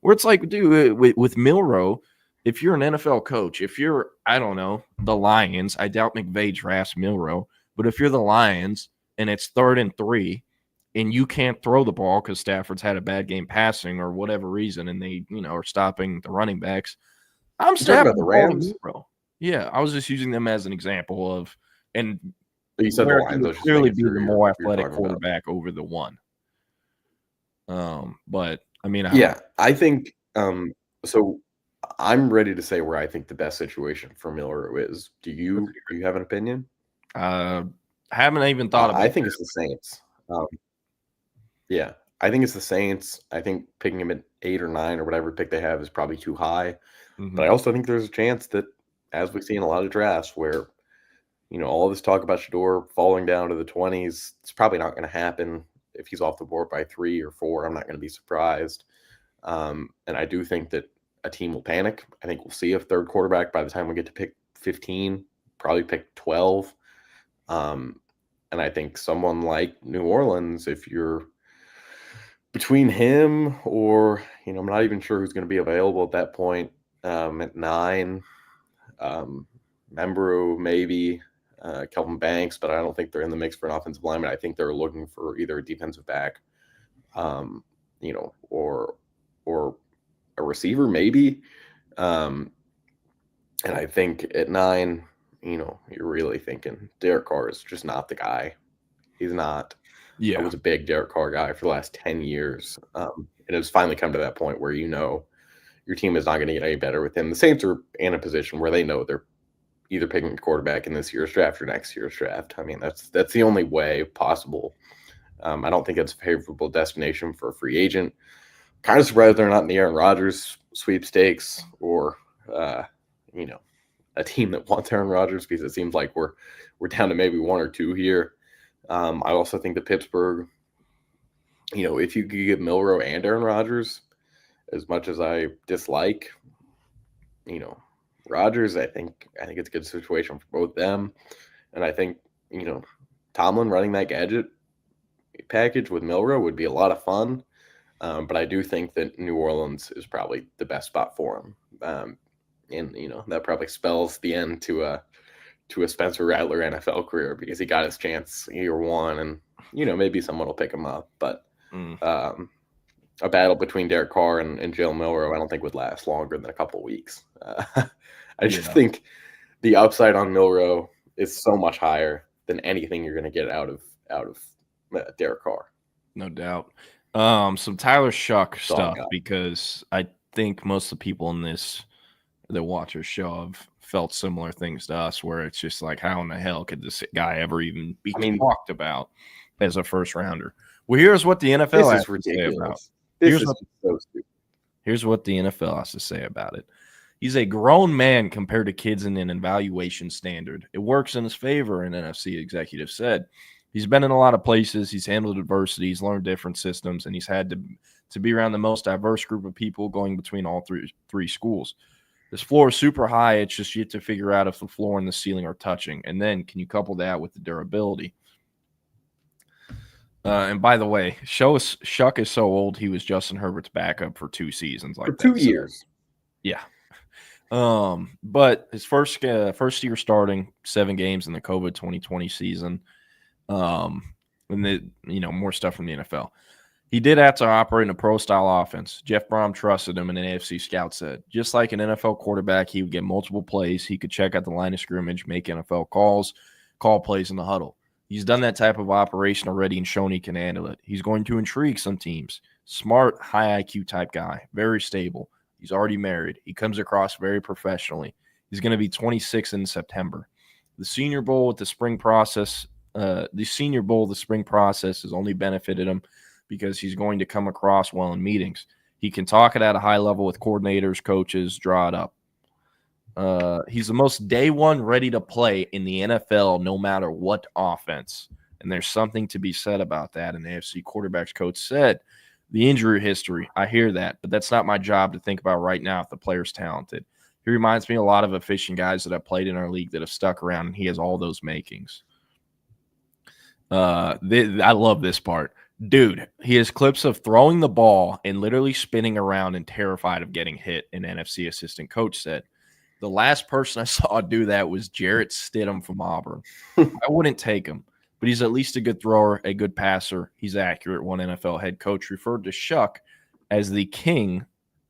where it's like, dude, with Milroe, if you're an NFL coach, if you're, I don't know, the Lions, I doubt McVay drafts Milroe, but if you're the Lions and it's 3rd and 3 and you can't throw the ball because Stafford's had a bad game passing or whatever reason and they, are stopping the running backs, I'm stabbing the Rams. Yeah, I was just using them as an example of, and you said the Lions would clearly be the more athletic quarterback over the one. But I mean, I think so. I'm ready to say where I think the best situation for Miller is. Do you have an opinion? I haven't even thought about. I think it's the Saints. Yeah, I think it's the Saints. I think picking him at 8 or 9 or whatever pick they have is probably too high. But I also think there's a chance that, as we see in a lot of drafts, where all this talk about Shador falling down to the 20s, it's probably not going to happen. If he's off the board by 3 or 4, I'm not going to be surprised. And I do think that a team will panic. I think we'll see a third quarterback by the time we get to pick 15, probably pick 12. And I think someone like New Orleans, if you're between him or, I'm not even sure who's going to be available at that point, at 9, Membrew, maybe, Kelvin Banks, but I don't think they're in the mix for an offensive lineman. I think they're looking for either a defensive back, or a receiver, maybe. And I think at 9, you're really thinking Derek Carr is just not the guy. He's not. Yeah. I was a big Derek Carr guy for the last 10 years. And it's finally come to that point where your team is not going to get any better with him. The Saints are in a position where they know they're either picking a quarterback in this year's draft or next year's draft. I mean, that's the only way possible. I don't think it's a favorable destination for a free agent. Kind of surprised they're not in the Aaron Rodgers sweepstakes or, a team that wants Aaron Rodgers, because it seems like we're down to maybe 1 or 2 here. I also think that Pittsburgh, if you could get Milroe and Aaron Rodgers, as much as I dislike, Rodgers, I think it's a good situation for both them. And I think, Tomlin running that gadget package with Milroe would be a lot of fun. But I do think that New Orleans is probably the best spot for him. And that probably spells the end to a Spencer Rattler NFL career, because he got his chance year 1 and, maybe someone will pick him up. But a battle between Derek Carr and Jalen Milroe, I don't think would last longer than a couple weeks. I just think the upside on Milroe is so much higher than anything you're going to get out of Derek Carr. No doubt. Some Tyler Shuck stuff, because I think most of the people in this that watch our show have felt similar things to us, where it's just like, how in the hell could this guy ever even be talked about as a first rounder? Well, here's what the NFL has to say about it. Here's what the NFL has to say about it. He's a grown man compared to kids in an evaluation standard. It works in his favor, an NFC executive said. He's been in a lot of places. He's handled adversity. He's learned different systems, and he's had to be around the most diverse group of people going between all three schools. This floor is super high. It's just yet to figure out if the floor and the ceiling are touching. And then can you couple that with the durability? And by the way, Shuck is so old, he was Justin Herbert's backup for 2 seasons. For 2 years. Yeah. But his first year starting, 7 games in the COVID 2020 season. And more stuff from the NFL. He did have to operate in a pro-style offense. Jeff Brom trusted him, and an AFC scout said. Just like an NFL quarterback, he would get multiple plays. He could check out the line of scrimmage, make NFL calls, call plays in the huddle. He's done that type of operation already and shown he can handle it. He's going to intrigue some teams. Smart, high IQ type guy, very stable. He's already married. He comes across very professionally. He's going to be 26 in September. The Senior Bowl with the spring process has only benefited him because he's going to come across well in meetings. He can talk it at a high level with coordinators, coaches, draw it up. He's the most day one ready to play in the NFL no matter what offense. And there's something to be said about that. And the AFC quarterbacks coach said, the injury history, I hear that, but that's not my job to think about right now if the player's talented. He reminds me a lot of efficient guys that have played in our league that have stuck around, and he has all those makings. I love this part. Dude, he has clips of throwing the ball and literally spinning around and terrified of getting hit, an NFC assistant coach said. The last person I saw do that was Jarrett Stidham from Auburn. I wouldn't take him, but he's at least a good thrower, a good passer. He's accurate. One NFL head coach referred to Shuck as the king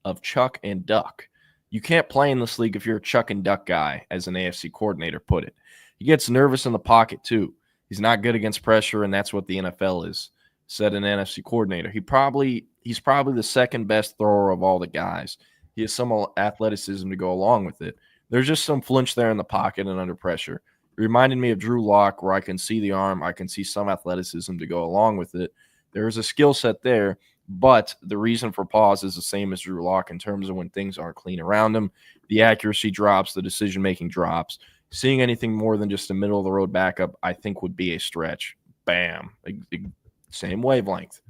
of Chuck and Duck. You can't play in this league if you're a Chuck and Duck guy, as an AFC coordinator put it. He gets nervous in the pocket, too. He's not good against pressure, and that's what the NFL is. said an NFC coordinator. He's probably the second best thrower of all the guys. He has some athleticism to go along with it. There's just some flinch there in the pocket and under pressure. It reminded me of Drew Lock, where I can see the arm, I can see some athleticism to go along with it. There is a skill set there, but the reason for pause is the same as Drew Lock in terms of when things aren't clean around him. The accuracy drops, the decision-making drops. Seeing anything more than just a middle-of-the-road backup, I think, would be a stretch. Bam. Same wavelength.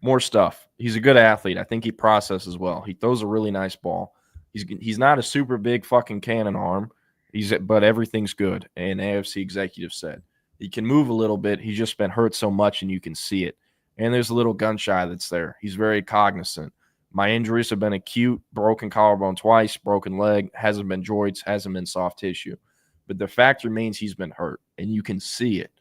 More stuff. He's a good athlete. I think he processes well. He throws a really nice ball. He's not a super big fucking cannon arm, but everything's good. And AFC executive said he can move a little bit. He's just been hurt so much, and you can see it. And there's a little gun shy that's there. He's very cognizant. My injuries have been acute, broken collarbone twice, broken leg, hasn't been joints, hasn't been soft tissue. But the fact remains he's been hurt, and you can see it.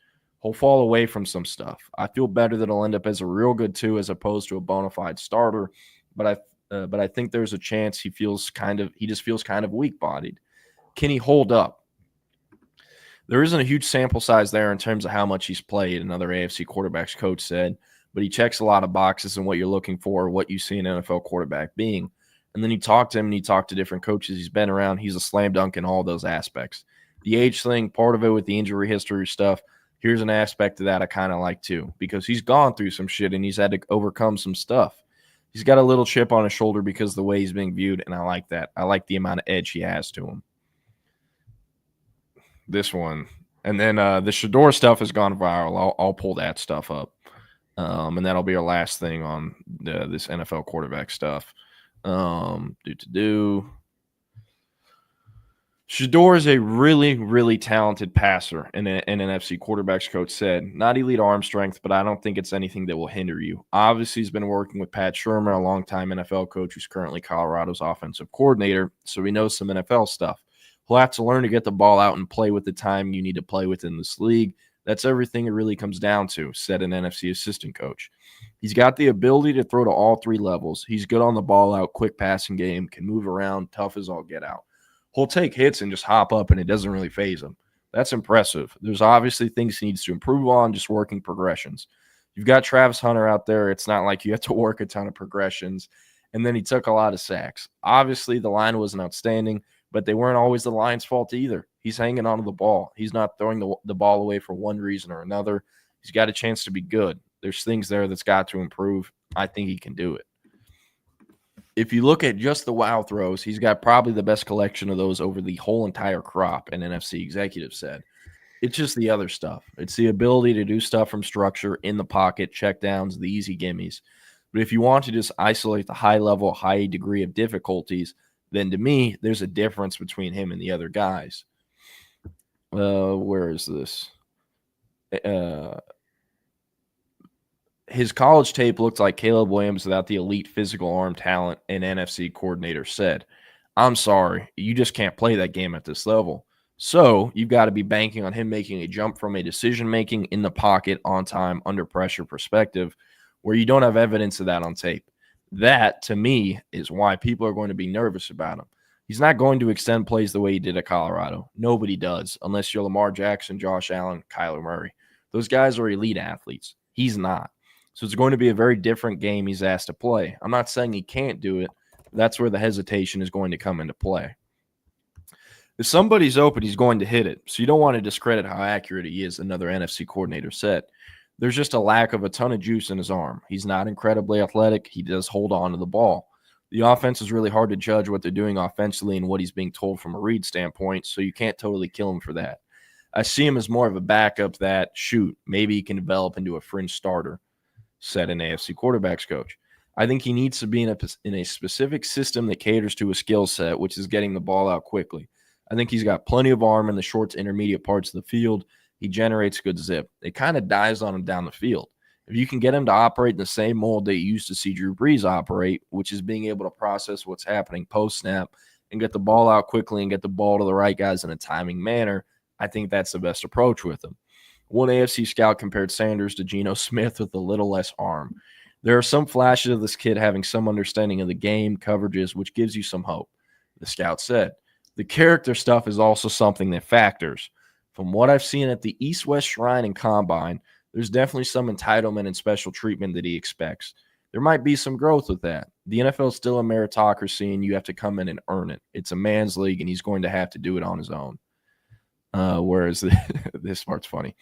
He'll fall away from some stuff. I feel better that he'll end up as a real good 2 as opposed to a bona fide starter. But I think there's a chance he just feels kind of weak-bodied. Can he hold up? There isn't a huge sample size there in terms of how much he's played, another AFC quarterbacks coach said. But he checks a lot of boxes in what you're looking for, what you see an NFL quarterback being. And then you talk to him and you talk to different coaches he's been around. He's a slam dunk in all those aspects. The age thing, part of it with the injury history stuff, here's an aspect of that I kind of like too, because he's gone through some shit and he's had to overcome some stuff. He's got a little chip on his shoulder because of the way he's being viewed, and I like that. I like the amount of edge he has to him. This one. And then the Shador stuff has gone viral. I'll pull that stuff up. And that'll be our last thing on this NFL quarterback stuff. Shador is a really, really talented passer, and an NFC quarterbacks coach said. Not elite arm strength, but I don't think it's anything that will hinder you. Obviously, he's been working with Pat Shurmur, a longtime NFL coach who's currently Colorado's offensive coordinator, so he knows some NFL stuff. He'll have to learn to get the ball out and play with the time you need to play within this league. That's everything it really comes down to, said an NFC assistant coach. He's got the ability to throw to all 3 levels. He's good on the ball out, quick passing game, can move around, tough as all get out. He'll take hits and just hop up, and it doesn't really faze him. That's impressive. There's obviously things he needs to improve on, just working progressions. You've got Travis Hunter out there. It's not like you have to work a ton of progressions. And then he took a lot of sacks. Obviously, the line wasn't outstanding, but they weren't always the line's fault either. He's hanging on to the ball. He's not throwing the ball away for one reason or another. He's got a chance to be good. There's things there that's got to improve. I think he can do it. If you look at just the wow throws, he's got probably the best collection of those over the whole entire crop, an NFC executive said. It's just the other stuff. It's the ability to do stuff from structure, in the pocket, check downs, the easy gimmies. But if you want to just isolate the high level, high degree of difficulties, then to me, there's a difference between him and the other guys. Where is this? His college tape looked like Caleb Williams without the elite physical arm talent, an NFC coordinator said. I'm sorry, you just can't play that game at this level. So you've got to be banking on him making a jump from a decision-making in the pocket, on time, under pressure perspective, where you don't have evidence of that on tape. That, to me, is why people are going to be nervous about him. He's not going to extend plays the way he did at Colorado. Nobody does, unless you're Lamar Jackson, Josh Allen, Kyler Murray. Those guys are elite athletes. He's not. So it's going to be a very different game he's asked to play. I'm not saying he can't do it. That's where the hesitation is going to come into play. If somebody's open, he's going to hit it. So you don't want to discredit how accurate he is, another NFC coordinator said. There's just a lack of a ton of juice in his arm. He's not incredibly athletic. He does hold on to the ball. The offense is really hard to judge what they're doing offensively and what he's being told from a read standpoint, so you can't totally kill him for that. I see him as more of a backup that, maybe he can develop into a fringe starter, said an AFC quarterbacks coach. I think he needs to be in a specific system that caters to a skill set, which is getting the ball out quickly. I think he's got plenty of arm in the short to intermediate parts of the field. He generates good zip. It kind of dies on him down the field. If you can get him to operate in the same mold that you used to see Drew Brees operate, which is being able to process what's happening post-snap and get the ball out quickly and get the ball to the right guys in a timing manner, I think that's the best approach with him. One AFC scout compared Sanders to Geno Smith with a little less arm. There are some flashes of this kid having some understanding of the game, coverages, which gives you some hope, the scout said. The character stuff is also something that factors. From what I've seen at the East-West Shrine and Combine, There's definitely some entitlement and special treatment that he expects. There might be some growth with that. The NFL is still a meritocracy, and you have to come in and earn it. It's a man's league, and he's going to have to do it on his own. Whereas this part's funny.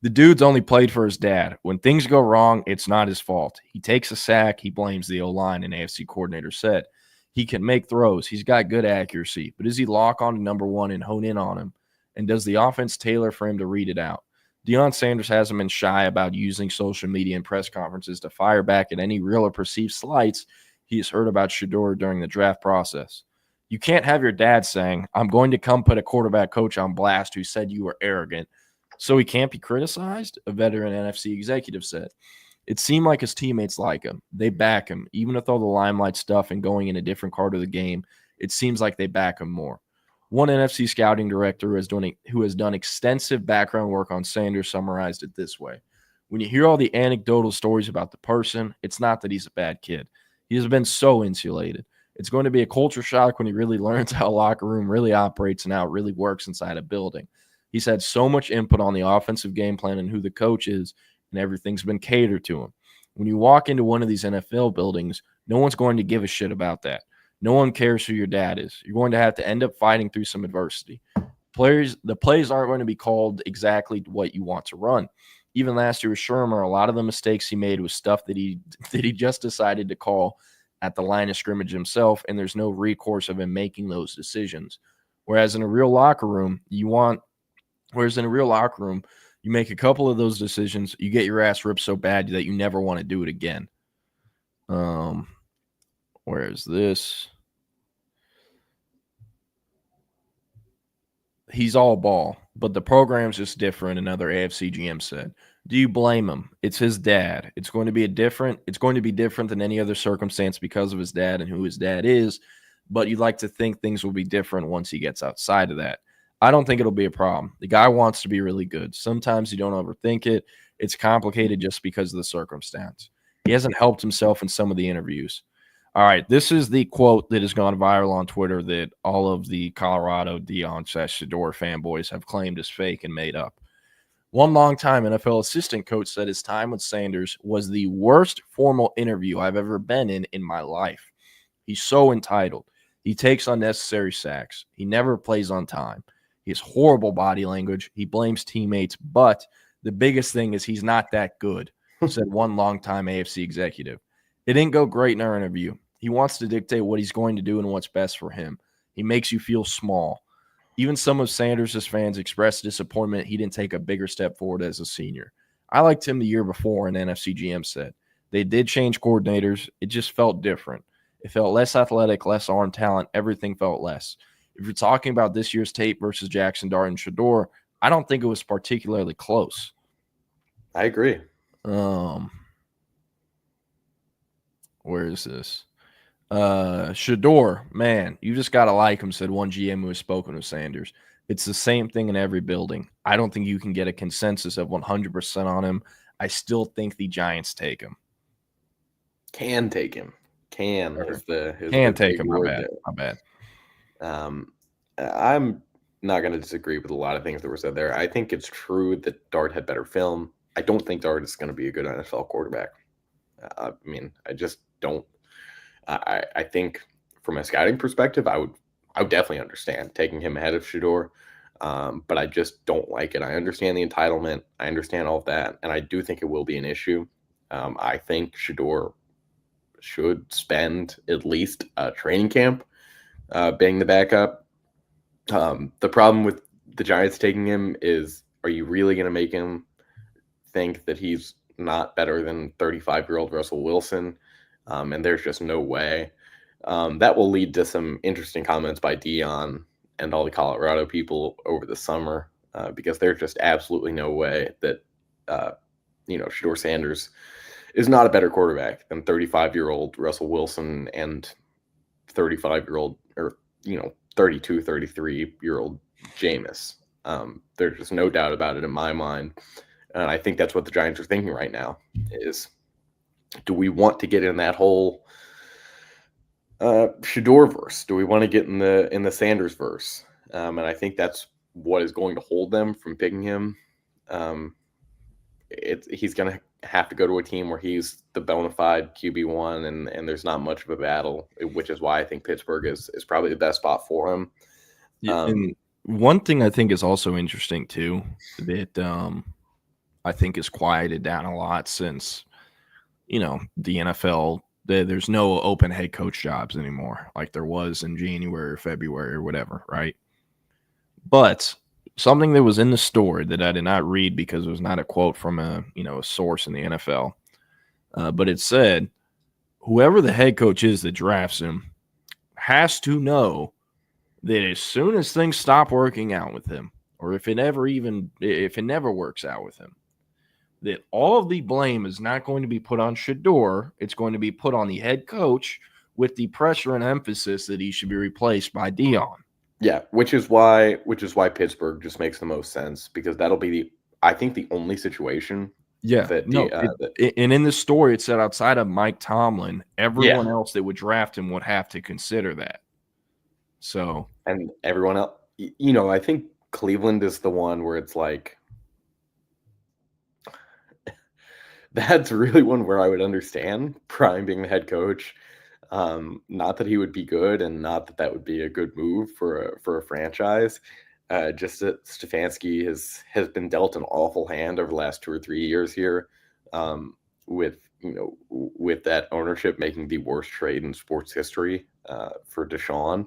The dude's only played for his dad. When things go wrong, it's not his fault. He takes a sack. He blames the O-line, an AFC coordinator said. He can make throws. He's got good accuracy. But does he lock on to number one and hone in on him? And does the offense tailor for him to read it out? Deion Sanders hasn't been shy about using social media and press conferences to fire back at any real or perceived slights he has heard about Shedeur during the draft process. You can't have your dad saying, I'm going to come put a quarterback coach on blast who said you were arrogant, so he can't be criticized, a veteran NFC executive said. It seemed like his teammates like him. They back him. Even with all the limelight stuff and going in a different part of the game, it seems like they back him more. One NFC scouting director who has done extensive background work on Sanders summarized it this way. When you hear all the anecdotal stories about the person, it's not that he's a bad kid. He has been so insulated. It's going to be a culture shock when he really learns how a locker room really operates and how it really works inside a building. He's had so much input on the offensive game plan and who the coach is, and everything's been catered to him. When you walk into one of these NFL buildings, no one's going to give a shit about that. No one cares who your dad is. You're going to have to end up fighting through some adversity. The plays aren't going to be called exactly what you want to run. Even last year with Shermer, a lot of the mistakes he made was stuff that he just decided to call at the line of scrimmage himself, and there's no recourse of him making those decisions. Whereas in a real locker room, you make a couple of those decisions, you get your ass ripped so bad that you never want to do it again. Where is this? He's all ball, but the program's just different, another AFC GM said. Do you blame him? It's his dad. It's going to be different than any other circumstance because of his dad and who his dad is, but you'd like to think things will be different once he gets outside of that. I don't think it'll be a problem. The guy wants to be really good. Sometimes you don't overthink it. It's complicated just because of the circumstance. He hasn't helped himself in some of the interviews. All right, this is the quote that has gone viral on Twitter that all of the Colorado Deion/Shedeur fanboys have claimed is fake and made up. One longtime NFL assistant coach said his time with Sanders was the worst formal interview I've ever been in my life. He's so entitled. He takes unnecessary sacks. He never plays on time. He has horrible body language. He blames teammates, but the biggest thing is he's not that good, said one longtime AFC executive. It didn't go great in our interview. He wants to dictate what he's going to do and what's best for him. He makes you feel small. Even some of Sanders' fans expressed disappointment he didn't take a bigger step forward as a senior. I liked him the year before, an NFC GM said. They did change coordinators. It just felt different. It felt less athletic, less arm talent. Everything felt less. If you're talking about this year's tape versus Jackson Dart and Shedeur, I don't think it was particularly close. I agree. Where is this? Shedeur, man, you just got to like him, said one GM who has spoken with Sanders. It's the same thing in every building. I don't think you can get a consensus of 100% on him. I still think the Giants take him. Can take him. Can take him. My bad. I'm not going to disagree with a lot of things that were said there. I think it's true that Dart had better film. I don't think Dart is going to be a good NFL quarterback. I just don't. I think from a scouting perspective, I would definitely understand taking him ahead of Shedeur, but I just don't like it. I understand the entitlement. I understand all of that, and I do think it will be an issue. I think Shedeur should spend at least a training camp being the backup. The problem with the Giants taking him is, are you really going to make him think that he's not better than 35-year-old Russell Wilson? And there's just no way. That will lead to some interesting comments by Deion and all the Colorado people over the summer, because there's just absolutely no way that, Shedeur Sanders is not a better quarterback than 35-year-old Russell Wilson and 35-year-old or, 32, 33-year-old Jameis. There's just no doubt about it in my mind. And I think that's what the Giants are thinking right now is, do we want to get in that whole Shedeur verse? Do we want to get in the Sanders verse? And I think that's what is going to hold them from picking him. he's going to have to go to a team where he's the bona fide QB1, and there's not much of a battle, which is why I think Pittsburgh is probably the best spot for him. And one thing I think is also interesting too that I think is quieted down a lot since, the NFL, there's no open head coach jobs anymore like there was in January or February or whatever, right? But something that was in the story that I did not read because it was not a quote from a source in the NFL, but it said whoever the head coach is that drafts him has to know that as soon as things stop working out with him, or if it never works out with him, that all of the blame is not going to be put on Shador. It's going to be put on the head coach with the pressure and emphasis that he should be replaced by Dion. Yeah, which is why Pittsburgh just makes the most sense, because that'll be I think the only situation. Yeah, and in this story it said outside of Mike Tomlin, everyone else that would draft him would have to consider that. So, and everyone else, I think Cleveland is the one where it's like, that's really one where I would understand Prime being the head coach. Not that he would be good, and not that would be a good move for a franchise. Just that Stefanski has been dealt an awful hand over the last 2 or 3 years here, with that ownership making the worst trade in sports history for Deshaun.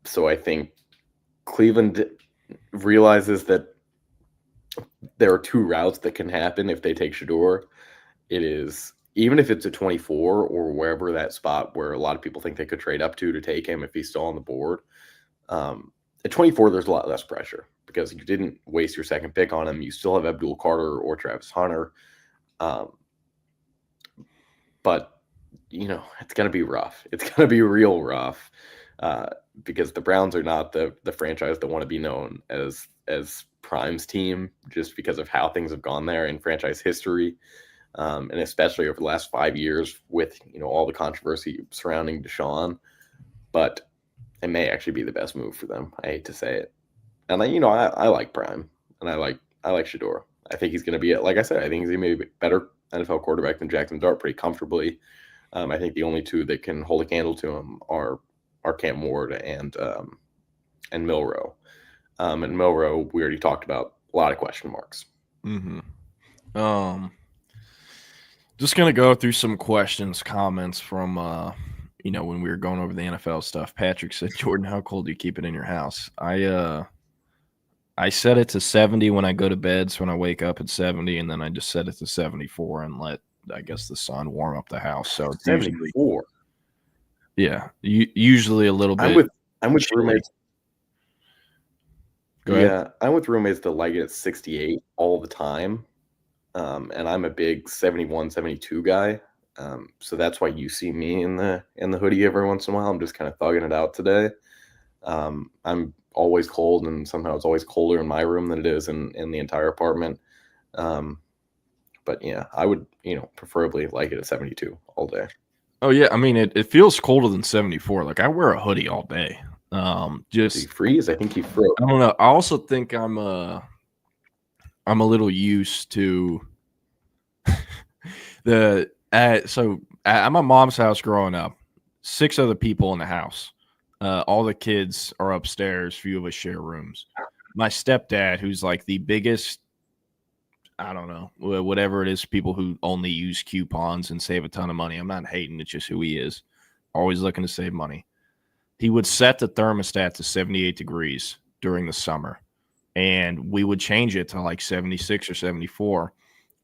So I think Cleveland realizes that there are 2 routes that can happen if they take Shador. It is, even if it's a 24 or wherever that spot where a lot of people think they could trade up to take him if he's still on the board. At 24, there's a lot less pressure because you didn't waste your second pick on him. You still have Abdul Carter or Travis Hunter. But it's going to be rough. It's going to be real rough because the Browns are not the franchise that want to be known as Prime's team, just because of how things have gone there in franchise history, and especially over the last 5 years with all the controversy surrounding Deshaun. But it may actually be the best move for them. I hate to say it, and I like Prime, and I like Shador. I think he's going to be, like I said, I think he's going to be a better NFL quarterback than Jackson Dart pretty comfortably. I think the only 2 that can hold a candle to him are Cam Ward and Milroe. And Milroe, we already talked about, a lot of question marks. Mm-hmm. Just gonna go through some questions, comments from when we were going over the NFL stuff. Patrick said, "Jordan, how cold do you keep it in your house?" I set it to 70 when I go to bed, so when I wake up at 70, and then I just set it to 74 and let, I guess, the sun warm up the house. So it's 74. Yeah, usually a little bit. I'm with roommates. Go ahead. Yeah, I'm with roommates that like it at 68 all the time, and I'm a big 71, 72 guy. So that's why you see me in the hoodie every once in a while. I'm just kind of thugging it out today. I'm always cold, and somehow it's always colder in my room than it is in the entire apartment. But yeah, I would, preferably like it at 72 all day. Oh yeah, I mean it feels colder than 74. Like I wear a hoodie all day. Just do you freeze? I think you froze. I don't know. I also think I'm a little used to so at my mom's house growing up, 6 other people in the house. All the kids are upstairs. Few of us share rooms. My stepdad, who's like the biggest, I don't know, whatever it is, people who only use coupons and save a ton of money. I'm not hating. It's just who he is. Always looking to save money. He would set the thermostat to 78 degrees during the summer, and we would change it to like 76 or 74,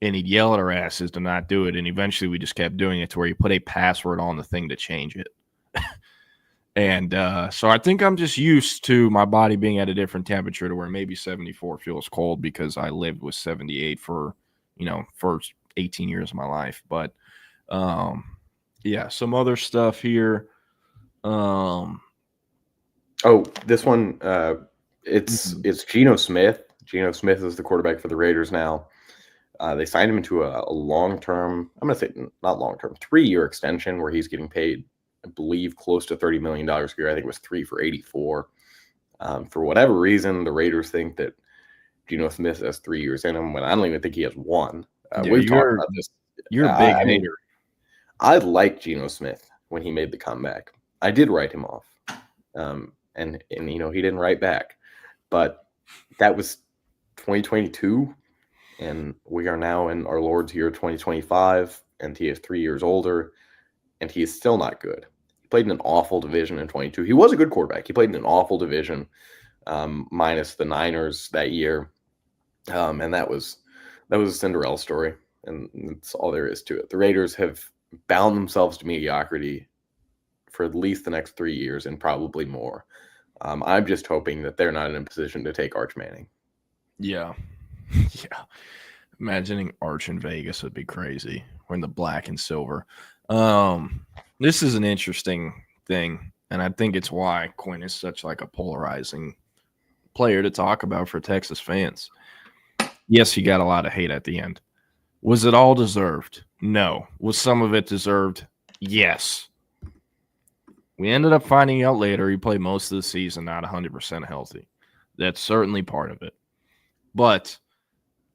and he'd yell at our asses to not do it, and eventually we just kept doing it to where you put a password on the thing to change it. And so I think I'm just used to my body being at a different temperature to where maybe 74 feels cold because I lived with 78 for, first 18 years of my life. But yeah, some other stuff here. Oh, this one, it's Geno Smith. Geno Smith is the quarterback for the Raiders now. They signed him into a long-term, I'm going to say not long-term, 3-year extension where he's getting paid, I believe, close to $30 million a year. I think it was 3 for 84. For whatever reason, the Raiders think that Geno Smith has 3 years in him when I don't even think he has one. Yeah, We've talked about this. You're a big mean, hater. I liked Geno Smith when he made the comeback. I did write him off, and he didn't write back. But that was 2022, and we are now in our Lord's year 2025, and he is 3 years older, and he is still not good. He played in an awful division in 22. He was a good quarterback. He played in an awful division, minus the Niners that year, and that was a Cinderella story, and that's all there is to it. The Raiders have bound themselves to mediocrity for at least the next 3 years and probably more. I'm just hoping that they're not in a position to take Arch Manning. Yeah. Yeah. Imagining Arch in Vegas would be crazy. We're in the black and silver. This is an interesting thing, and I think it's why Quinn is such like a polarizing player to talk about for Texas fans. Yes, he got a lot of hate at the end. Was it all deserved? No. Was some of it deserved? Yes. We ended up finding out later he played most of the season not 100% healthy. That's certainly part of it. But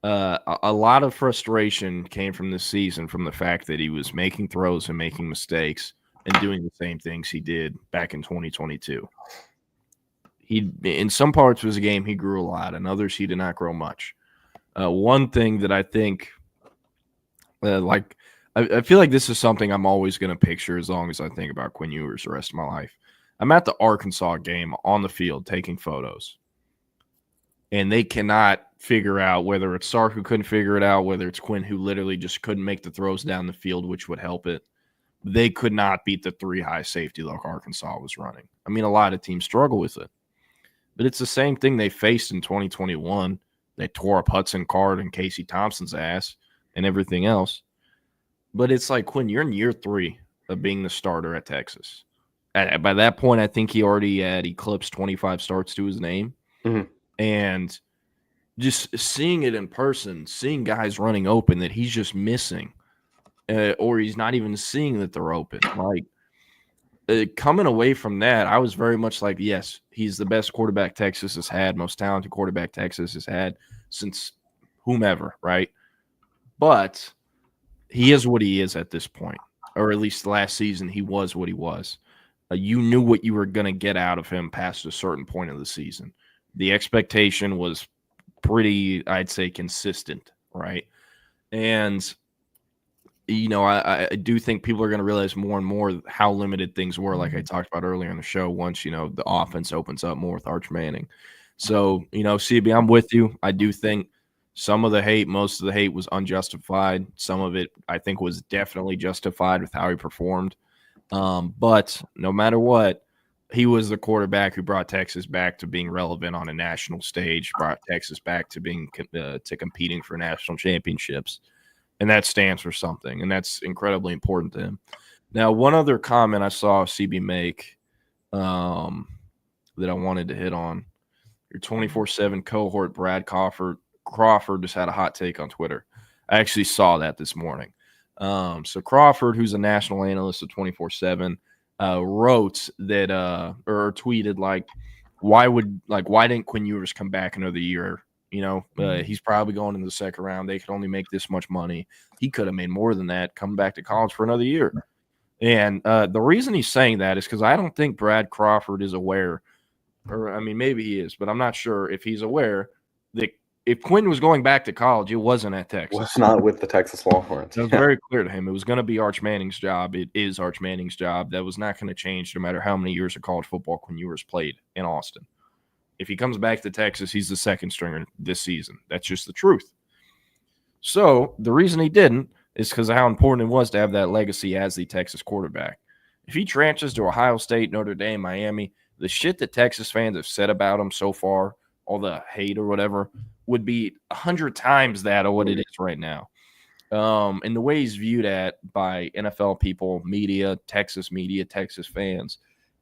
a lot of frustration came from this season from the fact that he was making throws and making mistakes and doing the same things he did back in 2022. In some parts of his game, he grew a lot. In others, he did not grow much. One thing that I think, I feel like this is something I'm always going to picture as long as I think about Quinn Ewers the rest of my life. I'm at the Arkansas game on the field taking photos, and they cannot figure out whether it's Sark who couldn't figure it out, whether it's Quinn who literally just couldn't make the throws down the field, which would help it. They could not beat the 3-high safety like Arkansas was running. I mean, a lot of teams struggle with it, but it's the same thing they faced in 2021. They tore up Hudson Card and Casey Thompson's ass and everything else. But it's like, Quinn, you're in year 3 of being the starter at Texas. By that point, I think he already had eclipsed 25 starts to his name. Mm-hmm. And just seeing it in person, seeing guys running open that he's just missing, or he's not even seeing that they're open. Like, coming away from that, I was very much like, yes, he's the best quarterback Texas has had, most talented quarterback Texas has had since whomever, right? But he is what he is at this point, or at least last season he was what he was. You knew what you were going to get out of him past a certain point of the season. The expectation was pretty, I'd say, consistent, right? And, I do think people are going to realize more and more how limited things were, like I talked about earlier in the show, once, the offense opens up more with Arch Manning. So, CB, I'm with you. I do think some of the hate, most of the hate was unjustified. Some of it, I think, was definitely justified with how he performed. But no matter what, he was the quarterback who brought Texas back to being relevant on a national stage, brought Texas back to being to competing for national championships. And that stands for something, and that's incredibly important to him. Now, one other comment I saw CB make that I wanted to hit on. Your 24/7 cohort, Brad Crawford, just had a hot take on Twitter. I actually saw that this morning. So Crawford, who's a national analyst at 24/7, wrote that or tweeted why didn't Quinn Ewers come back another year? He's probably going in the second round. They could only make this much money. He could have made more than that, come back to college for another year. And the reason he's saying that is because I don't think Brad Crawford is aware, or I mean, maybe he is, but I'm not sure if he's aware that if Quinn was going back to college, it wasn't at Texas. Was not with the Texas Longhorns. It was very clear to him. It was going to be Arch Manning's job. It is Arch Manning's job. That was not going to change no matter how many years of college football Quinn Ewers played in Austin. If he comes back to Texas, he's the second stringer this season. That's just the truth. So the reason he didn't is because of how important it was to have that legacy as the Texas quarterback. If he transfers to Ohio State, Notre Dame, Miami, the shit that Texas fans have said about him so far, all the hate or whatever, would be 100 times that of what it is right now. And the way he's viewed at by NFL people, media, Texas fans,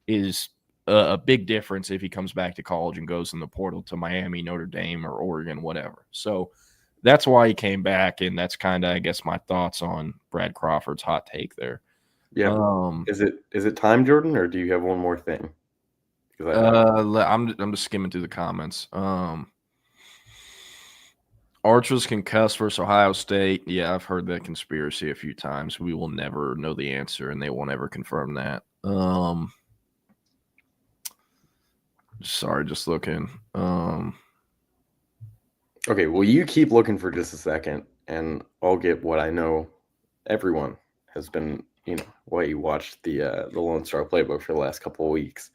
is a big difference if he comes back to college and goes in the portal to Miami, Notre Dame, or Oregon, whatever. So that's why he came back, and that's kind of, I guess, my thoughts on Brad Crawford's hot take there. Yeah. Is it time, Jordan, or do you have one more thing? I'm just skimming through the comments. Arch was concussed versus Ohio State. Yeah, I've heard that conspiracy a few times. We will never know the answer, and they won't ever confirm that. Sorry, just looking. Okay, well, you keep looking for just a second, and I'll get what I know everyone has been, why you watched the Lone Star Playbook for the last couple of weeks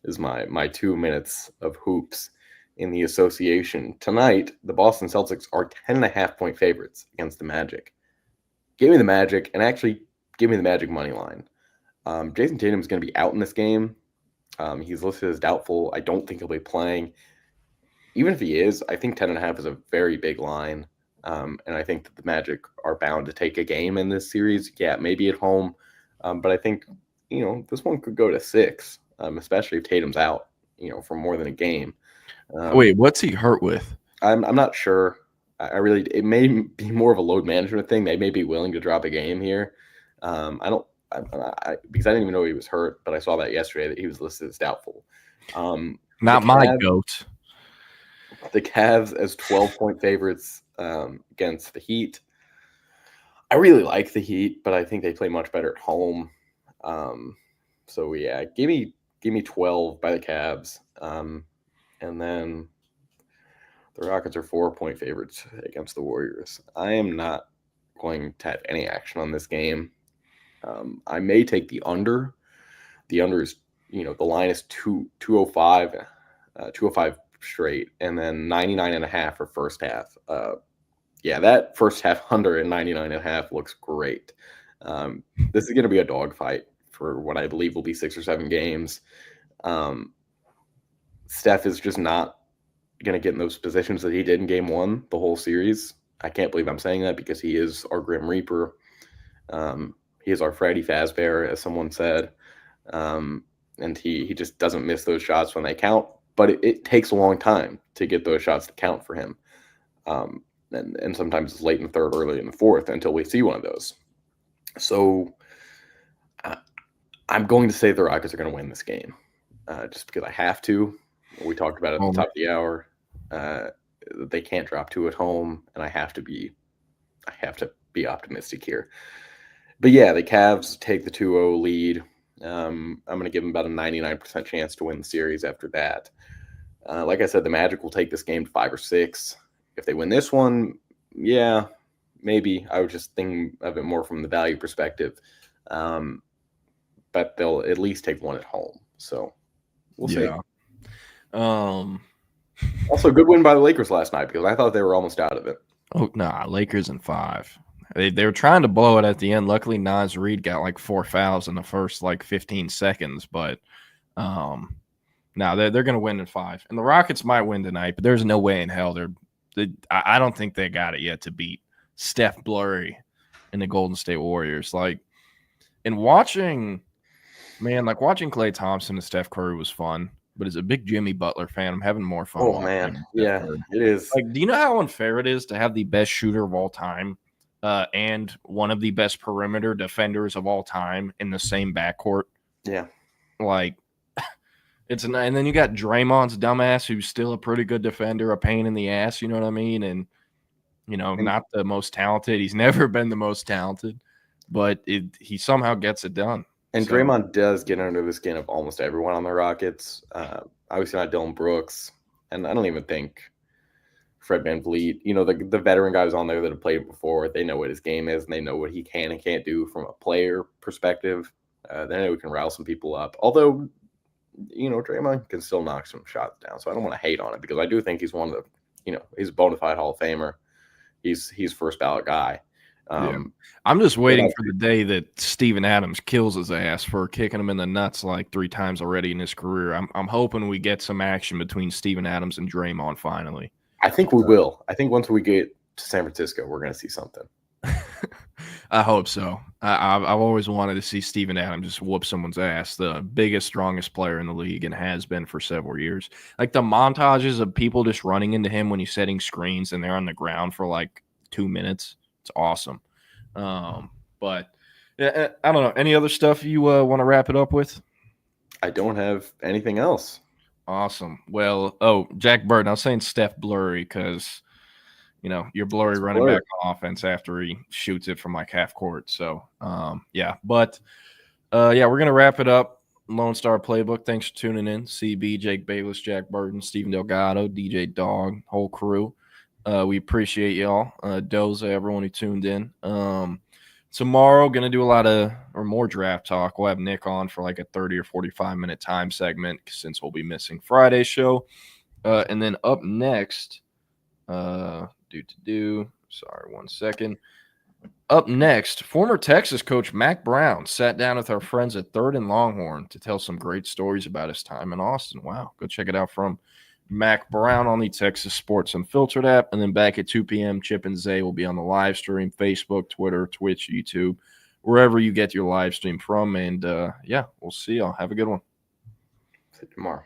is my 2 minutes of hoops in the association. Tonight, the Boston Celtics are 10.5-point favorites against the Magic. Give me the Magic, and actually give me the Magic money line. Jason Tatum is going to be out in this game. He's listed as doubtful. I don't think he'll be playing. Even if he is, I think 10.5 is a very big line. And I think that the Magic are bound to take a game in this series. Yeah, maybe at home. But I think, this one could go to 6, especially if Tatum's out, for more than a game. Wait, what's he hurt with? I'm not sure. It may be more of a load management thing. They may be willing to drop a game here. Because I didn't even know he was hurt, but I saw that yesterday that he was listed as doubtful. Not my goat. The Cavs as 12-point favorites against the Heat. I really like the Heat, but I think they play much better at home. So yeah, give me 12 by the Cavs. And then the Rockets are 4-point favorites against the Warriors. I am not going to have any action on this game. I may take the under. The under is, the line is 205 straight, and then 99.5 for first half. That first half under and 99.5 looks great. This is going to be a dogfight for what I believe will be 6 or 7 games. Steph is just not going to get in those positions that he did in game 1 the whole series. I can't believe I'm saying that because he is our Grim Reaper. He is our Freddy Fazbear, as someone said. And he just doesn't miss those shots when they count. But it takes a long time to get those shots to count for him. And sometimes it's late in the third, early in the fourth until we see one of those. So I'm going to say the Rockets are going to win this game just because I have to. We talked about it at the top of the hour. They can't drop 2 at home, and I have to be optimistic here. But yeah, the Cavs take the 2-0 lead. I'm going to give them about a 99% chance to win the series after that. Like I said, the Magic will take this game to 5 or 6. If they win this one, yeah, maybe. I would just think of it more from the value perspective. But they'll at least take 1 at home. So we'll see. Also, good win by the Lakers last night because I thought they were almost out of it. Oh, nah, Lakers in 5. They were trying to blow it at the end. Luckily, Naz Reid got like 4 fouls in the first 15 seconds. But they're going to win in 5. And the Rockets might win tonight, but there's no way in hell I don't think they got it yet to beat Steph Blurry and the Golden State Warriors. Watching Klay Thompson and Steph Curry was fun. But as a big Jimmy Butler fan, I'm having more fun. Oh, man. Yeah, it is. Do you know how unfair it is to have the best shooter of all time and one of the best perimeter defenders of all time in the same backcourt? Yeah. And then you got Draymond's dumbass, who's still a pretty good defender, a pain in the ass, you know what I mean? And, not the most talented. He's never been the most talented, but he somehow gets it done. And Draymond does get under the skin of almost everyone on the Rockets. Obviously not Dylan Brooks, and I don't even think Fred VanVleet. The veteran guys on there that have played before, they know what his game is, and they know what he can and can't do from a player perspective. They know we can rile some people up. Although, Draymond can still knock some shots down, so I don't want to hate on it because I do think he's one of the, he's a bona fide Hall of Famer. He's first ballot guy. I'm just waiting for the day that Steven Adams kills his ass for kicking him in the nuts 3 times already in his career. I'm hoping we get some action between Steven Adams and Draymond finally. I think we will. I think once we get to San Francisco, we're going to see something. I hope so. I've always wanted to see Steven Adams just whoop someone's ass, the biggest, strongest player in the league, and has been for several years. The montages of people just running into him when he's setting screens and they're on the ground for 2 minutes. It's awesome. But yeah, I don't know. Any other stuff you want to wrap it up with? I don't have anything else. Awesome. Well, Jack Burton, I was saying Steph Blurry because your blurry running back on offense after he shoots it from like half court. So, yeah. But, we're going to wrap it up. Lone Star Playbook. Thanks for tuning in. CB, Jake Bayless, Jack Burton, Steven Delgado, DJ Dog, whole crew. We appreciate y'all. Doza, everyone who tuned in. Tomorrow, going to do more draft talk. We'll have Nick on for like a 30 or 45-minute time segment since we'll be missing Friday's show. And then up next, sorry, 1 second. Up next, former Texas coach Mack Brown sat down with our friends at Third and Longhorn to tell some great stories about his time in Austin. Wow, go check it out from Mack Brown on the Texas Sports Unfiltered app. And then back at 2 p.m., Chip and Zay will be on the live stream, Facebook, Twitter, Twitch, YouTube, wherever you get your live stream from. And, we'll see y'all. Have a good one. See you tomorrow.